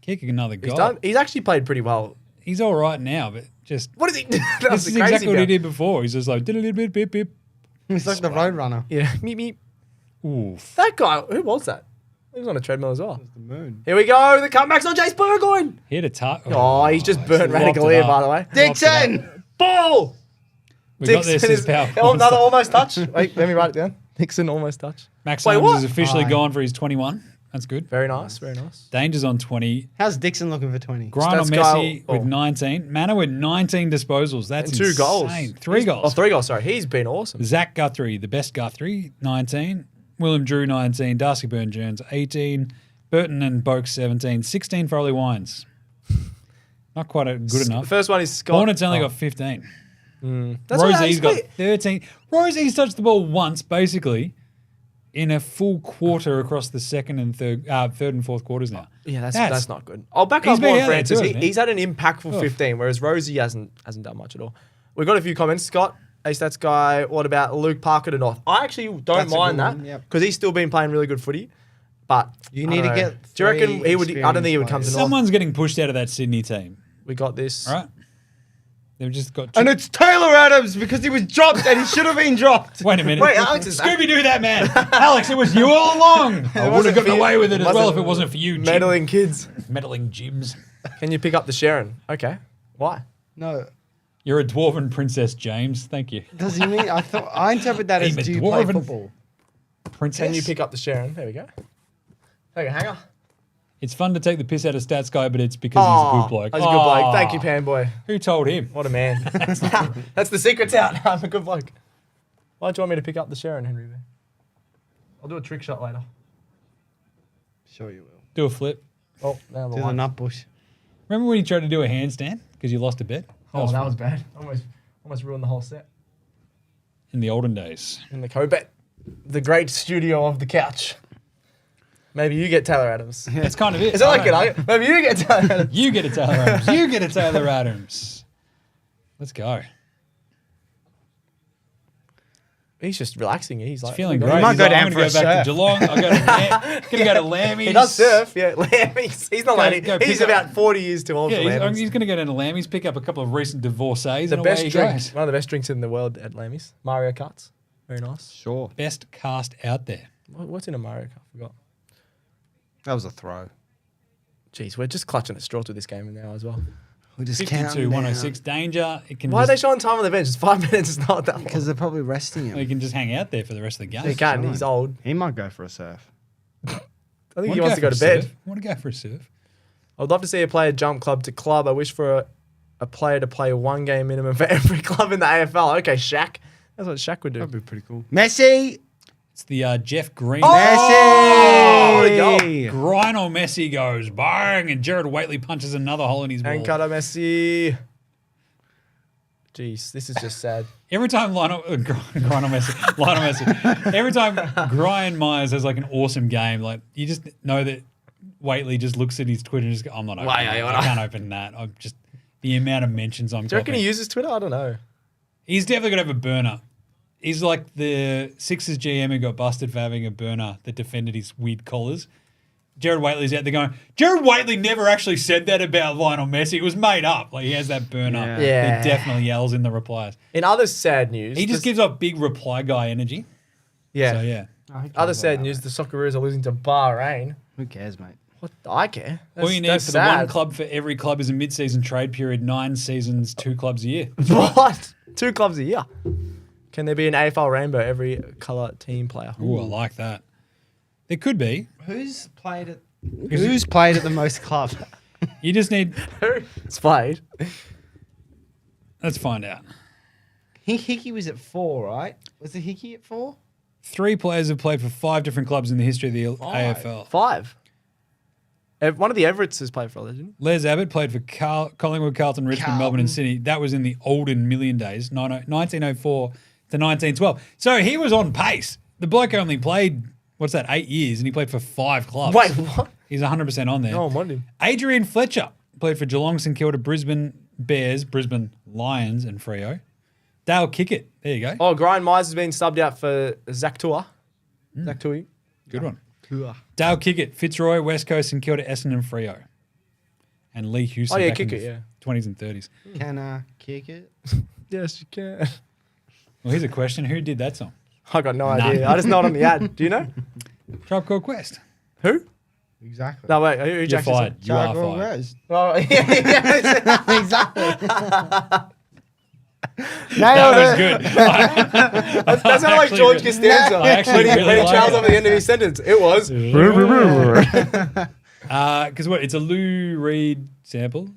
Kick another He's goal. done. He's actually played pretty well. He's all right now, but just What is he? that was this is a crazy exactly what he bit. did before. He's just like bip bip bip. He's like the road runner. Yeah, meep meep. Oof. That guy, who was that? He was on a treadmill as well. The moon. Here we go. The comeback's on Jace Burgoyne. Hit a tut. Oh, he's just burnt lobbed radical it here, up. by the way. Dixon! Ball. We got this as power. Another almost touch. Wait, let me write it down. Dixon almost touch. Max Wait, Holmes what? is officially Aye. gone for his 21. That's good. Very nice, very nice. Danger's on 20. How's Dixon looking for 20? Grind on Stats guy- Messi oh. with 19. Manor with 19 disposals. That's And 2 goals. insane. 3 Oh, goals. 3 goals, sorry. He's been awesome. Zach Guthrie, the best Guthrie, 19. William Drew, 19. Darcy Byrne-Jones, 18. Burton and Boak, 17. 16 for Ollie Wines. Not quite good The enough. first one is Scott. Hornets only got 15. That's what Rosie's got he's 13. Rosie's touched the ball once, basically, in a full quarter across the third and fourth quarters now. Yeah, that's not good. I'll back He's up been more out there Francis. too, hasn't he? He's had an impactful Oh. 15, whereas Rosie hasn't done much at all. We've got a few comments. Scott, hey, Stats Guy, what about Luke Parker to North? I actually don't That's a mind good that one, yep. because he's still been playing really good footy. But You I need don't to know. get Do you reckon three he would? I don't think he would come to experienced North. Someone's getting pushed out of that Sydney team, We got this. right? They've just got. And it's Taylor Adams because he was dropped and he should have been dropped. Wait a minute. Wait, Alex is Scooby Doo that man. Alex, it was you all along. I would have wasn't gotten for you. away with it as well if Wasn't it wasn't for you, Jim. Meddling kids. Meddling Jims. Can you pick up the Sharon? Okay. Why? No. You're a dwarven princess, James. Thank you. Does he mean? I interpret that as I'm a do you play dwarven. football? Princess. Can you pick up the Sharon? There we go. Take a hanger. It's fun to take the piss out of Stats Guy, but it's because he's a good bloke. He's a good bloke. Thank you, Pan Boy. Who told him? What a man. That's the secret's out. I'm a good bloke. Why do you want me to pick up the Sharon, Henry? I'll do a trick shot later. Sure you will. Do a flip. Oh, now the To the line. nut bush. Remember when you tried to do a handstand because you lost a bet? Oh, that was bad. Almost ruined the whole set. in the olden days. In the co-bet. The great studio of the couch. Maybe you get Taylor Adams. That's kind of it. Is that I like don't it? know. Maybe you get Taylor Adams. You get a Taylor Adams. You get a Taylor Adams. Let's go. He's just relaxing. He's like Feeling "Oh, great. might He's go like, down I'm for gonna a go back surf." to Geelong. I'm gonna go to Lammy's. He does surf, yeah. Lammy's. He's not Go- lady. go He's pick up- about 40 years too old Yeah, for Lammy's. he's going to go down to Lammy's, pick up a couple of recent divorcees, The and away best he drink. goes. One of the best drinks in the world at Lammy's. Mario Karts. Very nice. Sure. Best cast out there. What's in a Mario Kart? I forgot. That was a throw. Jeez, we're just clutching at straws with this game now as well. We're just 52, 106. Danger. It can Why are they just, showing time on the bench? It's 5 minutes. It's not that long. Because they're probably resting he him. can just hang out there for the rest of the game. He can. He's old. He might go for a surf. I think Wanna he wants to go for to a bed. surf? Want to go for a surf? I would love to see a player jump club to club. I wish for a player to play 1 game minimum for every club in the AFL. Okay, Shaq. That's what Shaq would do. That'd be pretty cool. Messi! It's the Jeff Green. Messi! Grine or Messi goes bang, and Jared Waitley punches another hole in his wall. And Cutter Messi. Jeez, this is just sad. Every time Lionel Messi, every time Brian Myers has like an awesome game, like you just know that Waitley just looks at his Twitter and just goes, I'm not opening that. I can't open that. I'm just the amount of mentions I'm Do you reckon copying. he uses Twitter? I don't know. He's definitely going to have a burner. He's like the Sixers GM who got busted for having a burner that defended his weird collars. Jared Waitley's out there going, Jared Waitley never actually said that about Lionel Messi. It was made up. Like, he has that burn up. Yeah. He definitely yells in the replies. In other sad news, He just gives off big reply guy energy. yeah. So, yeah. Other sad news: the Socceroos are losing to Bahrain. Who cares, mate? What? I care. All you need for that's the one sad. club for every club is a mid-season trade period, 9 seasons, 2 clubs a year. What? 2 clubs a year. Can there be an AFL rainbow every colour team player? Ooh, I like that. There could be. Who's played at the most club? You just need. It's played. Let's find out. Hickey was at 4, right? Was it Hickey at 4? 3 players have played for 5 different clubs in the history of the AFL. 5. One of the Everetts has played for a legend. Les Abbott played for Collingwood, Carlton, Richmond, Melbourne, and Sydney. That was in the olden million days, 1904 to 1912. So he was on pace. The bloke only played, 8 years, and he played for 5 clubs. Wait, what? He's 100% on there. No, I'm wondering. Adrian Fletcher played for Geelong, St Kilda, Brisbane Bears, Brisbane Lions, and Freo. Dale Kickett. There you go. Oh, Brian Myers has been subbed out for Zach Tua. Zach Tui. Good one. Dale Kickett, Fitzroy, West Coast, St Kilda, Essendon, Freo. And Lee Houston. Oh, yeah, back in Kickett, the yeah. 20s and 30s. Can I kick it? Yes, you can. Well, here's a question. Who did that song? I got no idea. I just know it on the ad. Do you know? Tribe Called Quest. Who? Exactly. No, wait. Who You're Jack just fired. said? You are Jaguar fired. Rose. Oh, yeah. Exactly. That Nailed was it. good. That sounded like Actually George really- Costanza I actually when he really like trails it. over the end of his sentence. It was. Because what? It's a Lou Reed sample.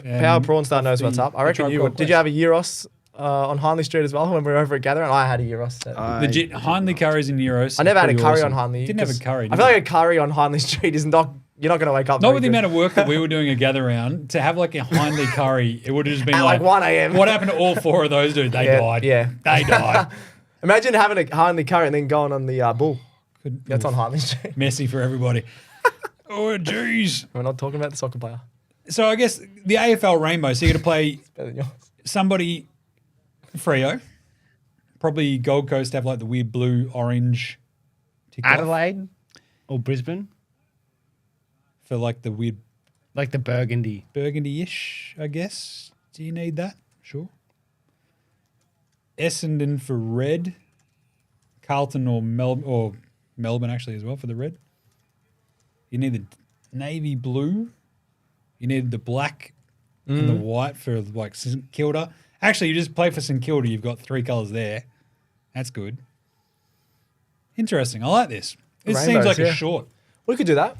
Power Prawn Star knows what's up. I reckon Tribe you Called would. Did you Quest. have a Euros on Hindley Street as well when we were over at Gathering? I had a Euros set. Legit, Hindley curries in Euros. I never had a Pretty curry awesome. on Hindley. Didn't have a 'cause curry. I did feel you? like a curry on Hindley Street is not. You're not going to wake up. Not very with the good. amount of work that we were doing a gather round to have like a Hindley curry. It would have just been At like, like 1 a.m. What happened to all 4 of those dudes? They Yeah, died. yeah. They died. Imagine having a Hindley curry and then going on the bull. Good- That's on Hindley Street. Messy for everybody. Oh, jeez. We're not talking about the soccer player. So I guess the AFL Rainbow, so you're going to play Better than yours. somebody, Freo, probably Gold Coast have like the weird blue, orange tick off Adelaide or Brisbane? for like the weird Like the burgundy. burgundy-ish, I guess. Do you need that? Sure. Essendon for red. Carlton or Melbourne actually as well for the red. You need the navy blue. You need the black and the white for like St Kilda. Actually, you just play for St Kilda. You've got 3 colours there. That's good. Interesting. I like this. This seems Rainbows, like a yeah. short. We could do that.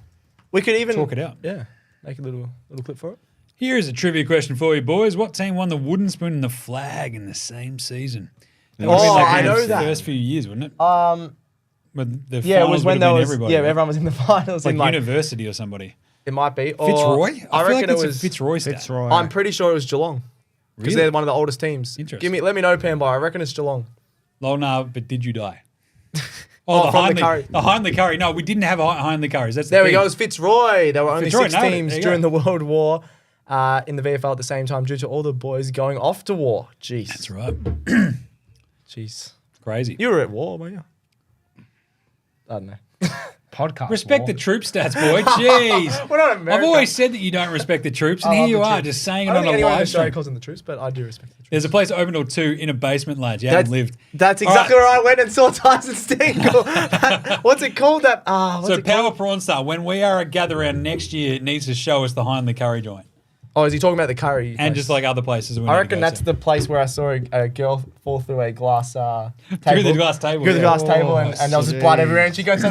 We could even Talk it out. Yeah, make a little clip for it. Here is a trivia question for you, boys. What team won the wooden spoon and the flag in the same season? That would have been Oh, I one of know the that. first few years, wouldn't it? Yeah, When the it finals was when would there have been was everybody, right? everyone was in the finals. like in like university or somebody. it might be or, Fitzroy? I feel reckon like it's it a was Fitzroy stat. Fitzroy. I'm pretty sure it was Geelong because Really? they're one of the oldest teams. Interesting. Let me know, Panby. I reckon it's Geelong. Oh, no, but did you die? Oh, the from the Hindley curry. The Hindley curry. No, we didn't have Hindley curries. That's the There we thing. go. It was Fitzroy. There were only Fitzroy, 6 nailed it. teams There you during go. the World War in the VFL at the same time due to all the boys going off to war. Jeez. That's right. Jeez. Crazy. You were at war, weren't you? I don't know. Podcast. Respect the troop stats, boy. Jeez. We're not America. I've always said that you don't respect the troops, and I here love you the are troops. just saying I it don't on think a anyone in live Australia stream. calls them the troops, but I do respect the troops. There's a place open till 2 in a basement, lads. You haven't lived. That's All exactly right. where I went and saw Tyson Stengel. What's it called? What's So it Power called? Prawn Star, when we are at Gather Round next year, it needs to show us the Hindley curry joint. Oh, is he talking about the curry? And place? just like other places. We I need to reckon go that's to. the place where I saw a girl fall through a glass table. Through the glass table. Through the yeah. glass table, and there was just blood jeez. everywhere. And she goes,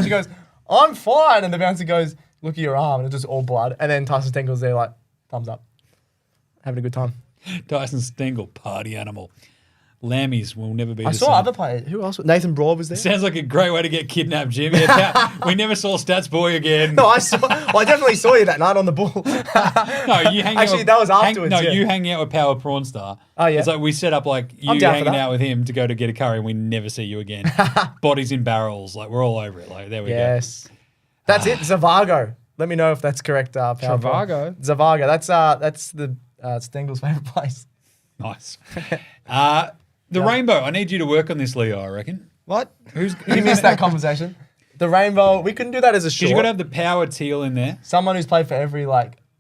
I'm fine. And the bouncer goes, look at your arm. And it's just all blood. And then Tyson Stengel's there like, thumbs up. Having a good time. Tyson Stengel, party animal. Lammies will never be I the saw same. other players. Who else? Nathan Broad was there. Sounds like a great way to get kidnapped, Jim. Yeah, we never saw Stats Boy again. No, I definitely saw you that night on the bull. No, you hang Actually, out that was afterwards, yeah. you hanging out with Power Prawn Star. Oh, yeah. It's like we set up like you I'm down for hanging that. out with him to go to get a curry, and we never see you again. Bodies in barrels, like we're all over it. Like there we Yes. That's it. Zavago. Let me know if that's correct. Power Travago? Zavago. That's the Stengel's favorite place. go. Nice. The rainbow. I need you to work on this, Leo. I reckon. What? Who's You missed that conversation. The rainbow. We couldn't do that as a Because short. you got to have the power teal in there. Someone who's played for every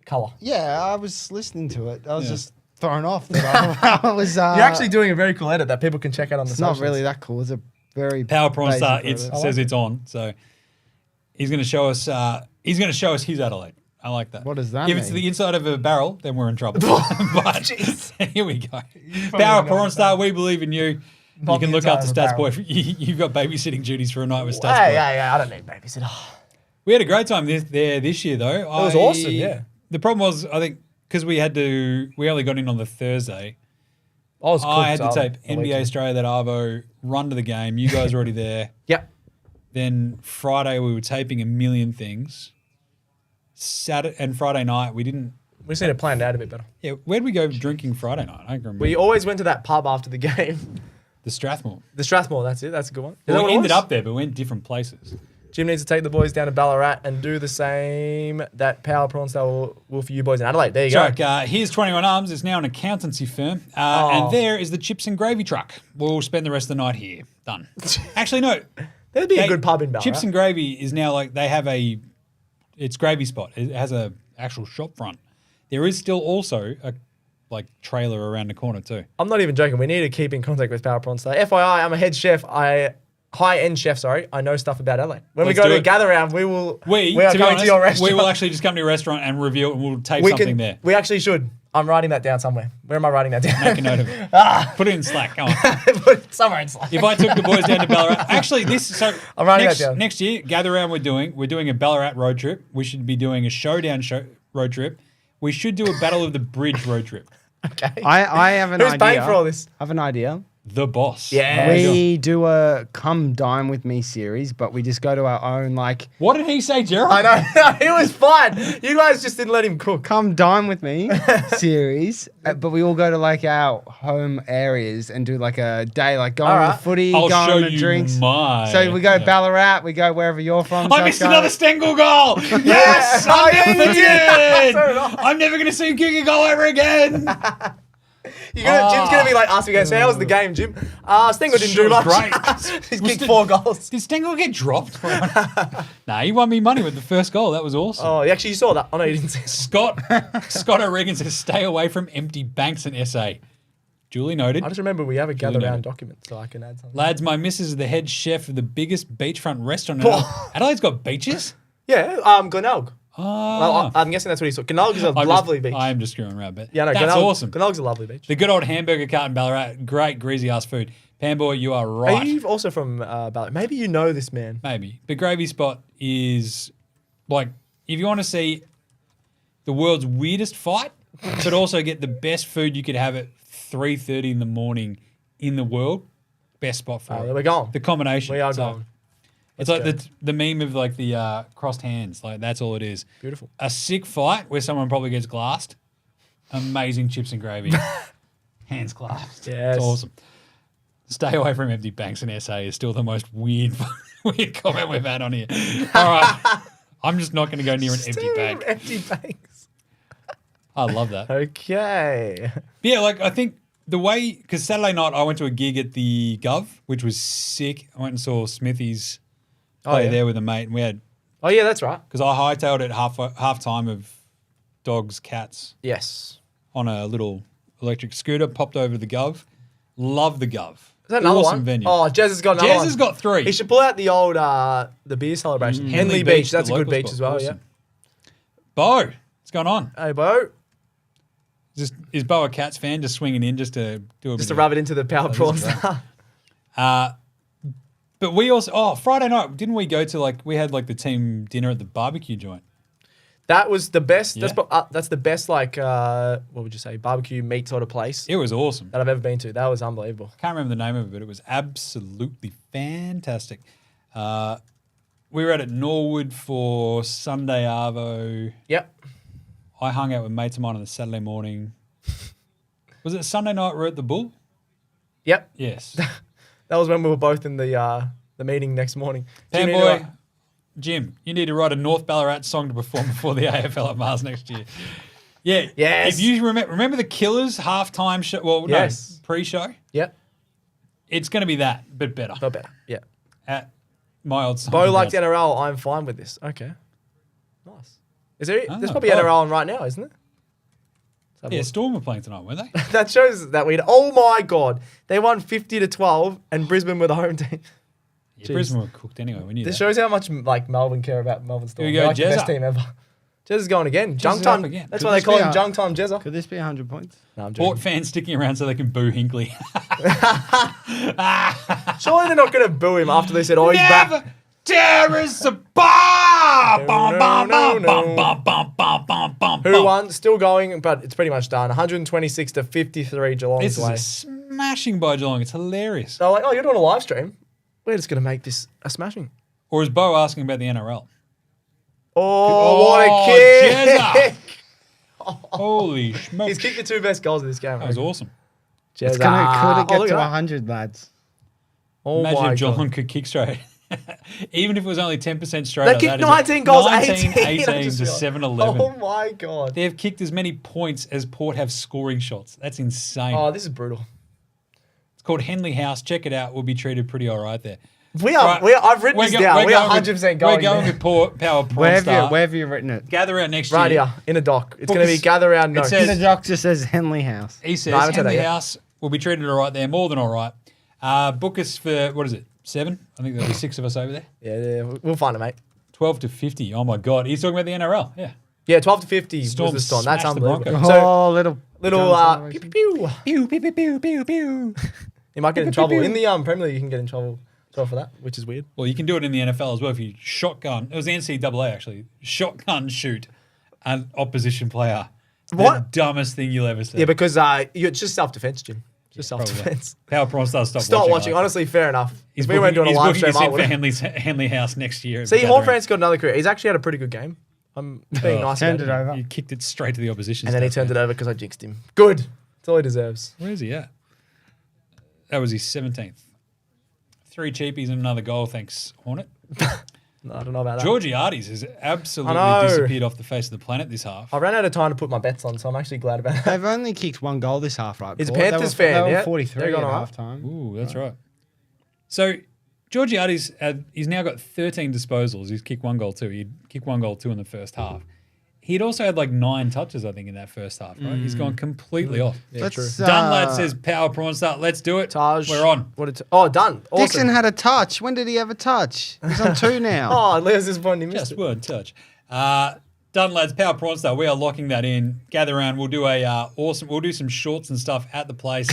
colour. Yeah, I was listening to it. I was just thrown off. That I was. You're actually doing a very cool edit that people can check out on the It's not socials. really that cool. It's a very Power Prawn basic Star. of It it. says it's on. So he's going to show us. He's going to show us his Adelaide. I like that. What does that If it's mean? the inside of a barrel, then we're in trouble. But here we go. Power Prawn Star. We believe in you. Not You can the look up inside to of a Stats Boy. barrel. You've got babysitting duties for a night with Stats Hey, Boy. yeah. I don't need babysitter. We had a great time this year, though. It was awesome, yeah. The problem was, I think, because we only got in on the Thursday. I was I had cooked to on tape the NBA weekend. Australia, that Arvo, run to the game. You guys were already there. Yep. Then Friday, we were taping a million things. Saturday and Friday night, we didn't. We just need to plan it out a bit better. Yeah, where'd we go drinking Friday night? I don't remember. We always went to that pub after the game. The Strathmore. The Strathmore, that's it. That's a good one. Is that Well, what we it ended was? up there, but we went different places. Jim needs to take the boys down to Ballarat and do the same that Power Prawn Star will for you boys in Adelaide. There you go. Joke, here's 21 Arms. It's now an accountancy firm. Oh. And there is the chips and gravy truck. We'll spend the rest of the night here. Done. Actually, no. There'd be a good pub in Ballarat. Chips and gravy is now they have it's gravy spot. It has a actual shop front. There is still also a trailer around the corner too. I'm not even joking. We need to keep in contact with Power Prawn Star. FYI, I'm a head chef. High-end chef, sorry. I know stuff about Adelaide. When Let's we go do to it. gather round, we are To coming be honest, to your restaurant. we will actually just come to your restaurant and review it, and we'll tape something there. We actually should. I'm writing that down somewhere. Where am I writing that down? Make a note of it. Put it in Slack. Come on. Somewhere in Slack. If I took the boys down to Ballarat, actually, I'm writing that down. Next year, gather around. We're doing a Ballarat road trip. We should be doing a showdown road trip. We should do a Battle of the Bridge road trip. Okay. I have an Who's idea. paying for all this? I have an idea. The boss. Yeah. We do a come dine with me series, but we just go to our own What did he say, Gerald? I know. He was fine. You guys just didn't let him cook. come dine with me series, but we all go to our home areas and do a day, going to Alright. the footy, I'll show going to you drinks. my. So we go Ballarat, we go wherever you're from. I missed another Stengel goal. Yes, Oh, yeah, you did. So did undefeated. I. I'm never going to see him kick a goal ever again. Jim's going to be like asking again. So how was the game, Jim? Stengel didn't do Sure, much. great. He's kicked 4 goals. Did Stengel get dropped? Nah, he won me money with the first goal. That was awesome. Oh, you saw that. Oh, no, you didn't see it. Scott O'Regan says, stay away from empty banks and SA. Duly noted. I just remember we have a gather Julie round noted. document, so I can add something. Lads, my missus is the head chef of the biggest beachfront restaurant. In Adelaide's got beaches? Yeah, Glenelg. Oh. Well, I'm guessing that's what he saw. Glenelg is a lovely beach. I am just screwing around, but Yeah, no, that's Glenelg, awesome. Glenelg's a lovely beach. The good old hamburger cart in Ballarat, great greasy ass food. Panboy, you are right. Are you also from Ballarat? Maybe you know this man. Maybe. The gravy spot is if you want to see the world's weirdest fight, but also get the best food you could have at 3:30 in the morning in the world, best spot for it. We're going. The combination. We are So, going. It's Let's like go. the meme of the crossed hands. That's all it is. Beautiful. A sick fight where someone probably gets glassed. Amazing chips and gravy. Hands clasped. Yes. It's awesome. Stay away from empty banks in SA is still the most weird comment we've had on here. All right. I'm just not going to go near an empty bank. Empty banks. I love that. Okay. Yeah, I think the way, because Saturday night I went to a gig at the Gov, which was sick. I went and saw Smithy's play yeah. there with a mate, and we had, Oh, yeah, that's right. because I hightailed it half time of dogs, cats Yes. on a little electric scooter, popped over to the Gov. Love the Gov. Is that another Awesome one? venue. Oh, Jez has got another Jez one. has got 3. He should pull out the old the beer celebration. Henley Beach. That's the a good local beach spot. as well, Awesome. Bo, what's going on? yeah. Hey, Bo. Is Bo a Cats fan just swinging in just to do a Just bit to of- rub it into the power prawn is great. star. But we also, Friday night, didn't we go to we had the team dinner at the barbecue joint? That was the best. Yeah. That's the best, what would you say, barbecue meat sort of place It was awesome. that I've ever been to. That was unbelievable. Can't remember the name of it, but it was absolutely fantastic. We were at Norwood for Sunday Arvo. Yep. I hung out with mates of mine on the Saturday morning. Was it Sunday night we were at the Bull? Yep. Yes. That was when we were both in the meeting next morning. Panboy, Jim, you need to write a North Ballarat song to perform before the AFL at Mars next year. Yeah. Yes. If you remember the Killers halftime show, Yes. no, pre-show? Yep. It's going to be that, but better. Not better. Yeah. my old son. Bo liked NRL. I'm fine with this. Okay. Nice. There's probably Bo. NRL on right now, isn't it? Yeah, Storm were playing tonight, weren't they? That shows that we. Oh my God, they won 50-12, and Brisbane were the home team. Yeah, Brisbane were cooked anyway. We knew This that. shows how much like Melbourne care about Melbourne Storm. Here we go, They're like the best Jezza. team ever. Jezz is going again. Junk is up time. again. That's Could why they this call be him a- Junk time Jezza. Could this be 100 points? No, I'm joking. Port fans sticking around so they can boo Hinkley. Surely they're not going to boo him after they said, "Oh, he's back." Never terrorists a bar. Bum, bum, no, bum, no. bum, bum, bum, bum, bum, Who bum. won? Still going, but it's pretty much done. 126-53 Geelong's This is way. a smashing by Geelong. It's hilarious. They're like, "Oh, you're doing a live stream? We're just going to make this a smashing." Or is Bo asking about the NRL? Oh, what a kick! Holy smokes. He's kicked the two best goals of this game. That was awesome. It's Jezza. gonna could look get at to that. 100, lads. Oh Imagine my if Geelong God. could kick straight. Even if it was only 10% straight. They up, kicked that is 19 goals, 19, 18 I 18 just to realised. 7-11. Oh my God. They have kicked as many points as Port have scoring shots. That's insane. Oh, this is brutal. It's called Henley House. Check it out. We'll be treated pretty all right there. We are. Right. I've written this down. We are 100% going. We're going there. with Power Prawn Where Star. have you written it? Gather out next Right year. here in a dock. It's Book going to be us- gather around notes. says- The doctor says Henley House. He says No, I haven't said that Henley yet. House will be treated all right there. More than all right. Book us for, what is it, 7? I think there'll be 6 of us over there. Yeah, we'll find it, mate. 12 to 50. Oh, my God. He's talking about the NRL. Yeah. Yeah, 12 to 50 Storm was the storm. That's smashed the unbelievable. Broncos. So, Oh, little pew, pew, pew. Pew, pew, pew, pew, pew, pew. You might get in trouble. In the Premier League, you can get in trouble for that, which is weird. Well, you can do it in the NFL as well if you shotgun. It was the NCAA, actually. Shotgun shoot an opposition player. What? The dumbest thing you'll ever see. Yeah, because it's just self-defense, Jim. Just self-defense. Power Prawn Star, stop Stop watching. I like that. Honestly, fair enough. He's If we weren't doing a live booking stream, us I in for would. Henley House next year. See, Gathering. Horfran's got another career. He's actually had a pretty good game. I'm being nice Turned about it him. over. You kicked it straight to the opposition. And then he stuff, turned it man. over because I jinxed him. Good. That's all he deserves. Where is he at? That was his 17th. 3 cheapies and another goal, thanks, Hornet. No, I don't know about that. Georgiades has absolutely I know. disappeared off the face of the planet this half. I ran out of time to put my bets on, so I'm actually glad about that. They've only kicked 1 goal this half, right? He's a Paul? They Panthers were- fan, They yeah? were 43 They're at going all right. halftime. Ooh, that's right. So Georgiades, he's now got 13 disposals. He's kicked 1 goal too. He'd kicked 1 goal too in the first half. He'd also had like 9 touches, I think, in that first half, right? He's gone completely off. Yeah, Let's, true. Dunlad says, Power Prawn Start, let's do it. Taj. We're on. Done. Awesome. Dixon had a touch. When did he have a touch? He's on 2 now. Oh, Leo's disappointed he missed Just it. word touch. Dunlad's Power Prawn Star. We are locking that in. Gather around. We'll do We'll do some shorts and stuff at the place.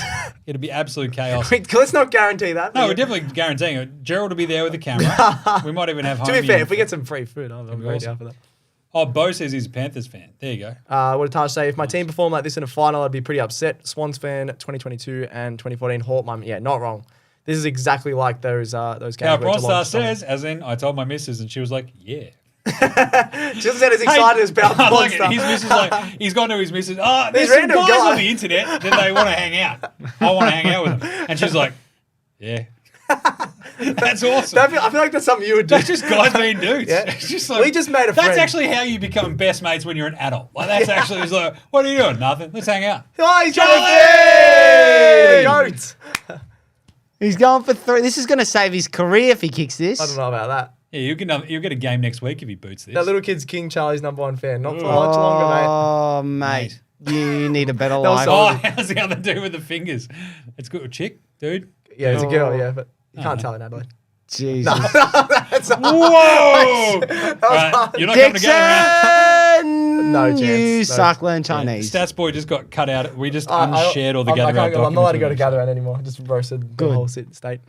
It'll be absolute chaos. Wait, let's not guarantee that. No, we're definitely guaranteeing it. Gerald will be there with the camera. We might even have. To be Homie fair, in. if we get some free food, I'm very awesome. down for that. Oh, Bo says he's a Panthers fan. There you go. What did Taj say? If my team performed like this in a final, I'd be pretty upset. Swans fan, 2022 and 2014. Hawk, yeah, not wrong. This is exactly like those Power games. Prawn where Star Geelong's strong. says, as in, I told my missus, and she was like, "Yeah." She doesn't sound as excited as Power I Prawn like it. Star. His missus like, he's gone to his missus. Oh, there's These some random guys guys." on the internet that they want to hang out. I want to hang out with them, and she's like, "Yeah." That's awesome. I feel like that's something you would do. That's just guys being dudes. Yeah. It's just like, We just made a That's friend. actually how you become best mates when you're an adult. Like that's actually it's like, what are you doing? Nothing. Let's hang out. Oh, he's Charlie! going the goat. He's going for 3. This is going to save his career if he kicks this. I don't know about that. Yeah, you'll get a game next week if he boots this. That little kid's King Charlie's #1 fan. Not for much longer, mate. Oh, mate. You need a better was life. so- Oh, how's the other dude with the fingers? It's good. Chick, dude. Yeah, he's a girl, yeah, but you can't tell in Adelaide. Jesus. That's not, Whoa! Right, you're not coming to gather around. Dixon! No chance. You No. suck, learn Chinese. Stats boy just got cut out. We just I- unshared all the I gather can't around go, I'm not allowed to go to documents. gather around anymore. Just roasted the Good. whole state.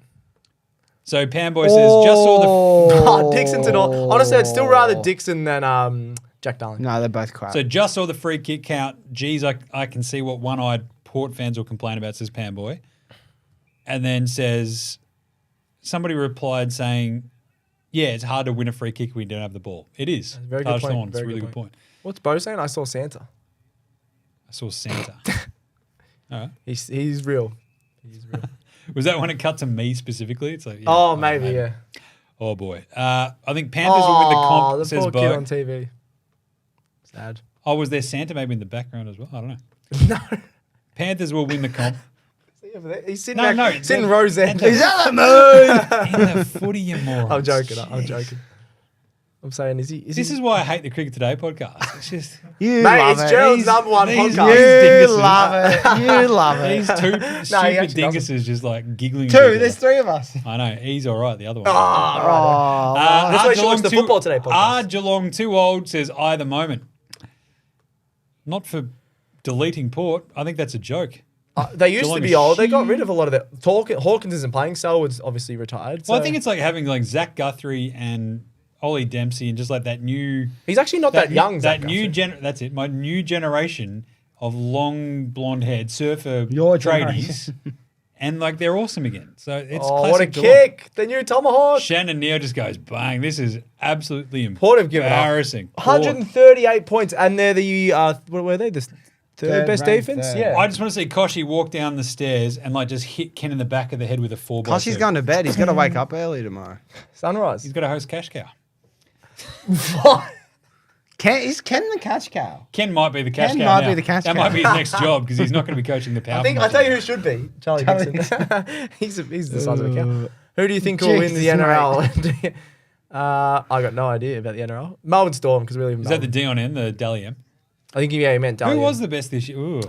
So Pam boy says, just saw Oh, Dixon's an all. Honestly, I'd still rather Dixon than Jack Darling. No, they're both crap. So just saw the free kick count. Geez, I can see what one-eyed Port fans will complain about, says Pam Boy. And then says, somebody replied saying, yeah, it's hard to win a free kick when you don't have the ball. It is. Very good Taj point. Thorne, it's a Very really good good point. What's Bo saying? I saw Santa. I saw Santa. All right. He's real. He's real. Was that when it cut to me specifically? It's like, yeah, Oh, maybe, yeah. Oh, boy. I think Panthers will win the comp, the says poor kid Bo. on TV. Sad. Oh, was there Santa maybe in the background as well? I don't know. No. Panthers will win the comp. over there. He's sitting No, back, no, sitting the- rows there. and the- Is that the moon? In the footy, you morons. I'm joking. I'm Jeez. joking. I'm saying, is he? This is why I hate the Cricket Today podcast. It's just You Mate, love it's it. Gerald's These- number one these- podcast. these- You love it. You love it. these two No, he stupid actually dinguses just like giggling. at Two. each other. There's three of us. I know. He's all right. The other one. Oh, right. That's why you should watch the Football Today podcast. Are Geelong too old, says I the moment. Not for deleting Port. I think that's a joke. They used Geelong to be is old. They got rid of a lot of it. Hawkins isn't playing. Selwood's obviously retired. Well, I so- think it's like having like Zach Guthrie and Ollie Dempsey and just like that new... he's actually not that young. Zach Guthrie. That's it. My new generation of long blonde-haired surfer Your tradies. And like they're awesome again. So it's Oh, what a classic Geelong. kick! The new tomahawk. Shannon Neal just goes bang. This is absolutely Port have given up. embarrassing. 138 points, and they're the what were they? The third best ranked, defense. third. Yeah. I just want to see Koshy walk down the stairs and like just hit Ken in the back of the head with a 4x2. Koshy's going to bed. He's got to wake up early tomorrow. Sunrise. He's got to host Cash Cow. What? Is Ken the cash cow? Ken might be the cash Ken cow might now. be the cash That cow. might be his next job because he's not going to be coaching the power. I think I play. tell you who should be Charlie Dixon. he's the size of a cow. Who do you think will win the Jesus, NRL? I got no idea about the NRL. Melbourne Storm because we live in Is that the Melbourne. D on N, the Dally M? I think he meant Dally. Who was the best this year? Ooh,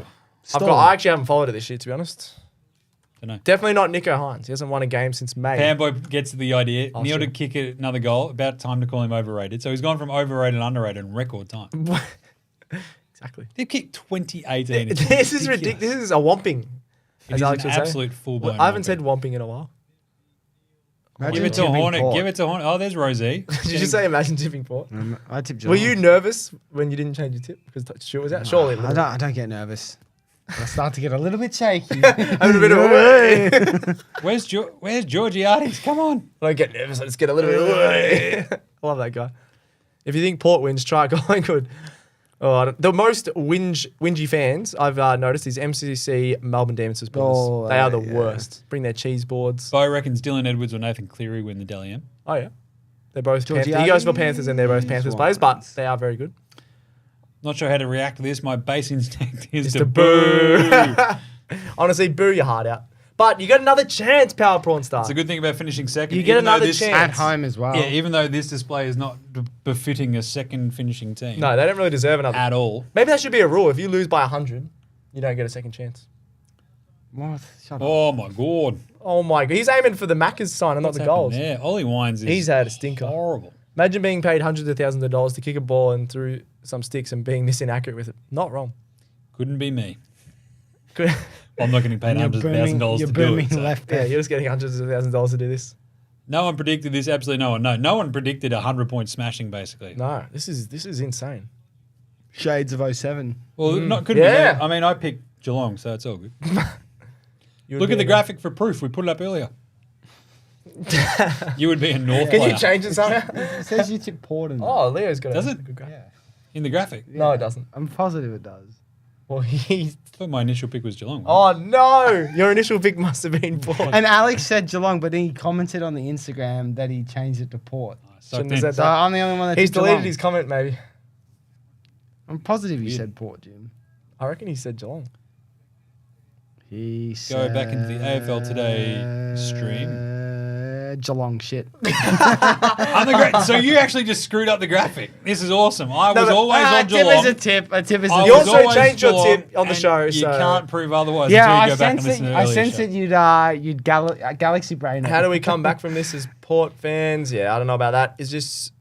I actually haven't followed it this year to be honest. don't know. Definitely not Nico Hines. He hasn't won a game since May. Fanboy gets the idea. Oh, Neil sure. to kick another goal. About time to call him overrated. So he's gone from overrated and underrated in record time. Exactly. They've kicked 2018. It's This is ridiculous. This is a whomping. It As is Alex an would say. absolute full-blown I haven't whomping. said whomping in a while. Give it to Hornet. Give it to Hornet. Oh, there's Rosie. Did you just say imagine tipping Port? I tipped Were Geelong. you nervous when you didn't change your tip because Stuart was out? Surely. a little I don't get nervous. I start to get a little bit shaky. bit. A little bit of. Where's Georgiades? Come on. I don't get nervous. I just get a little bit. I love that guy. If you think Port wins, try Collingwood. Oh, the most whingy fans I've noticed is MCC Melbourne Demons supporters. Oh, they are the yeah. worst. Bring their cheese boards. Bo reckons Dylan Edwards or Nathan Cleary win the Dally M. Oh yeah, they're both. Panthers. Georgiades He goes for Panthers, and they're both Panthers players, but they are very good. Not sure how to react to this. My base instinct is Just to a boo. Honestly, boo your heart out. But you got another chance, Power Prawn Star. It's a good thing about finishing second. You get even though another this- chance. At home as well. Yeah, even though this display is not befitting a second finishing team No, they don't really deserve another. at all. Maybe that should be a rule. If you lose by 100, you don't get a second chance. What? Shut up. Oh my god. Oh my god, he's aiming for the Macca's sign and not the goals. Yeah, Ollie Wines is He's had a stinker. horrible. Imagine being paid hundreds of thousands of dollars to kick a ball and through some sticks and being this inaccurate with it. Not wrong. Couldn't be me. Good. I'm not getting paid You're hundreds of thousands of dollars you're to do booming it. so. left Yeah, there. you're just getting hundreds of thousands of dollars to do this. No one predicted this. Absolutely no one. No one predicted a 100-point smashing. Basically. No, this is insane. Shades of 07. Well, not could Yeah. be. I mean, I picked Geelong, so it's all good. You would Look be at the a- graphic for proof. We put it up earlier. You would be a North Can player. you change it somehow? It says you tipped Port in Oh, Leo's got Does a it? good graph. Yeah. in the graphic. No, it doesn't. I'm positive it does. Well, he's. I thought my initial pick was Geelong. Oh no! Your initial pick must have been Port. And Alex said Geelong, but then he commented on the Instagram that he changed it to Port. Sucked Shouldn't have in. said So that. I'm the only one that He's tipped deleted Geelong. his comment, maybe. I'm positive you said Port, Jim. I reckon he said Geelong. He Go back into the AFL Today stream. Geelong shit. So you actually just screwed up the graphic. This is awesome. I was but- always Ah, on tip Geelong. is a tip. A tip is a I You was tip. also always changed your Geelong, tip on the and show, You so- can't prove otherwise Yeah, until you I go back and sensed listen it. to I the earlier sensed show. you'd Galaxy brain. it. How do we come back from this as Port fans? Yeah, I don't know about that. It's just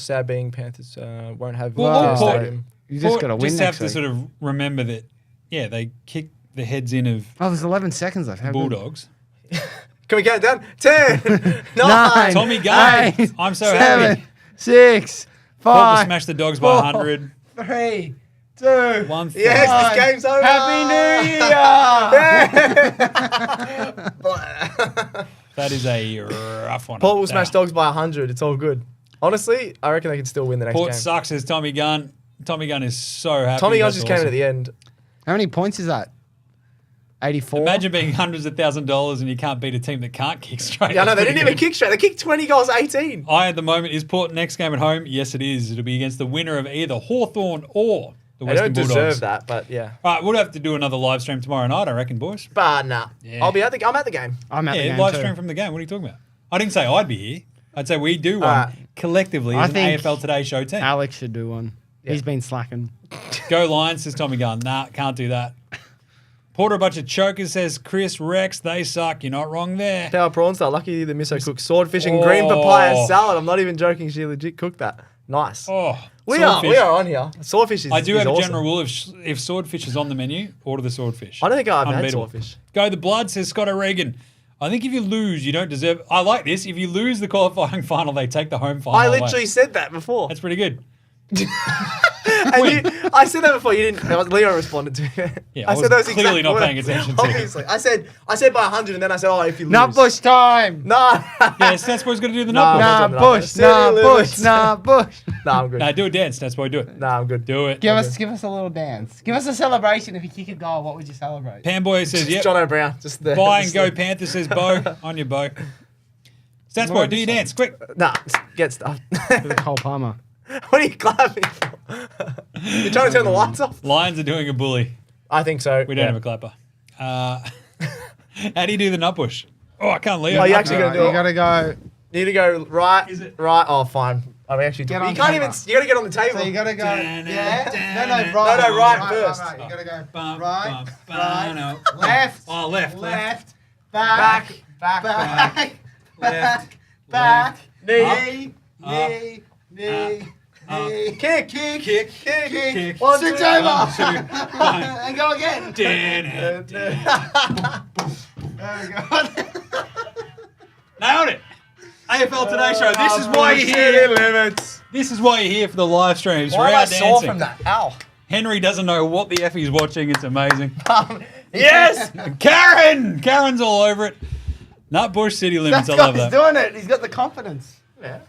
sad being Panthers won't have Well, their Port- stadium. You just Port got to win just next have to week. sort of remember that, yeah, they kicked the heads in of Oh, there's 11 seconds left. How good. Bulldogs. Can we count it down? 10, 9. Nine, Tommy Gunn. 8, I'm so 7, happy. 6, Port will 5, smash the Dogs by 100. 3, 2, 1 Yes, Fine. this game's over. Happy New Year! That is a rough one. Port will smash Dogs by 100. It's all good. Honestly, I reckon they can still win the next Port game. sucks, says Tommy Gunn. Tommy Gunn is so happy. Tommy Guns That's just came in awesome. at the end. How many points is that? 84? Imagine being hundreds of $1,000s and you can't beat a team that can't kick straight. Yeah, no, That's they pretty didn't even good. kick straight. They kicked 20 goals, 18. At the moment, is Port next game at home? Yes, it is. It'll be against the winner of either Hawthorn or The They Western don't Bulldogs. deserve that, but yeah. All right, we'll have to do another live stream tomorrow night, I reckon, boys. But nah. Yeah. I'm at the game. I'm at the Yeah, game live too. stream from the game. What are you talking about? I didn't say I'd be here. I'd say we do one Alright. collectively I as an think AFL Today show team. Alex should do one. Yeah. He's been slacking. Go Lions, says Tommy Gunn. Nah, can't do that. Porter, a bunch of chokers, says Chris Rex. They suck. You're not wrong there. Power prawn star. Lucky the misso cooked swordfish and green papaya salad. I'm not even joking. She legit cooked that. Nice. Oh, We swordfish. are on here. Swordfish is I do have a awesome. general rule: if swordfish is on the menu, order the swordfish. I don't think I've had Unbeatable. swordfish. Go the blood, says Scott O'Regan. I think if you lose, you don't deserve. I like this. If you lose the qualifying final, they take the home final. I away. literally said that before. That's pretty good. I said that before. You didn't. Leo responded to it. Yeah, I was those clearly exact not words. paying attention to you. Obviously, I said by 100, and then I said, oh, if you lose. Nutbush time. Nah. Yeah, Stats Boy's going to do the Nah, nut. nah. Nah, doing bush, that. nah, Silly bush, limits. nah, bush. Nah, I'm good. Nah, do a dance, Stats Boy. Do it. Nah, I'm good. Do it. Give us a little dance. Give us a celebration. If you kick a goal, what would you celebrate? Panboy says, Just yep. John O'Brien. Just there. Buy and Just go there. Panther, says Bo. On your Bo. Stats Boy, do your dance, quick. Nah, get stuff. With Cole Palmer. What are you clapping for? You're trying to turn the lights off? Lions are doing a bully. I think so. We don't have a clapper. How do you do the nut bush? Oh, I can't leave. Oh, you actually gonna do You it? gotta go. You need to go right. Is it- Right. Oh, fine. I mean, actually, Get you on can't camera. even. You gotta get on the table. So you gotta go. Da-na, Yeah. da-na. No, right first. Right. You gotta go. Bum, Right. bum, Right. no. Left. Oh, left. Left. Back. back, Back. Left. Back. knee, Knee. Knee. Knee. kick, Kick. Kick. Kick. Kick. One, Switch two, over. 1, 2, 1. And go again. Da-na. There we go. Nailed it. AFL Today Show. This is why you're Bullshit here. limits. This is why you're here for the live streams. Why We're am I out sore dancing. from that? Ow. Henry doesn't know what the F he's watching. It's amazing. Yes. Karen! Karen's all over it. Nut Bush City Limits. That's I love he's that. doing it. He's got the confidence. Yeah.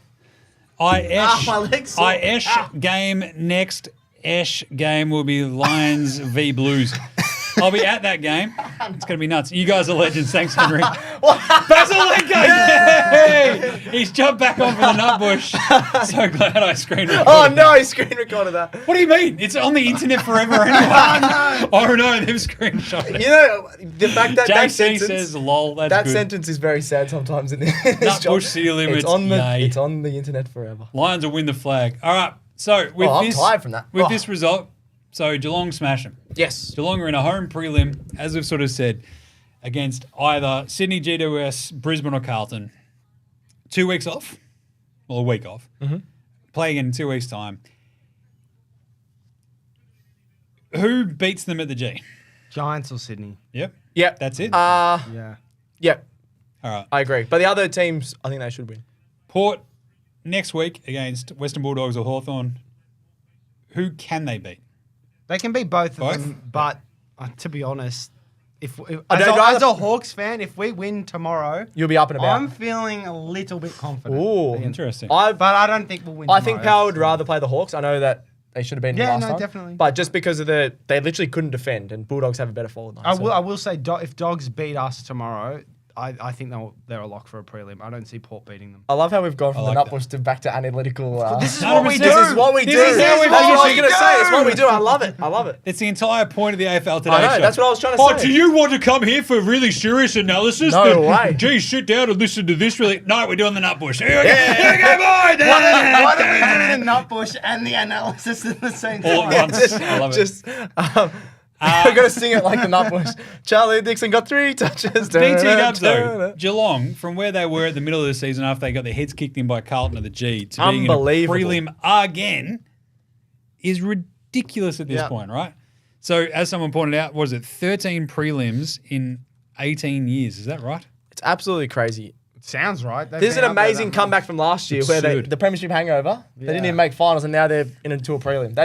I-esh. my leg's sore. I-esh Ow. game next. Esh game will be Lions v Blues. I'll be at that game. It's going to be nuts. You guys are legends. Thanks, Henry. Basil Lenko! Yay! He's jumped back on for the nut bush. So glad I screen recorded. Oh no, he screen recorded that. What do you mean? It's on the internet forever anyway. Oh no, they've screenshot it. You know the fact that that JC sentence, says lol, that's that good. sentence is very sad sometimes in this Nut job. bush city limits, yay. It's on the internet forever. Lions will win the flag. All right. So with I'm this tired from that. with Oh. this result, so Geelong smash them. Yes. Geelong are in a home prelim, as we've sort of said, against either Sydney GWS, Brisbane or Carlton. 2 weeks off, well, a week off. Play again in 2 weeks' time. Who beats them at the G? Giants or Sydney? Yep, Yep. that's it. Yeah. Yep. All right. I agree. But the other teams, I think they should win. Port next week against Western Bulldogs or Hawthorn. Who can they beat? They can beat both of Both? them, but to be honest, if I'd as rather- a Hawks fan, if we win tomorrow, You'll be up and about. I'm feeling a little bit confident. Ooh. Interesting. But I don't think we'll win. I think tomorrow. Power would rather play the Hawks. I know that they should have been Yeah, last no, time. definitely. But just because of they literally couldn't defend, and Bulldogs have a better forward line. so- I will say, if Dogs beat us tomorrow, I think they're a lock for a prelim. I don't see Port beating them. I love how we've gone from I the like Nutbush to back to analytical. This is 100%. what we do. This is what we do. This is how we That's what I was fucking going to say. It's what we do. do. I love it. I love it. It's the entire point of the AFL Today I know. show. That's what I was trying to Oh, say. do you want to come here for really serious analysis? No Then, way. Geez, sit down and listen to this. Really? No, we're doing the nut bush. Here we go. Here we go, boys. Why don't we do the Nutbush and the analysis at the same All at time? once. I love it. Just, I'm going to sing it like the Nutbush. Charlie Dixon got 3 touches. BT Dubs, though, Geelong, from where they were at the middle of the season after they got their heads kicked in by Carlton at the G to being in a Unbelievable. prelim again is ridiculous at this Yeah. point, right? So, as someone pointed out, was it 13 prelims in 18 years? Is that right? It's absolutely crazy. Sounds right. They've There's been an up there amazing that comeback from last year where Absurd. the premiership hangover, they didn't even make finals and now they're into a prelim.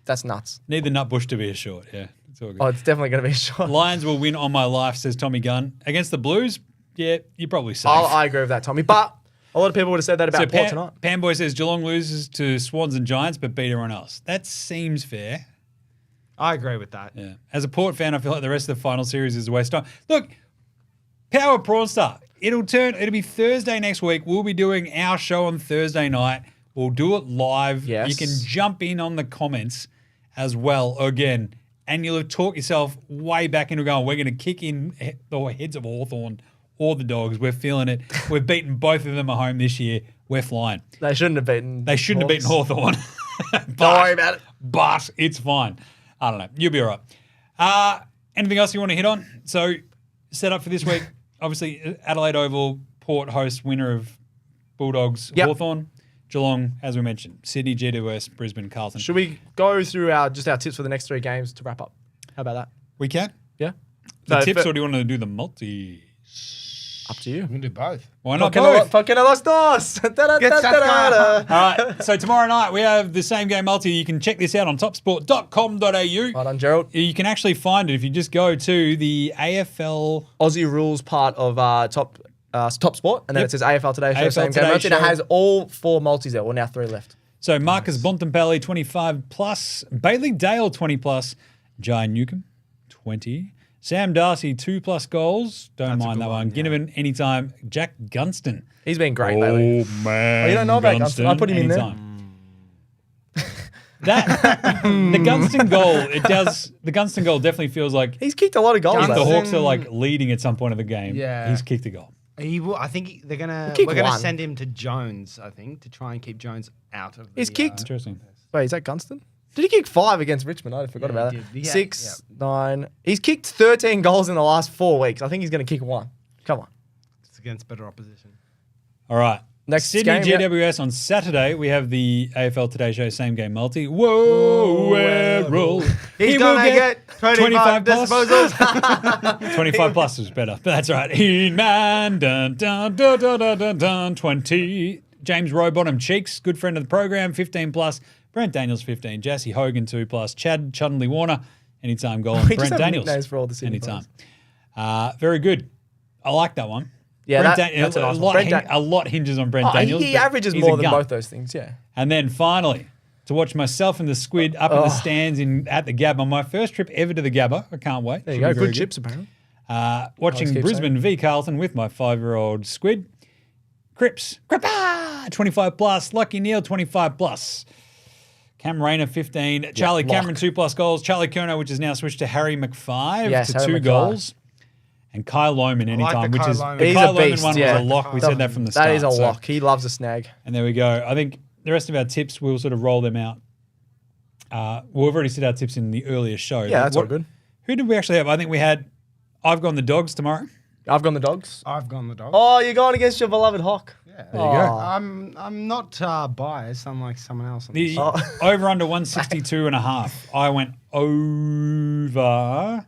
That's nuts. Need the nut bush to be a short, yeah. It's all good. Oh, it's definitely going to be a shot. Lions will win on my life, says Tommy Gunn. Against the Blues, yeah, you're probably safe. I agree with that, Tommy. But a lot of people would have said that about Port tonight. Panboy says Geelong loses to Swans and Giants but beat everyone else. That seems fair. I agree with that. Yeah. As a Port fan, I feel like the rest of the final series is a waste of time. Look, Power Prawn Star. It'll be Thursday next week. We'll be doing our show on Thursday night. We'll do it live. Yes. You can jump in on the comments as well again. And you'll have talked yourself way back into going, we're going to kick in the heads of Hawthorn or the Dogs. We're feeling it. We've beaten both of them at home this year. We're flying. They shouldn't have beaten. They shouldn't have beaten Hawthorn. Don't worry about it. But it's fine. I don't know. You'll be all right. Anything else you want to hit on? So, set up for this week. Obviously, Adelaide Oval, Port host, winner of Bulldogs, Hawthorn. Geelong, as we mentioned. Sydney, GWS, Brisbane, Carlton. Should we go through our tips for the next 3 games to wrap up? How about that? We can. Yeah. The So, tips, or do you want to do the multi? Up to you. We can do both. Why not ¿Por both? qué no los dos? Get Stats Guy. All right. So tomorrow night we have the same game multi. You can check this out on topsport.com.au. Well done, Gerald. You can actually find it if you just go to the AFL. Aussie rules part of Top Sport, and then Yep. it says AFL Today show, AFL same Today game multi, and it show. has all 4 multis there. Well, now 3 left. So Marcus Bontempelli, 25 plus. Bailey Dale, 20 plus. Jai Newcomb, 20. Sam Darcy, 2+ goals. Don't mind that one. Ginnivan, anytime. Jack Gunston. He's been great lately. Man. Oh, you don't know about Gunston? I put him in there. anytime. The Gunston goal, the Gunston goal definitely feels like He's kicked a lot of goals. if the lately. Hawks are like leading at some point of the game, Yeah. he's kicked a goal. He will, I think Kick we're gonna one. send him to Jones, I think, to try and keep Jones out of the He's kicked. Interesting. Wait, is that Gunston? Did he kick 5 against Richmond? I forgot Yeah, about he that. did. Yeah, 6, 9. He's kicked 13 goals in the last 4 weeks. I think he's going to kick 1. Come on. It's against better opposition. All right. Next Sydney game, yeah. GWS on Saturday. We have the AFL Today show same game multi. Whoa, Errol. He's He gonna will get 25 plus. disposals. 25 plus is better. That's right. Man, dun, dun, dun, dun, dun, dun, dun, 20. James Rowbottom Cheeks, good friend of the program, 15 plus. Brent Daniels, 15. Jassy Hogan, 2+. Chad Chudley Warner, anytime goal. And We just Brent have Daniels, nicknames for all the Sydney anytime. Very good. I like that one. Yeah, Brent that's a nice one. a lot hinges on Brent Oh, Daniels. he but averages he's more a than gun. both those things, yeah. And then finally, to watch myself and the Squid up in the stands at the Gabba. My first trip ever to the Gabba. I can't wait. There you Should go. be very Good chips, apparently. Watching keep Brisbane v Carlton with my 5-year-old Squid. Cripps, 25 plus. Lucky Neal, 25 plus. Cam Rayner, 15. Charlie Cameron, 2+ goals. Charlie Kerno, which is now switched to Harry McFive Yes, to Harry 2 McFive. goals. And Kyle Loman anytime, the which Kyle is Loman. the He's Kyle a Loman beast, one yeah. was a lock. We said that from the start. That is a so- lock. He loves a snag. And there we go. I think the rest of our tips, we'll sort of roll them out. We've already said our tips in the earlier show. Yeah, But that's all good. Who did we actually have? I think we had I've gone the Dogs tomorrow. I've gone the Dogs. I've gone the dog. Oh, you're going against your beloved Hawk. Yeah. There you go. I'm not biased, unlike someone else. On The this. over under 162.5. I went over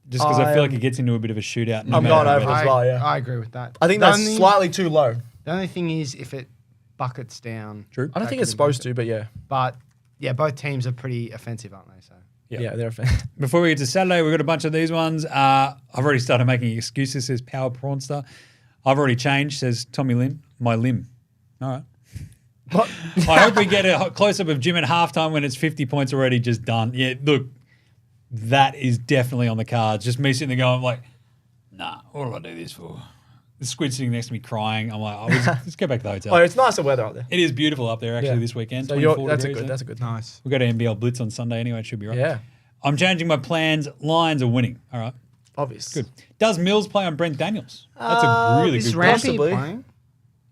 just because I feel like it gets into a bit of a shootout. no I'm matter going what over it is. as well, yeah. I agree with that. I think The that's only- slightly too low. The only thing is if it buckets down. True. I don't that think could it's be supposed bucket. to, but yeah. But yeah, both teams are pretty offensive, aren't they? So Yep. Yeah, they're a fan. Before we get to Saturday, we've got a bunch of these ones. I've already started making excuses, says Power Prawnster. I've already changed, says Tommy Lim. My limb. All right. What? I hope we get a close-up of Jim at halftime when it's 50 points already just done. Yeah, look, that is definitely on the cards. Just me sitting there going like, nah, what do I do this for? The Squid sitting next to me crying. I'm like, let's go back to the hotel. Oh, it's nicer weather out there. It is beautiful up there actually Yeah. this weekend. So 24 that's a degrees good. there. That's a good. nice. We'll go to NBL Blitz on Sunday anyway. It should be right. Yeah, I'm changing my plans. Lions are winning. All right. obvious. Good. Does Mills play on Brent Daniels? That's a really Is good Rampy question. Possibly. playing?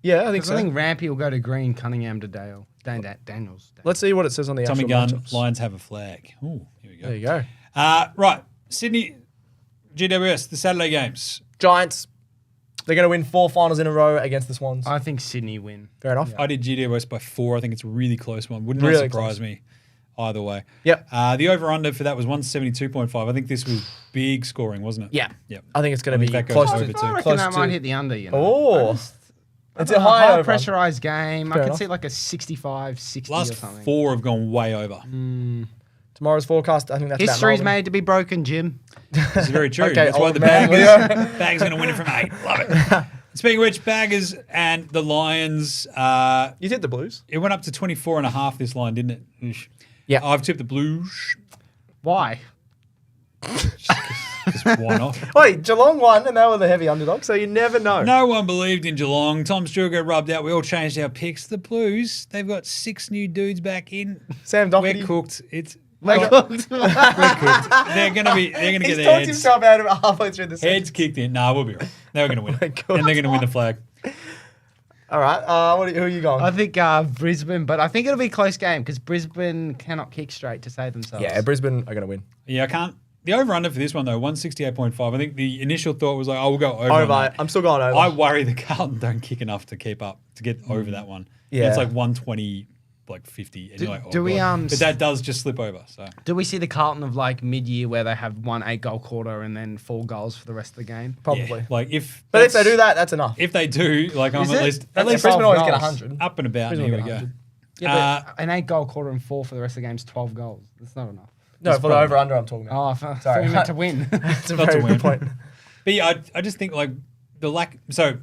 Yeah, I think 'Cause so. I think Rampy will go to Green, Cunningham to Dale. Daniels. Let's see what it says on the Tommy actual Gunn, matchups. Lions have a flag. Ooh, here we go. There you go. Right. Sydney, GWS, the Saturday games. Giants. They're going to win 4 finals in a row against the Swans. I think Sydney win. Fair enough. I did GWS by 4. I think it's a really close one. Would not Really surprise close. me either way. Yep. The over-under for that was 172.5. I think this was big scoring, wasn't it? Yeah. Yep. I think it's going I to think be that goes close over to. too. I reckon Close that to- might hit the under, you know. Oh. It's a high high over. pressurized game. Fair I could enough. see like a 65, 60 or Last something. 4 have gone way over. Tomorrow's forecast, I think that's History's about made to be broken, Jim. This is very true. Okay, That's why old the man Bag's going to win it from 8. Love it. Speaking of which, Baggers and the Lions, You did the Blues. it went up to 24.5 this line, didn't it? Oosh. Yeah. I've tipped the Blues. Why? Just why not? Wait, Geelong won and they were the heavy underdog, so you never know. No one believed in Geelong. Tom Stewart got rubbed out. We all changed our picks. The Blues, they've got 6 new dudes back in. Sam Doherty. We're cooked. It's Like, we're cooked. They're gonna get He's their talked heads, himself out of it halfway through the season. heads kicked in. Nah, we'll be right. They're gonna win, my it. God. And they're gonna win the flag. All right, who are you going? I think Brisbane, but I think it'll be a close game because Brisbane cannot kick straight to save themselves. Yeah, Brisbane are going to win. Yeah, I can't. The over/under for this one though, 168.5. I think the initial thought was like, oh, we'll go over. on Over. that. I'm still going over. I worry the Carlton don't kick enough to keep up to get over that one. Yeah. It's like 120, like 50. And you're like, oh, do we, God. But that does just slip over. So Do we see the Carlton of like mid-year where they have 1 8-goal quarter and then 4 goals for the rest of the game? Probably. yeah, like if But if they that's- do that, that's enough. if they do, like I'm Is at it? least At least Brisbane 12 always get goals. 100. up and about. Brisbane Here we get go. 100. Yeah, but an 8-goal quarter and 4 for the rest of the game is 12 goals. That's not enough. No, for the over-under I'm talking about. Oh, I thought Sorry. you meant to win. That's a Not to very win. good point. But yeah, I just think like the lack. So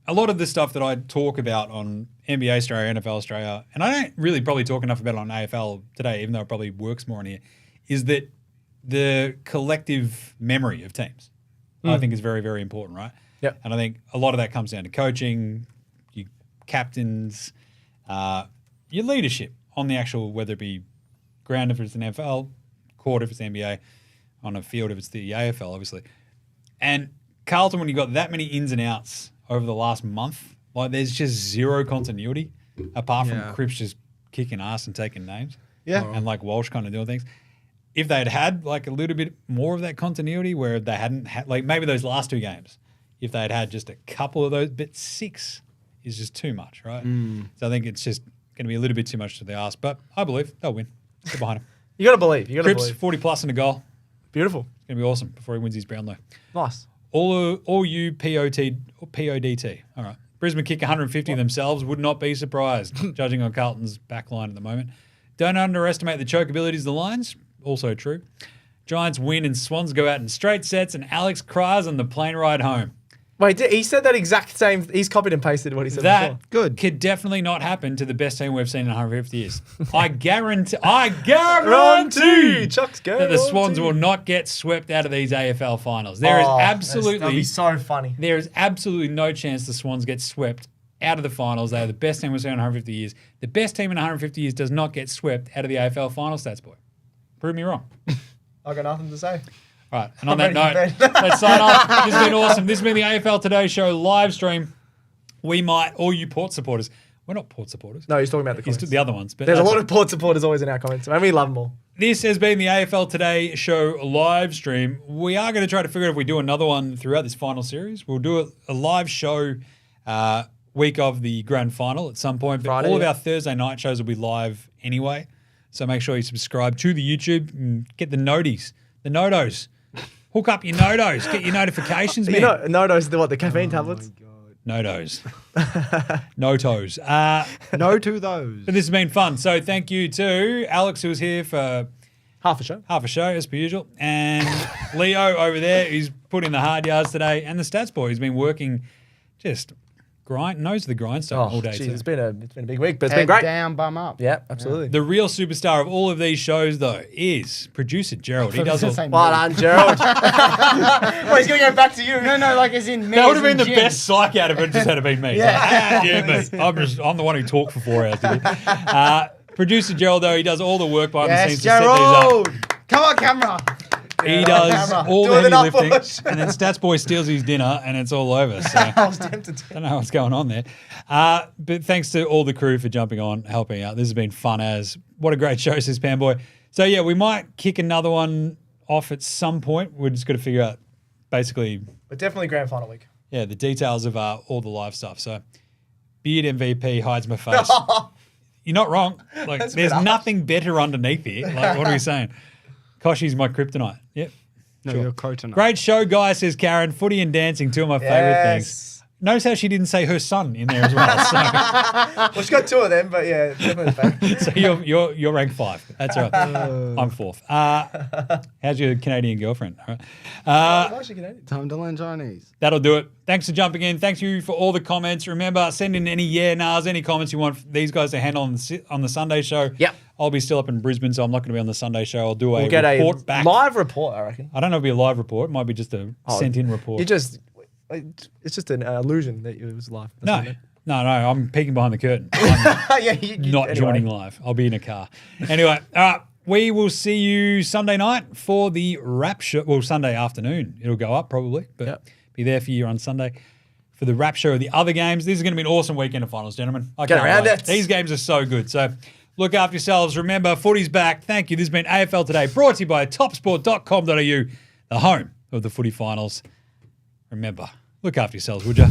a lot of the stuff that I talk about on NBA Australia, NFL Australia, and I don't really probably talk enough about it on AFL Today, even though it probably works more on here, is that the collective memory of teams I think is very, very important, right? Yep. And I think a lot of that comes down to coaching, your captains, your leadership on the actual, whether it be ground if it's an NFL, court if it's NBA, on a field if it's the AFL, obviously. And Carlton, when you got that many ins and outs over the last month, like there's just zero continuity apart from Yeah. Cripps just kicking ass and taking names. Yeah. And like Walsh kind of doing things. If they'd had like a little bit more of that continuity where they hadn't had, like maybe those last 2 games, if they'd had just a couple of those, but 6 is just too much, right? So I think it's just going to be a little bit too much to the ask, but I believe they'll win. Get behind him. You got to believe. You got to Cripps, believe. 40 plus in a goal. Beautiful. It's going to be awesome before he wins his Brownlow. Nice. All you PODT. All right. Brisbane kick 150 themselves. Would not be surprised, judging on Carlton's back line at the moment. Don't underestimate the choke abilities of the Lions. Also true. Giants win and Swans go out in straight sets and Alex cries on the plane ride home. Wait, he said that exact same. He's copied and pasted what he said That before. could definitely not happen to the best team we've seen in 150 years. I guarantee Chuck's going. that the Swans will not get swept out of these AFL finals. There is That'd absolutely be so funny. There is absolutely no chance the Swans get swept out of the finals. They are the best team we've seen in 150 years. The best team in 150 years does not get swept out of the AFL finals, Stats Boy. Prove me wrong. I got nothing to say. All right, and on that I'm ready note, for bed. let's sign off. This has been awesome. This has been the AFL Today show live stream. We might, all you Port supporters, we're not Port supporters. No, he's talking about the He's comments. the other ones. But There's a that's lot of Port supporters always in our comments, and we love them all. This has been the AFL Today show live stream. We are going to try to figure out if we do another one throughout this final series. We'll do a live show week of the grand final at some point. But Friday, all of yeah. our Thursday night shows will be live anyway. So make sure you subscribe to the YouTube and get the noties, the notos. Hook up your notos. Get your notifications, man. You know, Nodo's the caffeine tablets. Notos. Notos. No to those. But this has been fun. So thank you to Alex, who was here for Half a show. half a show, as per usual. And Leo over there, who's put in the hard yards today. And the Stats Boy, who's been working just knows the grindstone all day. Geez, too. it's been a big week, but it's Head been great. down, bum up. Yeah, absolutely. The real superstar of all of these shows, though, is producer Gerald. He does all. Well done, Gerald. Well, he's going to go back to you. No, like as in me. That would as have been in the Jim. best psych out of it, just had it been me. Yeah. Yeah, mate. I'm the one who talked for 4 hours. Didn't he? Producer Gerald, though, he does all the work behind the Yes, scenes to set these Gerald. up. Come on, camera. He does camera. all the Doing heavy it up lifting, push. and then Stats Boy steals his dinner, and it's all over. So I was tempted to. I don't know what's going on there. But thanks to all the crew for jumping on, helping out. This has been fun as. What a great show, says Panboy. So, yeah, we might kick another one off at some point. We're just got to figure out basically, But definitely grand final week. yeah, the details of all the live stuff. So, Beard MVP hides my face. You're not wrong. Like, That's a there's bit harsh. nothing better underneath here. Like, what are we saying? Koshi's my kryptonite. Yep. No, Sure. you're coaching. Great show, guys, says Karen. Footy and dancing, two of my favourite things. Notice how she didn't say her son in there as well. So, Well, she's got 2 of them, but yeah, definitely fake. so you're ranked 5. That's all right. I'm 4th. How's your Canadian girlfriend? All right. Why is she Canadian? Time to learn Chinese. That'll do it. Thanks for jumping in. Thanks you for all the comments. Remember, send in any nahs, any comments you want these guys to handle on the Sunday show. Yep. I'll be still up in Brisbane, so I'm not going to be on the Sunday show. I'll do a We'll get report a back. live report, I reckon. I don't know if it'll be a live report. It might be just a sent-in report. It's just an illusion that it was live. No, I'm peeking behind the curtain. I'm Yeah, not joining live. I'll be in a car. Anyway, all right. We will see you Sunday night for the wrap show. Well, Sunday afternoon. It'll go up probably, but be there for you on Sunday for the wrap show of the other games. This is going to be an awesome weekend of finals, gentlemen. I Get can't around wait. it. These games are so good. So look after yourselves. Remember, footy's back. Thank you. This has been AFL Today, brought to you by topsport.com.au, the home of the footy finals. Remember, look after yourselves, would you?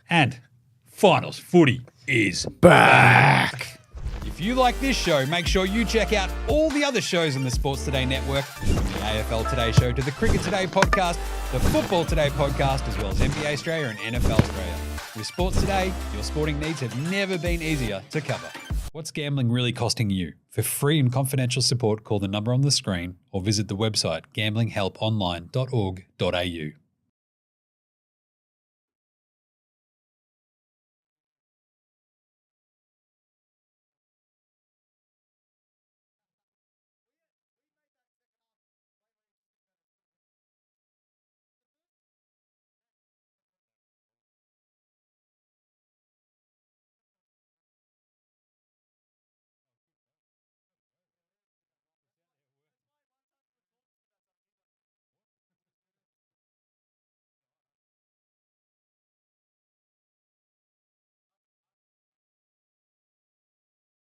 And finals footy is back. If you like this show, make sure you check out all the other shows on the Sports Today network, from the AFL Today show to the Cricket Today podcast, the Football Today podcast, as well as NBA Australia and NFL Australia. With Sports Today, your sporting needs have never been easier to cover. What's gambling really costing you? For free and confidential support, call the number on the screen or visit the website gamblinghelponline.org.au.